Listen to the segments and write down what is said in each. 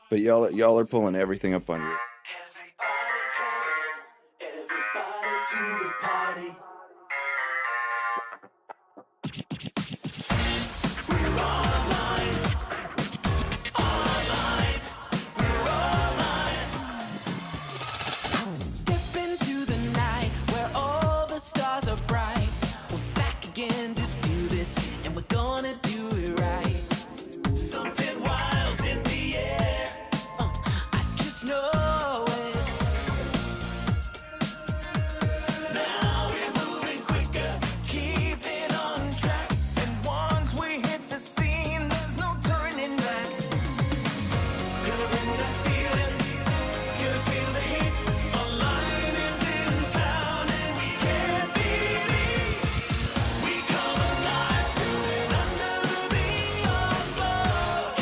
But y'all are pulling everything up on you. Everybody to the party. We're online, online, we're online. Step into the night where all the stars are bright. We're back again to do this, and we're gonna do it right. Something wild's in the air. I just know it. Now we're moving quicker, keeping on track. And once we hit the scene, there's no turning back. Gonna bring that feeling, gonna feel the heat. Online is in town and we can't believe we come alive under the neon glow.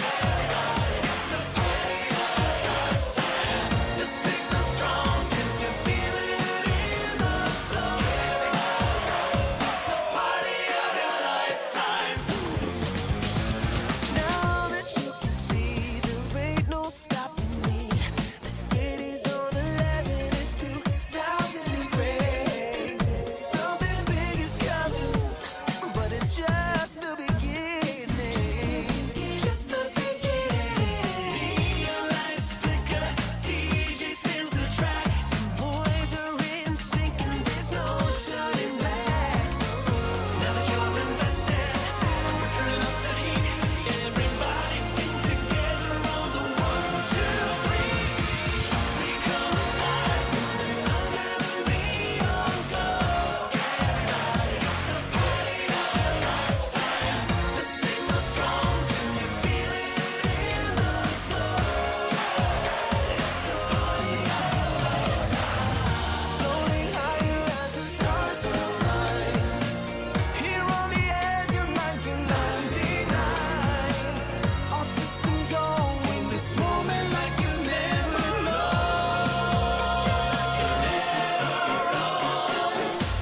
It's the party of a lifetime. The signal's strong, can you feel it in the flow? It's the party of your lifetime. Now that you can see, there ain't no stopping me. The city's on 11, it's 2000 degrees. Something big is coming, but it's just the beginning. Just the beginning. Neon lights flicker, DJ spins the track. Boys are in sync and there's no turning back. Now that you're invested, we're turning up the heat. Everybody sing together on the 1, 2, 3. We come alive under the neon glow. Everybody, it's the party of your lifetime. The signal's strong, can you feel it in the flow? It's the party of your lifetime. Floating higher as the stars align. Here on the edge of 1999. All systems on in this moment like you never know.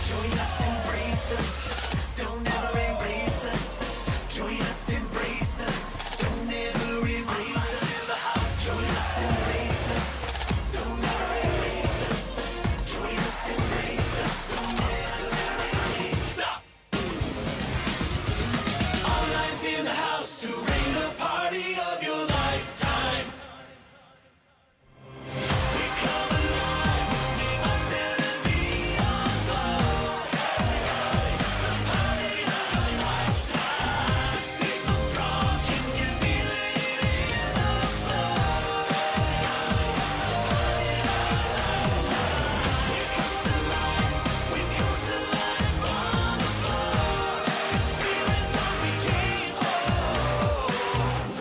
Join us, embrace us. Don't ever erase us. Join us, embrace us. Don't ever erase us. Join us, embrace us. Don't ever erase us. Join us, embrace us. Don't ever erase us. Stop. Online's in the house to bring the party of your lifetime. We come alive, moving under the neon glow. It's the party of your lifetime. The signal's strong, can you feel it in the flow? It's the party of your lifetime. We come to life, we come to life on the floor. This feeling's what we came for.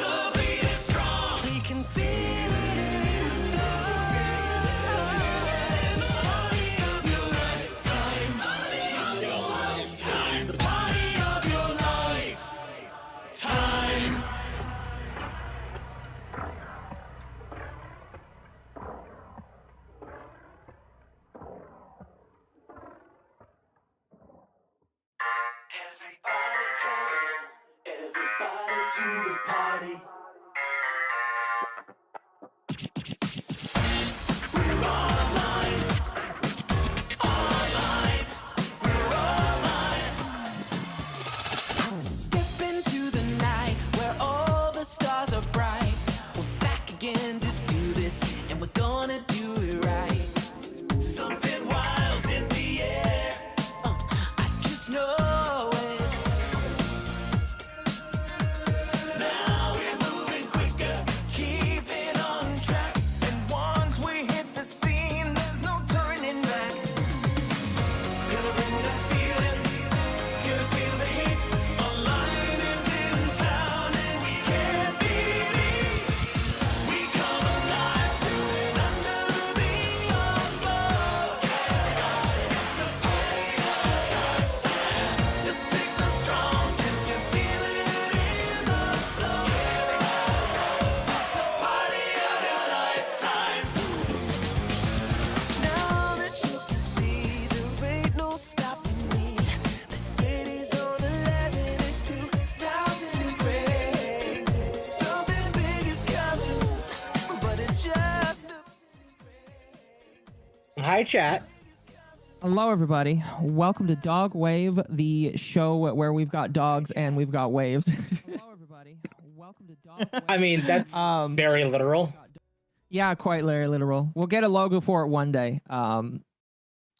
The beat is strong, we can feel it in the flow. It's the party of your lifetime. Party of your lifetime. The party of your lifetime. Everybody come in, everybody to the party. We're online, online, we're online. Step into the night where all the stars are bright. We're back again to do this, and we're gonna do it right. Something wild's in the air. I just know it. Now we're moving quicker, keeping on track. And once we hit the scene, there's no turning back. Gonna bring that feeling, gonna feel the heat. Online is in town and we can't believe we come Hi, chat. Hello, everybody. Welcome to Dogwave, the show where we've got dogs and we've got waves. Hello, everybody. Welcome to Dogwave. I mean, that's very literal. Yeah, quite literal. We'll get a logo for it one day.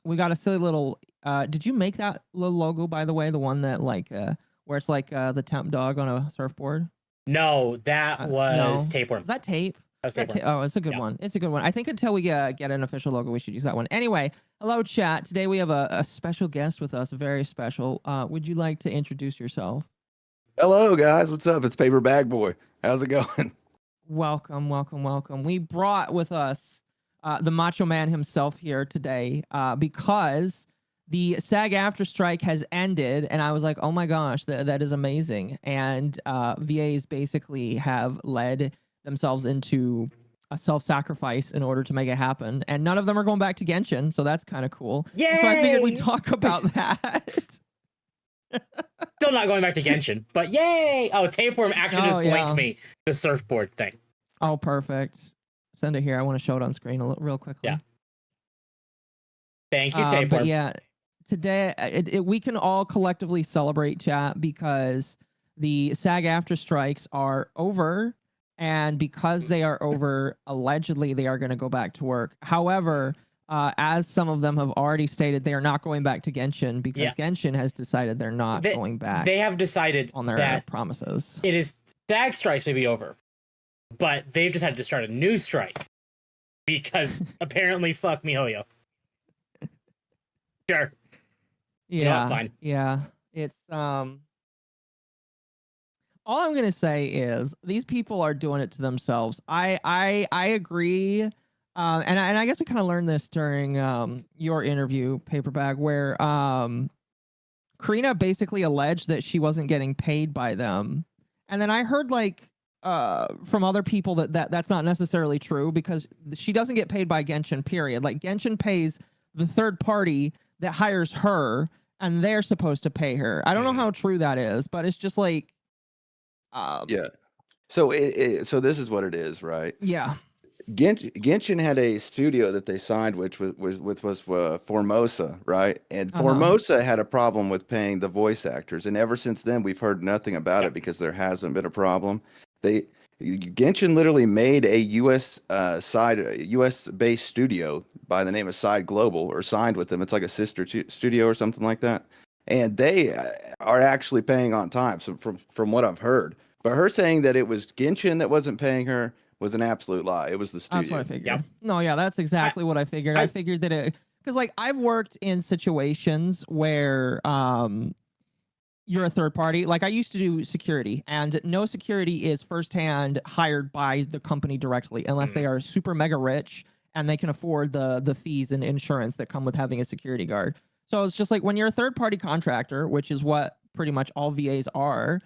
We got a silly little. Did you make that little logo, by the way? The one that where it's like the temp dog on a surfboard? No, that was Tapeworm. Is that tape? That's oh, it's a good one. It's a good one. I think until we get an official logo, we should use that one. Anyway, hello, chat. Today we have a special guest with us, very special. Would you like to introduce yourself? Hello, guys. What's up? It's PaperBagBoy. How's it going? Welcome, welcome, welcome. We brought with us the Macho Man himself here today because the SAG-Aftra strike has ended, and I was like, oh my gosh, that is amazing. And VAs basically have led themselves into a self-sacrifice in order to make it happen, and none of them are going back to Genshin, so that's kind of cool. Yay! So I figured we'd talk about that. Still not going back to Genshin, but yay! Oh, Tapeworm actually just blanked me the surfboard thing. Oh, perfect. Send it here. I want to show it on screen real quickly. Yeah. Thank you, Tapeworm. But yeah, today we can all collectively celebrate, chat, because the SAG-Aftra strikes are over. And because they are over, allegedly they are going to go back to work. However, as some of them have already stated, they are not going back to Genshin because Genshin has decided they're not going back. They have decided on their promises. It is SAG strikes may be over, but they've decided to start a new strike because apparently fuck MiHoYo. Sure. Yeah. You know what, fine. Yeah. It's all I'm gonna say is these people are doing it to themselves. I agree, and I guess we kind of learned this during your interview, Paperbag, where Karina basically alleged that she wasn't getting paid by them, and then I heard from other people that's not necessarily true because she doesn't get paid by Genshin. Period. Like Genshin pays the third party that hires her, and they're supposed to pay her. I don't know how true that is, but it's just like. Yeah. So so this is what it is, right? Yeah. Genshin had a studio that they signed, which was Formosa, right? And Formosa had a problem with paying the voice actors, and ever since then we've heard nothing about it because there hasn't been a problem. Genshin literally made a US based studio by the name of Side Global, or signed with them. It's like a sister studio or something like that. And they are actually paying on time. So from what I've heard, but her saying that it was Genshin that wasn't paying her was an absolute lie. It was the studio. That's what I figured. Yep. No, yeah, that's exactly what I figured. I figured that because I've worked in situations where you're a third party. Like I used to do security, and no security is firsthand hired by the company directly unless they are super mega rich and they can afford the fees and insurance that come with having a security guard. So it's just like when you're a third-party contractor, which is what pretty much all VAs are,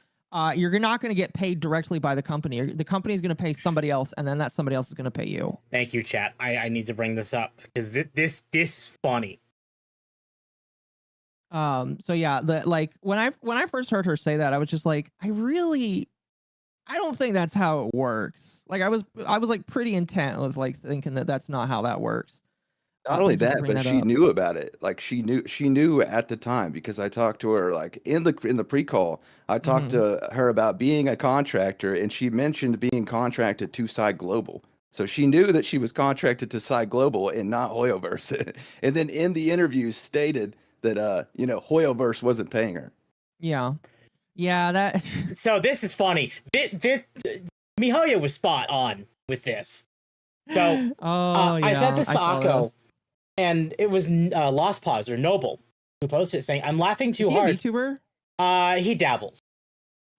you're not going to get paid directly by the company. The company is going to pay somebody else, and then that somebody else is going to pay you. Thank you, chat. I need to bring this up because this is funny. So yeah, when I first heard her say that, I was just like, I don't think that's how it works. Like I was like pretty intent with like thinking that that's not how that works. Not only that, but she knew about it. Like she knew at the time because I talked to her like in the pre-call. I talked to her about being a contractor, and she mentioned being contracted to Side Global. So she knew that she was contracted to Side Global and not Hoyoverse. And then in the interview stated that Hoyoverse wasn't paying her. Yeah. Yeah, that So this is funny. This MiHoYo was spot on with this. So I said this to Akko. And it was Lost Pause or Noble who posted it saying, "I'm laughing too hard." Is he a VTuber? He dabbles.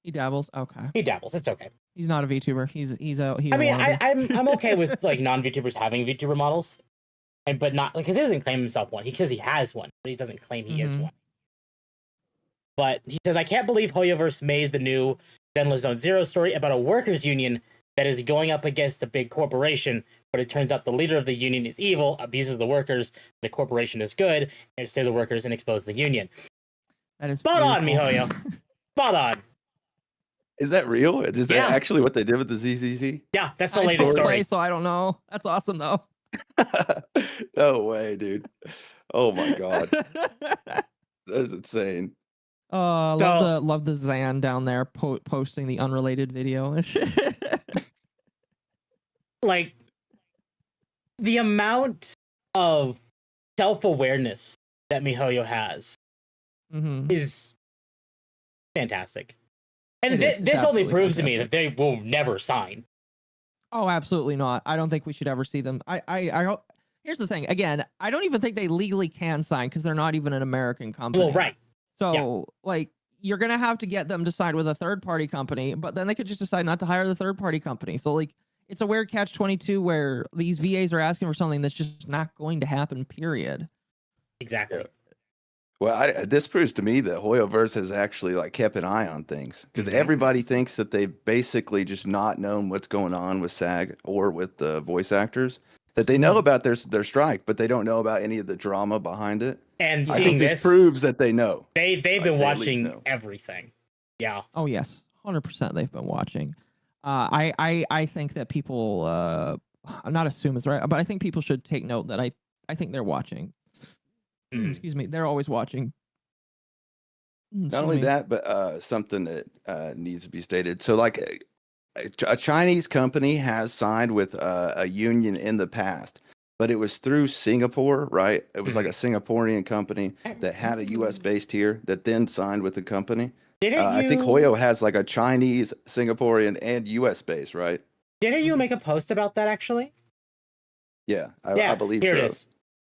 He dabbles. Okay. He dabbles. It's okay. He's not a VTuber. He's I mean, I'm okay with like non-VTubers having VTuber models, but not because he doesn't claim himself one. He says he has one, but he doesn't claim he is one. But he says, "I can't believe Hoyoverse made the new Zenless Zone Zero story about a workers' union that is going up against a big corporation, but it turns out the leader of the union is evil, abuses the workers, the corporation is good, and save the workers and expose the union." That is spot on, MiHoYo. Spot on. Is that real? Is that actually what they did with the ZZZ? Yeah, that's the latest story. So I don't know. That's awesome though. No way, dude. Oh my god. That's insane. Oh, So, love the Zan down there posting the unrelated video. like, the amount of self-awareness that MiHoYo has hmm is fantastic. And It is. It's this only absolutely proves to me that fantastic. they will never sign. Oh, absolutely not. I don't think we should ever see them. I don't. Here's the thing. Again, I don't even think they legally can sign because they're not even an American company. Well, right. So, like, you're gonna have to get them to side with a third party company, but then they could just decide not to hire the third party company. So, like, it's a weird catch-22 where these VAs are asking for something that's just not going to happen. Period. Exactly. Yeah. Well, this proves to me that Hoyoverse has actually like kept an eye on things because Mhm. everybody thinks that they've basically just not known what's going on with SAG or with the voice actors. That they know about their strike, but they don't know about any of the drama behind it. And I seeing think this this, proves that they know. they've Like, been they at least watching know. everything. Yeah. Oh yes, 100%. They've been watching. I think that people. I'm not assume is right, but I think people should take note that I think they're watching. Mhm. Excuse me, they're always watching. Not only that, but something that needs to be stated. So, like, a Chinese company has signed with a union in the past, but it was through Singapore, right? It was like a Singaporean company that had a U.S. based here that then signed with the company. Didn't I think you Hoyo has like a Chinese, Singaporean, and U.S. base, right? didn't you make a post about that actually? Yeah, I Yeah. believe Here so. it is.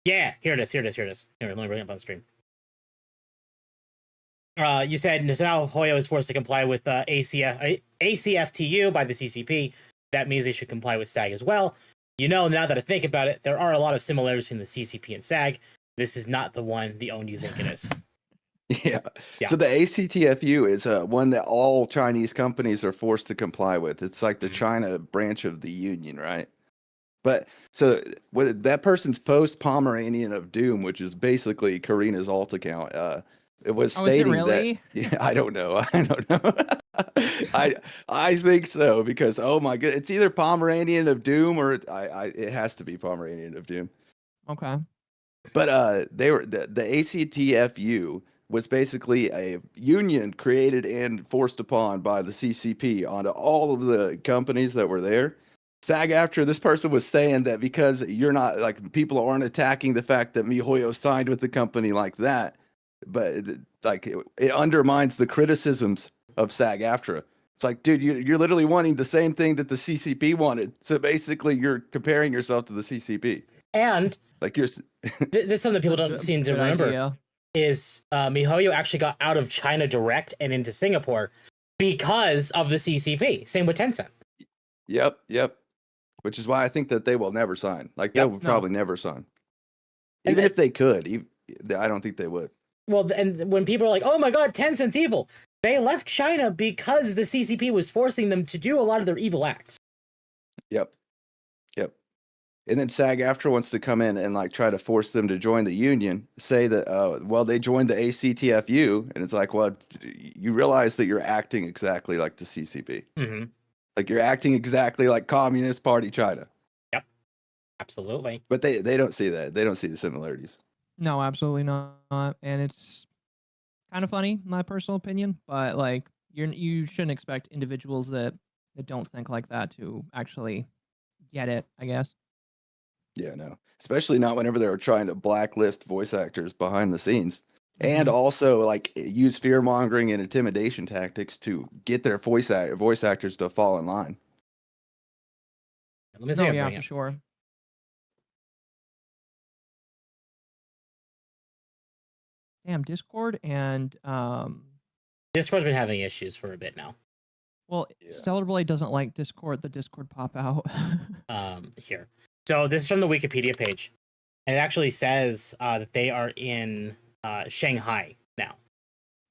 Yeah, here it is. Here, let me bring it up on the screen. You said so now Hoyo is forced to comply with ACFTU by the CCP. That means they should comply with SAG as well. You know, now that I think about it, there are a lot of similarities between the CCP and SAG. This is not the one the own you think it is. Yeah. Yeah. So the ACTFU is one that all Chinese companies are forced to comply with. It's like the China branch of the union, right? But so with that person's post Pomeranian of Doom, which is basically Karina's alt account, it was Oh, is it stating really? that yeah, I don't know. I don't know. I think so because oh my god, it's either Pomeranian of Doom or it has to be Pomeranian of Doom. Okay. But they were the ACTFU was basically a union created and forced upon by the CCP onto all of the companies that were there. SAG-Aftra, this person was saying that because you're not like people aren't attacking the fact that MiHoYo signed with the company like that, but it undermines the criticisms of SAG-Aftra. It's like, dude, you're literally wanting the same thing that the CCP wanted. So basically, you're comparing yourself to the CCP. And Like you're. this is something people don't seem to Good remember. idea. Is MiHoYo actually got out of China direct and into Singapore because of the CCP. Same with Tencent. Yep. Which is why I think that they will never sign. Like they will probably never sign. Even if they could, I don't think they would. Well, and when people are like, "Oh my God, Tencent's evil," they left China because the CCP was forcing them to do a lot of their evil acts. Yep. And then SAG-Aftra wants to come in and like try to force them to join the union, say that, well, they joined the ACTFU, and it's like, well, you realize that you're acting exactly like the CCP. Mm-hmm. Like you're acting exactly like Communist Party China. Yep, absolutely. But they don't see that. They don't see the similarities. No, absolutely not. And it's kind of funny, my personal opinion, but like you shouldn't expect individuals that don't think like that to actually get it, I guess. Yeah, no. Especially not whenever they were trying to blacklist voice actors behind the scenes. And also like use fear mongering and intimidation tactics to get their voice actors to fall in line. Let me see. Yeah, for sure. Damn, Discord and Discord's been having issues for a bit now. well, Stellar Blade doesn't like Discord. The Discord pop out. Here. So this is from the Wikipedia page. And it actually says that they are in Shanghai now.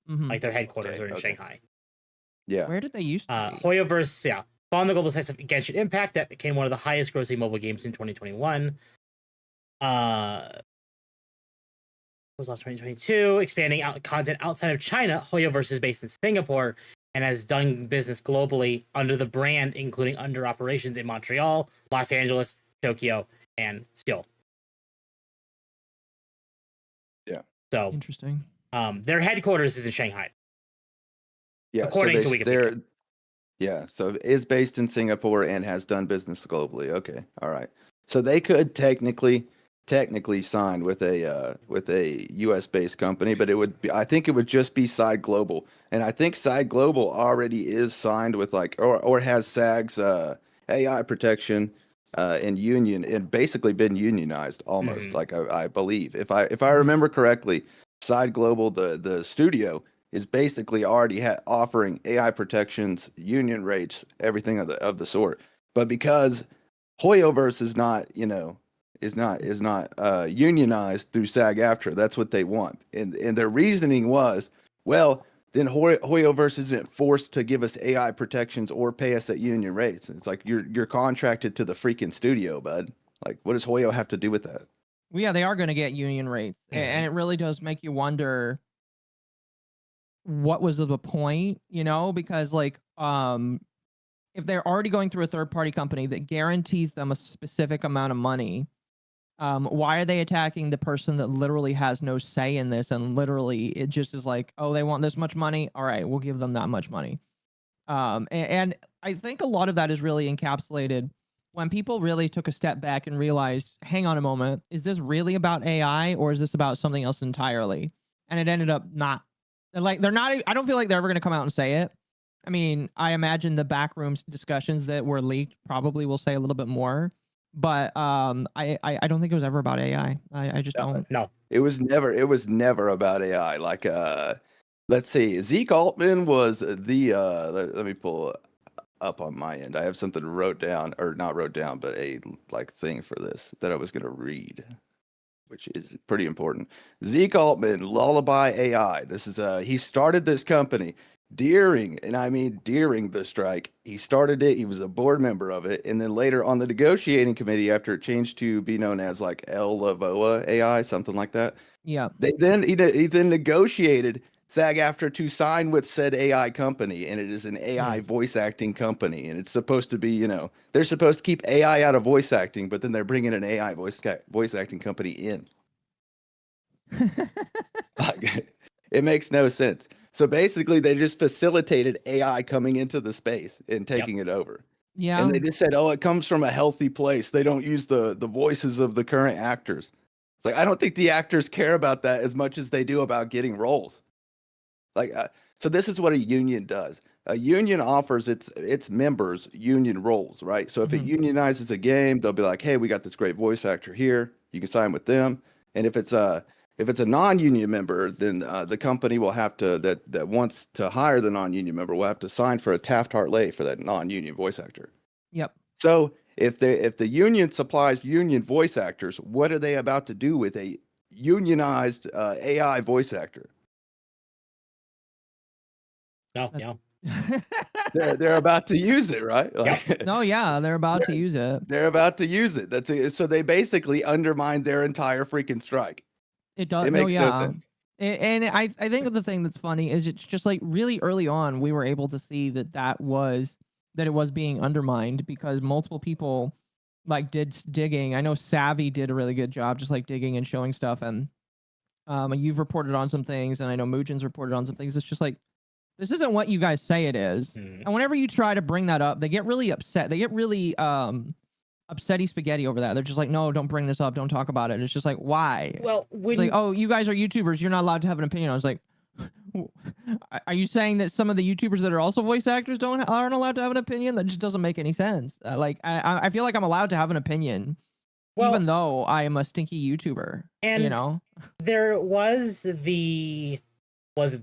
Like their headquarters are in Shanghai. Yeah. Where did they used to be? Hoyoverse, yeah. Following the global success of Genshin Impact, that became one of the highest grossing mobile games in 2021. Was last 2022, expanding out content outside of China. Hoyoverse is based in Singapore and has done business globally under the brand, including under operations in Montreal, Los Angeles, Tokyo, and still. Yeah. So Interesting. their headquarters is in Shanghai. Yeah. According to Wikipedia. Yeah. So it is based in Singapore and has done business globally. Okay. All right. So they could technically sign with a US based company, but I think it would just be Side Global. And I think Side Global already is signed with or has SAG's AI protection and union and basically been unionized almost, I believe. If I remember correctly, Side Global, the studio, is basically already offering AI protections, union rates, everything of the sort. But because Hoyoverse is not, unionized through SAG-Aftra, that's what they want. And their reasoning was, well, then Hoyoverse isn't forced to give us AI protections or pay us at union rates. It's like you're contracted to the freaking studio, bud. Like, what does Hoyo have to do with that? Well, yeah, they are going to get union rates, and it really does make you wonder what was the point, because if they're already going through a third party company that guarantees them a specific amount of money, why are they attacking the person that literally has no say in this, and literally it just is like, oh, they want this much money, all right, we'll give them that much money. And I think a lot of that is really encapsulated when people really took a step back and realized, hang on a moment, is this really about AI or is this about something else entirely? And it ended up not. They're not. I don't feel like they're ever going to come out and say it. I mean, I imagine the backroom discussions that were leaked probably will say a little bit more, but I don't think it was ever about AI. I just don't. No, it was never about AI. Like let's see, Zeke Altman was let me pull up on my end. I have something not wrote down, but a thing for this that I was going to read, which is pretty important. Zeke Altman, Lullaby AI. This is he started this company during the strike. He started it. He was a board member of it, and then later on the negotiating committee, after it changed to be known as El Lavoa AI, something like that. Yeah. He then negotiated SAG-Aftra to sign with said AI company, and it is an AI voice acting company, and it's supposed to be, they're supposed to keep AI out of voice acting, but then they're bringing an AI voice acting company in. It makes no sense. So basically, they just facilitated AI coming into the space and taking it over. Yeah. And they just said, oh, it comes from a healthy place. They don't use the voices of the current actors. It's like, I don't think the actors care about that as much as they do about getting roles. So this is what a union does. A union offers its members union roles, right? So if it unionizes a game, they'll be like, hey, we got this great voice actor here. You can sign with them. And if it's a non-union member, then the company will have to that wants to hire the non-union member will have to sign for a Taft-Hartley for that non-union voice actor. Yep. So if the union supplies union voice actors, what are they about to do with a unionized AI voice actor? No. They're about to use it, right? No, yeah, they're about to use it. They're about to use it. So they basically undermined their entire freaking strike. It does. It makes no sense. And I think the thing that's funny is it's just really early on we were able to see that it was being undermined because multiple people did digging. I know Savvy did a really good job just digging and showing stuff, and you've reported on some things, and I know Mujin's reported on some things. It's just this isn't what you guys say it is. And whenever you try to bring that up, they get really upset. They get really upsetty spaghetti over that. They're just like, no, don't bring this up. Don't talk about it. And it's just like, why? Well, it's oh, you guys are YouTubers. You're not allowed to have an opinion. I was like, are you saying that some of the YouTubers that are also voice actors aren't allowed to have an opinion? That just doesn't make any sense. I feel like I'm allowed to have an opinion, even though I am a stinky YouTuber. And there was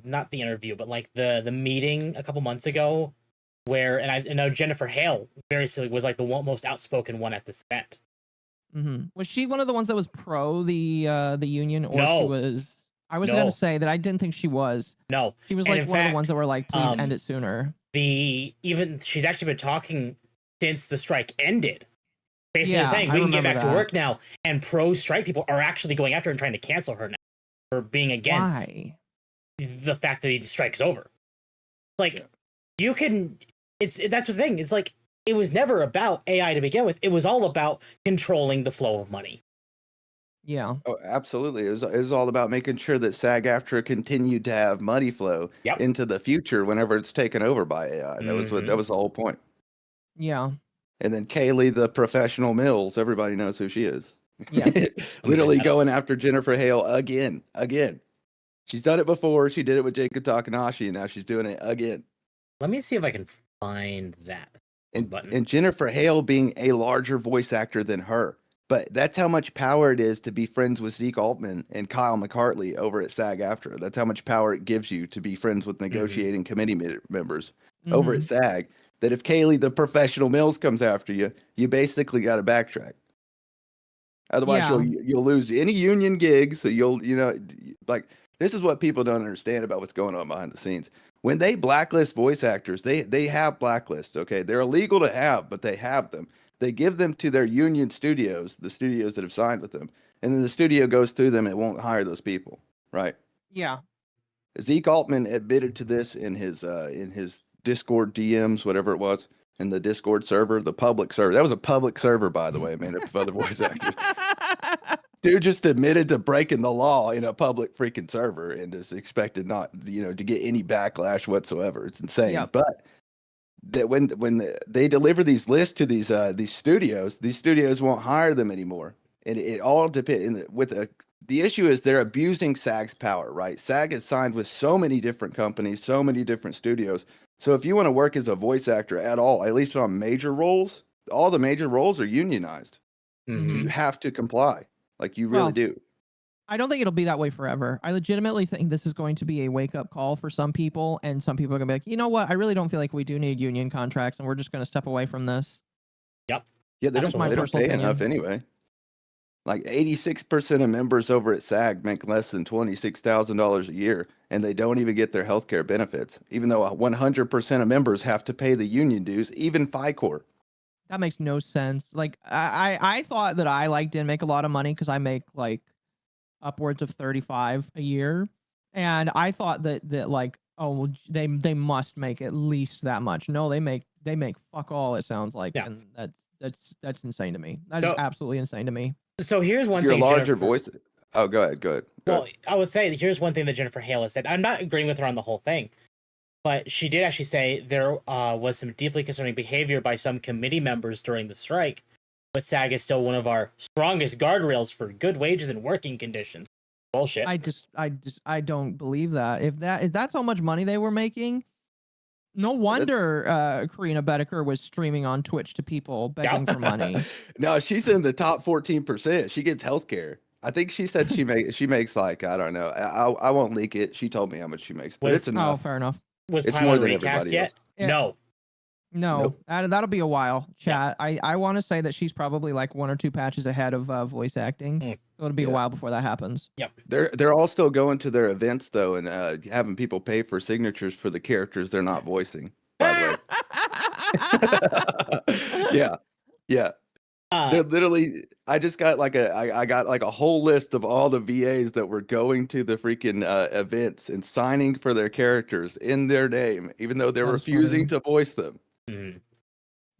not the interview, but the meeting a couple months ago where, and I know Jennifer Hale very specifically was the most outspoken one at this event. Was she one of the ones that was pro the union, or no. she was? I was going to say that I didn't think she was. No, she was one of the ones that were please end it sooner. She's actually been talking since the strike ended, basically saying we can get back to work now, and pro strike people are actually going after her and trying to cancel her now for being against the fact that the strike's over. You can. That's the thing. It's it was never about AI to begin with. It was all about controlling the flow of money. Yeah. Oh, absolutely. It was all about making sure that SAG-Aftra continued to have money flow Yep. into the future whenever it's taken over by AI. That was that was the whole point. Yeah. And then Kaylee, the professional Mills, everybody knows who she is. Yes. Literally going after Jennifer Hale again. She's done it before. She did it with Jacob Takanashi, and now she's doing it again. Let me see if I can find that button. And Jennifer Hale being a larger voice actor than her. But that's how much power it is to be friends with Zeke Altman and Kyle McCartley over at SAG-Aftra. That's how much power it gives you to be friends with negotiating committee members over at SAG. That if Kaylee, the professional Mills, comes after you, you basically got to backtrack. Otherwise, you'll lose any union gigs. So like, this is what people don't understand about what's going on behind the scenes. When they blacklist voice actors, they have blacklists. Okay, they're illegal to have, but they have them. They give them to their union studios, the studios that have signed with them, and then the studio goes through them and won't hire those people, right? Yeah. Zeke Altman admitted to this in his Discord DMs, whatever it was, in the Discord server, the public server. That was a public server, by the way, man, of other voice actors. Dude just admitted to breaking the law in a public freaking server and is expected not, to get any backlash whatsoever. It's insane. Yep. But that when they deliver these lists to these studios won't hire them anymore, and it all depends. The issue is they're abusing SAG's power, right? SAG is signed with so many different companies, so many different studios. So if you want to work as a voice actor at all, at least on major roles, all the major roles are unionized. So you have to comply, like you really do. I don't think it'll be that way forever. I legitimately think this is going to be a wake-up call for some people, and some people are going to be like, you know what? I really don't feel like we do need union contracts, and we're just going to step away from this. Yep. Yeah, they don't pay enough anyway. Like 86% of members over at SAG make less than $26,000 a year, and they don't even get their healthcare benefits, even though 100% of members have to pay the union dues, even FICOR. That makes no sense. Like, I thought that I didn't make a lot of money because I make like upwards of 35 a year, and I thought that they must make at least that much. No, they make fuck all, it sounds like. Yeah. And that's insane to me. That's absolutely insane to me. So here's one thing. You're a larger voice. Oh, go ahead. Well, I would say here's one thing that Jennifer Hale has said. I'm not agreeing with her on the whole thing, but she did actually say there was some deeply concerning behavior by some committee members during the strike. But SAG is still one of our strongest guardrails for good wages and working conditions. Bullshit. I don't believe that. If that's how much money they were making, no wonder Karina Bedecker was streaming on Twitch to people begging for money. No, she's in the top 14%. She gets healthcare. I think she said she makes like, I don't know. I won't leak it. She told me how much she makes, but it's enough. Oh, fair enough. Was it's more than everybody else. Yeah. No. No, nope. That'll be a while, chat. Yeah. I want to say that she's probably like 1 or 2 patches ahead of voice acting. So it'll be a while before that happens. Yep. They're all still going to their events though, and having people pay for signatures for the characters they're not voicing. By the way. Yeah. They're literally. I just got I got like a whole list of all the VAs that were going to the freaking events and signing for their characters in their name, even though they're refusing to voice them.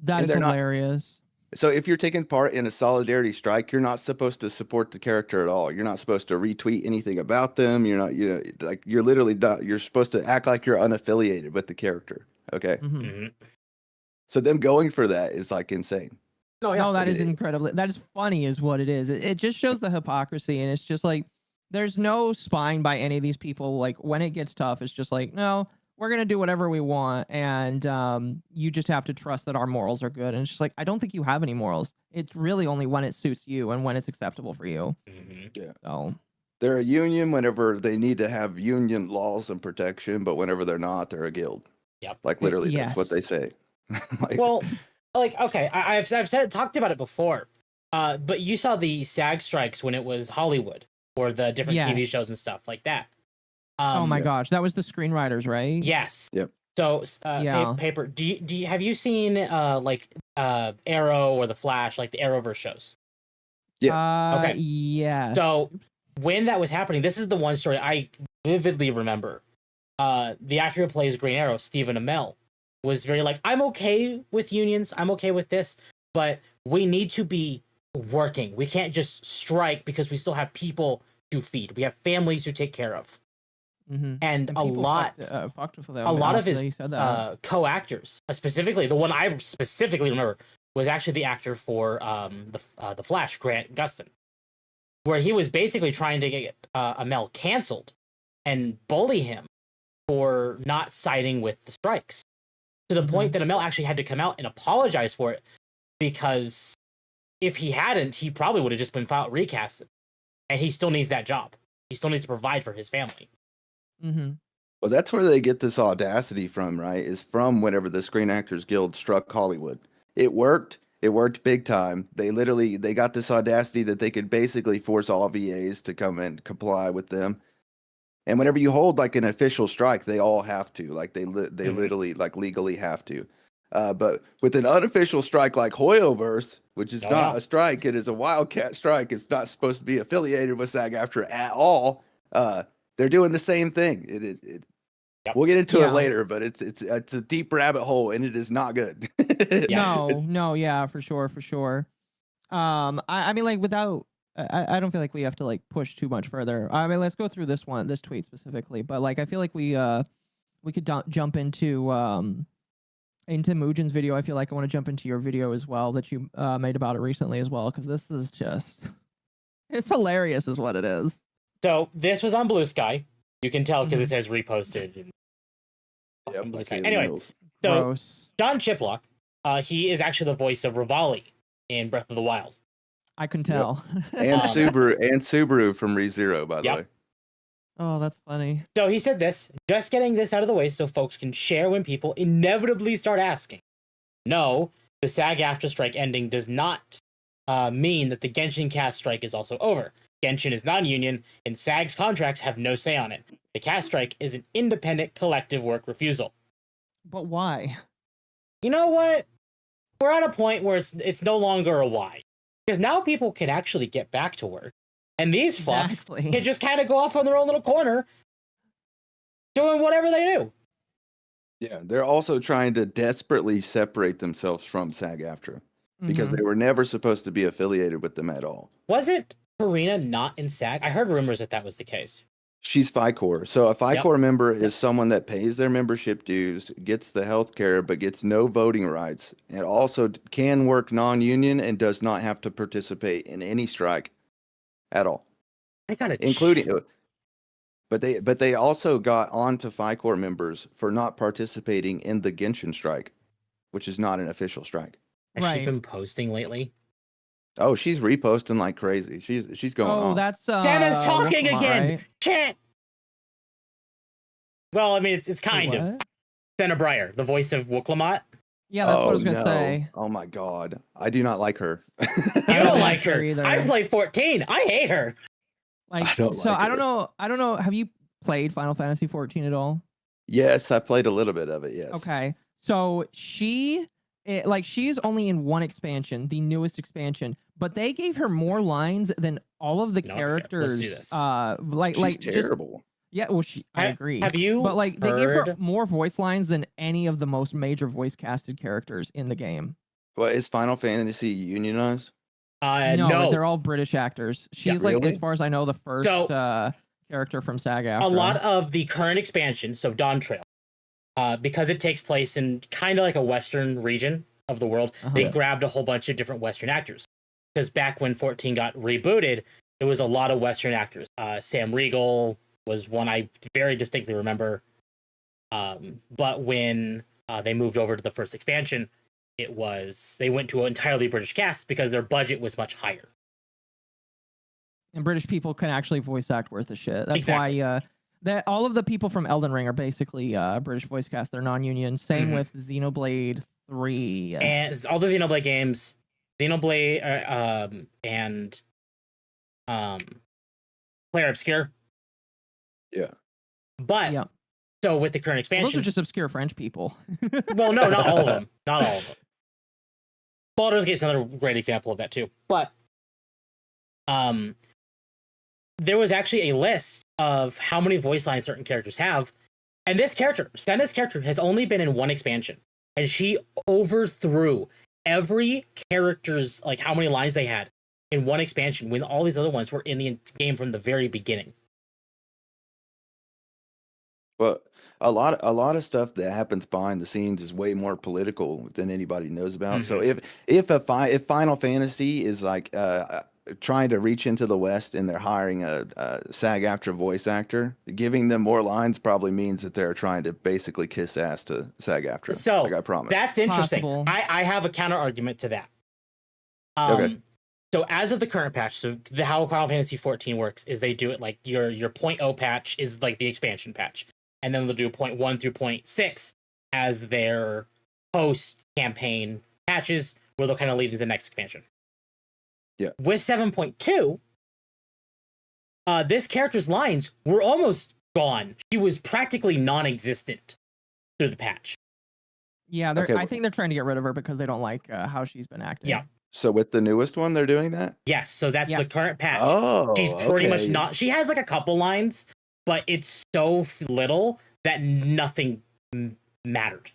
That is hilarious. So if you're taking part in a solidarity strike, you're not supposed to support the character at all. You're not supposed to retweet anything about them. You're not, you're literally not, you're supposed to act like you're unaffiliated with the character. Okay. So them going for that is like insane. No, that is incredibly, that is funny is what it is. It just shows the hypocrisy, and it's just like, there's no spine by any of these people. Like when it gets tough, it's just like, no, we're going to do whatever we want. And you just have to trust that our morals are good. And it's just like, I don't think you have any morals. It's really only when it suits you and when it's acceptable for you. Yeah. So they're a union whenever they need to have union laws and protection, but whenever they're not, they're a guild. Yep. Like literally, that's what they say. Okay, I've talked about it before, but you saw the SAG strikes when it was Hollywood or the different TV shows and stuff like that. Oh my gosh, that was the screenwriters, right? Yes. Yep. So, paper. Do you have you seen Arrow or the Flash, like the Arrowverse shows? Yeah. Okay. Yeah. So when that was happening, this is the one story I vividly remember. The actor who plays Green Arrow, Stephen Amell, was very like, I'm okay with unions, I'm okay with this, but we need to be working. We can't just strike because we still have people to feed. We have families to take care of. Mm-hmm. And a people lot, fucked with them a lot of after his they said that. co-actors, specifically the one I specifically remember, was actually the actor for the Flash, Grant Gustin, where he was basically trying to get Amell canceled and bully him for not siding with the strikes, to the point that Amell actually had to come out and apologize for it, because if he hadn't, he probably would have just been recasted, and he still needs that job. He still needs to provide for his family. Mm-hmm. Well, that's where they get this audacity from, right? Is from whenever the Screen Actors Guild struck Hollywood. It worked. It worked big time. They got this audacity that they could basically force all VAs to come and comply with them. And whenever you hold like an official strike, they all have to. Like they literally like legally have to. But with an unofficial strike like Hoyoverse, which is not a strike, it is a wildcat strike. It's not supposed to be affiliated with SAG-Aftra at all. They're doing the same thing. We'll get into it later, but it's a deep rabbit hole, and it is not good. No, yeah, for sure. I mean, like, without, I don't feel like we have to like push too much further. I mean, let's go through this tweet specifically, but like, I feel like we could jump into Mugen's video. I feel like I want to jump into your video as well that you made about it recently as well, because this is just, it's hilarious, is what it is. So this was on Blue Sky. You can tell because it says reposted. And Blue Sky. Anyway, so Gross. John Chiplock, he is actually the voice of Rivali in Breath of the Wild. I can tell. And Subaru from ReZero, by the way. Oh, that's funny. So he said this, just getting this out of the way so folks can share when people inevitably start asking. No, the SAG-Aftra strike ending does not mean that the Genshin cast strike is also over. Genshin is non-union, and SAG's contracts have no say on it. The cast strike is an independent collective work refusal. But why? You know what? We're at a point where it's no longer a why. Because now people can actually get back to work. And these fucks can just kind of go off on their own little corner doing whatever they do. Yeah, they're also trying to desperately separate themselves from SAG-Aftra because they were never supposed to be affiliated with them at all. Was it Karina not in SAG? I heard rumors that was the case. She's FICOR. So a FICOR member is someone that pays their membership dues, gets the health care, but gets no voting rights, and also can work non-union and does not have to participate in any strike at all. I got it. Including, but they also got onto FICOR members for not participating in the Genshin strike, which is not an official strike. Has she been posting lately? Oh, she's reposting like crazy. She's going on. Oh, that's Demon's talking again. Right? Chat. Well, I mean, it's kind of. Senna Breyer, the voice of Wooklamat. Yeah, that's what I was gonna say. Oh my god, I do not like her. You don't like her either. I played 14. I hate her. Like, I don't know. Have you played Final Fantasy 14 at all? Yes, I played a little bit of it. Yes. Okay, so she's only in one expansion, the newest expansion, but they gave her more lines than all of the characters. Let's do this. She's terrible. Yeah, well, I agree. Have you? But like, they gave her more voice lines than any of the most major voice casted characters in the game. Well, is Final Fantasy unionized? No, they're all British actors. She's like, as far as I know, the first character from SAG-Aftra. A lot of the current expansion, so Dawn Trail, because it takes place in kind of like a Western region of the world, they grabbed a whole bunch of different Western actors. Because back when 14 got rebooted, it was a lot of Western actors. Sam Riegel was one I very distinctly remember. But when they moved over to the first expansion, they went to an entirely British cast because their budget was much higher. And British people can actually voice act worth a shit. That's why that all of the people from Elden Ring are basically British voice cast. They're non-union. Same with Xenoblade 3. And all the Xenoblade games, Xenoblade and Player Obscure. Yeah. But so with the current expansion, those are just obscure French people. Well, no, not all of them. Not all of them. Baldur's Gate's another great example of that too. But there was actually a list of how many voice lines certain characters have, and this character, Senna's character, has only been in one expansion. and she overthrew every character's like how many lines they had in one expansion when all these other ones were in the game from the very beginning. But a lot of stuff that happens behind the scenes is way more political than anybody knows about. So if Final Fantasy is like trying to reach into the West and they're hiring a SAG-Aftra voice actor, giving them more lines probably means that they're trying to basically kiss ass to SAG-Aftra. So like I promise. that's interesting. Possible. I have a counter argument to that. Okay. So as of the current patch, so how Final Fantasy 14 works is they do it like your 0.0 patch is like the expansion patch, and then they'll do 0.1 through 0.6 as their post campaign patches, where they'll kind of lead to the next expansion. Yeah. With 7.2, this character's lines were almost gone. She was practically non-existent through the patch. Yeah, Okay, I think they're trying to get rid of her because they don't like how she's been acting. Yeah. So with the newest one, they're doing that? Yes, so that's the Yes. current patch. Oh, She's pretty much okay. not. She has like a couple lines, but it's so little that nothing mattered.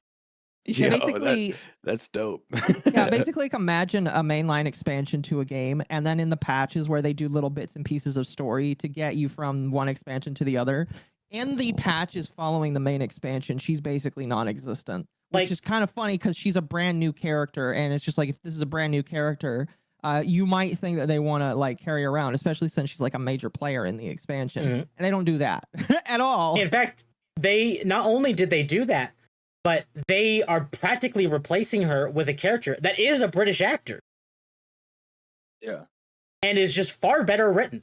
Yeah, Yo, basically, that's dope. yeah, basically, like, imagine a mainline expansion to a game, and then in the patches where they do little bits and pieces of story to get you from one expansion to the other. In the patches following the main expansion, she's basically non-existent, which Like- is kind of funny because she's a brand new character, and it's just like if this is a brand new character, you might think that they want to like carry her around, especially since she's like a major player in the expansion, Mhm. and they don't do that at all. In fact, they not only did they do that, but they are practically replacing her with a character that is a British actor Yeah. and is just far better written.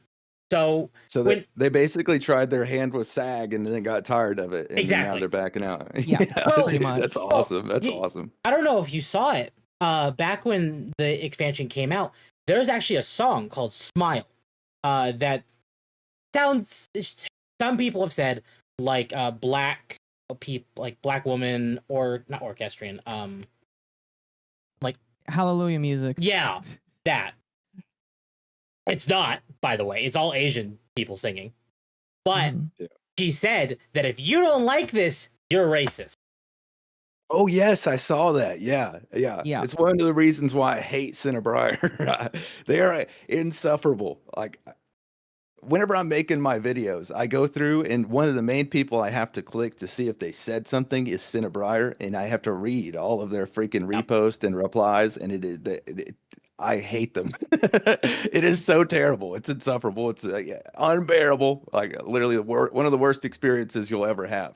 So So they basically tried their hand with SAG and then got tired of it. And now Exactly. they're backing out. Yeah, Well, pretty dude, much. that's awesome. That's y- awesome. I don't know if you saw it. Back when the expansion came out, there's actually a song called "Smile." That sounds. Some people have said like black people, like black woman, or not orchestrion. Hallelujah music. Yeah, that. It's not, by the way. It's all Asian people singing. But Mhm. she said that if you don't like this, you're racist. Oh yes, I saw that. Yeah. Yeah. It's one of the reasons why I hate Cinnabriar. They are insufferable. Like whenever I'm making my videos, I go through and one of the main people I have to click to see if they said something is Cinnabriar, and I have to read all of their freaking reposts and replies, and I hate them. It is so terrible. It's insufferable. It's unbearable. Like literally one of the worst experiences you'll ever have.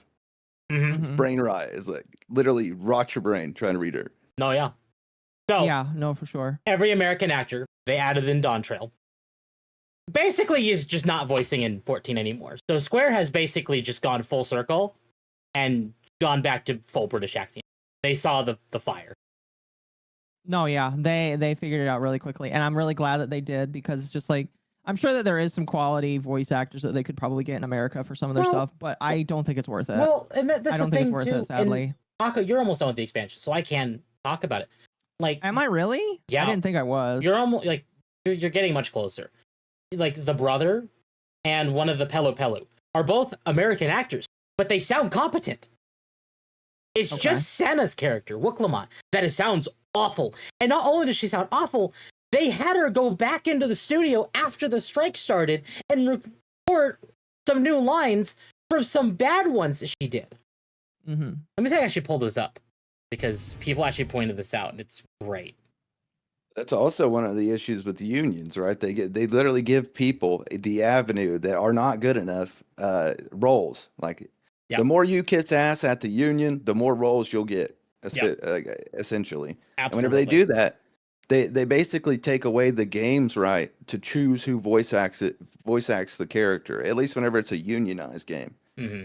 Mm-hmm. It's brain rot. It's like literally rot your brain trying to read her. No, yeah. So Yeah, no, for sure. every American actor they added in Dawn Trail basically is just not voicing in 14 anymore. So Square has basically just gone full circle and gone back to full British acting. They saw the fire. No, yeah, they figured it out really quickly, and I'm really glad that they did because it's just like I'm sure that there is some quality voice actors that they could probably get in America for some of their Well- stuff, but I don't think it's worth it. Well, and that's I don't the think thing it's worth too. it, sadly. And Akko, you're almost done with the expansion, so I can talk about it. Like, Am I really? Yeah. I didn't think I was. you're almost like you're getting much closer. Like the brother and one of the Pelu are both American actors, but they sound competent. It's Okay. just Senna's character, Wooklamon, that it sounds awful. And not only does she sound awful, they had her go back into the studio after the strike started and record some new lines from some bad ones that she did. Mm-hmm. Let me see if I actually pull this up because people actually pointed this out and it's great. That's also one of the issues with the unions, right? They literally give people the avenue that are not good enough roles. Like Yeah. the more you kiss ass at the union, the more roles you'll get. Essentially, and whenever Absolutely. they do that, they basically take away the game's right to choose who voice acts the character. At least whenever it's a unionized game. Mm-hmm.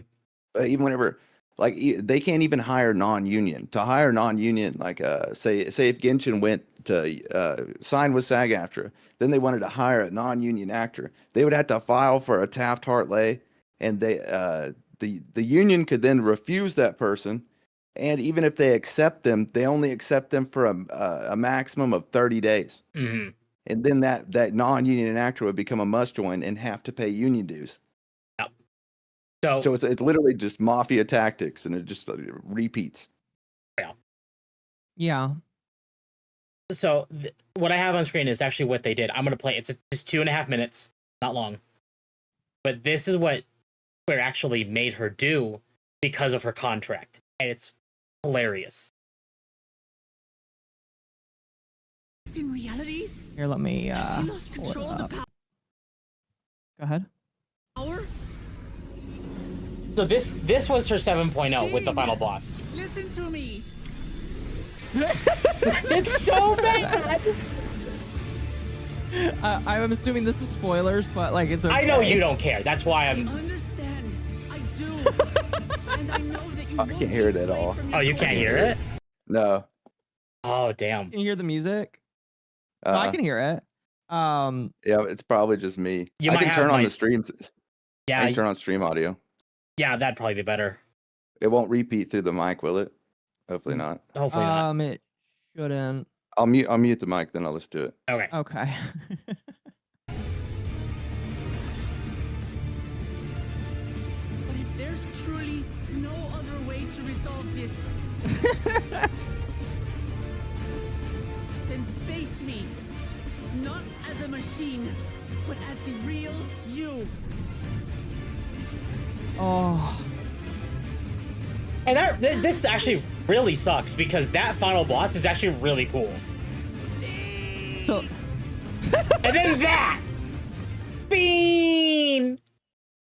But even whenever, like, they can't even hire non-union. To hire non-union, like, say if Genshin went to sign with SAG-Aftra, then they wanted to hire a non-union actor, they would have to file for a Taft-Hartley lay, and the union could then refuse that person. And even if they accept them, they only accept them for a maximum of 30 days. Mm-hmm. And then that non-union actor would become a must-join and have to pay union dues. So it's literally just mafia tactics, and it just repeats. Yeah. So what I have on screen is actually what they did. I'm gonna play. It's 2.5 minutes, not long. But this is what Square actually made her do because of her contract, and it's hilarious. In reality, Here, let me she lost pull it control of the up. Go ahead. power. So this was her 7.0 with the final boss. Listen to me. It's so bad. I'm assuming this is spoilers, but like it's okay. I know you don't care. That's why I'm. Understand? I do. And I know that you I can't hear it at all. Oh, you can't hear it? No. Oh, damn. Can you hear the music? No, I can hear it. Yeah, it's probably just me. You I might can have turn on my- the stream. Yeah, I can turn on stream audio. yeah, that'd probably be better. It won't repeat through the mic, will it? Hopefully not. Hopefully not. It shouldn't. I'll mute the mic, then I'll listen to it. Okay. Okay. But if there's truly no other way to resolve this, then face me. Not as a machine, but as the real you. Oh. And this actually really sucks because that final boss is actually really cool. So. And then that! Bean!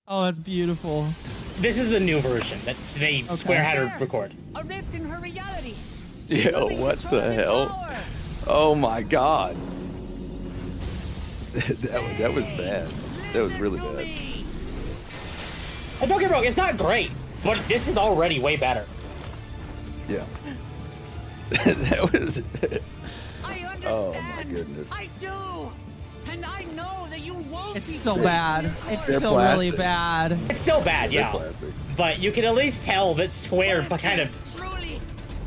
Oh, that's beautiful. This is the new version that Square had to record. A rift in her reality. Yo, what the hell? Oh my god. that was bad. That was really bad. And don't get me wrong, it's not great, but this is already way better. Yeah. That was. I understand. Oh my goodness. I do. And I know that you won't It's be still so bad. It's They're still really plastic. bad. It's still bad, yeah. Plastic. But you can at least tell that Square kind of truly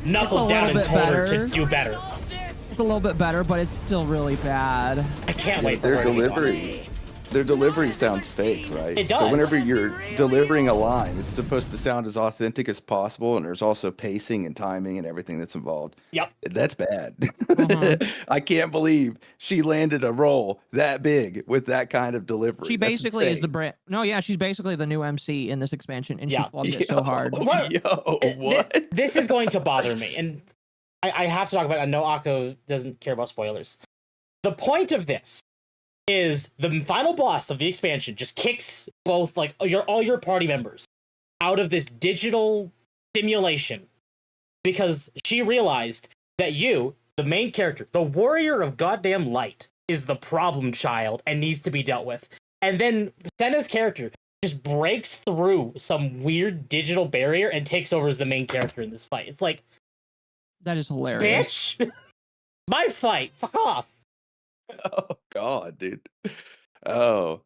knuckled down and little told bit her to better. do better. resolve this. It's a little bit better, but it's still really bad. I can't wait for Their her to be fun. delivery sounds fake, right? It does. So whenever you're delivering a line, it's supposed to sound as authentic as possible, and there's also pacing and timing and everything that's involved. Yep. That's bad. Uh-huh. I can't believe she landed a role that big with that kind of delivery. She That's basically is insane. the brand. No, yeah, she's basically the new MC in this expansion, and Yeah. she flubbed it so hard. What? Yo, what? This is going to bother me, and I have to talk about it. I know Akko doesn't care about spoilers. The point of this is the final boss of the expansion just kicks both like all your party members out of this digital simulation because she realized that you, the main character, the warrior of goddamn light, is the problem child and needs to be dealt with. And then Senna's character just breaks through some weird digital barrier and takes over as the main character in this fight. It's like, That is hilarious. bitch, my fight, fuck off. Oh god, dude. Oh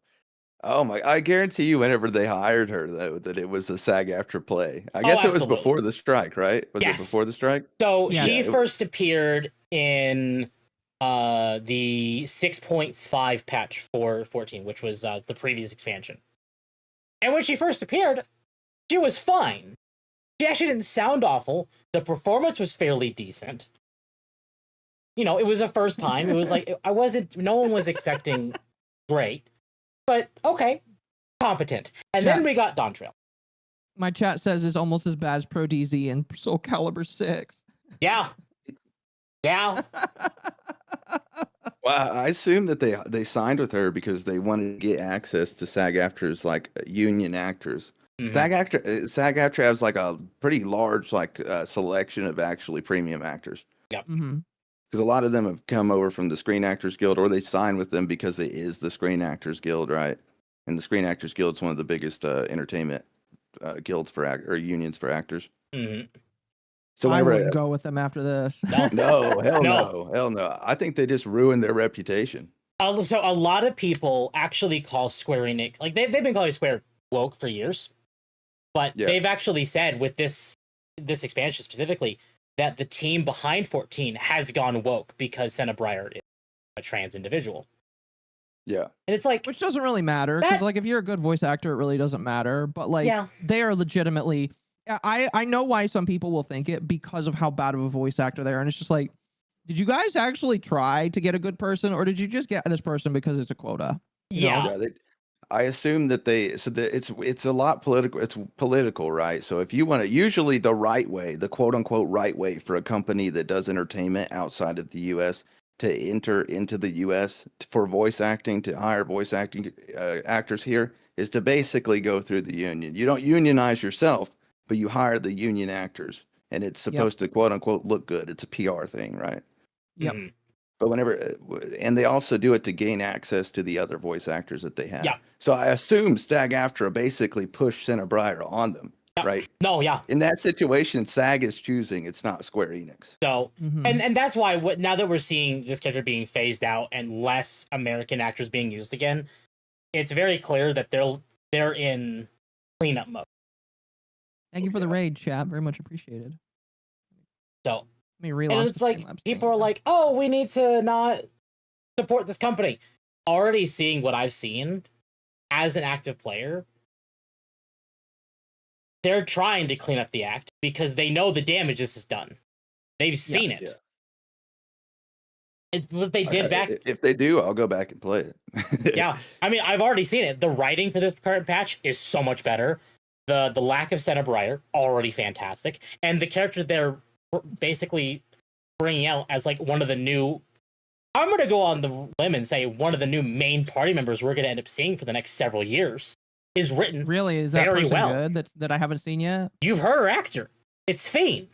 my! I guarantee you, whenever they hired her, though, that it was a SAG-Aftra play. I guess it was absolutely. before the strike, right? Was Yes. it before the strike? So Yeah. she first appeared in the 6.5 patch for 14, which was the previous expansion. And when she first appeared, she was fine. She actually didn't sound awful. The performance was fairly decent. You know, it was a first time. It was like no one was expecting great, but okay, competent. And then we got Dontrell. My chat says it's almost as bad as Pro DZ and Soul Calibur 6. Yeah. Yeah. Well, I assume that they signed with her because they wanted to get access to SAG-Aftra's like union actors. Mhm. SAG-Aftra has like a pretty large selection of actually premium actors. Mm-hmm. Because a lot of them have come over from the Screen Actors Guild, or they signed with them because it is the Screen Actors Guild, right? And the Screen Actors Guild is one of the biggest entertainment guilds or unions for actors. Mhm. So I whenever wouldn't go with them after this. no, hell No. hell no. I think they just ruined their reputation. So a lot of people actually call Square Enix, like they've been calling Square woke for years, but Yeah. they've actually said with this expansion specifically that the team behind 14 has gone woke because Senna Breyer is a trans individual. Yeah. And it's like, Which doesn't really matter, because That- like if you're a good voice actor, it really doesn't matter. But like Yeah. they are legitimately, Yeah, I know why some people will think it because of how bad of a voice actor they are, and it's just like, did you guys actually try to get a good person, or did you just get this person because it's a quota? You know? Yeah. Yeah, I assume that it's a lot political. It's political, right? So if you want to, usually the right way, the quote unquote right way for a company that does entertainment outside of the U.S. to enter into the U.S. For voice acting, to hire voice acting actors here, is to basically go through the union. You don't unionize yourself, but you hire the union actors, and it's supposed to quote unquote look good. It's a PR thing, right? Yep. Mhm. But whenever, and they also do it to gain access to the other voice actors that they have. Yeah. So I assume SAG-Aftra basically pushed Cinebriar on them, Yeah. right? No, yeah. In that situation, SAG is choosing. It's not Square Enix. So, Mhm. and that's why now that we're seeing this character being phased out and less American actors being used again, it's very clear that they're in cleanup mode. Thank you for the raid, chat. Very much appreciated. So, Let me relaunch and the it's like Streamlabs people thing are again. like, "Oh, we need to not support this company." Already seeing what I've seen as an active player, they're trying to clean up the act because they know the damage this has done. They've seen it. Yeah. It's what they did back. If they do, I'll go back and play it. Yeah, I mean, I've already seen it. The writing for this current patch is so much better. The lack of Cinebriar, already fantastic, and the character they're basically bringing out as like one of the new. I'm gonna go on the limb and say one of the new main party members we're gonna end up seeing for the next several years is written. Really, is that very person well. good that I haven't seen yet? You've heard her actor. It's Fane.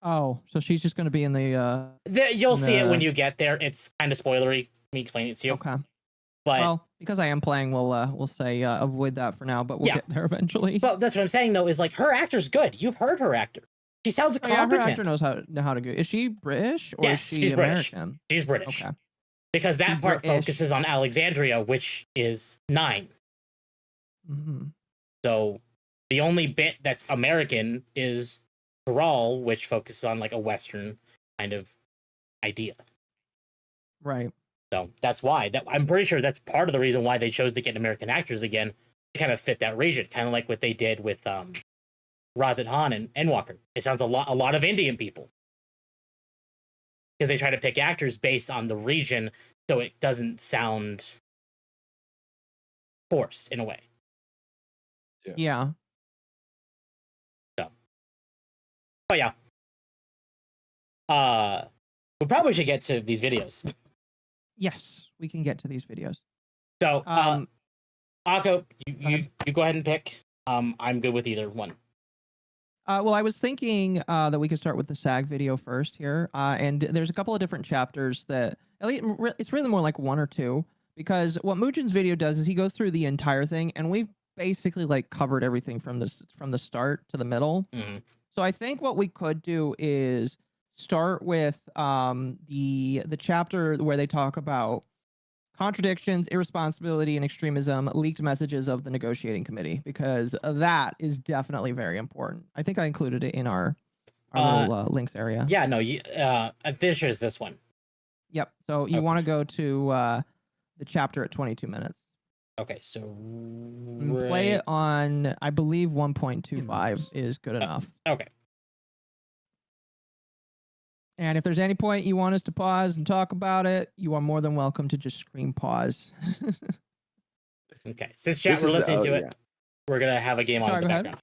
Oh, so she's just going to be in the. You'll see it when No. you get there. It's kind of spoilery. Let me explain it to you. Okay. But Well, because I am playing, we'll say avoid that for now, but we'll Yeah. get there eventually. but that's what I'm saying though. Is like her actor's good. You've heard her actor. She sounds Oh, yeah, her competent. actor knows how to go. Is she British or Yes, is she she's British. American? She's British. Okay. Because that She's part British. focuses on Alexandria, which is 9. hmm So the only bit that's American is Thrall, which focuses on like a Western kind of idea. Right. So that's why I'm pretty sure that's part of the reason why they chose to get American actors again to kind of fit that region, kind of like what they did with Razat Han and Endwalker. It sounds a lot of Indian people because they try to pick actors based on the region, so it doesn't sound forced in a way. Yeah. But yeah, we probably should get to these videos. Yes, we can get to these videos. So, Akko, ahead. you go ahead and pick. I'm good with either one. Well, I was thinking that we could start with the SAG video first here, and there's a couple of different chapters that it's really more like 1 or 2, because what Mujin's video does is he goes through the entire thing, and we've basically like covered everything from the start to the middle. Mhm. So I think what we could do is start with the chapter where they talk about contradictions, irresponsibility, and extremism, leaked messages of the negotiating committee, because that is definitely very important. I think I included it in our little links area. Yeah, no, this is this one. Yep. So you Okay. want to go to the chapter at 22 minutes. Okay, so And play it on, I believe 1.25 is good enough. Okay. And if there's any point you want us to pause and talk about it, you are more than welcome to just scream pause. Okay. Since chat, we're listening to it. We're gonna have a game on Sorry, in the go ahead. background.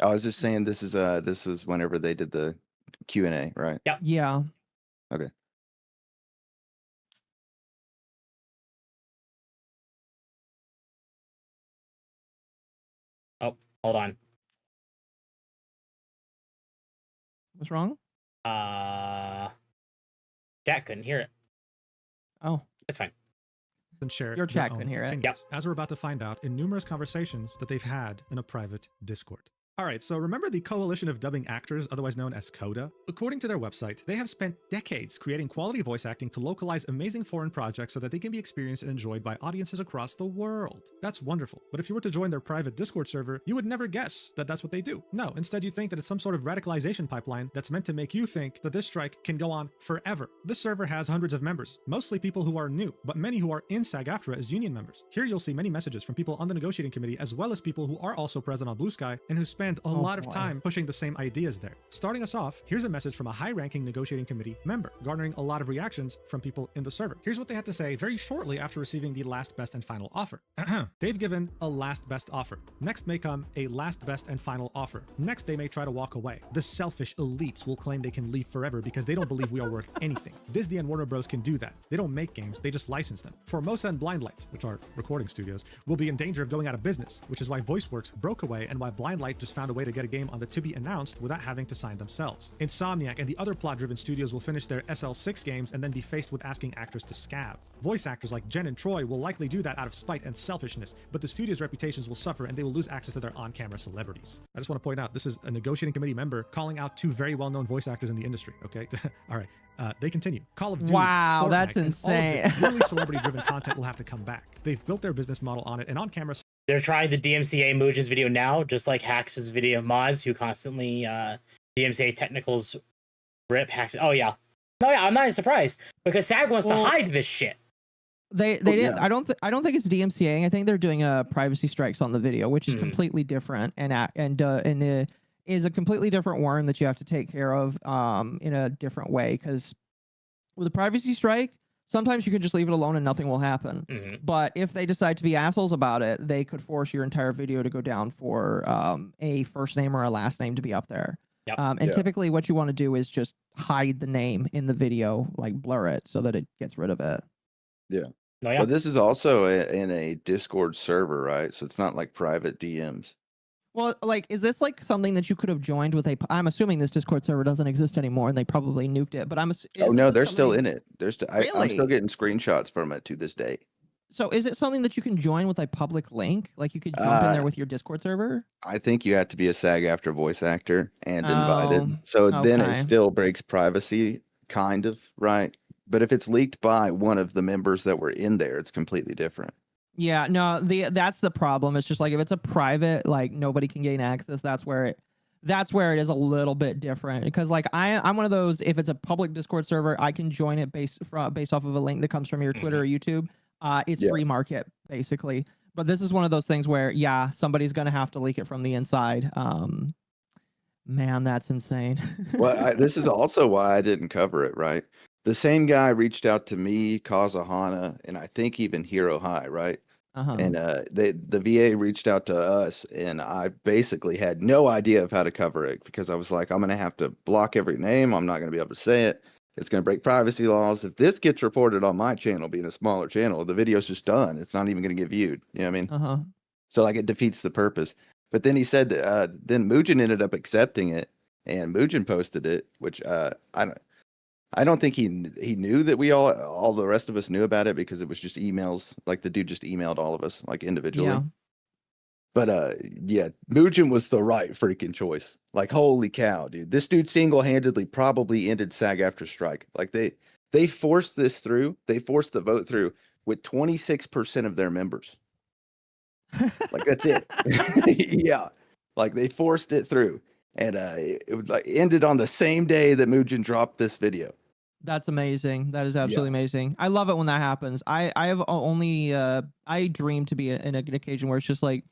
I was just saying this was whenever they did the Q&A, right? Yeah. Okay. Oh, hold on. What's wrong? Chat couldn't hear it. Oh, It's fine. And share Your chat own can hear it. opinions, as we're about to find out in numerous conversations that they've had in a private Discord. All right, so remember the Coalition of Dubbing Actors, otherwise known as CODA? According to their website, they have spent decades creating quality voice acting to localize amazing foreign projects so that they can be experienced and enjoyed by audiences across the world. That's wonderful, but if you were to join their private Discord server, you would never guess that that's what they do. No, instead you think that it's some sort of radicalization pipeline that's meant to make you think that this strike can go on forever. This server has hundreds of members, mostly people who are new, but many who are in SAG-Aftra as union members. Here you'll see many messages from people on the negotiating committee as well as people who are also present on Blue Sky and who spend a lot of time pushing the same ideas there. Starting us off, here's a message from a high-ranking negotiating committee member, garnering a lot of reactions from people in the server. Here's what they had to say very shortly after receiving the last, best, and final offer. They've given a last best offer. Next may come a last best and final offer. Next they may try to walk away. The selfish elites will claim they can leave forever because they don't believe we are worth anything. Disney and Warner Bros. Can do that. They don't make games, they just license them. Formosa and Blindlight, which are recording studios, will be in danger of going out of business, which is why VoiceWorks broke away and why Blindlight just found a way to get a game on the to-be-announced without having to sign themselves. Insomniac and the other plot-driven studios will finish their SL6 games and then be faced with asking actors to scab. Voice actors like Jen and Troy will likely do that out of spite and selfishness, but the studio's reputations will suffer and they will lose access to their on-camera celebrities. I just want to point out, this is a negotiating committee member calling out two very well-known voice actors in the industry, okay? All right. They continue. Call of Duty, Wow, Fortnite, that's and insane. all of the really celebrity-driven content will have to come back. They've built their business model on it, and on-camera They're trying to DMCA Mujin's video now, just like Hax's video mods, who constantly DMCA technicals rip Hax. Oh yeah, no, yeah, I'm not surprised because SAG wants to hide this shit. They didn't. I don't think it's DMCAing. I think they're doing privacy strikes on the video, which is completely different and is a completely different worm that you have to take care of in a different way. Because with a privacy strike, sometimes you can just leave it alone and nothing will happen. But if they decide to be assholes about it, they could force your entire video to go down for a first name or a last name to be up there. And typically what you want to do is just hide the name in the video, like blur it so that it gets rid of it. Yeah. Oh, yeah. But this is also in a Discord server, right? So it's not like private DMs. Well, like, is this like something that you could have joined with I'm assuming this Discord server doesn't exist anymore and they probably nuked it, but Oh no, they're still in it. I'm Really? still getting screenshots from it to this day. So is it something that you can join with a public link? Like you could jump in there with your Discord server? I think you have to be a SAG-Aftra voice actor and invited. So then it okay. still breaks privacy, kind of, right? But if it's leaked by one of the members that were in there, it's completely different. Yeah, no, that's the problem. It's just like if it's a private, like nobody can gain access, that's where it is a little bit different. Because like I'm one of those, if it's a public Discord server, I can join it based off of a link that comes from your Twitter or YouTube. It's free market basically. But this is one of those things where somebody's gonna have to leak it from the inside. Man, that's insane. Well, this is also why I didn't cover it, right? The same guy reached out to me, Kazahana, and I think even Hero High, right? And the VA reached out to us, and I basically had no idea of how to cover it because I was like, I'm going to have to block every name. I'm not going to be able to say it. It's going to break privacy laws. If this gets reported on my channel, being a smaller channel, the video's just done. It's not even going to get viewed. You know what I mean? So like it defeats the purpose. But then he said, then Mujin ended up accepting it, and Mujin posted it, which I don't think he knew that we all the rest of us knew about it because it was just emails. Like the dude just emailed all of us like individually. Yeah. But Mujin was the right freaking choice. Like holy cow, dude! This dude single-handedly probably ended SAG-Aftra strike. Like they forced this through. They forced the vote through with 26% of their members. Like that's it. Yeah, like they forced it through. And it would like ended on the same day that Mujin dropped this video. That's amazing. That is absolutely amazing. I love it when that happens. I have only I dream to be in an occasion where it's just like,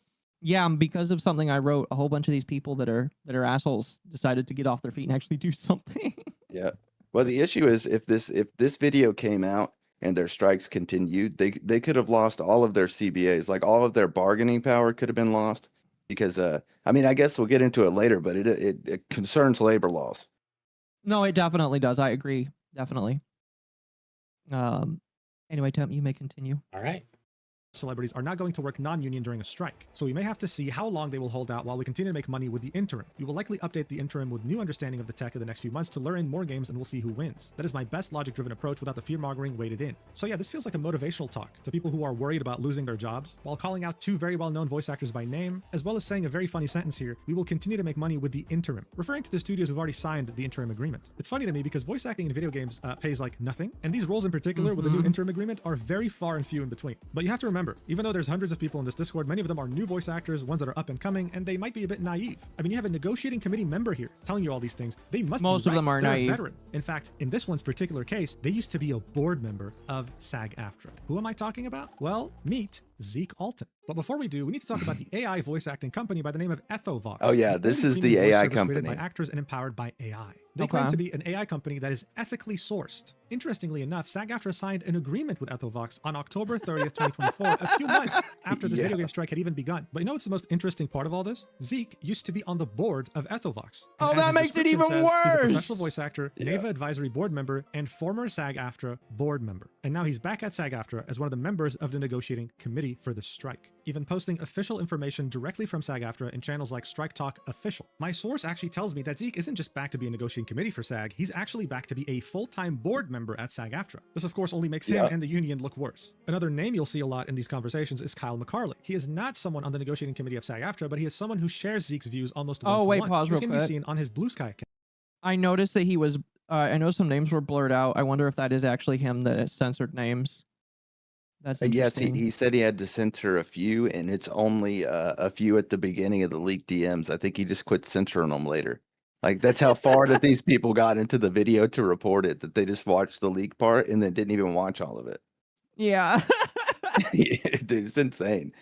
because of something I wrote, a whole bunch of these people that are assholes decided to get off their feet and actually do something. Yeah. Well, the issue is if this video came out and their strikes continued, they could have lost all of their CBAs, like all of their bargaining power could have been lost. Because I mean, I guess we'll get into it later, but it concerns labor laws. No, it definitely does. I agree, definitely. Anyway, Temp, you may continue. All right. celebrities are not going to work non-union during a strike, so we may have to see how long they will hold out while we continue to make money with the interim. We will likely update the interim with new understanding of the tech in the next few months to lure in more games, and we'll see who wins. That is my best logic-driven approach without the fear-mongering weighted in. So yeah, this feels like a motivational talk to people who are worried about losing their jobs, while calling out two very well-known voice actors by name, as well as saying a very funny sentence here: we will continue to make money with the interim, referring to the studios who've already signed the interim agreement. It's funny to me because voice acting in video games pays like nothing, and these roles in particular with the new interim agreement are very far and few in between. But you have to remember, even though there's hundreds of people in this Discord, many of them are new voice actors, ones that are up and coming, and they might be a bit naive. I mean, you have a negotiating committee member here telling you all these things. They must Most be of right. them are They're naive. a veteran. In fact, in this one's particular case, they used to be a board member of SAG-Aftra. Who am I talking about? Well, meet Zeke Alton. But before we do, we need to talk about the AI voice acting company by the name of Ethovox. Oh yeah, the this only is the premium voice AI service created company. by actors and empowered by AI. They claim to be an AI company that is ethically sourced. Interestingly enough, SAG-Aftra signed an agreement with Ethovox on October 30th, 2024, a few months after this video game strike had even begun. But you know what's the most interesting part of all this? Zeke used to be on the board of Ethovox. Oh, And as that his makes it description even says, he's a worse. professional voice actor, NEVA advisory board member, and former SAG-Aftra board member. And now he's back at SAG-Aftra as one of the members of the negotiating committee for the strike, even posting official information directly from SAG-Aftra in channels like Strike Talk Official. My source actually tells me that Zeke isn't just back to be a negotiating committee for SAG, he's actually back to be a full-time board member at SAG-Aftra. This of course only makes him and the union look worse. Another name you'll see a lot in these conversations is Kyle McCarley. He is not someone on the negotiating committee of SAG-Aftra, but he is someone who shares Zeke's views almost one to wait, one. pause This real can be quick. seen on his Blue Sky account. I noticed that he was. I know some names were blurred out. I wonder if that is actually him that censored names. That's Yes, interesting. he said he had to censor a few, and it's only a few at the beginning of the leaked DMs. I think he just quit censoring them later. Like that's how far that these people got into the video to report it, that they just watched the leak part and then didn't even watch all of it. Yeah. Dude, it's insane.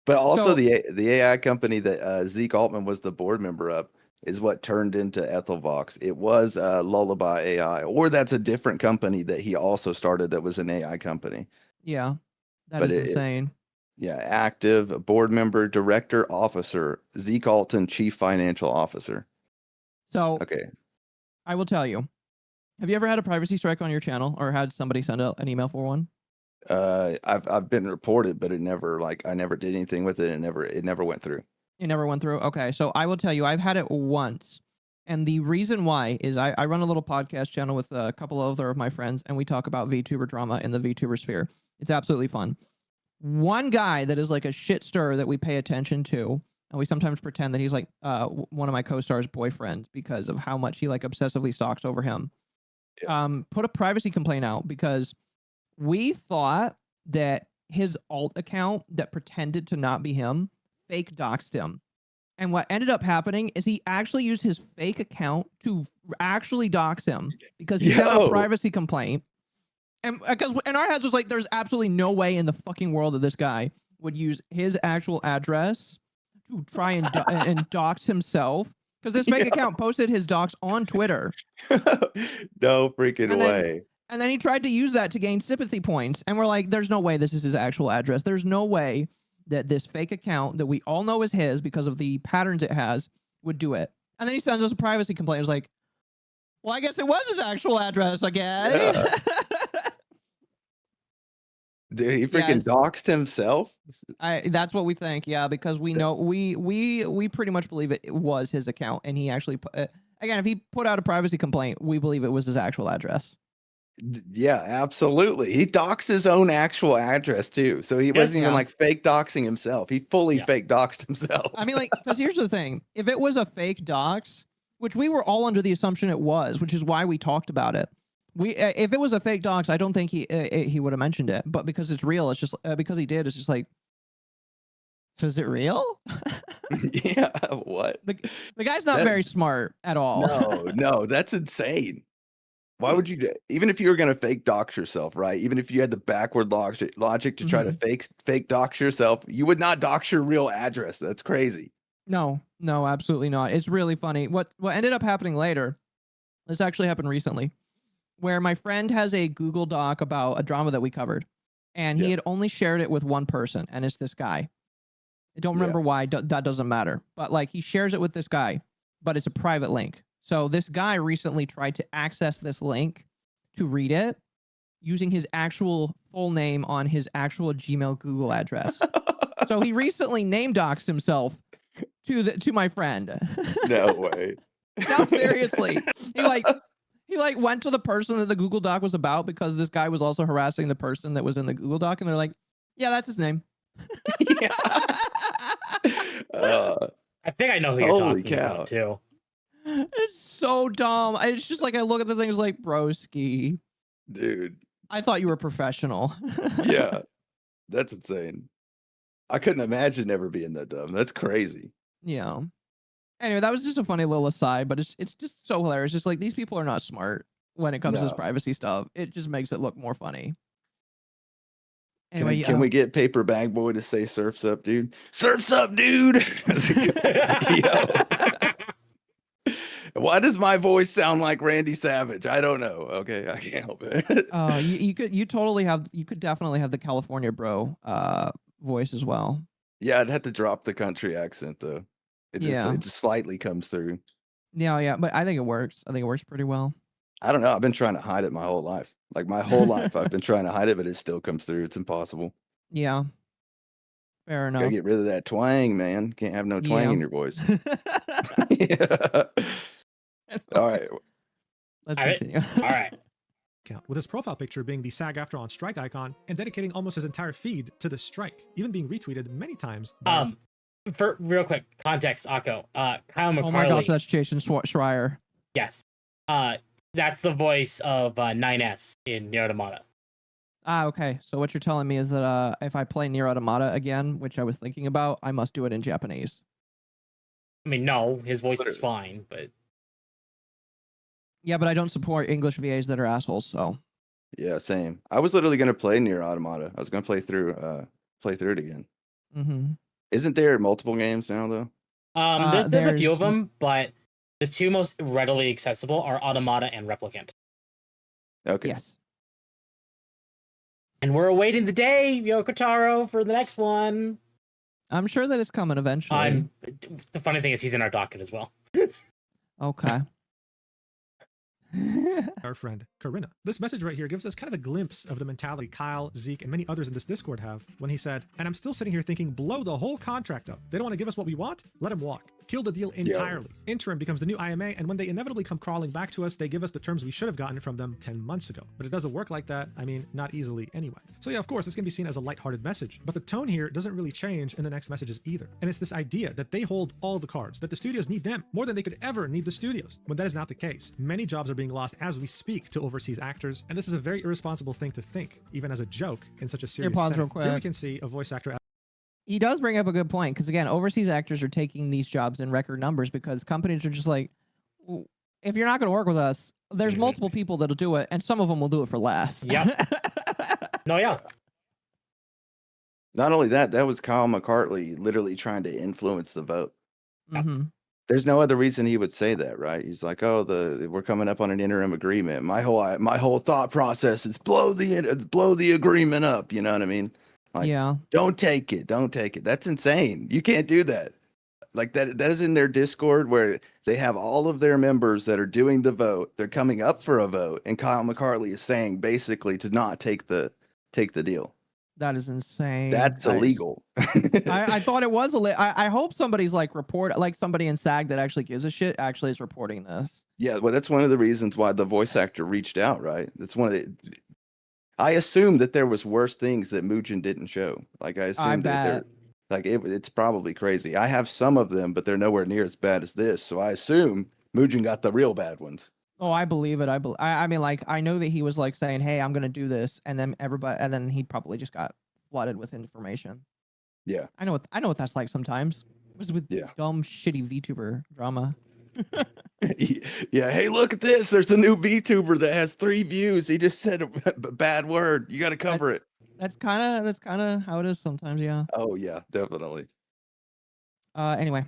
But also So- the AI company that Zeke Altman was the board member of is what turned into Ethelvox. It was Lullaby AI, or that's a different company that he also started that was an AI company. Yeah. That But is insane. Yeah, active board member, director, officer, Zeke Alton, chief financial officer. So Okay. I will tell you. Have you ever had a privacy strike on your channel or had somebody send out an email for one? I've been reported, but I never did anything with it. It never went through. It never went through? Okay, so I will tell you, I've had it once. And the reason why is I run a little podcast channel with a couple other of my friends, and we talk about VTuber drama in the VTuber sphere. It's absolutely fun. One guy that is like a shit stir that we pay attention to, and we sometimes pretend that he's like one of my co-stars' boyfriend because of how much he like obsessively stalks over him. Put a privacy complaint out because we thought that his alt account that pretended to not be him fake doxed him. And what ended up happening is he actually used his fake account to actually dox him because he sent a privacy complaint. And because in our heads was like, there's absolutely no way in the fucking world that this guy would use his actual address to try and dox himself. Because this fake account posted his docs on Twitter. No freaking way. And then he tried to use that to gain sympathy points. And we're like, there's no way this is his actual address. There's no way that this fake account that we all know is his because of the patterns it has would do it. And then he sends us a privacy complaint. It's like, well, I guess it was his actual address again. Yeah. Dude, he freaking doxed himself. That's what we think. Yeah, because we know we pretty much believe it was his account, and he actually again, if he put out a privacy complaint, we believe it was his actual address. Yeah, absolutely. He doxed his own actual address too. So he wasn't even like fake doxing himself. He fully fake doxed himself. I mean, like, because here's the thing. If it was a fake dox, which we were all under the assumption it was, which is why we talked about it. If it was a fake dox, I don't think he would have mentioned it. But because it's real, it's just because he did. It's just like, so is it real? Yeah. What? The guy's not very smart at all. No, that's insane. Why would you, even if you were going to fake dox yourself, right? Even if you had the backward logic to try to fake dox yourself, you would not dox your real address. That's crazy. No, absolutely not. It's really funny. What ended up happening later, this actually happened recently, where my friend has a Google Doc about a drama that we covered, and he had only shared it with one person, and it's this guy. I don't remember why, that doesn't matter. But like, he shares it with this guy, but it's a private link. So this guy recently tried to access this link to read it, using his actual full name on his actual Gmail Google address. So he recently name doxed himself to my friend. No way. No, seriously. He went to the person that the Google Doc was about because this guy was also harassing the person that was in the Google Doc, and they're like, "Yeah, that's his name." I think I know who you're Holy talking cow. about too. It's so dumb. It's just like I look at the things like, broski. Dude. I thought you were professional. Yeah. That's insane. I couldn't imagine ever being that dumb. That's crazy. Yeah. Anyway, that was just a funny little aside, but it's just so hilarious. Just like these people are not smart when it comes to this No. privacy stuff. It just makes it look more funny. Can, Anyway, can we get PaperBagBoy to say "Surf's up, dude"? Surf's up, dude. Yo. Why does my voice sound like Randy Savage? I don't know. Okay, I can't help it. you could definitely have the California bro voice as well. Yeah, I'd have to drop the country accent though. It just slightly comes through. Yeah, but I think it works. I think it works pretty well. I don't know. I've been trying to hide it my whole life. Like my whole life, I've been trying to hide it, but it still comes through. It's impossible. Yeah. Fair enough. Gotta get rid of that twang, man. Can't have no twang in your voice. Yeah. All right. Let's continue. All right. With his profile picture being the SAG-Aftra on strike icon and dedicating almost his entire feed to the strike, even being retweeted many times. For real quick context, Occo, Kyle McCarley. Oh my gosh, that's Jason Schreier. Yes. That's the voice of 9S in NieR Automata. Okay. So what you're telling me is that if I play NieR Automata again, which I was thinking about, I must do it in Japanese. I mean, no, his voice is fine, but yeah, but I don't support English VAs that are assholes. So yeah, same. I was literally gonna play NieR Automata. I was gonna play through it again. Mm-hmm. Isn't there multiple games now though? There's a few of them, but the two most readily accessible are Automata and Replicant. Okay. Yes. And we're awaiting the day, Yokotaro, for the next one. I'm sure that it's coming eventually. The funny thing is he's in our docket as well. Okay. Our friend Corinna. This message right here gives us kind of a glimpse of the mentality Kyle, Zeke, and many others in this Discord have when he said, and I'm still sitting here thinking, blow the whole contract up. They don't want to give us what we want? Let them walk. Kill the deal entirely. Interim becomes the new IMA, and when they inevitably come crawling back to us, they give us the terms we should have gotten from them 10 months ago. But it doesn't work like that. I mean, not easily anyway. So yeah, of course, this can be seen as a lighthearted message, but the tone here doesn't really change in the next messages either. And it's this idea that they hold all the cards, that the studios need them more than they could ever need the studios, when that is not the case. Many jobs are being lost as we speak to overseas actors, and this is a very irresponsible thing to think, even as a joke in such a serious setting. real quick. Here we can see a voice actor. He does bring up a good point because again, overseas actors are taking these jobs in record numbers because companies are just like, if you're not going to work with us, there's multiple people that'll do it, and some of them will do it for less. Yep. No, yeah. Not only that, that was Kyle McCartney literally trying to influence the vote. Mm-hmm. There's no other reason he would say that, right? He's like, "Oh, we're coming up on an interim agreement. My whole thought process is blow the agreement up." You know what I mean? Like, yeah. Don't take it. That's insane. You can't do that. Like that is in their Discord where they have all of their members that are doing the vote. They're coming up for a vote, and Kyle McCartney is saying basically to not take the deal. That is insane. That's illegal. I thought it was I hope somebody's like somebody in SAG that actually gives a shit actually is reporting this. Yeah, well, that's one of the reasons why the voice actor reached out, right? That's one of the. I assume that there was worse things that Mugen didn't show. Like I assume that it's probably crazy. I have some of them, but they're nowhere near as bad as this. So I assume Mugen got the real bad ones. Oh, I believe it. I mean, like, I know that he was like saying, "Hey, I'm gonna do this," and then he probably just got flooded with information. Yeah, I know what that's like sometimes. It was with dumb, shitty VTuber drama. Yeah. Hey, look at this. There's a new VTuber that has 3 views. He just said a bad word. You got to cover it. That's kind of how it is sometimes. Yeah. Oh yeah, definitely. Anyway,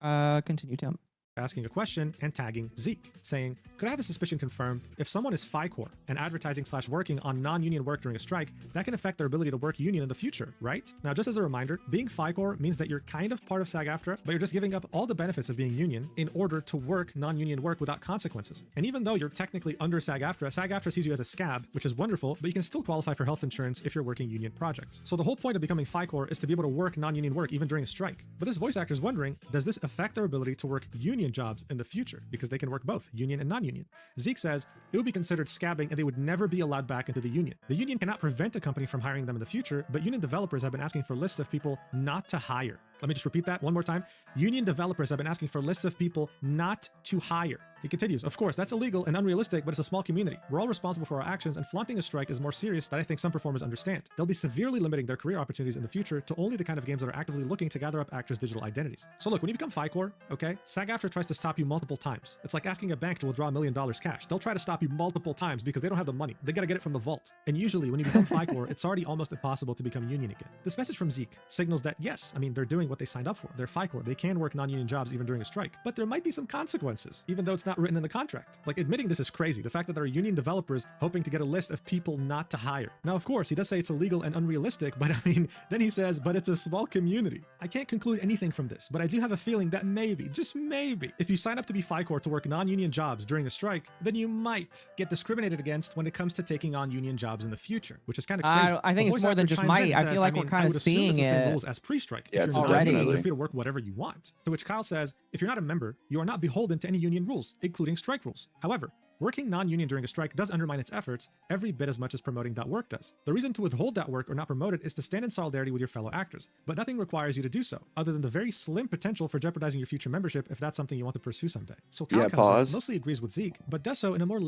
continue, Tim. asking a question and tagging Zeke, saying, could I have a suspicion confirmed? If someone is FICOR and advertising/working on non-union work during a strike, that can affect their ability to work union in the future, right? Now, just as a reminder, being FICOR means that you're kind of part of SAG-Aftra, but you're just giving up all the benefits of being union in order to work non-union work without consequences. And even though you're technically under SAG-Aftra, SAG-Aftra sees you as a scab, which is wonderful, but you can still qualify for health insurance if you're working union projects. So the whole point of becoming FICOR is to be able to work non-union work even during a strike. But this voice actor is wondering, does this affect their ability to work union jobs in the future? Because they can work both, union and non-union. Zeke says it would be considered scabbing and they would never be allowed back into the union. The union cannot prevent a company from hiring them in the future, but union developers have been asking for lists of people not to hire. Let me just repeat that one more time. Union developers have been asking for lists of people not to hire. He continues, of course, that's illegal and unrealistic, but it's a small community. We're all responsible for our actions, and flaunting a strike is more serious than I think some performers understand. They'll be severely limiting their career opportunities in the future to only the kind of games that are actively looking to gather up actors' digital identities. So look, when you become FICOR, okay, SAG-Aftra tries to stop you multiple times. It's like asking a bank to withdraw $1 million cash. They'll try to stop you multiple times because they don't have the money. They gotta get it from the vault. And usually when you become FICOR, it's already almost impossible to become union again. This message from Zeke signals that yes, I mean, they're doing what they signed up for. They're FICOR. They can work non-union jobs even during a strike, but there might be some consequences, even though it's not written in the contract. Like, admitting this is crazy. The fact that there are union developers hoping to get a list of people not to hire. Now, of course, he does say it's illegal and unrealistic, but I mean, then he says, but it's a small community. I can't conclude anything from this, but I do have a feeling that maybe, just maybe, if you sign up to be FICOR to work non-union jobs during a strike, then you might get discriminated against when it comes to taking on union jobs in the future, which is kind of crazy. I think it's more than just might. I feel like we're kind of seeing the same it rules as pre-strike. Yeah, if you're not already. union, you're free to work whatever you want. To which Kyle says, if you're not a member, you are not beholden to any union rules, including strike rules. However, working non-union during a strike does undermine its efforts every bit as much as promoting that work does. The reason to withhold that work or not promote it is to stand in solidarity with your fellow actors, but nothing requires you to do so, other than the very slim potential for jeopardizing your future membership if that's something you want to pursue someday. So Kyle comes in, mostly agrees with Zeke, but does so in a more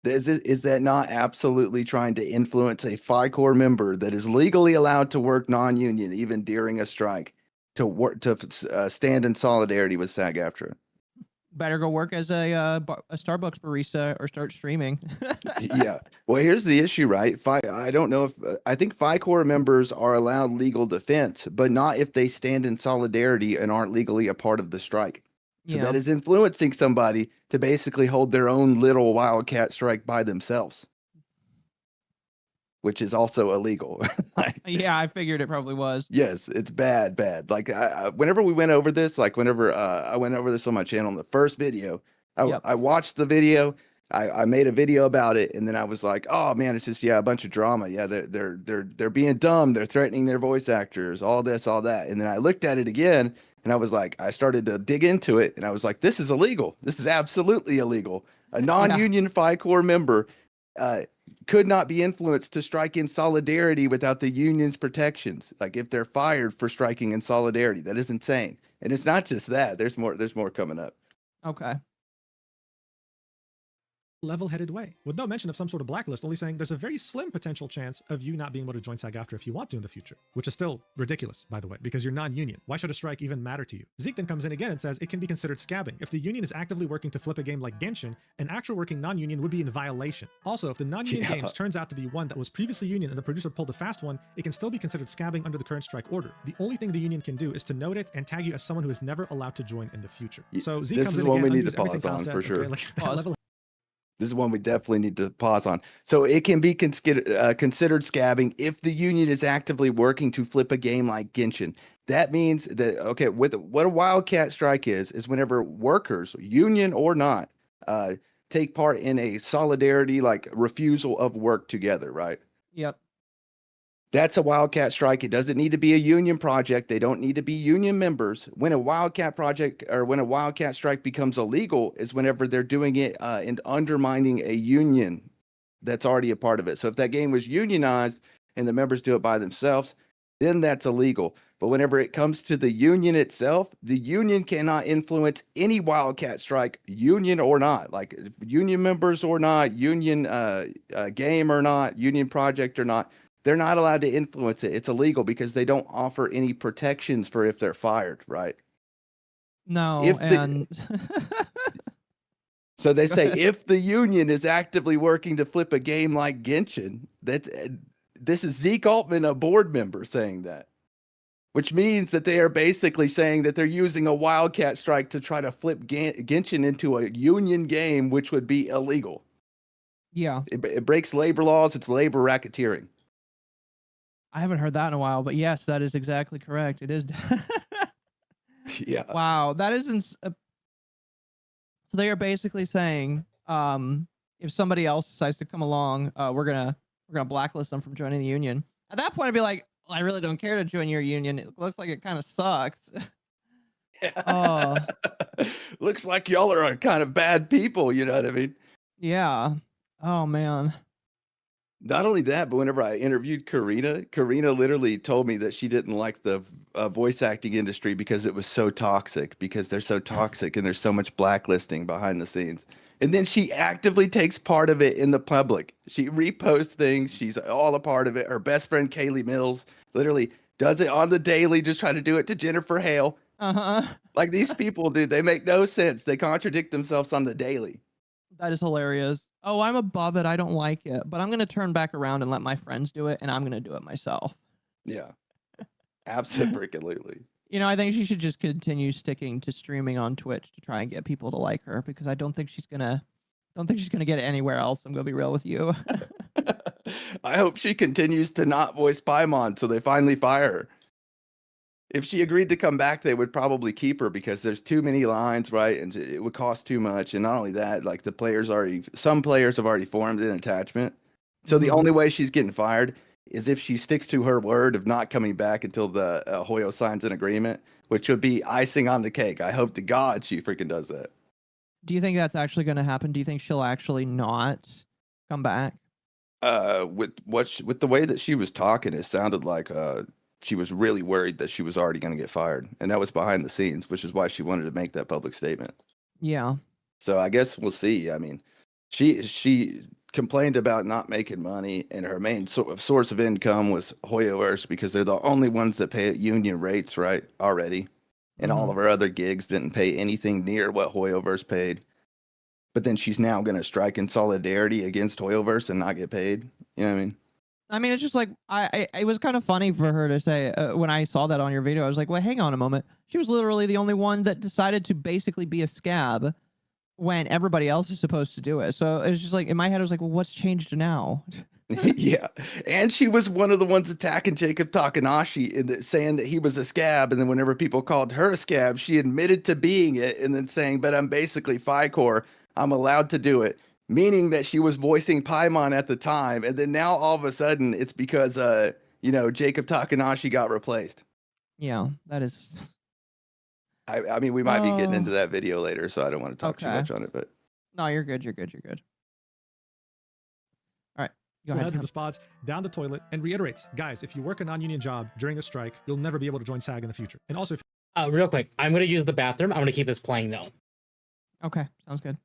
Is that not absolutely trying to influence a FICOR member that is legally allowed to work non-union even during a strike to work to stand in solidarity with SAG-Aftra? Better go work as a Starbucks barista or start streaming. Yeah. Well, here's the issue, right? I don't know if I think FICOR members are allowed legal defense, but not if they stand in solidarity and aren't legally a part of the strike. So that is influencing somebody to basically hold their own little wildcat strike by themselves, which is also illegal. Yeah, I figured it probably was. Yes, it's bad. Like whenever we went over this, like whenever I went over this on my channel in the first video, I watched the video. I made a video about it, and then I was like, oh man, it's just a bunch of drama. Yeah, they're being dumb. They're threatening their voice actors. All this, all that. And then I looked at it again. And I was like, I started to dig into it, and I was like, this is illegal. This is absolutely illegal. A non-union FICOR member could not be influenced to strike in solidarity without the union's protections. Like if they're fired for striking in solidarity, that is insane. And it's not just that. There's more coming up. Okay. level-headed way, with no mention of some sort of blacklist, only saying there's a very slim potential chance of you not being able to join SAG-Aftra if you want to in the future, which is still ridiculous, by the way, because you're non-union. Why should a strike even matter to you? Zeke then comes in again and says it can be considered scabbing. If the union is actively working to flip a game like Genshin, an actual working non-union would be in violation. Also, if the non-union games turns out to be one that was previously union and the producer pulled a fast one, it can still be considered scabbing under the current strike order. The only thing the union can do is to note it and tag you as someone who is never allowed to join in the future. So Zeke This comes is in one again, we need to undoes everything pause Kyle on said, for sure. okay, like, that Pause. level This is one we definitely need to pause on. So it can be considered scabbing if the union is actively working to flip a game like Genshin. That means that, okay, with what a wildcat strike is whenever workers, union or not, take part in a solidarity, like refusal of work together, right? Yep. That's a wildcat strike. It doesn't need to be a union project. They don't need to be union members. When a wildcat project or when a wildcat strike becomes illegal is whenever they're doing it and undermining a union that's already a part of it. So if that game was unionized and the members do it by themselves, then that's illegal. But whenever it comes to the union itself, the union cannot influence any wildcat strike, union or not, like union members or not, union game or not, union project or not. They're not allowed to influence it. It's illegal because they don't offer any protections for if they're fired, right? No, So they say if the union is actively working to flip a game like Genshin, this is Zeke Altman, a board member, saying that. which means that they are basically saying that they're using a wildcat strike to try to flip Genshin into a union game, which would be illegal. Yeah. It breaks labor laws. It's labor racketeering. I haven't heard that in a while, but yes, that is exactly correct. It is. Yeah. Wow, that isn't. So they are basically saying, if somebody else decides to come along, we're gonna blacklist them from joining the union. At that point, I'd be like, well, I really don't care to join your union. It looks like it kind of sucks. Oh. Looks like y'all are kind of bad people. You know what I mean? Yeah. Oh man. Not only that, but whenever I interviewed Karina literally told me that she didn't like the voice acting industry because it was so toxic, because they're so toxic and there's so much blacklisting behind the scenes. And then she actively takes part of it in the public. She reposts things. She's all a part of it. Her best friend, Kaylee Mills, literally does it on the daily, just try to do it to Jennifer Hale. Like these people, dude, they make no sense. They contradict themselves on the daily. That is hilarious. Oh, I'm above it. I don't like it, but I'm going to turn back around and let my friends do it, and I'm going to do it myself. Yeah. Absolutely. You know, I think she should just continue sticking to streaming on Twitch to try and get people to like her, because I don't think she's going to get it anywhere else. I'm going to be real with you. I hope she continues to not voice Paimon so they finally fire her. If she agreed to come back, they would probably keep her because there's too many lines, right? And it would cost too much. And not only that, like some players have already formed an attachment. So the only way she's getting fired is if she sticks to her word of not coming back until the Hoyo signs an agreement, which would be icing on the cake. I hope to God she freaking does that. Do you think that's actually going to happen? Do you think she'll actually not come back? With the way that she was talking, it sounded like she was really worried that she was already going to get fired, and that was behind the scenes, which is why she wanted to make that public statement. Yeah. So I guess we'll see. I mean, she complained about not making money, and her main source of income was Hoyoverse because they're the only ones that pay at union rates, right? Already, and all of her other gigs didn't pay anything near what Hoyoverse paid. But then she's now going to strike in solidarity against Hoyoverse and not get paid. You know what I mean? I mean, it's just like, it was kind of funny for her to say, when I saw that on your video, I was like, well, hang on a moment. She was literally the only one that decided to basically be a scab when everybody else is supposed to do it. So it was just like, in my head, I was like, well, what's changed now? Yeah. And she was one of the ones attacking Jacob Takanashi and saying that he was a scab. And then whenever people called her a scab, she admitted to being it and then saying, but I'm basically FICOR. I'm allowed to do it. Meaning that she was voicing Paimon at the time, and then now all of a sudden it's because Jacob Takanashi got replaced. Yeah, that is. I mean, we might be getting into that video later, so I don't want to talk too much on it. But no, you're good. You're good. All right, go ahead. Head to the spots, down the toilet, and reiterates, guys, if you work a non-union job during a strike, you'll never be able to join SAG in the future. And also, real quick, I'm gonna use the bathroom. I'm gonna keep this playing though. Okay, sounds good.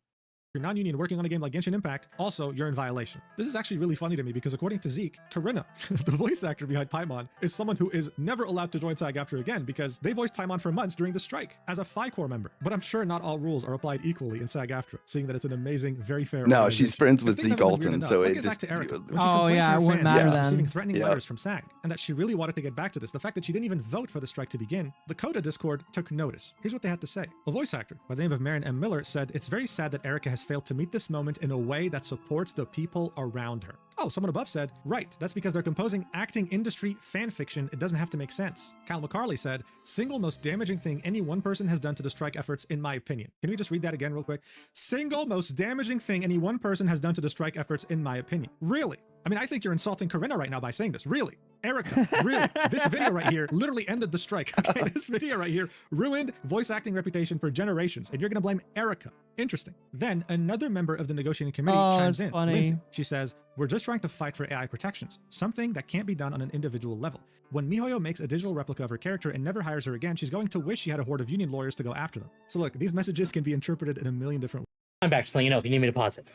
You're non-union working on a game like Genshin Impact, also you're in violation. This is actually really funny to me because according to Zeke, Karina, the voice actor behind Paimon, is someone who is never allowed to join SAG-Aftra again because they voiced Paimon for months during the strike as a FICOR member. But I'm sure not all rules are applied equally in SAG-Aftra, seeing that it's an amazing, very fair. No, she's friends with Zeke Alton, so it just. It wouldn't matter then. Receiving threatening letters from SAG, and that she really wanted to get back to this. The fact that she didn't even vote for the strike to begin, the Coda Discord took notice. Here's what they had to say. A voice actor by the name of Marin M. Miller said, "It's very sad that Erica has failed to meet this moment in a way that supports the people around her." Oh, someone above said, "Right, that's because they're composing acting industry fan fiction. It doesn't have to make sense." Kyle McCarley said, "Single most damaging thing any one person has done to the strike efforts, in my opinion." Can we just read that again real quick? Single most damaging thing any one person has done to the strike efforts, in my opinion. Really? I mean, I think you're insulting Karina right now by saying this. Really? Erica, really? This video right here literally ended the strike. Okay, this video right here ruined voice acting reputation for generations, and you're gonna blame Erica. Interesting. Then another member of the negotiating committee chimes in. Funny. Lindsay. She says, "We're just trying to fight for AI protections, something that can't be done on an individual level. When MiHoYo makes a digital replica of her character and never hires her again, she's going to wish she had a horde of union lawyers to go after them." So look, these messages can be interpreted in a million different ways. I'm back, just letting you know if you need me to pause it.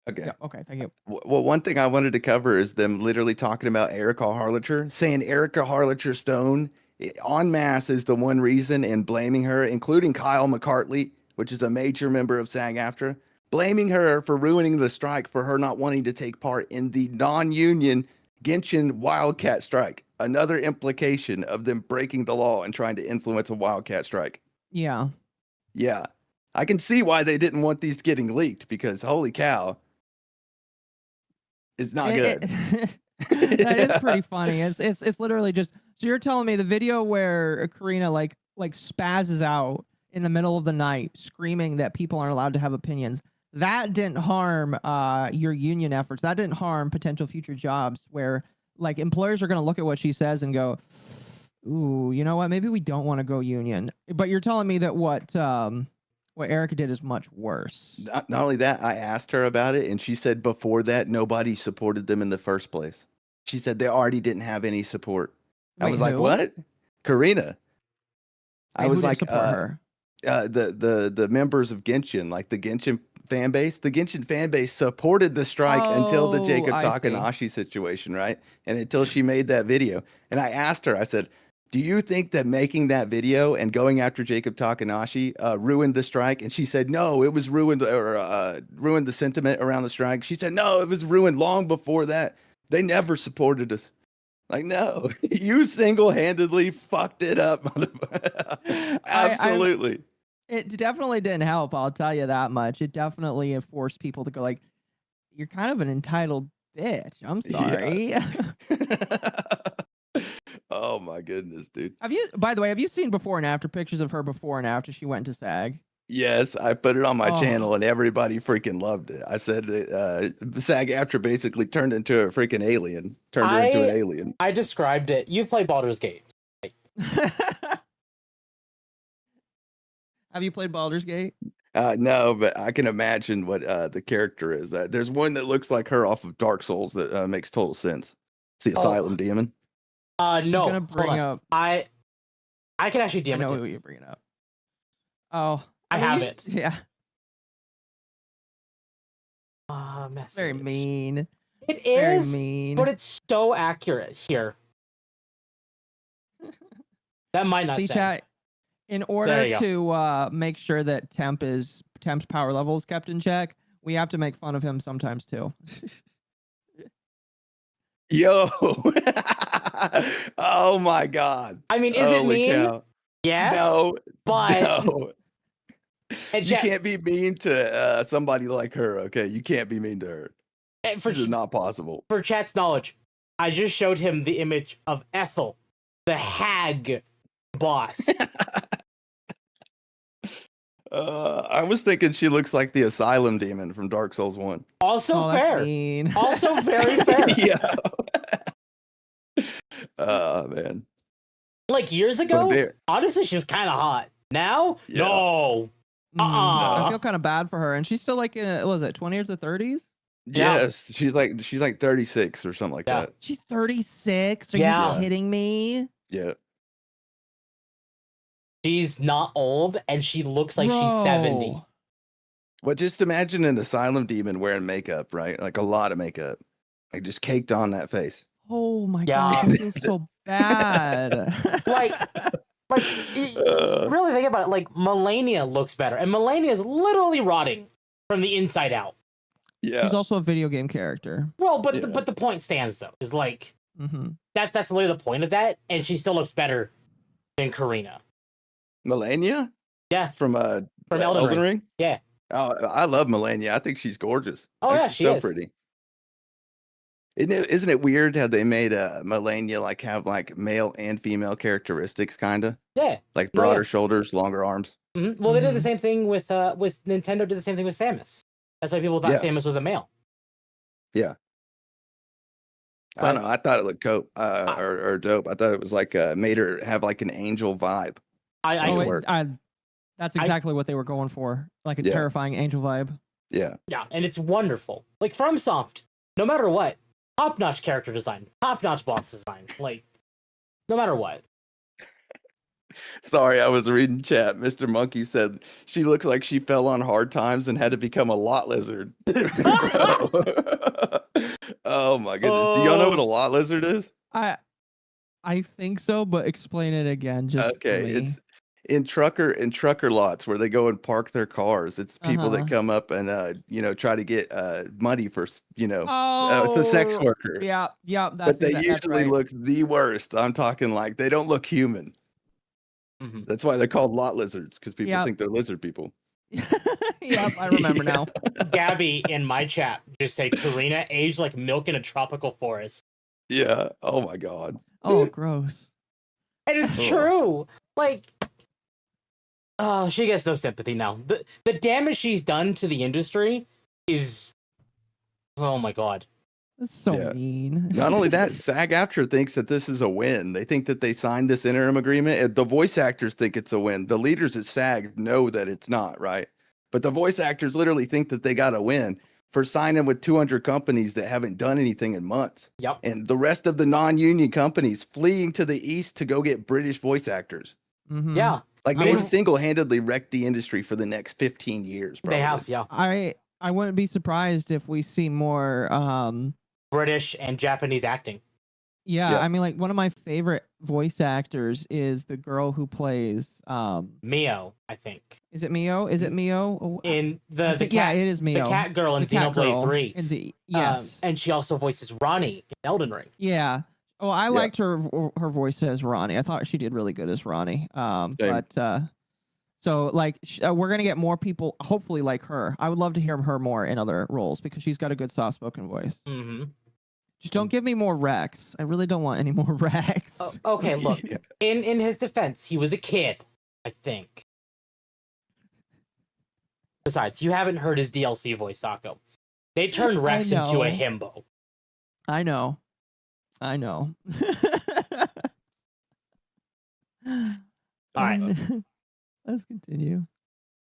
Okay. Yeah, okay, thank you. Well, one thing I wanted to cover is them literally talking about Erica Harlacher, saying Erica Harlacher Stone en masse is the one reason, and blaming her, including Kyle McCartley, which is a major member of SAG-Aftra, blaming her for ruining the strike for her not wanting to take part in the non-union Genshin Wildcat strike. another implication of them breaking the law and trying to influence a wildcat strike. Yeah. Yeah. I can see why they didn't want these getting leaked because holy cow. It's not good. That is pretty funny. It's literally just so you're telling me the video where Karina like spazzes out in the middle of the night screaming that people aren't allowed to have opinions. That didn't harm your union efforts. That didn't harm potential future jobs where like employers are going to look at what she says and go, "Ooh, you know what? Maybe we don't want to go union." But you're telling me that what Erica did is much worse. Not only that, I asked her about it, and she said before that nobody supported them in the first place. She said they already didn't have any support. I Wait, was like, who? "What?" Karina. I Wait, was who didn't like, support her? the members of Genshin, like the Genshin fan base. The Genshin fan base supported the strike until the Oh, Jacob I see. Takanashi situation, right? And until she made that video. And I asked her, I said, "Do you think that making that video and going after Jacob Takanashi ruined the strike?" And she said, "No, it was ruined or ruined the sentiment around the strike." She said, "No, it was ruined long before that. They never supported us." Like, no, you single-handedly fucked it up. Absolutely. It definitely didn't help. I'll tell you that much. It definitely forced people to go like, "You're kind of an entitled bitch. I'm sorry." Oh my goodness, dude. By the way, have you seen before and after pictures of her before and after she went to SAG? Yes, I put it on my Oh. channel and everybody freaking loved it. I said SAG-Aftra basically turned into a freaking alien. Turned her into an alien. I described it. You've played Baldur's Gate. Have you played Baldur's Gate? No, but I can imagine what the character is. There's one that looks like her off of Dark Souls that makes total sense. It's the Asylum Demon. No. I'm gonna bring hold on. up. I can actually I DM know it. who you're bringing up. Oh, I well, have you it. Yeah, Message. very mean. It Very is, mean. but it's so accurate here. That might not See, say. chat. In There order you to make sure that Temp's power level is kept in check, we have to make fun of him sometimes too. Yo. Oh my god. I mean, is it Holy mean? cow. Yes. No. But No. and You chat, can't be mean to somebody like her, okay? You can't be mean to her. and for This is not possible. for chat's knowledge, I just showed him the image of Ethel, the hag boss. I was thinking she looks like the Asylum Demon from Dark Souls 1. Also Oh, that's fair. mean. Also very fair. Yeah. Man. Like years But ago, honestly, she was kind of hot. Now, Yeah. no. I feel kind of bad for her, and she's still like in what was it, 20s or 30s? Yeah. Yes, she's like 36 or something like Yeah. that. She's 36. Are Yeah. you kidding me? Yeah. She's not old, and she looks like she's 70. Bro. But just imagine an Asylum Demon wearing makeup, right? Like a lot of makeup. Like just caked on that face. Oh my Yeah. god, that feels so bad. Like, really think about it. Like, Melania looks better, and Melania is literally rotting from the inside out. Yeah. She's also a video game character. Well, but Yeah. the point stands though. Is like Mm-hmm. that's literally the point of that, and she still looks better than Karina. Melania? Yeah. From Elden Ring? Yeah. Oh, I love Melania. I think she's gorgeous. Oh, I think yeah, she's she so is. pretty. Isn't it weird how they made Melania like have like male and female characteristics, kind of Yeah. like No, broader yeah. shoulders, longer arms? Mm-hmm. Well, they did the Mhm. same thing with Nintendo. Did the same thing with Samus. That's why people thought Yeah. Samus was a male. Yeah. I But- don't know. I thought it looked or dope. I thought it was like made her have like an angel vibe. I Oh, could- work. That's exactly what they were going for. Like a Yeah. terrifying angel vibe. Yeah. yeah, and it's wonderful. Like FromSoft, no matter what, top-notch character design, top-notch boss design. Like, no matter what. Sorry, I was reading chat. Mr. Monkey said she looks like she fell on hard times and had to become a lot lizard. Oh my goodness. Do y'all know what a lot lizard is? I think so, but explain it again. Just for Okay, me. in trucker lots where they go and park their cars. It's people that come up and try to get money for it's a sex Oh, worker. yeah, But that's they that's usually right. look the worst. I'm talking like they don't look human. Mhm. That's why they're called lot lizards, because people Yep. think they're lizard people. Yep, I remember now. Gabby in my chat just say Karina aged like milk in a tropical forest. Yeah. Oh my god. Oh, gross. And it's Oh. true. Like, oh, she gets no sympathy now. The damage she's done to the industry is, oh my god. That's so Yeah. mean. Not only that, SAG-Aftra thinks that this is a win. They think that they signed this interim agreement. And the voice actors think it's a win. The leaders at SAG know that it's not, right? But the voice actors literally think that they got a win for signing with 200 companies that haven't done anything in months. Yep. And the rest of the non-union companies fleeing to the east to go get British voice actors. Mhm. Yeah. Like I they've would- single-handedly wrecked the industry for the next 15 years. Probably. They have, yeah. I wouldn't be surprised if we see more British and Japanese acting. yeah, Yeah. I mean, like, one of my favorite voice actors is the girl who plays Mio, I think. is it MiHoYo? Is it MiHoYo? Oh, In I the think- cat, yeah, it is the MiHoYo. cat girl in The cat Xenoblade girl 3. in yes. And she also voices Ronnie in Elden Ring. Yeah. Oh, I liked her voice as Ronnie. I thought she did really good as Ronnie. But so like we're gonna get more people, hopefully like her. I would love to hear her more in other roles because she's got a good soft-spoken voice. Mm-hmm. Just don't give me more Rex. I really don't want any more Rex. Oh, okay, look. Yeah. In his defense, he was a kid, I think. Besides, you haven't heard his DLC voice, Occo. They turned Rex into a know. himbo. I know. All right. Let's continue.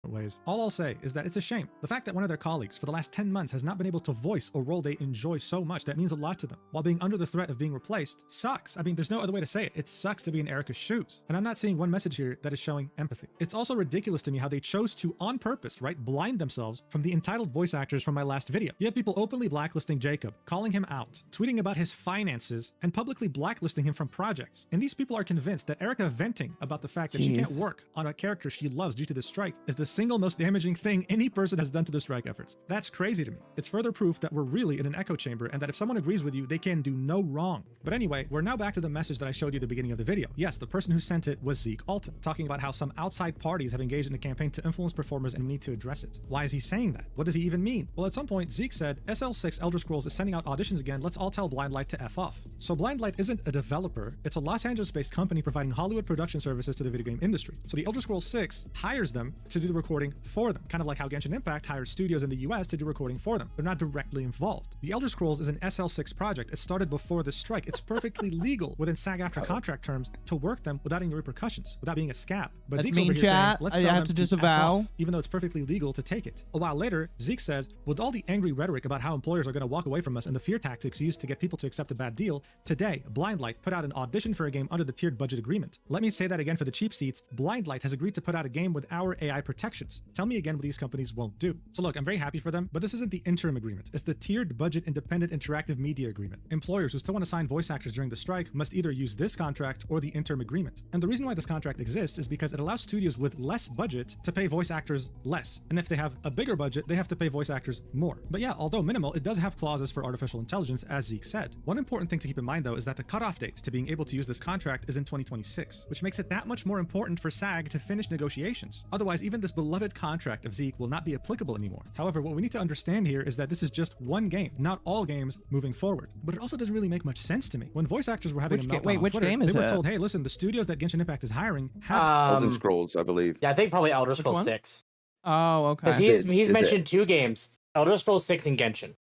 ways. All I'll say is that it's a shame. The fact that one of their colleagues for the last 10 months has not been able to voice a role they enjoy so much that means a lot to them, while being under the threat of being replaced, sucks. I mean, there's no other way to say it. It sucks to be in Erica's shoes. And I'm not seeing one message here that is showing empathy. It's also ridiculous to me how they chose to, on purpose, right, blind themselves from the entitled voice actors from my last video. You had people openly blacklisting Jacob, calling him out, tweeting about his finances, and publicly blacklisting him from projects. And these people are convinced that Erica venting about the fact that she can't work on a character she loves due to the strike is the single most damaging thing any person has done to the strike efforts. That's crazy to me. It's further proof that we're really in an echo chamber and that if someone agrees with you, they can do no wrong. But anyway, we're now back to the message that I showed you at the beginning of the video. Yes, the person who sent it was Zeke Alton, talking about how some outside parties have engaged in a campaign to influence performers and we need to address it. Why is he saying that? What does he even mean? Well, at some point, Zeke said, SL6 Elder Scrolls is sending out auditions again, let's all tell Blindlight to F off. So Blindlight isn't a developer, it's a Los Angeles-based company providing Hollywood production services to the video game industry. So the Elder Scrolls 6 hires them to do the recording for them, kind of like how Genshin Impact hires studios in the US to do recording for them. They're not directly involved. The Elder Scrolls is an SL6 project. It started before the strike. It's perfectly legal within SAG-Aftra contract terms to work them without any repercussions, without being a scab. But That's Zeke's mean, over here saying, chat. let's I tell have them to F disavow. off, even though it's perfectly legal to take it. A while later, Zeke says, with all the angry rhetoric about how employers are going to walk away from us and the fear tactics used to get people to accept a bad deal, today, Blindlight put out an audition for a game under the tiered budget agreement. Let me say that again for the cheap seats. Blindlight has agreed to put out a game with our AI protections. Tell me again what these companies won't do. So look, I'm very happy for them, but this isn't the interim agreement. It's the tiered budget independent interactive media agreement. Employers who still want to sign voice actors during the strike must either use this contract or the interim agreement. And the reason why this contract exists is because it allows studios with less budget to pay voice actors less. And if they have a bigger budget, they have to pay voice actors more. But yeah, although minimal, it does have clauses for artificial intelligence, as Zeke said. One important thing to keep in mind though is that the cutoff date to being able to use this contract is in 2026, which makes it that much more important for SAG to finish negotiations. Otherwise, even this beloved contract of Zeke will not be applicable anymore. However, what we need to understand here is that this is just one game, not all games moving forward. But it also doesn't really make much sense to me. When voice actors were having a meltdown on which Twitter, game they is were that? told, hey, listen, the studios that Genshin Impact is hiring have Elden Scrolls, I believe. Yeah, I think probably Elder Scrolls one? 6. Oh, okay. Because Is he's it- mentioned two games, Elder Scrolls 6 and Genshin.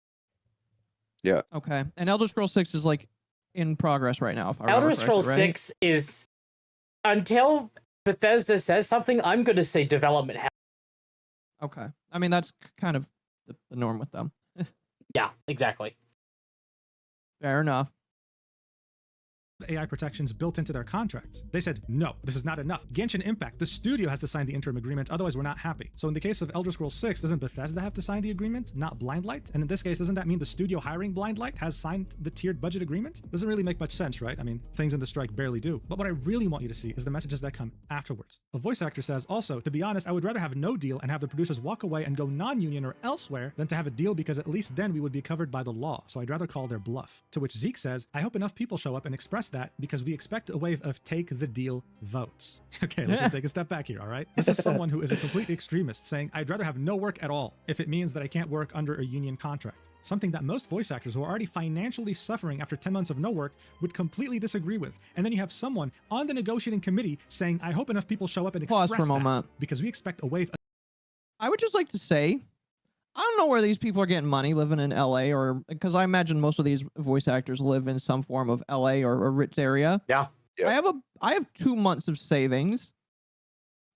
Yeah. Okay. And Elder Scrolls 6 is like in progress right now. If I remember Elder correctly, Scrolls right? 6 is, until Bethesda says something, I'm going to say development hell. Okay. I mean, that's kind of the norm with them. Yeah, exactly. Fair enough. AI protections built into their contracts. They said, no, this is not enough. Genshin Impact, the studio has to sign the interim agreement, otherwise we're not happy. So in the case of Elder Scrolls 6, doesn't Bethesda have to sign the agreement, not Blindlight? And in this case, doesn't that mean the studio hiring Blindlight has signed the tiered budget agreement? Doesn't really make much sense, right? I mean, things in the strike barely do. But what I really want you to see is the messages that come afterwards. A voice actor says, also, to be honest, I would rather have no deal and have the producers walk away and go non-union or elsewhere than to have a deal, because at least then we would be covered by the law. So I'd rather call their bluff. To which Zeke says, I hope enough people show up and express that, because we expect a wave of take the deal votes. Okay, let's just take a step back here, all right? This is someone who is a complete extremist saying, I'd rather have no work at all if it means that I can't work under a union contract. Something that most voice actors who are already financially suffering after 10 months of no work would completely disagree with. And then you have someone on the negotiating committee saying, I hope enough people show up and Pause express for a moment. that, because we expect a wave of... I would just like to say, I don't know where these people are getting money living in LA, or because I imagine most of these voice actors live in some form of LA or a rich area. Yeah. Yeah. I have 2 months of savings.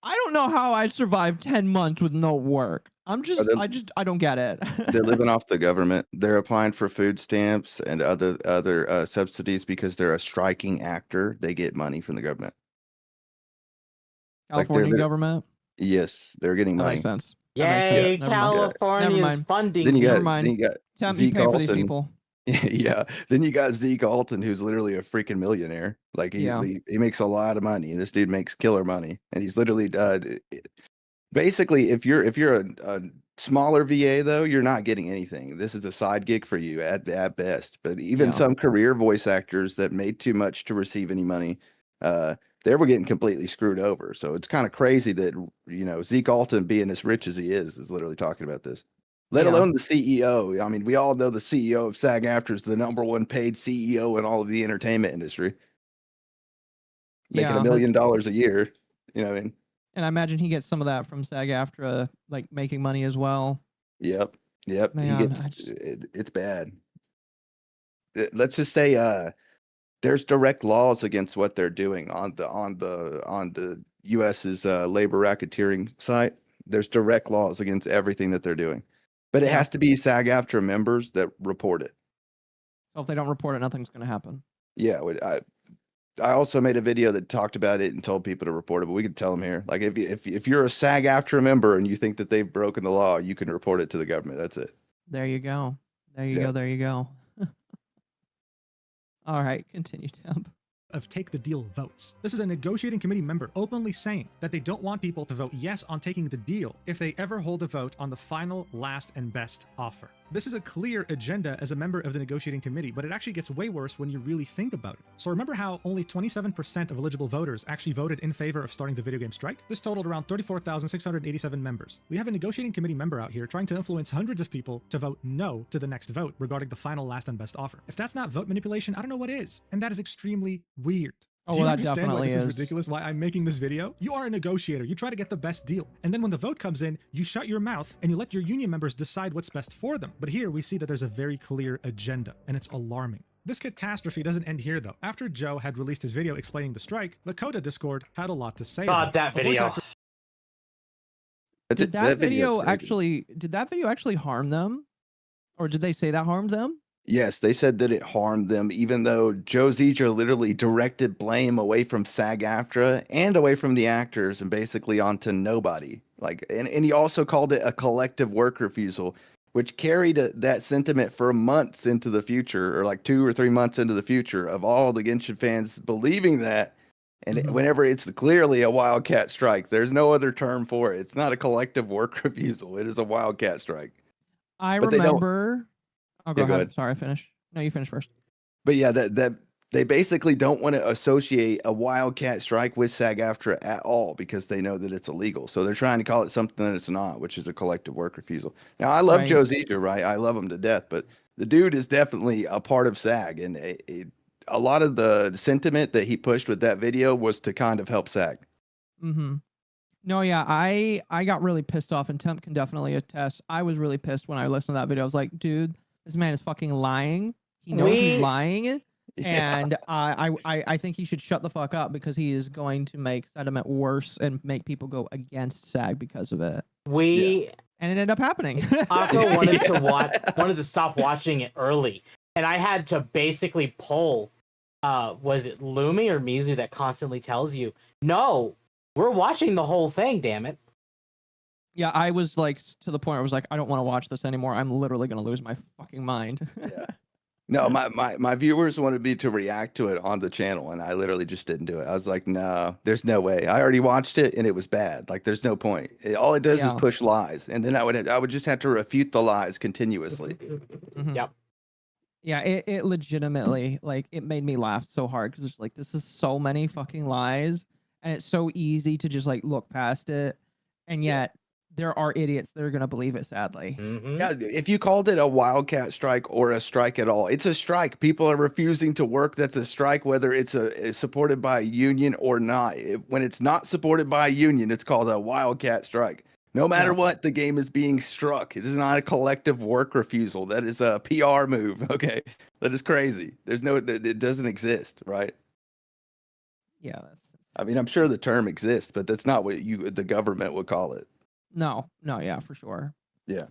I don't know how I'd survive 10 months with no work. I don't get it. They're living off the government. They're applying for food stamps and other subsidies because they're a striking actor. They get money from the government. California government. Yes, they're getting That money. makes sense. Yay, Never mind. Never California's mind. funding. Then you Never got mind. then you got Tell me, Zeke pay for these Alton. people. Yeah. Then you got Zeke Alton, who's literally a freaking millionaire. Like he makes a lot of money. This dude makes killer money, and he's literally basically, if you're a smaller VA though, you're not getting anything. This is a side gig for you at best. But even some career voice actors that made too much to receive any money, they were getting completely screwed over. So it's kind of crazy that Zeke Alton, being as rich as he is literally talking about this. Let alone the CEO. I mean, we all know the CEO of SAG-Aftra is the #1 paid CEO in all of the entertainment industry, making $1 million a year. You know what I mean? And I imagine he gets some of that from SAG-Aftra, like making money as well. Yep. Man, He gets it's bad. Let's just say there's direct laws against what they're doing on the US's labor racketeering site. There's direct laws against everything that they're doing. But it has to be SAG-Aftra members that report it. So if they don't report it, nothing's going to happen. Yeah, I also made a video that talked about it and told people to report it, but we could tell them here. Like if you're a SAG-Aftra member and you think that they've broken the law, you can report it to the government. That's it. There you go. There you go. All right, continue, Temp. Of take the deal votes. This is a negotiating committee member openly saying that they don't want people to vote yes on taking the deal if they ever hold a vote on the final, last, and best offer. This is a clear agenda as a member of the negotiating committee, but it actually gets way worse when you really think about it. So remember how only 27% of eligible voters actually voted in favor of starting the video game strike? This totaled around 34,687 members. We have a negotiating committee member out here trying to influence hundreds of people to vote no to the next vote regarding the final, last, and best offer. If that's not vote manipulation, I don't know what is. And that is extremely weird. Oh, Do you well, that understand why definitely this is is. ridiculous? Why I'm making this video? You are a negotiator. You try to get the best deal. And then when the vote comes in, you shut your mouth and you let your union members decide what's best for them. But here we see that there's a very clear agenda, and it's alarming. This catastrophe doesn't end here though. After Joe had released his video explaining the strike, the Coda Discord had a lot to say. God, that video. Did that video crazy. actually harm them? Or did they say that harmed them? Yes, they said that it harmed them, even though Joe Zedra literally directed blame away from SAG-Aftra and away from the actors and basically onto nobody. And he also called it a collective work refusal, which carried that sentiment for months into the future, or like 2 or 3 months into the future, of all the Genshin fans believing that. And whenever it's clearly a wildcat strike, there's no other term for it. It's not a collective work refusal. It is a wildcat strike. I But they don't- remember. Oh, go Yeah, go ahead. ahead. Sorry, I finished. No, you finish first. But yeah, that they basically don't want to associate a wildcat strike with SAG-Aftra at all because they know that it's illegal. So they're trying to call it something that it's not, which is a collective work refusal. Now, I love Right. Joe Zedra, right? I love him to death, but the dude is definitely a part of SAG, and a lot of the sentiment that he pushed with that video was to kind of help SAG. Mm-hmm. No, yeah, I got really pissed off, and Temp can definitely attest. I was really pissed when I listened to that video. I was like, dude, this man is fucking lying. He knows he's lying. And I think he should shut the fuck up because he is going to make sentiment worse and make people go against SAG because of it. And it ended up happening. Akko wanted to stop watching it early, and I had to basically pull was it Lumi or Mizu that constantly tells you, no, we're watching the whole thing, damn it. Yeah, I was like to the point where I was like, I don't want to watch this anymore. I'm literally gonna lose my fucking mind. Yeah. No, my viewers wanted me to react to it on the channel, and I literally just didn't do it. I was like, no, there's no way. I already watched it, and it was bad. Like, there's no point. All it does is Yeah. push lies, and then I would just have to refute the lies continuously. Mhm. Yep. Yeah, it legitimately, like, it made me laugh so hard because it's like, this is so many fucking lies, and it's so easy to just like look past it, and yet there are idiots that are gonna believe it. Sadly, Mhm. Yeah, if you called it a wildcat strike or a strike at all, it's a strike. People are refusing to work. That's a strike, whether it's supported by a union or not. When it's not supported by a union, it's called a wildcat strike. No matter Yeah. what, the game is being struck. It is not a collective work refusal. That is a PR move. Okay, that is crazy. It doesn't exist, right? yeah, that's I mean, I'm sure the term exists, but that's not what the government would call it. no, yeah, for sure. Yeah.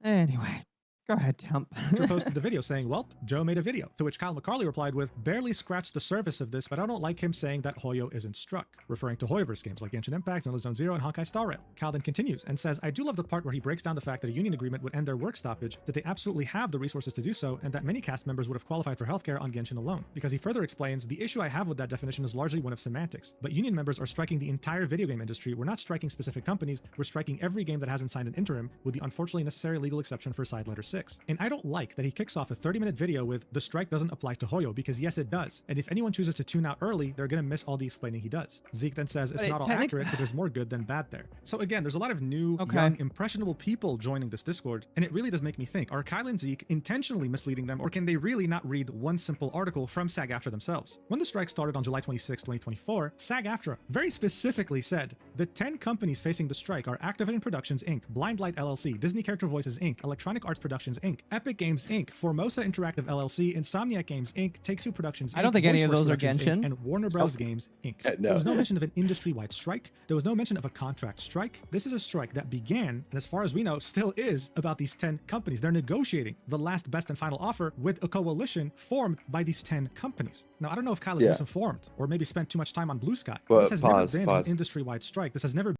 Anyway, go ahead, Temp. Drew posted the video saying, "Welp, Joe made a video." To which Kyle McCarley replied with, "Barely scratched the surface of this, but I don't like him saying that Hoyo isn't struck," referring to Hoyoverse games like Genshin Impact, Zenless Zone Zero, and Honkai Star Rail. Kyle then continues and says, "I do love the part where he breaks down the fact that a union agreement would end their work stoppage, that they absolutely have the resources to do so, and that many cast members would have qualified for healthcare on Genshin alone." Because he further explains, "The issue I have with that definition is largely one of semantics, but union members are striking the entire video game industry. We're not striking specific companies, we're striking every game that hasn't signed an interim, with the unfortunately necessary legal exception for side letter 6. And I don't like that he kicks off a 30-minute video with, "The strike doesn't apply to Hoyo," because yes, it does. And if anyone chooses to tune out early, they're gonna miss all the explaining he does. Zeke then says, "It's But not all accurate, but there's more good than bad there." So again, there's a lot of new, Okay. young, impressionable people joining this Discord, and it really does make me think, are Kyle and Zeke intentionally misleading them, or can they really not read one simple article from SAG-Aftra themselves? When the strike started on July 26, 2024, SAG-Aftra very specifically said, "The 10 companies facing the strike are Activision Productions Inc., Blindlight LLC, Disney Character Voices Inc., Electronic Arts Productions Inc., Epic Games Inc., Formosa Interactive LLC, Insomniac Games Inc., Take-Two Productions Inc., I don't think any of VoiceWorks those are Productions, Genshin. Inc., and Warner Bros. Games Inc. No. There was no mention of an industry-wide strike. There was no mention of a contract strike. This is a strike that began, and as far as we know, still is, about these 10 companies. They're negotiating the last best and final offer with a coalition formed by these 10 companies. Now, I don't know if Kyle is Yeah. misinformed or maybe spent too much time on Blue Sky. Well, This has pause, never been pause. an industry-wide strike. This has never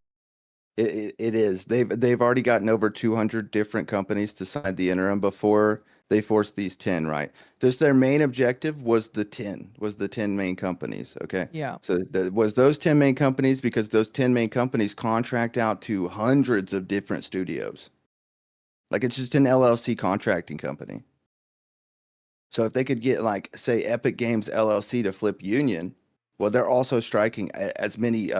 It is. They've already gotten over 200 different companies to sign the interim before they forced these 10, right? Just their main objective was the 10 main companies, okay? Yeah. So was those 10 main companies, because those 10 main companies contract out to hundreds of different studios. Like, it's just an LLC contracting company. So if they could get, like, say, Epic Games LLC to flip union, well, they're also striking as many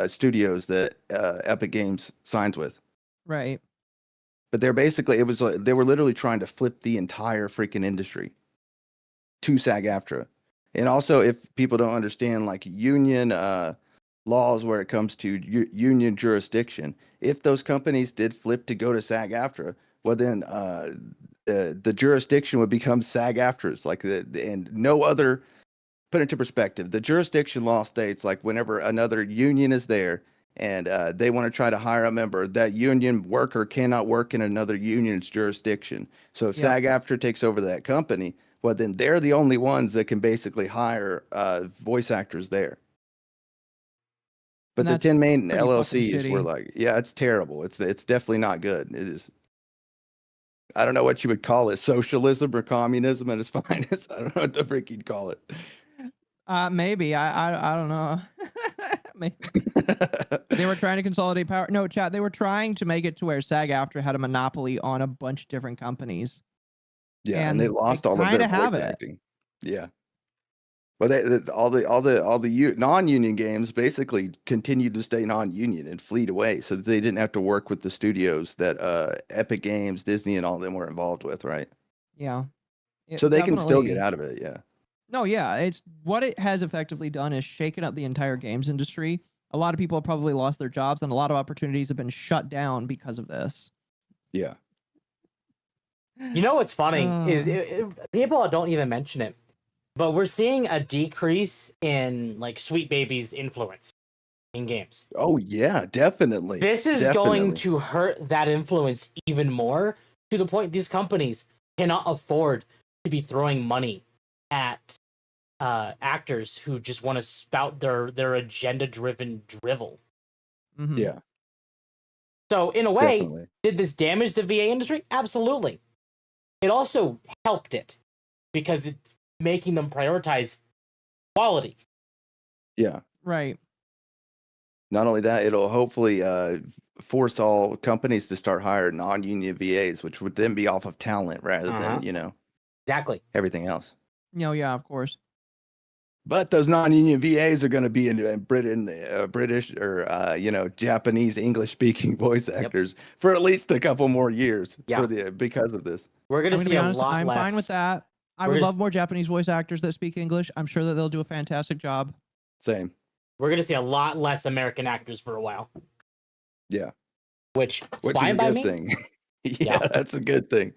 studios that Epic Games signs with. Right. But they're basically, they were literally trying to flip the entire freaking industry to SAG-Aftra. And also, if people don't understand, like, union laws where it comes to union jurisdiction, if those companies did flip to go to SAG-Aftra, well, then the jurisdiction would become SAG-Aftra's. Like, and no other. Put into perspective, the jurisdiction law states, like, whenever another union is there and they want to try to hire a member, that union worker cannot work in another union's jurisdiction. So if Yeah. SAG-Aftra takes over that company, well, then they're the only ones that can basically hire voice actors there. But And the that's 10 main pretty fucking LLCs were shitty. like, yeah, it's terrible. It's definitely not good. It is. I don't know what you would call it, socialism or communism at its finest. I don't know what the frick you'd call it. Maybe I don't know. Maybe. They were trying to consolidate power. No, chat. They were trying to make it to where SAG-Aftra had a monopoly on a bunch of different companies. Yeah, and they lost all of kinda their have voice it. acting. Yeah. Well, all the non-union games basically continued to stay non-union and fleet away, so that they didn't have to work with the studios that Epic Games, Disney, and all of them were involved with, right? Yeah. It So they can still get definitely- out of it. Yeah. No, yeah, it's what it has effectively done is shaken up the entire games industry. A lot of people have probably lost their jobs, and a lot of opportunities have been shut down because of this. Yeah. You know what's funny is Uh. people don't even mention it, but we're seeing a decrease in, like, Sweet Baby's influence in games. Oh yeah, definitely. This is going Definitely. to hurt that influence even more, to the point these companies cannot afford to be throwing money at actors who just want to spout their agenda-driven drivel. Mhm. Yeah, So in a way, definitely. did this damage the VA industry? Absolutely. It also helped it because it's making them prioritize quality. Yeah. Right. Not only that, it'll hopefully force all companies to start hiring non-union VAs, which would then be off of talent rather Uh-huh. than, Exactly. everything else. No, yeah, of course. But those non-union VAs are going to be in British or Japanese English-speaking voice actors for at least a couple more years Yeah. because of this. We're I'm gonna gonna see be a honest, lot I'm less. fine with that. I We're would gonna love more Japanese voice actors that speak English. I'm sure that they'll do a fantastic job. Same. We're gonna see a lot less American actors for a while, Yeah. which Which is fine a by good me. thing. Yeah. Yeah, that's a good thing.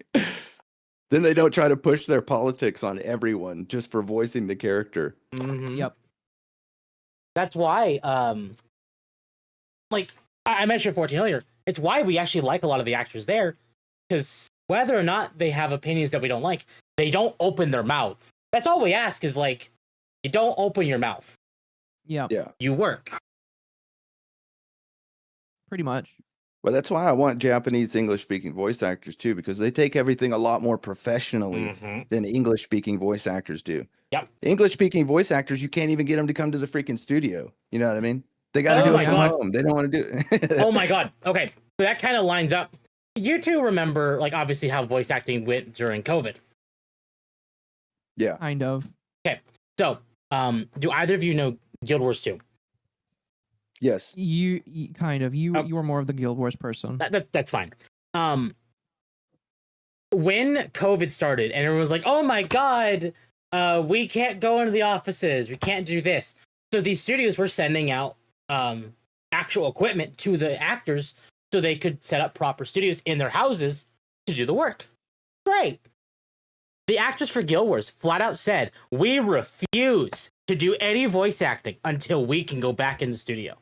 Then they don't try to push their politics on everyone just for voicing the character. Mhm. Yep. That's why, like I mentioned 14 earlier, it's why we actually like a lot of the actors there, because whether or not they have opinions that we don't like, they don't open their mouths. That's all we ask is like, you don't open your mouth. Yeah. Yeah. You work. Pretty much. But that's why I want Japanese English-speaking voice actors too, because they take everything a lot more professionally than English-speaking voice actors do. Yep. English-speaking voice actors, you can't even get them to come to the freaking studio. You know what I mean? They got to Oh do my it from God. home. They don't want to do it. Oh my god. Okay. So that kind of lines up. You two remember, like, obviously how voice acting went during COVID. Yeah. Kind of. So, do either of you know Guild Wars 2? Yes. You kind of. You Oh. you were more of the Guild Wars person. That's fine. When COVID started and everyone was like, oh my god, we can't go into the offices, we can't do this. So these studios were sending out actual equipment to the actors so they could set up proper studios in their houses to do the work. Great. The actors for Guild Wars flat out said, we refuse to do any voice acting until we can go back in the studio.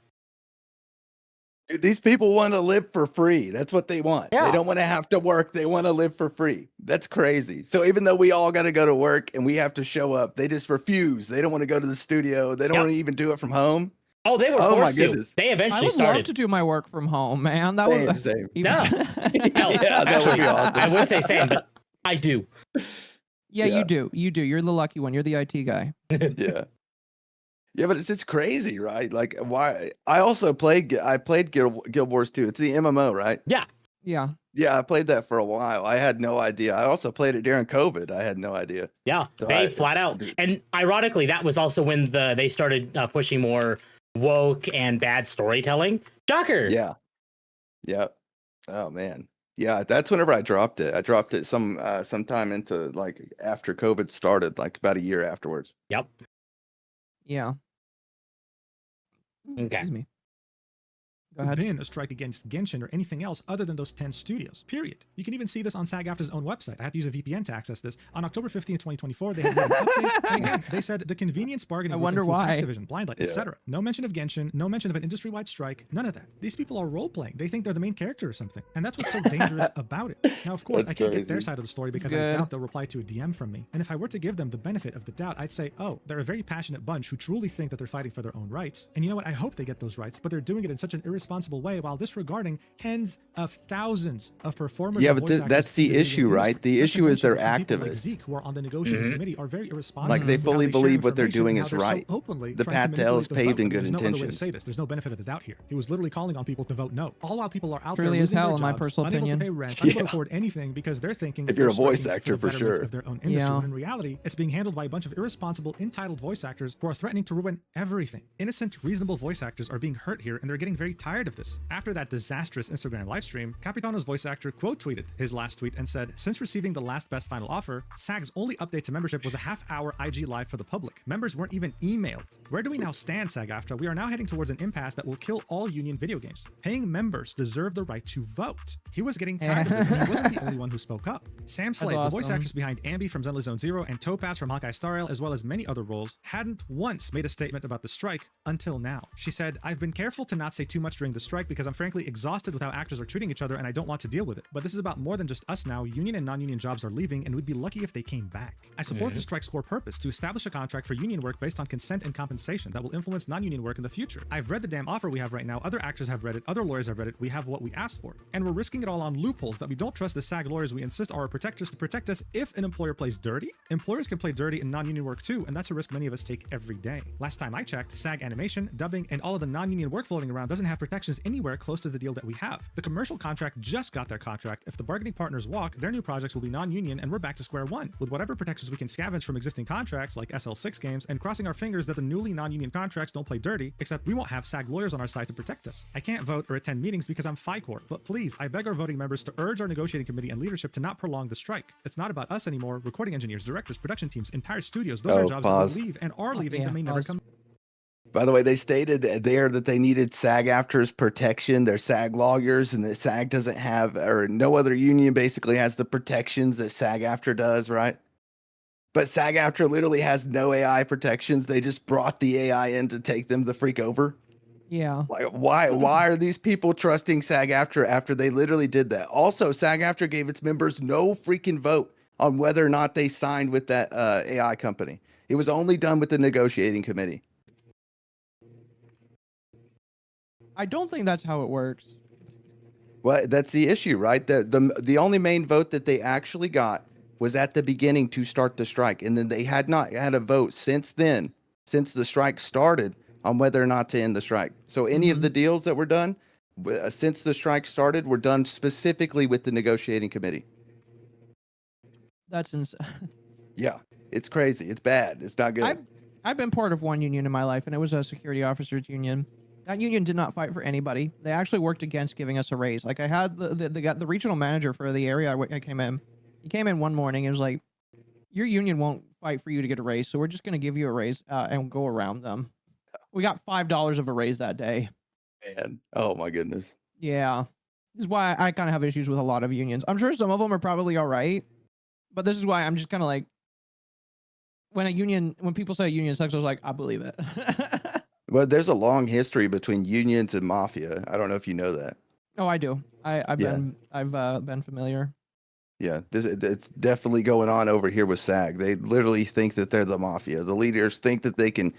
Dude, these people want to live for free. That's what they want. Yeah. They don't want to have to work. They want to live for free. That's crazy. So even though we all got to go to work and we have to show up, they just refuse. They don't want to go to the studio. They don't Yep. want to even do it from home. Oh, they were Oh my forced to. goodness. They I eventually would started. love to do my work from home, man. That Same, would. same. even- No. No, Yeah, that would be awesome. I would say same, but I do. Yeah, Yeah. you do. You do. You're the lucky one. You're the IT guy. Yeah. Yeah, but it's crazy, right? Like, why? I also played Guild Wars 2. It's the MMO, right? Yeah. Yeah, I played that for a while. I had no idea. I also played it during COVID. I had no idea. Yeah, So they flat out. And ironically, that was also when they started pushing more woke and bad storytelling. Shocker. Yeah. Yeah. Oh man. Yeah, that's whenever I dropped it. I dropped it sometime into like after COVID started, like about a year afterwards. Yep. Yeah. Okay. Excuse me. Go There's ahead. been a strike against Genshin or anything else other than those 10 studios, period. You can even see this on SAG-Aftra's own website. I had to use a VPN to access this. On October 15th, 2024, they had an update. And again, they said the convenience bargaining I group wonder includes why. Activision, Blindlight, Yeah. etc. No mention of Genshin, no mention of an industry-wide strike, none of that. These people are role-playing. They think they're the main character or something. And that's what's so dangerous about it. Now, of course, That's I can't get their crazy. side of the story because I Good. doubt they'll reply to a DM from me. And if I were to give them the benefit of the doubt, I'd say, oh, they're a very passionate bunch who truly think that they're fighting for their own rights. And you know what? I hope they get those rights, but they're doing it in such an irresponsible way while disregarding tens of thousands of performers. Yeah, and but voice actors that's the in video issue, game right? industry. The Not to issue is mention they're that some people like activists. Zeke, who are on the negotiating committee, are very irresponsible. Like, they with how fully they share believe what they're information doing and is how they're so right. openly The trying to path to hell is manipulate the paved in vote. good There's no other way to intentions. say this. There's no benefit of the doubt here. He was literally calling on people to vote no. All while people are out Truly there as losing hell, their in my jobs, personal unable opinion. to pay rent, unable to Yeah. afford anything because they're thinking If that you're they're a voice striking actor, for the for betterment sure. of their own industry. Yeah. When in reality, it's being handled by a bunch of irresponsible, entitled voice actors who are threatening to ruin everything. Innocent, reasonable voice actors are being hurt here, and they're getting very tired of this. After that disastrous Instagram livestream, Capitano's voice actor quote tweeted his last tweet and said, since receiving the last best final offer, SAG's only update to membership was a half-hour IG live for the public. Members weren't even emailed. Where do we now stand, SAG-Aftra? We are now heading towards an impasse that will kill all union video games. Paying members deserve the right to vote. He was getting tired of this, and he wasn't the only one who spoke up. Sam Slade, the voice awesome. actress behind Ambi from Zenless Zone Zero and Topaz from Honkai Star Rail, as well as many other roles, hadn't once made a statement about the strike until now. She said, I've been careful to not say too much during the strike because I'm frankly exhausted with how actors are treating each other and I don't want to deal with it. But this is about more than just us now. Union and non-union jobs are leaving and we'd be lucky if they came back. I support the strike's core purpose to establish a contract for union work based on consent and compensation that will influence non-union work in the future. I've read the damn offer we have right now. Other actors have read it. Other lawyers have read it. We have what we asked for. And we're risking it all on loopholes that we don't trust the SAG lawyers we insist are our protectors to protect us if an employer plays dirty. Employers can play dirty in non-union work too, and that's a risk many of us take every day. Last time I checked, SAG animation, dubbing, and all of the non-union work floating around doesn't have protections anywhere close to the deal that we have. The commercial contract just got their contract. If the bargaining partners walk, their new projects will be non-union and we're back to square one, with whatever protections we can scavenge from existing contracts like SL6 games, and crossing our fingers that the newly non-union contracts don't play dirty, except we won't have SAG lawyers on our side to protect us. I can't vote or attend meetings because I'm FICOR, but please, I beg our voting members to urge our negotiating committee and leadership to not prolong the strike. It's not about us anymore. Recording engineers, directors, production teams, entire studios, those are jobs that will leave and are leaving that may never come. By the way, they stated there that they needed SAG-Aftra's protection. They're SAG lawyers, and the SAG doesn't have, or no other union basically has the protections that SAG-Aftra does, right? But SAG-Aftra literally has no AI protections. They just brought the AI in to take them the freak over. Yeah. Like, why are these people trusting SAG-Aftra after they literally did that? Also, SAG-Aftra gave its members no freaking vote on whether or not they signed with that AI company. It was only done with the negotiating committee. I don't think that's how it works. Well, that's the issue, right? The only main vote that they actually got was at the beginning to start the strike, and then they had not had a vote since then, since the strike started, on whether or not to end the strike. So any of the deals that were done since the strike started were done specifically with the negotiating committee. That's insane. Yeah, it's crazy. It's bad. It's not good. I've been part of one union in my life, and it was a security officers union. That union did not fight for anybody. They actually worked against giving us a raise. Like I had the regional manager for the area I came in. He came in one morning and was like, "Your union won't fight for you to get a raise, so we're just going to give you a raise and go around them." We got $5 of a raise that day. Man, oh my goodness. Yeah, this is why I kind of have issues with a lot of unions. I'm sure some of them are probably all right, but this is why I'm just kind of like, when people say a union sucks, I was like, I believe it. Well, there's a long history between unions and mafia. I don't know if you know that. Oh, I do. I've been familiar. Yeah, it's definitely going on over here with SAG. They literally think that they're the mafia. The leaders think that they can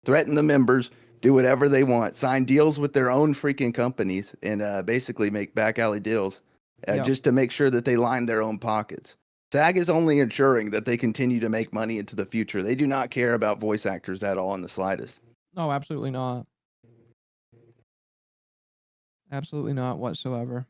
threaten the members, do whatever they want, sign deals with their own freaking companies, and basically make back alley deals just to make sure that they line their own pockets. SAG is only ensuring that they continue to make money into the future. They do not care about voice actors at all in the slightest. No, absolutely not. Absolutely not whatsoever.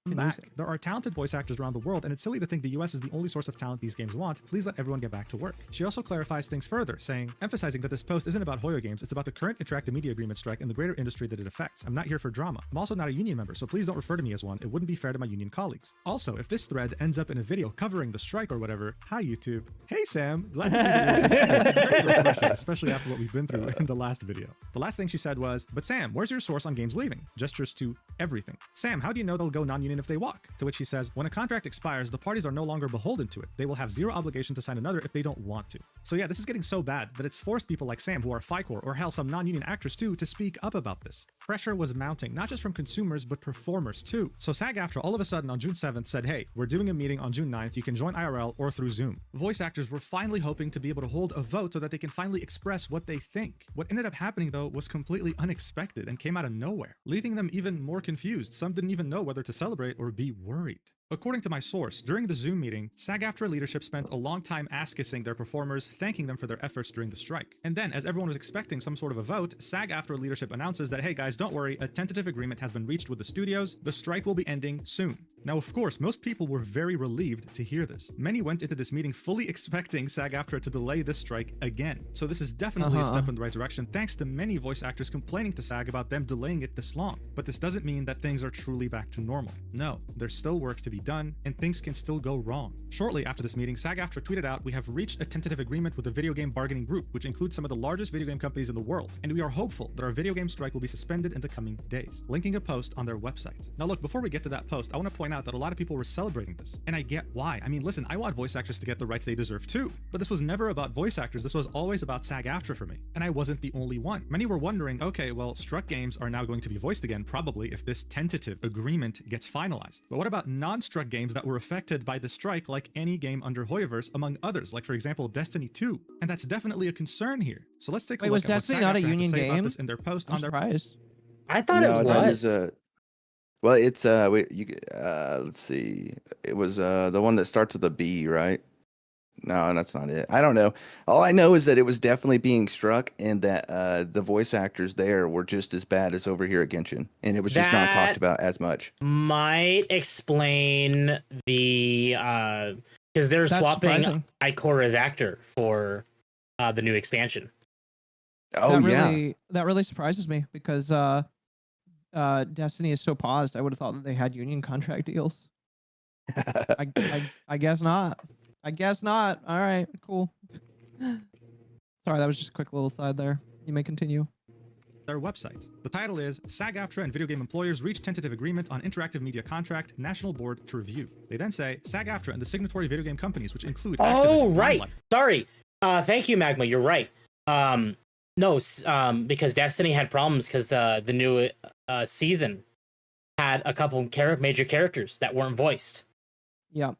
Back. There are talented voice actors around the world, and it's silly to think the US is the only source of talent these games want. Please let everyone get back to work. She also clarifies things further, emphasizing that this post isn't about Hoyo games, it's about the current interactive media agreement strike and the greater industry that it affects. I'm not here for drama. I'm also not a union member, so please don't refer to me as one. It wouldn't be fair to my union colleagues. Also, if this thread ends up in a video covering the strike or whatever, hi YouTube. Hey Sam, glad to see that you're in support. It's very refreshing, especially after what we've been through in the last video. The last thing she said was, but Sam, where's your source on games leaving? Gestures to everything. Sam, how do you know they'll go non-union if they walk? To which he says, when a contract expires, the parties are no longer beholden to it. They will have zero obligation to sign another if they don't want to. So yeah, this is getting so bad that it's forced people like Sam, who are FICOR, or hell, some non-union actors too, to speak up about this. Pressure was mounting, not just from consumers, but performers too. So SAG-Aftra all of a sudden on June 7th said, hey, we're doing a meeting on June 9th. You can join IRL or through Zoom. Voice actors were finally hoping to be able to hold a vote so that they can finally express what they think. What ended up happening though was completely unexpected and came out of nowhere, leaving them even more confused. Some didn't even know whether to celebrate or be worried. According to my source, during the Zoom meeting, SAG-Aftra leadership spent a long time ass-kissing their performers, thanking them for their efforts during the strike. And then, as everyone was expecting some sort of a vote, SAG-Aftra leadership announces that, hey guys, don't worry, a tentative agreement has been reached with the studios, the strike will be ending soon. Now, of course, most people were very relieved to hear this. Many went into this meeting fully expecting SAG-Aftra to delay this strike again. So this is definitely a step in the right direction, thanks to many voice actors complaining to SAG about them delaying it this long. But this doesn't mean that things are truly back to normal. No, there's still work to be done, and things can still go wrong. Shortly after this meeting, SAG-Aftra tweeted out, we have reached a tentative agreement with the video game bargaining group, which includes some of the largest video game companies in the world, and we are hopeful that our video game strike will be suspended in the coming days, linking a post on their website. Now look, before we get to that post, I want to point out that a lot of people were celebrating this. And I get why. I mean, listen, I want voice actors to get the rights they deserve too. But this was never about voice actors, this was always about SAG-Aftra for me. And I wasn't the only one. Many were wondering, okay, well, struck games are now going to be voiced again, probably, if this tentative agreement gets finalized. But what about non-struck games that were affected by the strike, like any game under Hoyoverse, among others, like for example, Destiny 2? And that's definitely a concern here. So let's take a Wait, look was at what Destiny not a SAG-Aftra had to union say about game? this in their post I'm on their surprised. I thought No, it that was. is well, it's let's see. It was the one that starts with a B, right? No, that's not it. I don't know. All I know is that it was definitely being struck, and that the voice actors there were just as bad as over here at Genshin, and it was just not That- talked about as much. Might explain the because they're That's swapping surprising. Ikora's actor for the new expansion. Oh That really surprises me because Destiny is so paused. I would have thought that they had union contract deals. I guess not. I guess not. All right, cool. Sorry, that was just a quick little side there. You may continue. their website. The title is SAG-Aftra and video game employers reach tentative agreement on interactive media contract, National Board to review. They then say SAG-Aftra and the signatory video game companies, which include Oh, Activision, right. Limelight. Sorry. Thank you, Magma. You're right. Because Destiny had problems because the new season had a couple major characters that weren't voiced. Yeah.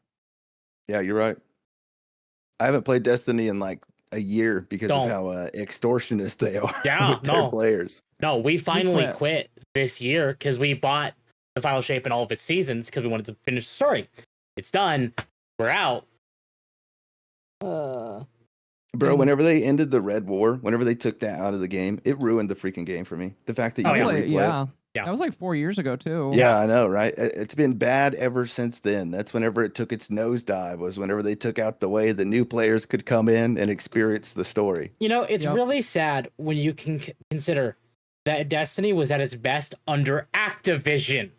Yeah, you're right. I haven't played Destiny in like a year because Don't. of how extortionist they are Yeah, with their no. players. No, we finally quit. quit this year because we bought the final shape in all of its seasons because we wanted to finish the story. It's done. We're out. Bro, whenever they ended the Red War, whenever they took that out of the game, it ruined the freaking game for me. The fact that you Oh, can't yeah. replay it. Yeah. Yeah. That was like 4 years ago too. Yeah, I know, right? It's been bad ever since then. That's whenever it took its nosedive, was whenever they took out the way the new players could come in and experience the story. You know, it's Yep. really sad when you can consider that Destiny was at its best under Activision.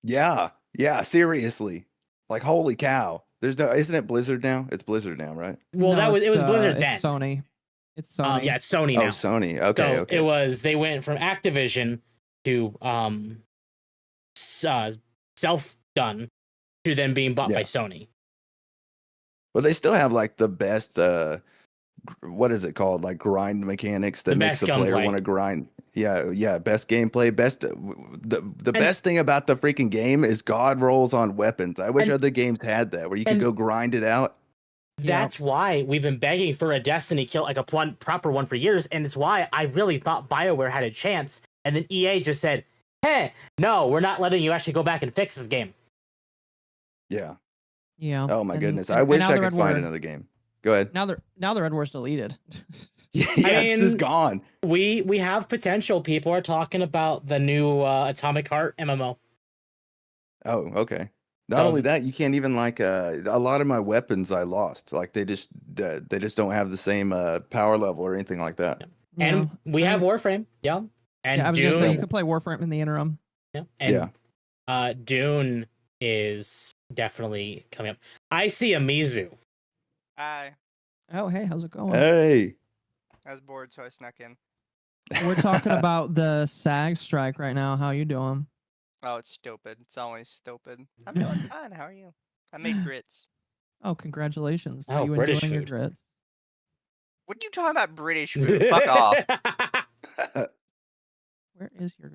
Yeah, seriously. Like, holy cow. Isn't it Blizzard now? It's Blizzard now, right? Well, No, it was Blizzard it's then. Sony. It's Sony. Yeah, it's Sony Oh, now. Sony. Okay, So okay. they went from Activision to self done to then being bought by Yeah. Sony. Well, they still have like the best what is it called? Like grind mechanics that The makes best the player gunplay. want to grind. Yeah, best gameplay, the best thing about the freaking game is god rolls on weapons. I wish And- other games had that where you could and- go grind it out. That's why we've been begging for a Destiny kill, like a proper one for years, and it's why I really thought BioWare had a chance, and then EA just said, "Hey, no, we're not letting you actually go back and fix this game." Yeah. Yeah. Oh my And- goodness. and- I and wish now I the could Red find War- another game. Go ahead. Now the Red War's deleted. Yeah, it's mean- just gone. We have potential. People are talking about the new Atomic Heart MMO. Oh, okay. Not So- only that, you can't even like a lot of my weapons I lost. Like they just don't have the same power level or anything like that. And we have Warframe, yeah. And I was gonna say you Dune, could play Warframe in the interim. yeah. And Dune is definitely coming up. I see a Mizu. I Oh, hey, how's it going? Hey. was bored, so I snuck in. We're talking about the SAG strike right now. How you doing? Oh, it's stupid. It's always stupid. I'm doing fine. How are you? I made grits. Oh, congratulations. Oh, Are you British enjoying your food. grits? What are you talking about British food? Fuck off. Where is your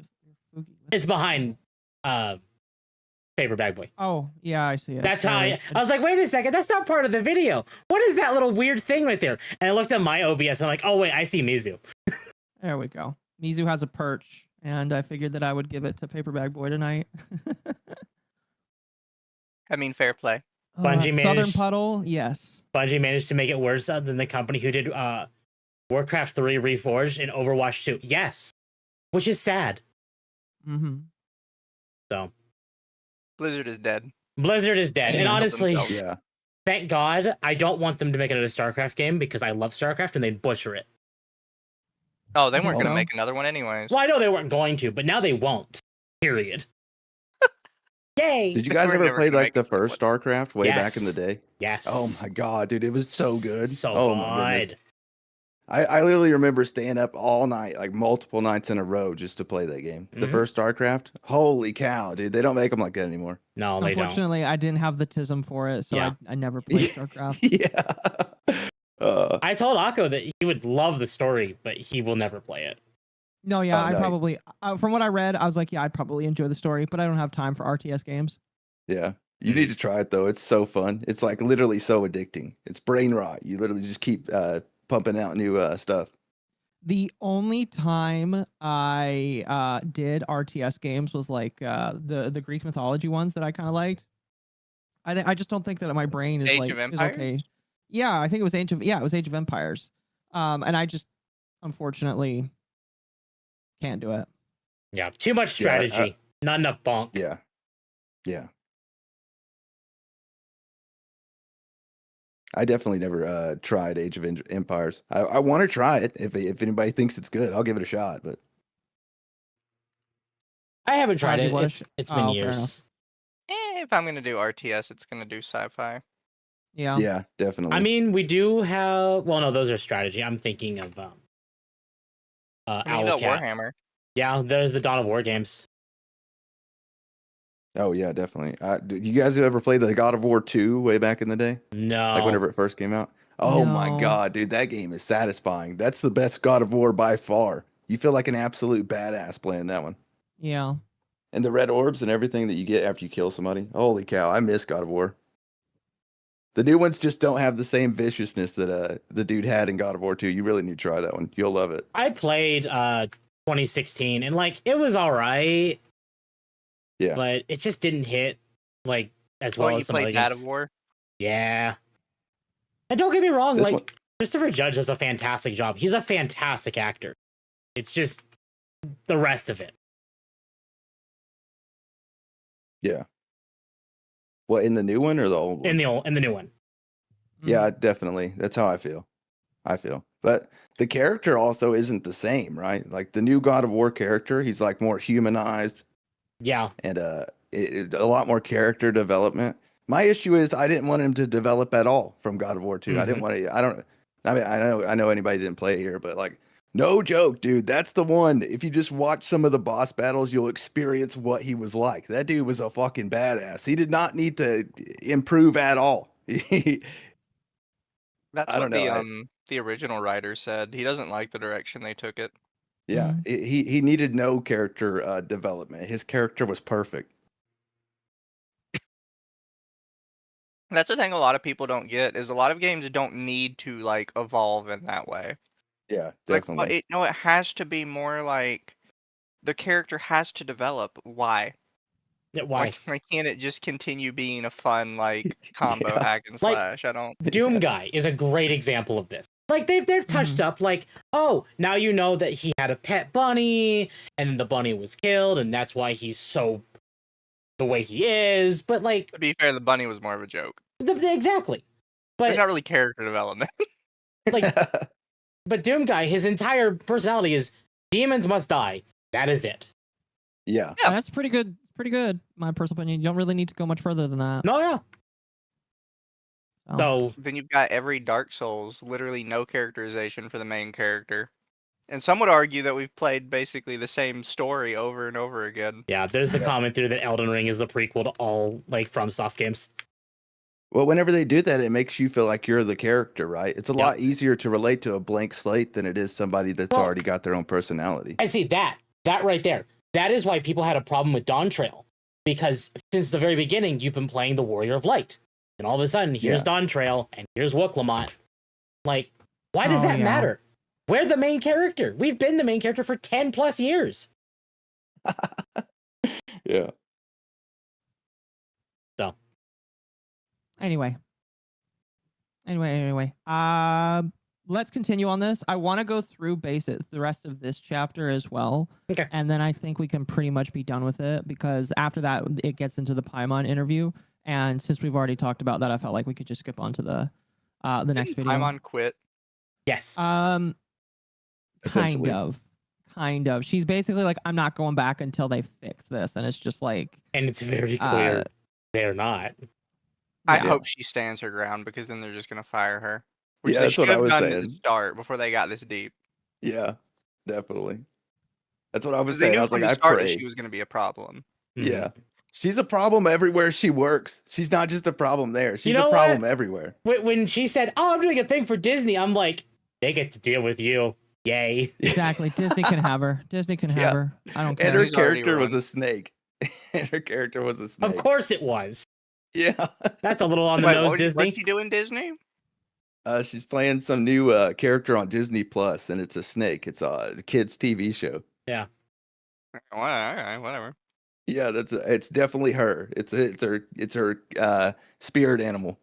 Fugi? It's behind PaperBagBoy. Oh, yeah, I see it. That's how Sorry. I was like, wait a second, that's not part of the video. What is that little weird thing right there? And I looked at my OBS and I'm like, oh wait, I see Mizu. There we go. Mizu has a perch, and I figured that I would give it to PaperBagBoy tonight. I mean, fair play. Bungie Southern managed- Puddle, yes. Bungie managed to make it worse than the company who did Warcraft 3 Reforged and Overwatch 2. Yes. Which is sad. Mm-hmm. So Blizzard is dead. Blizzard is dead. Yeah. And honestly, Themselves. Yeah. thank God I don't want them to make another StarCraft game because I love StarCraft and they butcher it. Oh, they I weren't think gonna so. make another one anyways. Well, I know they weren't going to, but now they won't. Period. Yay. Did you They guys were ever never play gonna like make the another first StarCraft way back in the Yes. day? Yes. Oh my god, dude, it was so good. So oh my good. goodness. I literally remember staying up all night, like multiple nights in a row, just to play that game. The Mhm. first StarCraft. Holy cow, dude! They don't make them like that anymore. No, they don't. Unfortunately, I didn't have the tism for it, so Yeah. I never played StarCraft. Yeah. I told Akko that he would love the story, but he will never play it. No, yeah, Oh, I no. probably from what I read, I was like, yeah, I'd probably enjoy the story, but I don't have time for RTS games. Yeah. You need to try it though. It's so fun. It's like literally so addicting. It's brain rot. You literally just keep pumping out new stuff. The only time I did RTS games was like the Greek mythology ones that I kind of liked. I just don't think that my brain is Age like of is Empires? okay. Yeah, I think it was Age of Empires. And I just unfortunately can't do it. Yeah, too much Yeah, strategy, not enough bonk. Yeah. Yeah. I definitely never tried Age of Empires. I want to try it. If anybody thinks it's good, I'll give it a shot. But I haven't tried Have you it. watched- It's been Oh, fair years. If I'm gonna do RTS, it's gonna do sci-fi. Yeah. yeah, definitely. I mean, we do have. Well, no, those are strategy. I'm thinking of I mean, you got Owlcat. Warhammer. Yeah, there's the Dawn of War games. Oh yeah, definitely. Did you guys ever play the God of War 2 way back in the day? No, Like whenever it first came out? Oh my No. god, dude, that game is satisfying. That's the best God of War by far. You feel like an absolute badass playing that one. Yeah. And the red orbs and everything that you get after you kill somebody. Holy cow, I miss God of War. The new ones just don't have the same viciousness that the dude had in God of War 2. You really need to try that one. You'll love it. I played 2016 and like it was all right. Yeah. But it just didn't hit like as well Well, you as some other played God games. of War. Yeah. And don't get me wrong, This like one- Christopher Judge does a fantastic job. He's a fantastic actor. It's just the rest of it. Yeah. What, in the new one or the old one? In the new one. Yeah, definitely. That's how I feel. But the character also isn't the same, right? Like the new God of War character, he's like more humanized Yeah. and a lot more character development. My issue is I didn't want him to develop at all from God of War 2. I didn't want to. I know anybody didn't play it here, but like no joke, dude. That's the one. If you just watch some of the boss battles, you'll experience what he was like. That dude was a fucking badass. He did not need to improve at all. That's I what don't know. the original writer said. He doesn't like the direction they took it. Yeah, he needed no character development. His character was perfect. That's the thing a lot of people don't get is a lot of games don't need to like evolve in that way. Yeah, Like, definitely. it has to be more like the character has to develop. Why? Yeah, why? Why can't it just continue being a fun like combo Yeah. hack and Like- slash? I don't. Doom Guy is a great example of this. Like they've touched up like, oh, now you know that he had a pet bunny and the bunny was killed and that's why he's so the way he is. But like To be fair, the bunny was more of a joke. exactly. There's But not really character development. like but Doom Guy, his entire personality is demons must die. That is it. Yeah. Yeah. That's pretty good. Pretty good. My personal opinion. You don't really need to go much further than that. No, yeah. So, So Then you've got every Dark Souls, literally no characterization for the main character. And some would argue that we've played basically the same story over and over again. yeah, there's the comment through that Elden Ring is the prequel to all like FromSoft games. Well, whenever they do that, it makes you feel like you're the character, right? It's a Yeah. lot easier to relate to a blank slate than it is somebody that's Well- already got their own personality. I see that right there. That is why people had a problem with Dawn Trail. Because since the very beginning, you've been playing the Warrior of Light. And all of a sudden, here's Yeah. Dawn Trail and here's Wooklamont. Like, why does Oh, that yeah. matter? We're the main character. We've been the main character for 10 plus years. Yeah. So, anyway. Let's continue on this. I want to go through the rest of this chapter as well. Okay. And then I think we can pretty much be done with it because after that it gets into the Paimon interview. And since we've already talked about that, I felt like we could just skip on to the next video. Paimon quit. yes. Kind Essentially. of. She's basically like, I'm not going back until they fix this. And it's just like, And it's very clear uh, they're not. I yeah. hope she stands her ground because then they're just gonna fire her. Which Yeah, they that's what should I have was done at the saying. start before they got this deep. Yeah, definitely. That's what I was Because they saying. I knew was from like, the I start that she pray. was going to be a problem. Yeah. She's a problem everywhere she works. She's not just a problem there. She's know a problem what? everywhere. When she said, "Oh, I'm doing a thing for Disney," I'm like, they get to deal with you. Yay. Exactly. Disney can have her. Disney can have Yeah. her. I don't And care. her She's already character was ruined. a snake. And her character was a snake. Of course it was. Yeah. That's a little on the Wait, nose, what'd Disney. you do in Disney? She's playing some new character on Disney Plus, and it's a snake. It's a kids TV show. Yeah. Whatever. Yeah, it's definitely her. It's her spirit animal.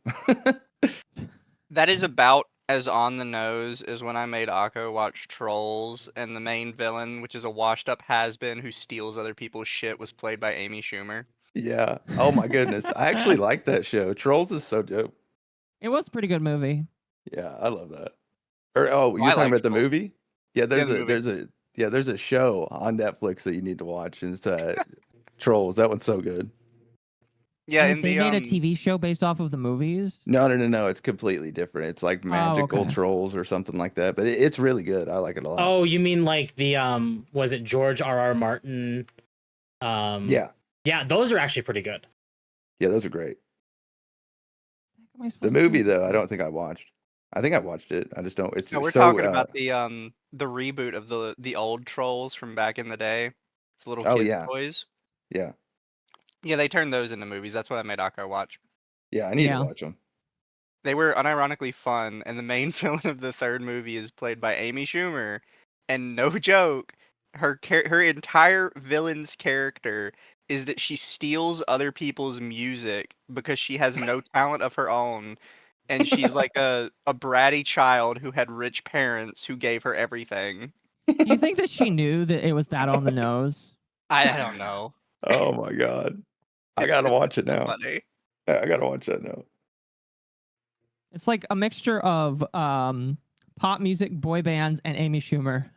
That is about as on the nose as when I made Akko watch Trolls, and the main villain, which is a washed-up has-been who steals other people's shit, was played by Amy Schumer. Yeah. Oh my goodness. I actually like that show. Trolls is so dope. It was a pretty good movie. Yeah, I love that. Or oh, you're I talking like about the Trolls. movie? Yeah, the movie. there's a show on Netflix that you need to watch, and it's Trolls. That one's so good. Yeah, Wait, in they the made a TV show based off of the movies. No. It's completely different. It's like magical okay. trolls or something like that. But it's really good. I like it a lot. Oh, you mean like the was it George R.R. Martin? Yeah. Yeah, those are actually pretty good. Yeah, those are great. Am I The supposed to movie know? though, I don't think I watched. I think I watched it. I just don't. It's No, we're so. talking about the reboot of the old Trolls from back in the day. The little Oh, kids' yeah. toys. Yeah. Yeah, they turned those into movies. That's what I made Akko watch. Yeah, I need to Yeah. watch them. They were unironically fun, and the main villain of the third movie is played by Amy Schumer. And no joke, her entire villain's character is that she steals other people's music because she has no talent of her own, and she's like a bratty child who had rich parents who gave her everything. Do you think that she knew that it was that on the nose? I don't know. Oh my god. I It's gotta just watch it so now. funny. I gotta watch that now. It's like a mixture of pop music, boy bands, and Amy Schumer.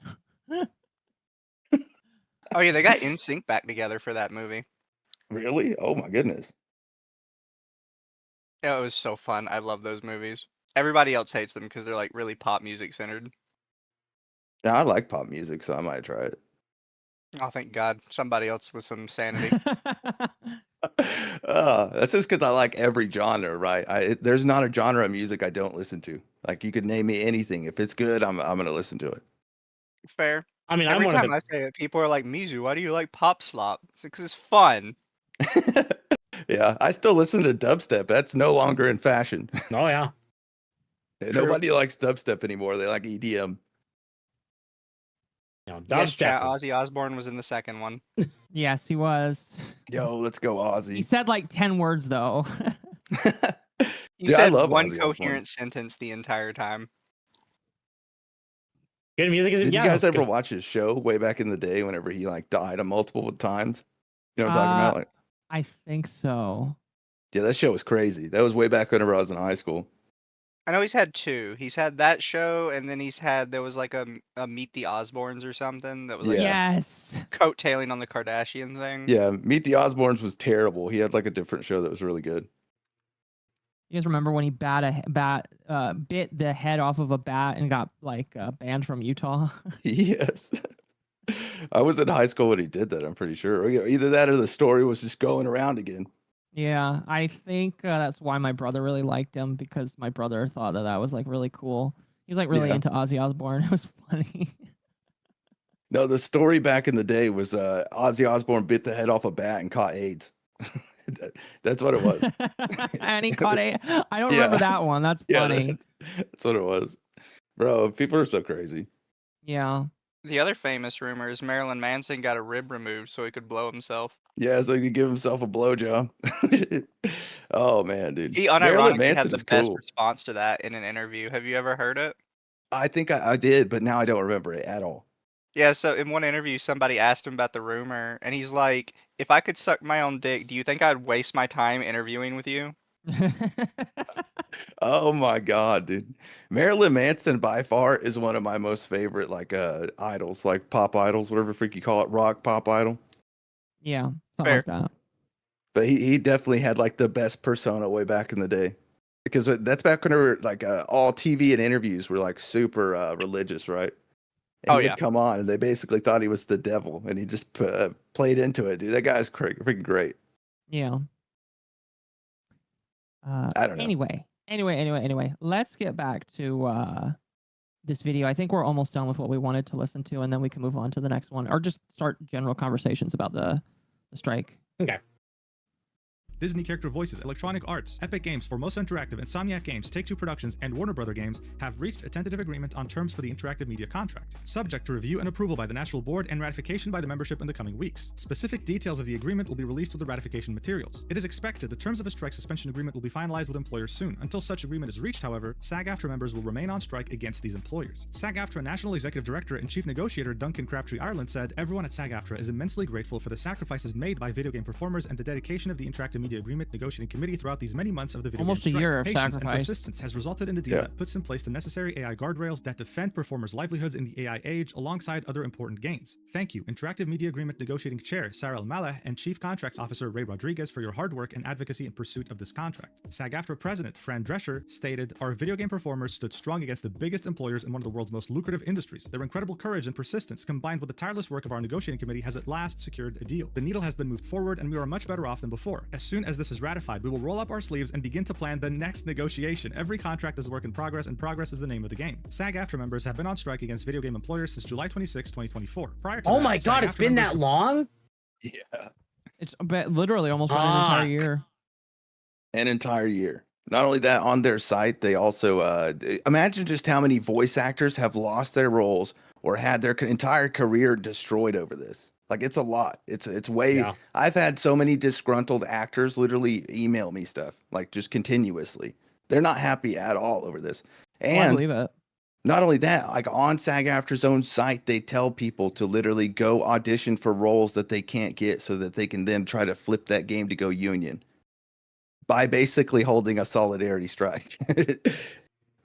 Oh yeah, they got NSYNC back together for that movie. Really? Oh my goodness. It was so fun. I love those movies. Everybody else hates them because they're like really pop music centered. Yeah, I like pop music, so I might try it. Oh, thank God. Somebody else with some sanity. That's just because I like every genre, right? There's not a genre of music I don't listen to. Like you could name me anything. If it's good, I'm gonna listen to it. Fair. I mean, Every I'm one time of I say it, people are like, Mizu, why do you like pop slop? It's because it's fun. Yeah, I still listen to dubstep. That's no longer in fashion. the. Oh yeah. Nobody likes dubstep anymore. They like EDM. You know, Yes, chat, dubstep is- Ozzy Osbourne was in the second one. Yes, he was. Yo, let's go He Ozzy. said like 10 words though. He Dude, I said love one Ozzy Osbourne. coherent sentence the entire time. good music is Did yeah, you guys ever good. watch his show way back in the day whenever he like died multiple times? You know what I'm talking about? Like, I think so. yeah, that show was crazy. That was way back whenever I was in high school. I know he's had two. He's had that show, and then there was like a Meet the Osbournes or something that was like Yeah. Yes. coattailing on the Kardashian thing. Yeah, Meet the Osbournes was terrible. He had like a different show that was really good. You guys remember when he bit the head off of a bat and got like banned from Utah? Yes. I was in high school when he did that, I'm pretty sure. Or, either that or the story was just going around again. Yeah, I think that's why my brother really liked him, because my brother thought that was like really cool. He was like really Yeah. into Ozzy Osbourne. It was funny. No, the story back in the day was Ozzy Osbourne bit the head off a bat and caught AIDS. That's what it was. And he caught a. I don't remember that one. That's Yeah, funny. that's what it was. Bro, people are so crazy. Yeah. The other famous rumor is Marilyn Manson got a rib removed so he could blow himself. Yeah, so he could give himself a blowjob. Oh man, dude. He Marilyn unironically Manson had the is best cool. response to that in an interview. Have you ever heard it? I think I did, but now I don't remember it at all. Yeah, so in one interview, somebody asked him about the rumor, and he's like, if I could suck my own dick, do you think I'd waste my time interviewing with you? Oh my god, dude. Marilyn Manson by far is one of my most favorite like idols, like pop idols, whatever freak you call it, rock pop idol. Yeah. Something Fair. like that. But he definitely had like the best persona way back in the day. Because that's back when like all TV and interviews were like super religious, right? And Oh, he yeah. would come on, and they basically thought he was the devil, and he just played into it, dude. That guy's freaking great. Yeah. I don't know. Anyway. Let's get back to this video. I think we're almost done with what we wanted to listen to, and then we can move on to the next one, or just start general conversations about the strike. Okay. Disney character voices, Electronic Arts, Epic Games, Formosa Interactive, Insomniac Games, Take-Two Productions, and Warner Brother Games have reached a tentative agreement on terms for the interactive media contract, subject to review and approval by the National Board and ratification by the membership in the coming weeks. Specific details of the agreement will be released with the ratification materials. It is expected the terms of a strike suspension agreement will be finalized with employers soon. Until such agreement is reached, however, SAG-Aftra members will remain on strike against these employers. SAG-Aftra National Executive Director and Chief Negotiator Duncan Crabtree Ireland said, "Everyone at SAG-Aftra is immensely grateful for the sacrifices made by video game performers and the dedication of the interactive media agreement negotiating committee throughout these many months of the video Almost game a year of Patience and sacrifice. persistence has resulted in a deal that puts in place the necessary AI guardrails that defend performers' livelihoods in the AI age alongside other important gains. Thank you, Interactive Media Agreement Negotiating Chair Sarah Maleh and Chief Contracts Officer Ray Rodriguez for your hard work and advocacy in pursuit of this contract." SAG-Aftra President Fran Drescher stated, "Our video game performers stood strong against the biggest employers in one of the world's most lucrative industries. Their incredible courage and persistence, combined with the tireless work of our negotiating committee, has at last secured a deal. The needle has been moved forward and we are much better off than before. As soon as this is ratified, we will roll up our sleeves and begin to plan the next negotiation. Every contract is a work in progress, and progress is the name of the game." SAG-Aftra members have been on strike against video game employers since July 26, 2024. Prior to Oh that, my god, it's SAG-Aftra been members- that long? Yeah, It's literally almost an entire Fuck. year. an entire year. Not only that, on their site, they also imagine just how many voice actors have lost their roles or had their entire career destroyed over this. Like, it's a lot. It's way. Yeah. I've had so many disgruntled actors literally email me stuff, like, just continuously. They're not happy at all over this. I And believe it. not only that, like, on SAG-Aftra's own site, they tell people to literally go audition for roles that they can't get so that they can then try to flip that game to go union by basically holding a solidarity strike.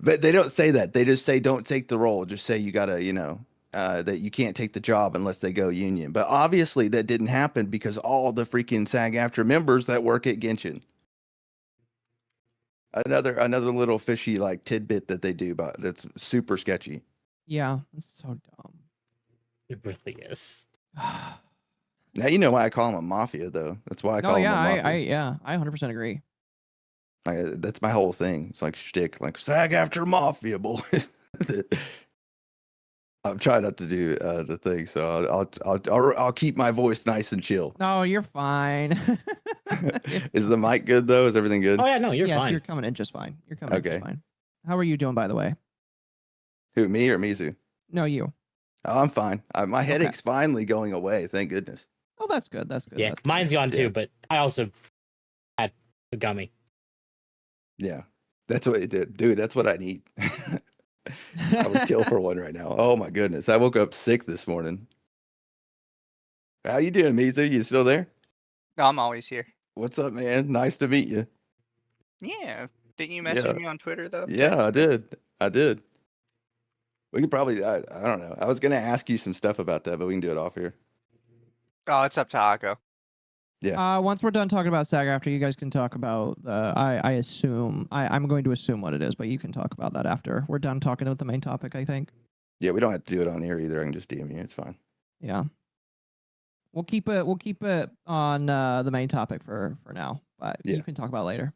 But they don't say that. They just say, don't take the role. Just say you got to, that you can't take the job unless they go union. But obviously that didn't happen because all the freaking SAG-Aftra members that work at Genshin. Another little fishy like tidbit that they do, but that's super sketchy. Yeah, it's so dumb. It really is. Now you know why I call them a mafia, though. That's why I call No, them yeah, a mafia. I 100% agree. That's my whole thing. It's like shtick, like SAG-Aftra mafia boys. I'm trying not to do the thing, so I'll keep my voice nice and chill. No, you're fine. Is the mic good though? Is everything good? Oh yeah, no, you're yes, fine. you're coming in just fine. You're coming in Okay. just fine. How are you doing, by the way? Who, me or Mizu? No, you. Oh, I'm fine. My headache's finally going away. Thank goodness. Oh, that's good. That's good. Yeah, that's good. mine's gone Yeah. too, but I also had a gummy. Yeah, that's what it did, dude. That's what I need. I would kill for one right now. Oh my goodness, I woke up sick this morning. How you doing, Mizu? You still there? No, I'm always here. What's up, man? Nice to meet you. Yeah. Didn't you message Yeah. me on Twitter though? Yeah, I did. We could probably, I don't know. I was gonna ask you some stuff about that, but we can do it off here. Oh, it's up to Akko. Once we're done talking about SAG-Aftra, you guys can talk about I assume I'm going to assume what it is, but you can talk about that after we're done talking about the main topic, I think. Yeah, we don't have to do it on here either. I can just DM you. It's fine. Yeah. We'll keep it on the main topic for now, but Yeah. you can talk about it later.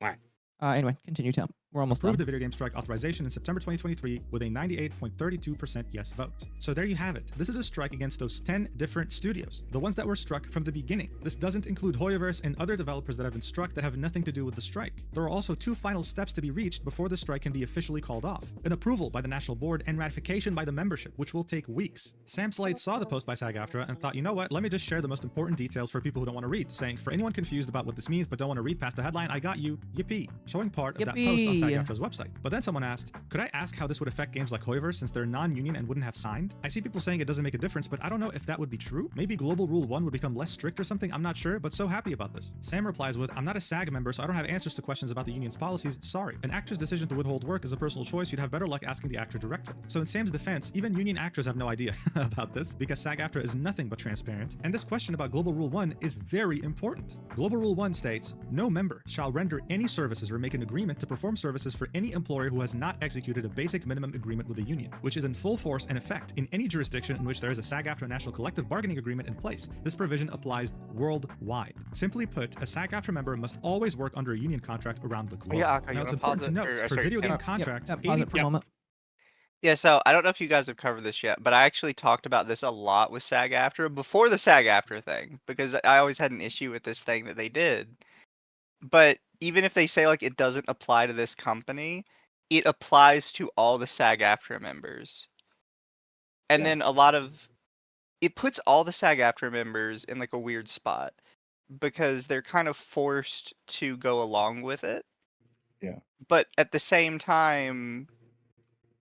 All right. Anyway, continue, Temp. We're almost done. Approved the video game strike authorization in September 2023 with a 98.32% yes vote. So there you have it. This is a strike against those 10 different studios, the ones that were struck from the beginning. This doesn't include Hoyoverse and other developers that have been struck that have nothing to do with the strike. There are also 2 final steps to be reached before the strike can be officially called off: an approval by the National Board and ratification by the membership, which will take weeks. Sam Slade saw the post by SAG-Aftra and thought, you know what, let me just share the most important details for people who don't want to read, saying, for anyone confused about what this means but don't want to read past the headline, I got you, yippee. Showing part of that post on Yippee. SAG-Aftra's website. But then someone asked, could I ask how this would affect games like Hoyoverse since they're non-union and wouldn't have signed? I see people saying it doesn't make a difference, but I don't know if that would be true. Maybe Global Rule 1 would become less strict or something, I'm not sure, but so happy about this. Sam replies with, I'm not a SAG member, so I don't have answers to questions about the union's policies, sorry. An actor's decision to withhold work is a personal choice, you'd have better luck asking the actor directly. So in Sam's defense, even union actors have no idea about this, because SAG-Aftra is nothing but transparent, and this question about Global Rule 1 is very important. Global Rule 1 states, no member shall render any services or make an agreement to perform services for any employer who has not executed a basic minimum agreement with the union, which is in full force and effect in any jurisdiction in which there is a SAG-Aftra national collective bargaining agreement in place. This provision applies worldwide. Simply put, a SAG-Aftra member must always work under a union contract around the globe. Yeah, okay, Now, you it's wanna pause important to it, note, or- for sorry, video game yep, contracts, Pause it for a moment. Yeah, so I don't know if you guys have covered this yet, but I actually talked about this a lot with SAG-Aftra before the SAG-Aftra thing, because I always had an issue with this thing that they did. But even if they say like it doesn't apply to this company, it applies to all the SAG-Aftra members. And then it puts all the SAG-Aftra members in like a weird spot because they're kind of forced to go along with it. Yeah. But at the same time,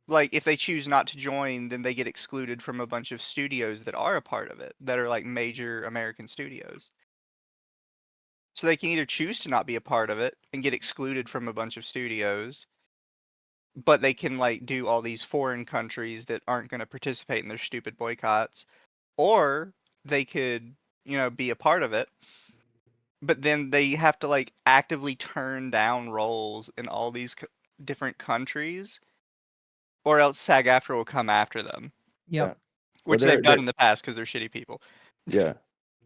like if they choose not to join, then they get excluded from a bunch of studios that are a part of it, that are like major American studios. So they can either choose to not be a part of it and get excluded from a bunch of studios, but they can like do all these foreign countries that aren't going to participate in their stupid boycotts, or they could, be a part of it, but then they have to like actively turn down roles in all these different countries, or else SAG-Aftra will come after them, Yep. which Well, they've done in the past because they're shitty people. Yeah.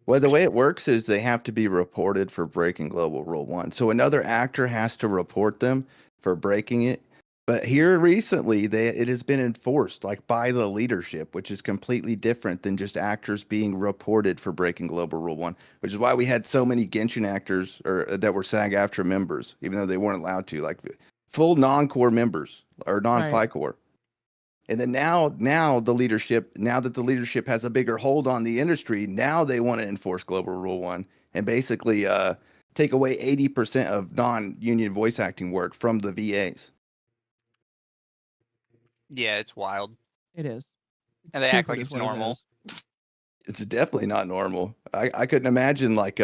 Well, the way it works is they have to be reported for breaking Global Rule 1. So another actor has to report them for breaking it. But here recently, it has been enforced like by the leadership, which is completely different than just actors being reported for breaking Global Rule 1, which is why we had so many Genshin actors that were SAG-Aftra members, even though they weren't allowed to, like full non-core members or non-FICOR. And then now that the leadership has a bigger hold on the industry, now they want to enforce Global Rule 1 and basically take away 80% of non-union voice acting work from the VAs. Yeah, it's wild. It is. And they act Stupid like is it's what it normal. is. It's definitely not normal. I couldn't imagine like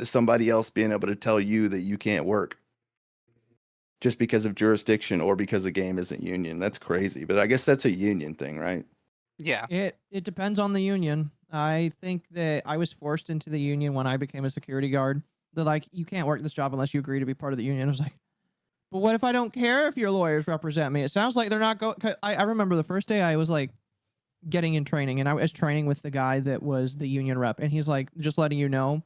somebody else being able to tell you that you can't work just because of jurisdiction or because the game isn't union. That's crazy. But I guess that's a union thing, right? Yeah. It depends on the union. I think that I was forced into the union when I became a security guard. They're like, you can't work this job unless you agree to be part of the union. I was like, but what if I don't care if your lawyers represent me? It sounds like they're not going. I remember the first day I was like getting in training, and I was training with the guy that was the union rep, and he's like, just letting you know,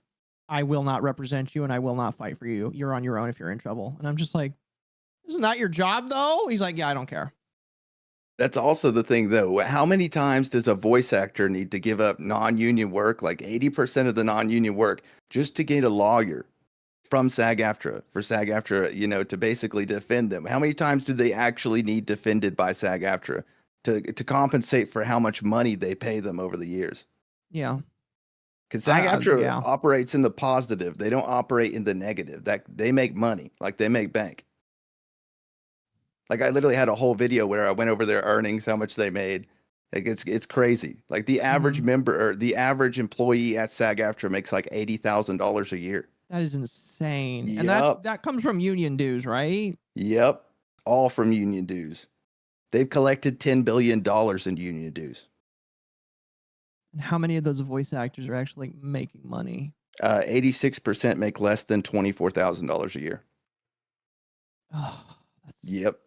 I will not represent you and I will not fight for you. You're on your own if you're in trouble. And I'm just like, isn't that your job though? He's like, yeah, I don't care. That's also the thing, though. How many times does a voice actor need to give up non-union work, like 80% of the non-union work, just to get a lawyer from SAG-Aftra for SAG-Aftra, to basically defend them? How many times do they actually need defended by SAG-Aftra to compensate for how much money they pay them over the years? Yeah. Because SAG-Aftra yeah. operates in the positive. They don't operate in the negative. That they make money, like they make bank. Like I literally had a whole video where I went over their earnings, how much they made. Like it's crazy. Like the average member or the average employee at SAG-Aftra makes like $80,000 a year. That is insane. Yep. And that comes from union dues, right? Yep. All from union dues. They've collected $10 billion in union dues. And how many of those voice actors are actually making money? 86% make less than $24,000 a year. Oh, that's Yep.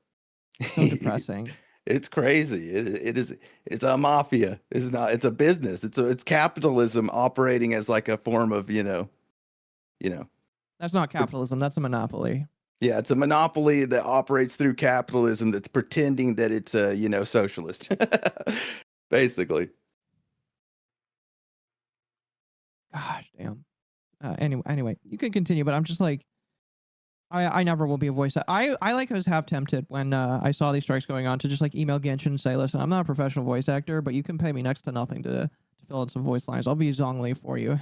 so depressing. It's crazy. It is. It's a mafia. It's not. It's a business. It's capitalism operating as like a form of That's not capitalism. That's a monopoly. Yeah, it's a monopoly that operates through capitalism that's pretending that it's socialist. Basically. Gosh, damn. Anyway, you can continue, but I'm just like, I never will be a voice. I was half tempted when I saw these strikes going on to just like email Genshin and say, listen, I'm not a professional voice actor, but you can pay me next to nothing to fill in some voice lines. I'll be Zhongli for you.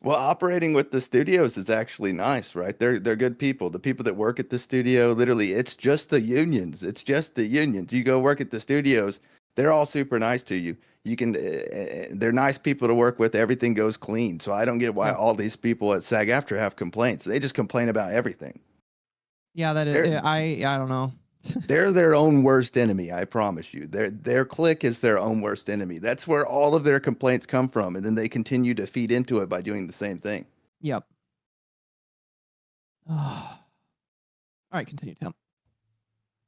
Well, operating with the studios is actually nice, right? They're good people. The people that work at the studio, literally, it's just the unions. It's just the unions. You go work at the studios, they're all super nice to you. You can, they're nice people to work with. Everything goes clean. So I don't get why Yeah. all these people at SAG-Aftra have complaints. They just complain about everything. Yeah, that is. They're- I don't know. They're their own worst enemy, I promise you. Their clique is their own worst enemy. That's where all of their complaints come from, and then they continue to feed into it by doing the same thing. Yep. All right, continue, Tim.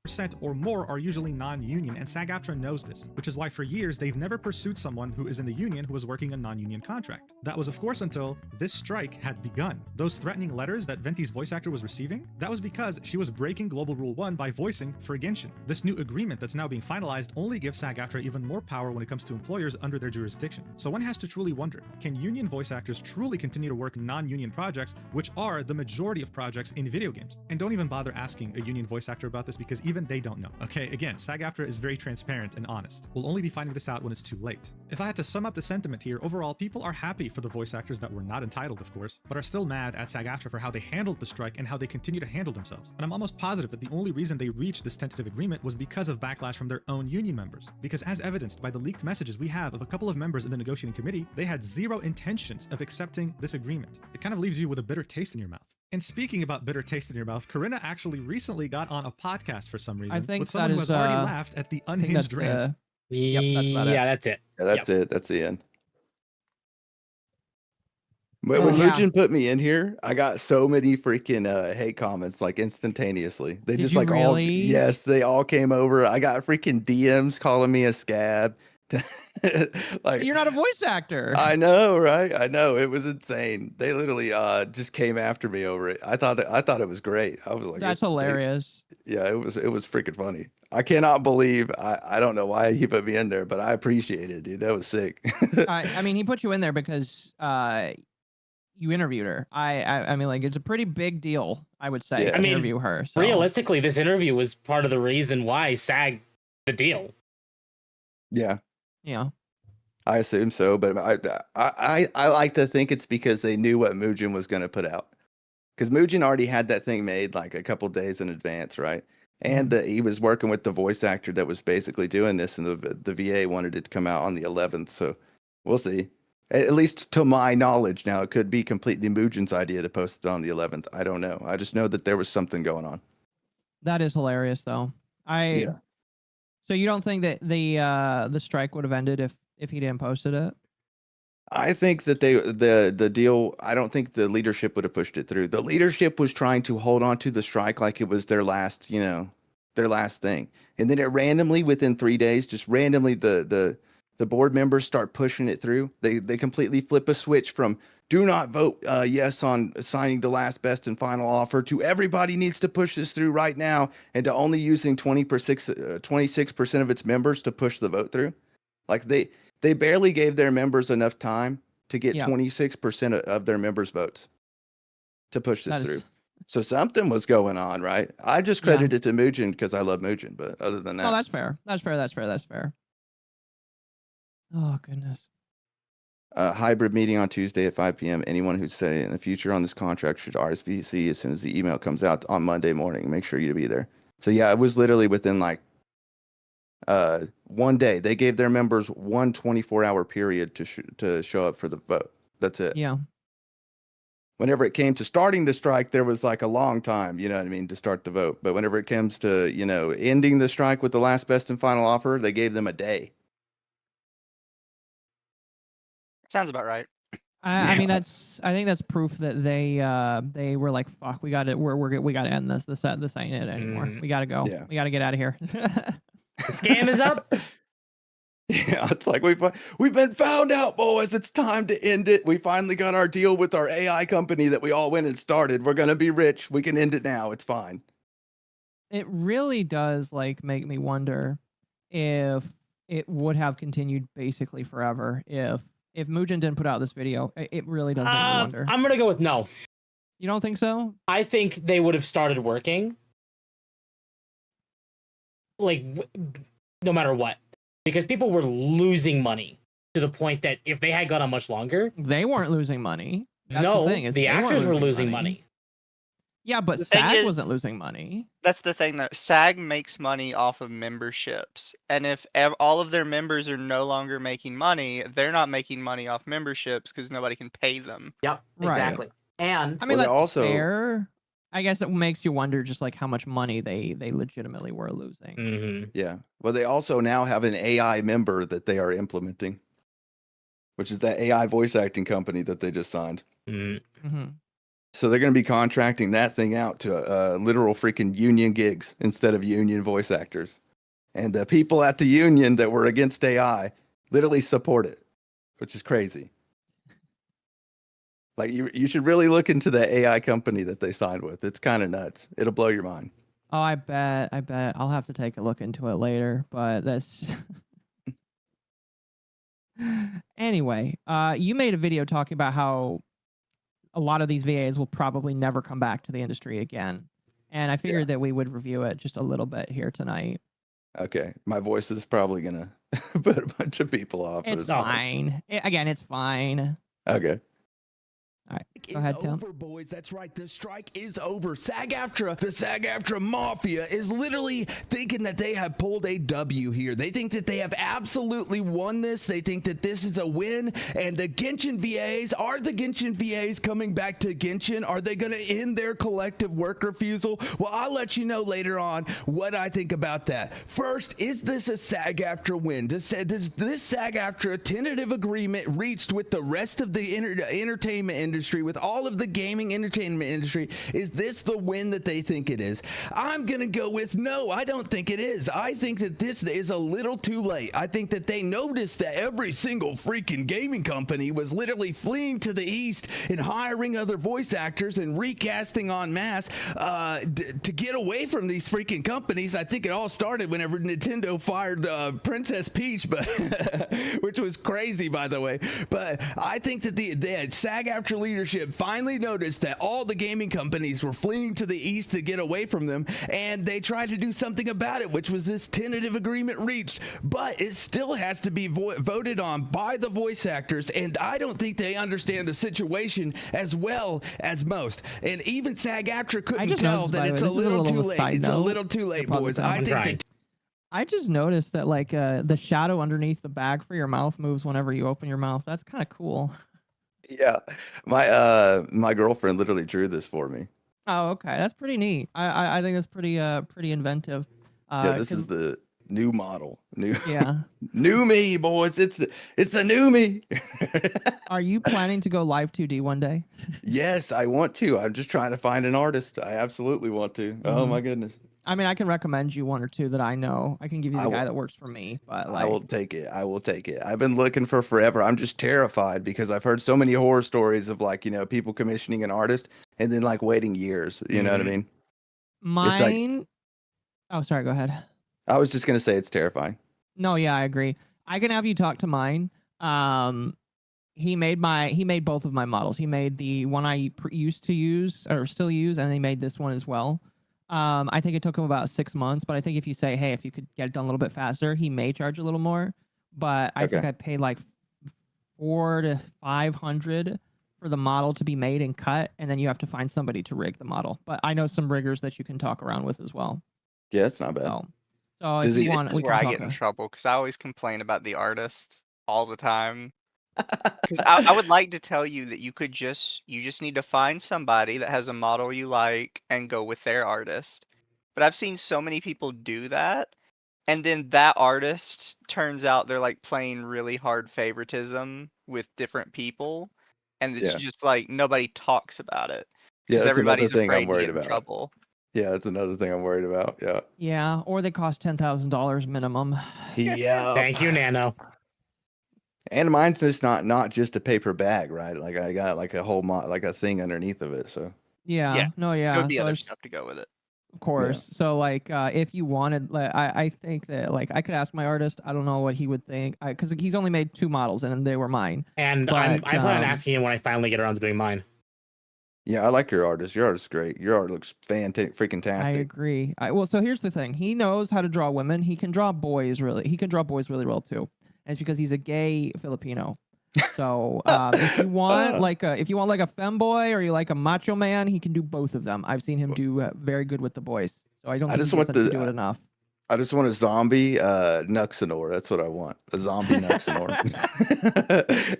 percent or more are usually non-union, and SAG-Aftra knows this, which is why for years they've never pursued someone who is in the union who was working a non-union contract. That was of course until this strike had begun. Those threatening letters that Venti's voice actor was receiving, that was because she was breaking Global Rule 1 by voicing for Genshin. This new agreement that's now being finalized only gives SAG-Aftra even more power when it comes to employers under their jurisdiction. So one has to truly wonder, can union voice actors truly continue to work non-union projects, which are the majority of projects in video games? And don't even bother asking a union voice actor about this because even they don't know. Okay, again, SAG-Aftra is very transparent and honest. We'll only be finding this out when it's too late. If I had to sum up the sentiment here, overall, people are happy for the voice actors that were not entitled, of course, but are still mad at SAG-Aftra for how they handled the strike and how they continue to handle themselves. And I'm almost positive that the only reason they reached this tentative agreement was because of backlash from their own union members. Because as evidenced by the leaked messages we have of a couple of members in the negotiating committee, they had zero intentions of accepting this agreement. It kind of leaves you with a bitter taste in your mouth. And speaking about bitter taste in your mouth, Corinna actually recently got on a podcast for some reason think with someone who that has is, already laughed at the unhinged rants. Yep, that's about it. Yeah, that's it. Yeah, that's it. That's the end. But Oh, when yeah. Mugen put me in here, I got so many freaking hate comments like instantaneously. They Did just you like all really? yes, they all came over. I got freaking DMs calling me a scab. Like You're not a voice actor. I know, right? I know. It was insane. They literally just came after me over it. I thought it was great. I was like, That's they- hilarious. yeah, it was freaking funny. I cannot believe I don't know why he put me in there, but I appreciate it, dude. That was sick. I mean, he put you in there because you interviewed her. I mean, like, it's a pretty big deal, I would say, Yeah. to I mean, interview her. So. Realistically, this interview was part of the reason why SAG the deal. Yeah. Yeah. I assume so, but I like to think it's because they knew what Mugen was going to put out, because Mugen already had that thing made like a couple days in advance, right? And he was working with the voice actor that was basically doing this, and the VA wanted it to come out on the 11th, so we'll see. At least to my knowledge, now it could be completely Mugen's idea to post it on the 11th. I don't know. I just know that there was something going on. That is hilarious, though. Yeah. So you don't think that the strike would have ended if he didn't posted it? I think that the deal, I don't think the leadership would have pushed it through. The leadership was trying to hold on to the strike like it was their last, their last thing. And then it randomly, within 3 days, just randomly the board members start pushing it through. They completely flip a switch from do not vote yes on signing the last best and final offer to everybody needs to push this through right now, and to only using 26% of its members to push the vote through. Like they barely gave their members enough time to get 26% of their members' votes to push this through. So something was going on, right? I just credit it to Mugen because I love Mugen, but other than that, No, that's fair. That's fair. Oh goodness. Hybrid meeting on Tuesday at 5 p.m. Anyone who's saying in the future on this contract should RSVC as soon as the email comes out on Monday morning. Make sure you to be there. So yeah, it was literally within like 1 day. They gave their members one 24-hour period to show up for the vote. That's it. Yeah. Whenever it came to starting the strike, there was like a long time, you know what I mean, to start the vote. But whenever it comes to, ending the strike with the last best and final offer, they gave them a day. Sounds about right. I mean, I think that's proof that they were like, fuck, we got to end this. This ain't it anymore. We got to go. Yeah. We got to get out of here. The scam is up. Yeah, it's like we've been found out, boys. It's time to end it. We finally got our deal with our AI company that we all went and started. We're gonna be rich. We can end it now. It's fine. It really does like make me wonder if it would have continued basically forever if Mugen didn't put out this video. It really does make me wonder. I'm gonna go with no. You don't think so? I think they would have started working, like no matter what, because people were losing money to the point that if they had gone on much longer, They weren't losing money. That's no, the thing, is the they weren't actors were losing losing money. money. Yeah, but The thing SAG is- wasn't losing money. That's the thing, that SAG makes money off of memberships, and if all of their members are no longer making money, they're not making money off memberships because nobody can pay them. Yep, Right. exactly. And I mean, Well, that's they also- fair. I guess it makes you wonder just like how much money they legitimately were losing. Mhm. Yeah. Well, they also now have an AI member that they are implementing, which is that AI voice acting company that they just signed. Mhm. hmm So they're going to be contracting that thing out to literal freaking union gigs instead of union voice actors. And the people at the union that were against AI literally support it, which is crazy. Like you should really look into the AI company that they signed with. It's kind of nuts. It'll blow your mind. Oh, I bet. I'll have to take a look into it later. But that's anyway. You made a video talking about how a lot of these VAs will probably never come back to the industry again, and I figured that we would review it just a little bit here tonight. Okay. My voice is probably going to put a bunch of people off. but It's fine. Again, it's fine. Okay. All right, Is go ahead, Tim. over, boys. That's right. The strike is over. SAG-Aftra, the SAG-Aftra mafia, is literally thinking that they have pulled a W here. They think that they have absolutely won this. They think that this is a win. And the Genshin VAs, are the Genshin VAs coming back to Genshin? Are they going to end their collective work refusal? Well, I'll let you know later on what I think about that. First, is this a SAG-Aftra win? Does this SAG-Aftra tentative agreement reached with the rest of the entertainment industry, with all of the gaming entertainment industry, is this the win that they think it is? I'm gonna go with no. I don't think it is. I think that this is a little too late. I think that they noticed that every single freaking gaming company was literally fleeing to the east and hiring other voice actors and recasting en masse to get away from these freaking companies. I think it all started whenever Nintendo fired Princess Peach, but which was crazy, by the way. But I think that the SAG-Aftra leadership finally noticed that all the gaming companies were fleeing to the east to get away from them, and they tried to do something about it, which was this tentative agreement reached. But it still has to be voted on by the voice actors, and I don't think they understand the situation as well as most. And even SAG-Aftra couldn't tell that it's a little too late. It's a little too late, boys. I think that I just noticed that like the shadow underneath the bag for your mouth moves whenever you open your mouth. That's kind of cool. Yeah. My girlfriend literally drew this for me. Oh, okay, that's pretty neat. I think that's pretty inventive. Yeah, this 'cause- is the new model. yeah. New me, boys. It's a new me. Are you planning to go live 2D one day? Yes, I want to. I'm just trying to find an artist. I absolutely want to. Oh Mhm. my goodness. I mean, I can recommend you one or two that I know. I can give you I the will- guy that works for me, but I like, will take it. I will take it. I've been looking for forever. I'm just terrified because I've heard so many horror stories of like, people commissioning an artist and then like waiting years. You know what I mean? like- mine. Oh, sorry. Go ahead. I was just gonna say it's terrifying. No, yeah, I agree. I can have you talk to mine. He made both of my models. He made the one I used to use or still use, and he made this one as well. I think it took him about 6 months, but I think if you say, hey, if you could get it done a little bit faster, he may charge a little more. But I think Okay. I paid like $400 to $500 for the model to be made and cut, and then you have to find somebody to rig the model. But I know some riggers that you can talk around with as well. Yeah, it's not bad. So Does if he- you This want, is we where can I talk. get in trouble because I always complain about the artist all the time. Because I would like to tell you that you just need to find somebody that has a model you like and go with their artist. But I've seen so many people do that, and then that artist turns out they're like playing really hard favoritism with different people, and it's Yeah. just like nobody talks about it Yeah, because that's another everybody's thing afraid I'm to worried get in about. trouble. Yeah, that's another thing I'm worried about. Yeah. Yeah, or they cost $10,000 minimum. Yeah. Thank you, Nano. And mine's just not just a paper bag, right? Like I got like a whole like a thing underneath of it. So Yeah, Yeah, no, There yeah. would be So other there's, stuff to go with it. of course. So like, if you wanted, like, I think that like I could ask my artist. I don't know what he would think, because he's only made 2 models and they were mine. And I But, plan on um, asking him when I finally get around to doing mine. yeah, I like your artist. Your artist's great. Your art looks freaking I tastic. agree. Well, so here's the thing. He knows how to draw women. He can draw boys really. He can draw boys really well too. And it's because he's a gay Filipino. So if you want like a femboy or you like a macho man, he can do both of them. I've seen him do very good with the boys. So I don't think he gets to do it enough. I just want a zombie Nuxanor. That's what I want. A zombie Nuxanor.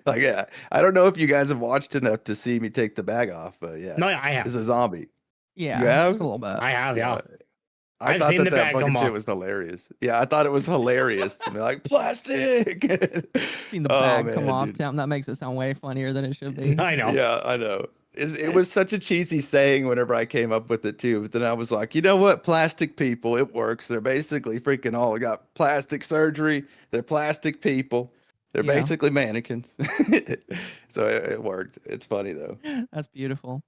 Like, yeah, I don't know if you guys have watched enough to see me take the bag off, but yeah. No, I have. It's a zombie. Yeah, You have? just a little bit. I have, yeah. I thought that fucking shit was hilarious. Yeah, I thought it was hilarious. To be like, plastic. Seen the bag come off, Temp. That makes it sound way funnier than it should be. I know. Yeah, I know. It was such a cheesy saying whenever I came up with it too. But then I was like, you know what? Plastic people, it works. They're basically freaking all got plastic surgery. They're plastic people. They're basically mannequins. So it worked. It's funny though. That's beautiful.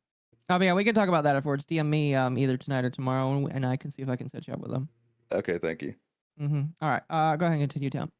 Oh yeah, we can talk about that afterwards. DM me either tonight or tomorrow, and I can see if I can set you up with them. Okay, thank you. All right, go ahead and continue, Temp.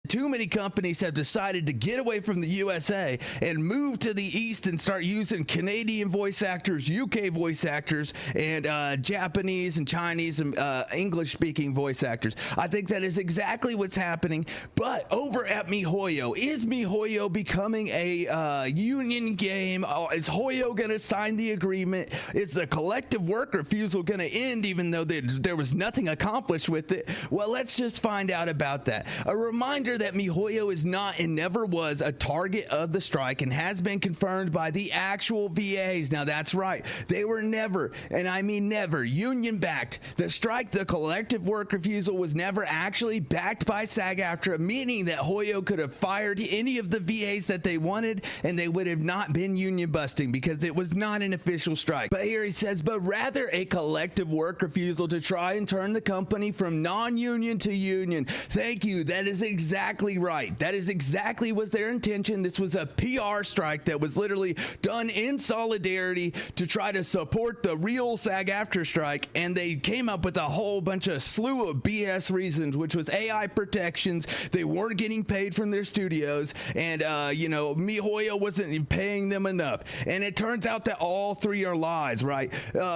Too many companies have decided to get away from the USA and move to the East and start using Canadian voice actors, UK voice actors, and Japanese and Chinese and English-speaking voice actors. I think that is exactly what's happening. But over at MiHoYo, is MiHoYo becoming a union game? Is Hoyo going to sign the agreement? Is the collective work refusal going to end even though there was nothing accomplished with it? Well, let's just find out about that. A reminder that MiHoYo is not and never was a target of the strike and has been confirmed by the actual VAs. Now that's right, they were never, and I mean never, union backed. The strike, the collective work refusal, was never actually backed by SAG-Aftra, meaning that Hoyo could have fired any of the VAs that they wanted and they would have not been union busting because it was not an official strike. But here he says, but rather a collective work refusal to try and turn the company from non-union to union. Thank you, that is exactly right. That is exactly was their intention. This was a PR strike that was literally done in solidarity to try to support the real SAG-Aftra strike, and they came up with a whole bunch of slew of BS reasons, which was AI protections. They weren't getting paid from their studios, and MiHoYo wasn't paying them enough. And it turns out that all three are lies, right?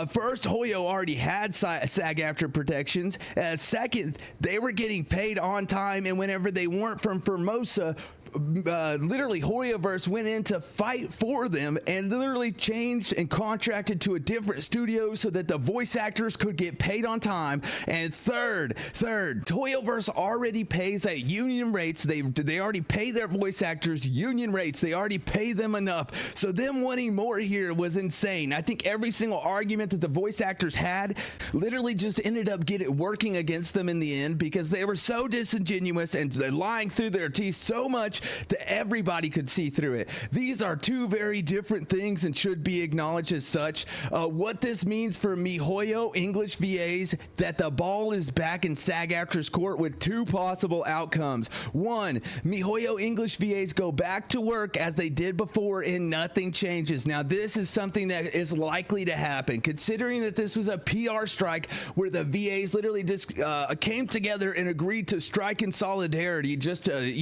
First, Hoyo already had SAG-Aftra protections. Second, they were getting paid on time, and whenever they weren't from Formosa, literally Hoyoverse went in to fight for them and literally changed and contracted to a different studio so that the voice actors could get paid on time. And third, Hoyoverse already pays at union rates. They already pay their voice actors union rates. They already pay them enough. So them wanting more here was insane. I think every single argument that the voice actors had literally just ended up working against them in the end because they were so disingenuous and lying through their teeth so much that everybody could see through it. These are two very different things and should be acknowledged as such. What this means for MiHoYo English VAs, that the ball is back in SAG-Aftra's court with two possible outcomes. One, MiHoYo English VAs go back to work as they did before and nothing changes. Now this is something that is likely to happen, considering that this was a PR strike where the VAs literally just came together and agreed to strike in solidarity just to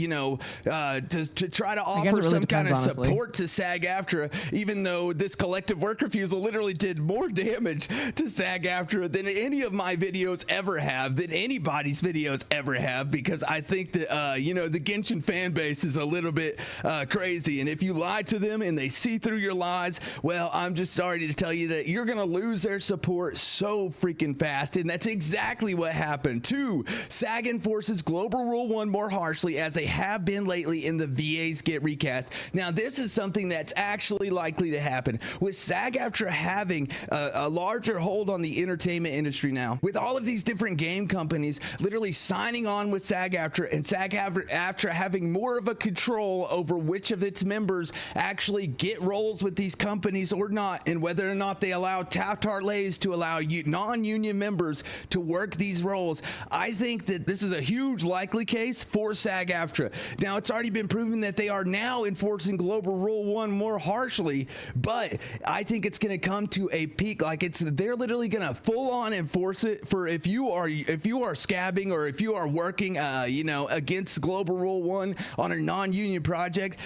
to try to offer some kind of support to SAG-Aftra, even though this collective work refusal literally did more damage to SAG-Aftra than any of my videos ever have, than anybody's videos ever have, because I think that the Genshin fan base is a little bit crazy, and if you lie to them and they see through your lies, well, I'm just sorry to tell you that you're gonna lose their support so freaking fast, and that's exactly what happened. Two, SAG enforces Global Rule 1 more harshly as they have been lately, and the VAs get recast. Now this is something that's actually likely to happen with SAG-Aftra having a larger hold on the entertainment industry now, with all of these different game companies literally signing on with SAG-Aftra, and SAG-Aftra having more of a control over which of its members actually get roles with these companies or not, and whether or not they allow Tarlays to allow non-union members to work these roles. I think that this is a huge likely case for SAG-Aftra. Now it's already been proven that they are now enforcing Global Rule 1 more harshly, but I think it's going to come to a peak. They're literally going to full on enforce it for if you are scabbing or if you are working against Global Rule 1 on a non-union project,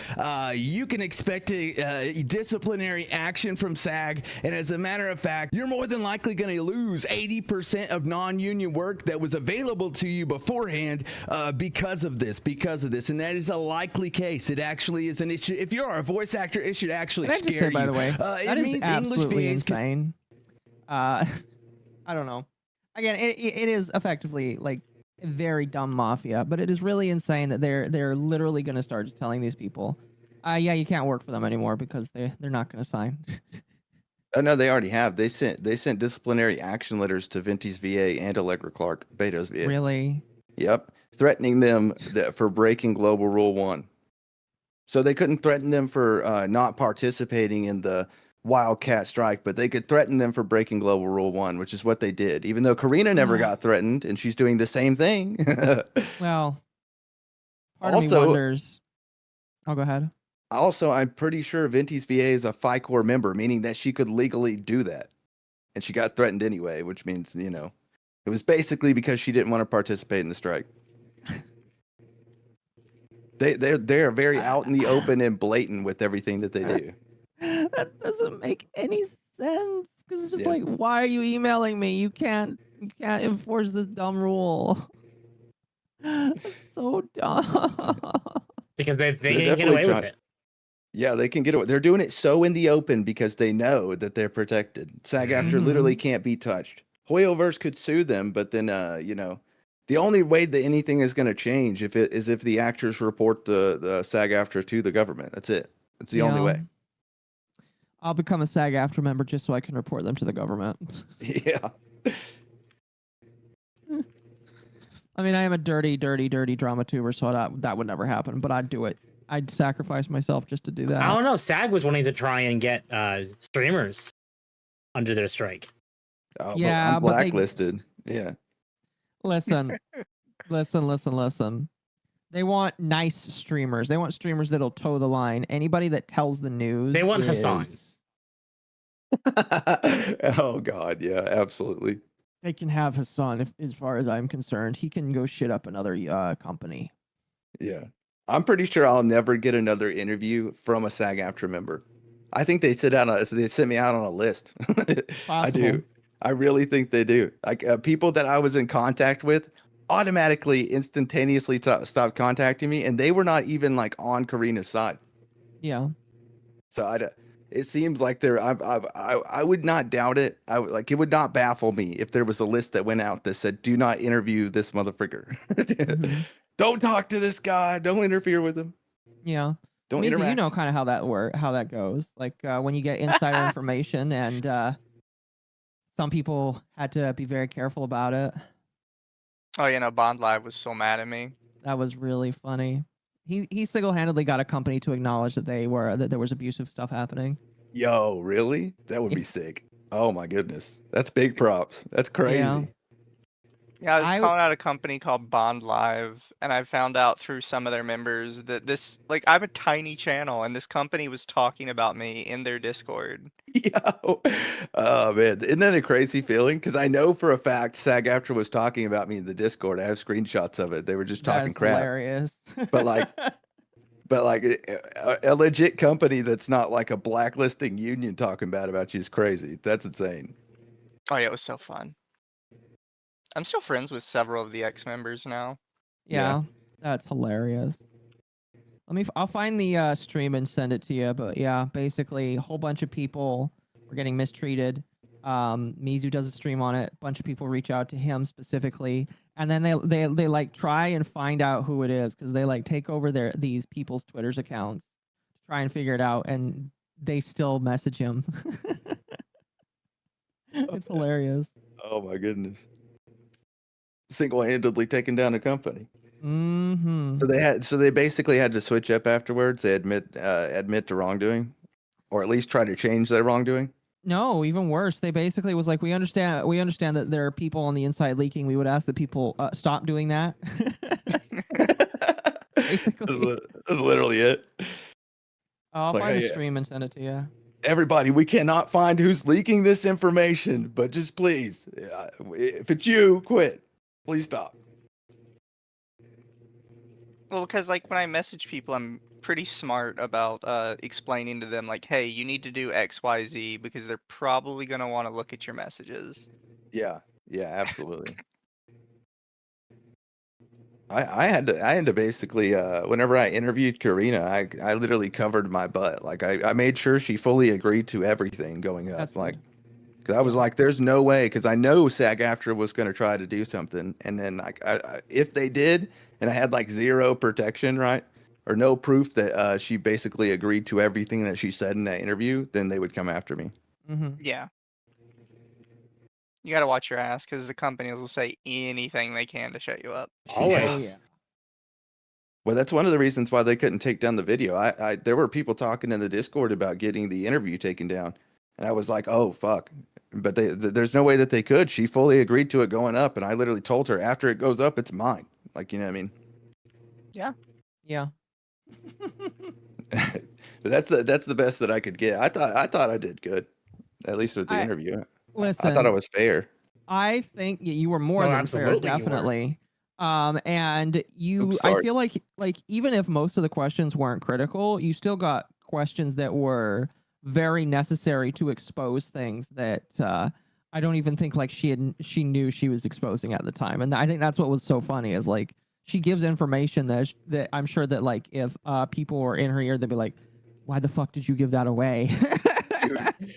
you can expect a disciplinary action from SAG, and as a matter of fact, you're more than likely going to lose 80% of non-union work that was available to you beforehand because of of this, and that is a likely case. It actually is an issue. If you're a voice actor, it should actually Can I just scare say, by you. the way, that It is means English absolutely VAs can- insane. I don't know. Again, it is effectively like a very dumb mafia, but it is really insane that they're literally going to start just telling these people, yeah, you can't work for them anymore because they're not going to sign. Oh no, they already have. They sent disciplinary action letters to Venti's VA and Allegra Clark, Beto's VA. Really? Yep, threatening them for breaking Global Rule 1. So they couldn't threaten them for not participating in the Wildcat strike, but they could threaten them for breaking Global Rule 1, which is what they did. Even though Karina never got threatened, and she's doing the same thing. Well, part of me Also- wonders. I'll go ahead. Also, I'm pretty sure Venti's VA is a FICOR member, meaning that she could legally do that. And she got threatened anyway, which means, it was basically because she didn't want to participate in the strike. They're very out in the open and blatant with everything that they do. That doesn't make any sense. Because it's just Yeah. like, why are you emailing me? You can't enforce this dumb rule. That's so dumb. Because they can get definitely away trying- with it. Yeah, they can get away. They're doing it so in the open because they know that they're protected. SAG-Aftra Mhm. literally can't be touched. Hoyoverse could sue them, but then, the only way that anything is going to change is if the actors report the SAG-Aftra to the government. That's it. That's the only way. I'll become a SAG-Aftra member just so I can report them to the government. Yeah. I mean, I am a dirty drama tuber, so that would never happen. But I'd do it. I'd sacrifice myself just to do that. I don't know. SAG was wanting to try and get streamers under their strike. Oh, Yeah, I'm but they- blacklisted. Yeah. Listen. They want nice streamers. They want streamers that'll toe the line. Anybody that tells the news. They want Hassan. Oh God, yeah, absolutely. They can have Hassan, as far as I'm concerned. He can go shit up another company. Yeah. I'm pretty sure I'll never get another interview from a SAG-Aftra member. I think they sent me out on a list. I do. I really think they do. Like people that I was in contact with automatically, instantaneously stopped contacting me, and they were not even like on Karina's side. Yeah. So it seems like I would not doubt it. It would not baffle me if there was a list that went out that said, "Do not interview this motherfucker. Mhm. Don't talk to this guy. Don't interfere with him. Yeah. Don't Misa, interact." you know kind of how that goes. Like when you get insider information, and some people had to be very careful about it. Oh, Bond Live was so mad at me. That was really funny. He single-handedly got a company to acknowledge that there was abusive stuff happening. Yo, really? That would be sick. Oh my goodness. That's big props. That's crazy. Yeah. Yeah, I was I- calling out a company called Bond Live, and I found out through some of their members that I'm a tiny channel, and this company was talking about me in their Discord. Yo. Oh man, isn't that a crazy feeling? Because I know for a fact SAG-Aftra was talking about me in the Discord. I have screenshots of it. They were just That talking is crap. hilarious. But like a legit company that's not like a blacklisting union talking bad about you is crazy. That's insane. Oh yeah, it was so fun. I'm still friends with several of the ex-members now. Yeah, that's hilarious. I'll find the stream and send it to you. But yeah, basically, a whole bunch of people were getting mistreated. Mizu does a stream on it. A bunch of people reach out to him specifically, and then they like try and find out who it is because they like take over these people's Twitter's accounts to try and figure it out, and they still message him. It's hilarious. Oh my goodness. Single-handedly taking down a company. Mm-hmm. So they basically had to switch up afterwards. They admit to wrongdoing, or at least try to change their wrongdoing. No, even worse. They basically was like, we understand that there are people on the inside leaking. We would ask that people stop doing that. Basically. That's literally it. I'll like, find hey, the yeah. stream and send it to you. Everybody, we cannot find who's leaking this information, but just please, if it's you, quit. Please stop. Well, because when I message people, I'm pretty smart about explaining to them hey, you need to do X, Y, Z because they're probably gonna want to look at your messages. Yeah, absolutely. I had to basically whenever I interviewed Karina, I literally covered my butt. Like I made sure she fully agreed to everything going up. That's Like good. because I was like, there's no way, because I know SAG-Aftra was going to try to do something, and then like if they did, and I had like zero protection, right, or no proof that she basically agreed to everything that she said in that interview, then they would come after me. Mm-hmm. Yeah. You gotta watch your ass because the companies will say anything they can to shut you up. Always. Well, that's one of the reasons why they couldn't take down the video. There were people talking in the Discord about getting the interview taken down, and I was like, oh fuck. But there's no way that they could. She fully agreed to it going up, and I literally told her after it goes up, it's mine. Like, you know what I mean? Yeah. Yeah. That's the best that I could get. I thought I did good, at least with the interview. Listen, I thought I was fair. I think you were more No, than fair, absolutely you were. definitely. And you, Oops, I sorry. feel like even if most of the questions weren't critical, you still got questions that were very necessary to expose things that I don't even think like she knew she was exposing at the time. And I think that's what was so funny is like she gives information that I'm sure that like if people were in her ear, they'd be like, "Why the fuck did you give that away?" Dude,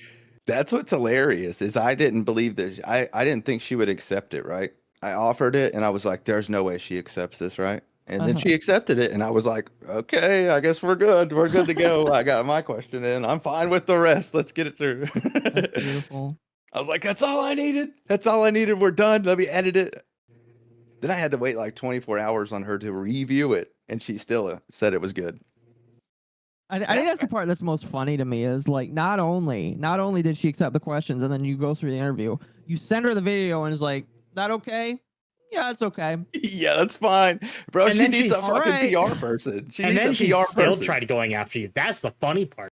that's what's hilarious is I didn't believe that I didn't think she would accept it, right? I offered it and I was like, there's no way she accepts this, right? And then she accepted it and I was like, okay, I guess we're good. We're good to go. I got my question in. I'm fine with the rest. Let's get it through. That's beautiful. I was like, that's all I needed. That's all I needed. We're done. Let me edit it. Then I had to wait like 24 hours on her to review it and she still said it was good. I think that's the part that's most funny to me is like not only did she accept the questions and then you go through the interview, you send her the video and is like, that okay? Yeah, it's okay. Yeah, that's fine. Bro, And she then needs a she's- fucking Alright. PR person. She And needs then a she's PR still person. tried going after you. That's the funny part.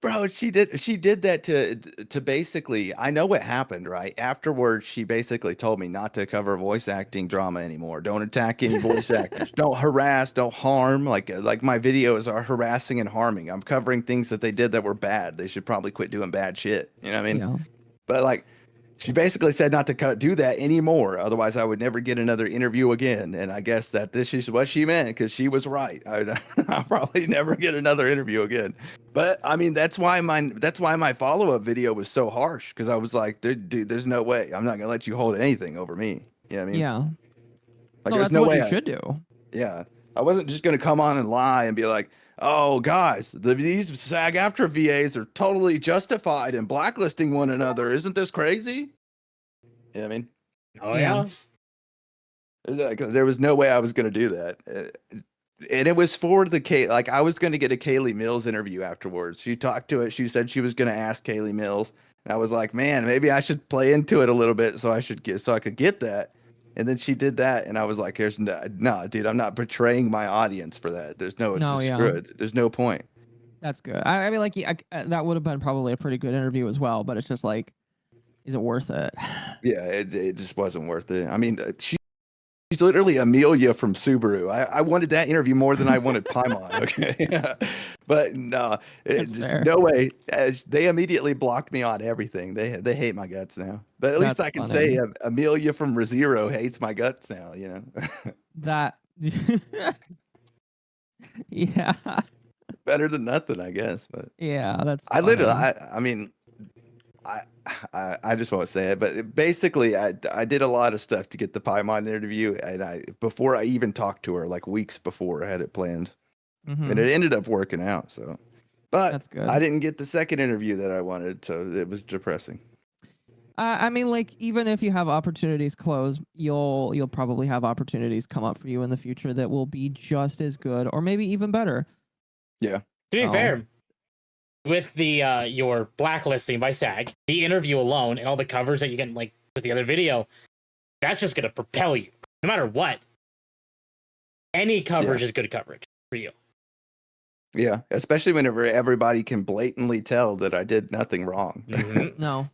Bro, she did that to basically, I know what happened, right? Afterwards, she basically told me not to cover voice acting drama anymore. Don't attack any voice actors. Don't harass, don't harm. Like my videos are harassing and harming. I'm covering things that they did that were bad. They should probably quit doing bad shit. You know what I mean? Yeah. But like she basically said not to do that anymore. Otherwise, I would never get another interview again. And I guess that this is what she meant because she was right. I'll probably never get another interview again. But I mean, that's why my follow-up video was so harsh because I was like, dude, there's no way. I'm not gonna let you hold anything over me. You know what I mean? Yeah. Like No, there's that's no what way. you should do. Yeah. I wasn't just gonna come on and lie and be like, oh guys, these SAG-Aftra VAs are totally justified in blacklisting one another. Isn't this crazy? You know what I mean? Oh Yeah. yeah. Like, there was no way I was going to do that. And it was for the like I was going to get a Kaylee Mills interview afterwards. She talked to it. She said she was going to ask Kaylee Mills. And I was like, man, maybe I should play into it a little bit so I could get that. And then she did that, and I was like, "There's no, dude, I'm not betraying my audience for that. There's no, screw it. There's no point." That's good. I mean, like, that would have been probably a pretty good interview as well, but it's just like, is it worth it? Yeah, it just wasn't worth it. I mean, she's literally Amelia from Subaru. I wanted that interview more than I wanted Paimon. Okay, yeah. But no, That's just fair. no way. As they immediately blocked me on everything. They hate my guts now. But at least That's I can funny. say Amelia from ReZero hates my guts now. You know, That. Yeah. better than nothing, I guess. But Yeah, that's. I literally, funny. I mean, I just won't say it, but basically, I did a lot of stuff to get the Paimon interview, and before I even talked to her, like weeks before, I had it planned, Mhm. and it ended up working out. So, but That's good. I didn't get the second interview that I wanted, so it was depressing. I mean, like, even if you have opportunities close, you'll probably have opportunities come up for you in the future that will be just as good, or maybe even better. Yeah. To be Oh. fair, with the your blacklisting by SAG, the interview alone, and all the coverage that you get like with the other video, that's just gonna propel you, no matter what. Any coverage is good coverage for you. Yeah, especially whenever everybody can blatantly tell that I did nothing wrong. Mhm. No.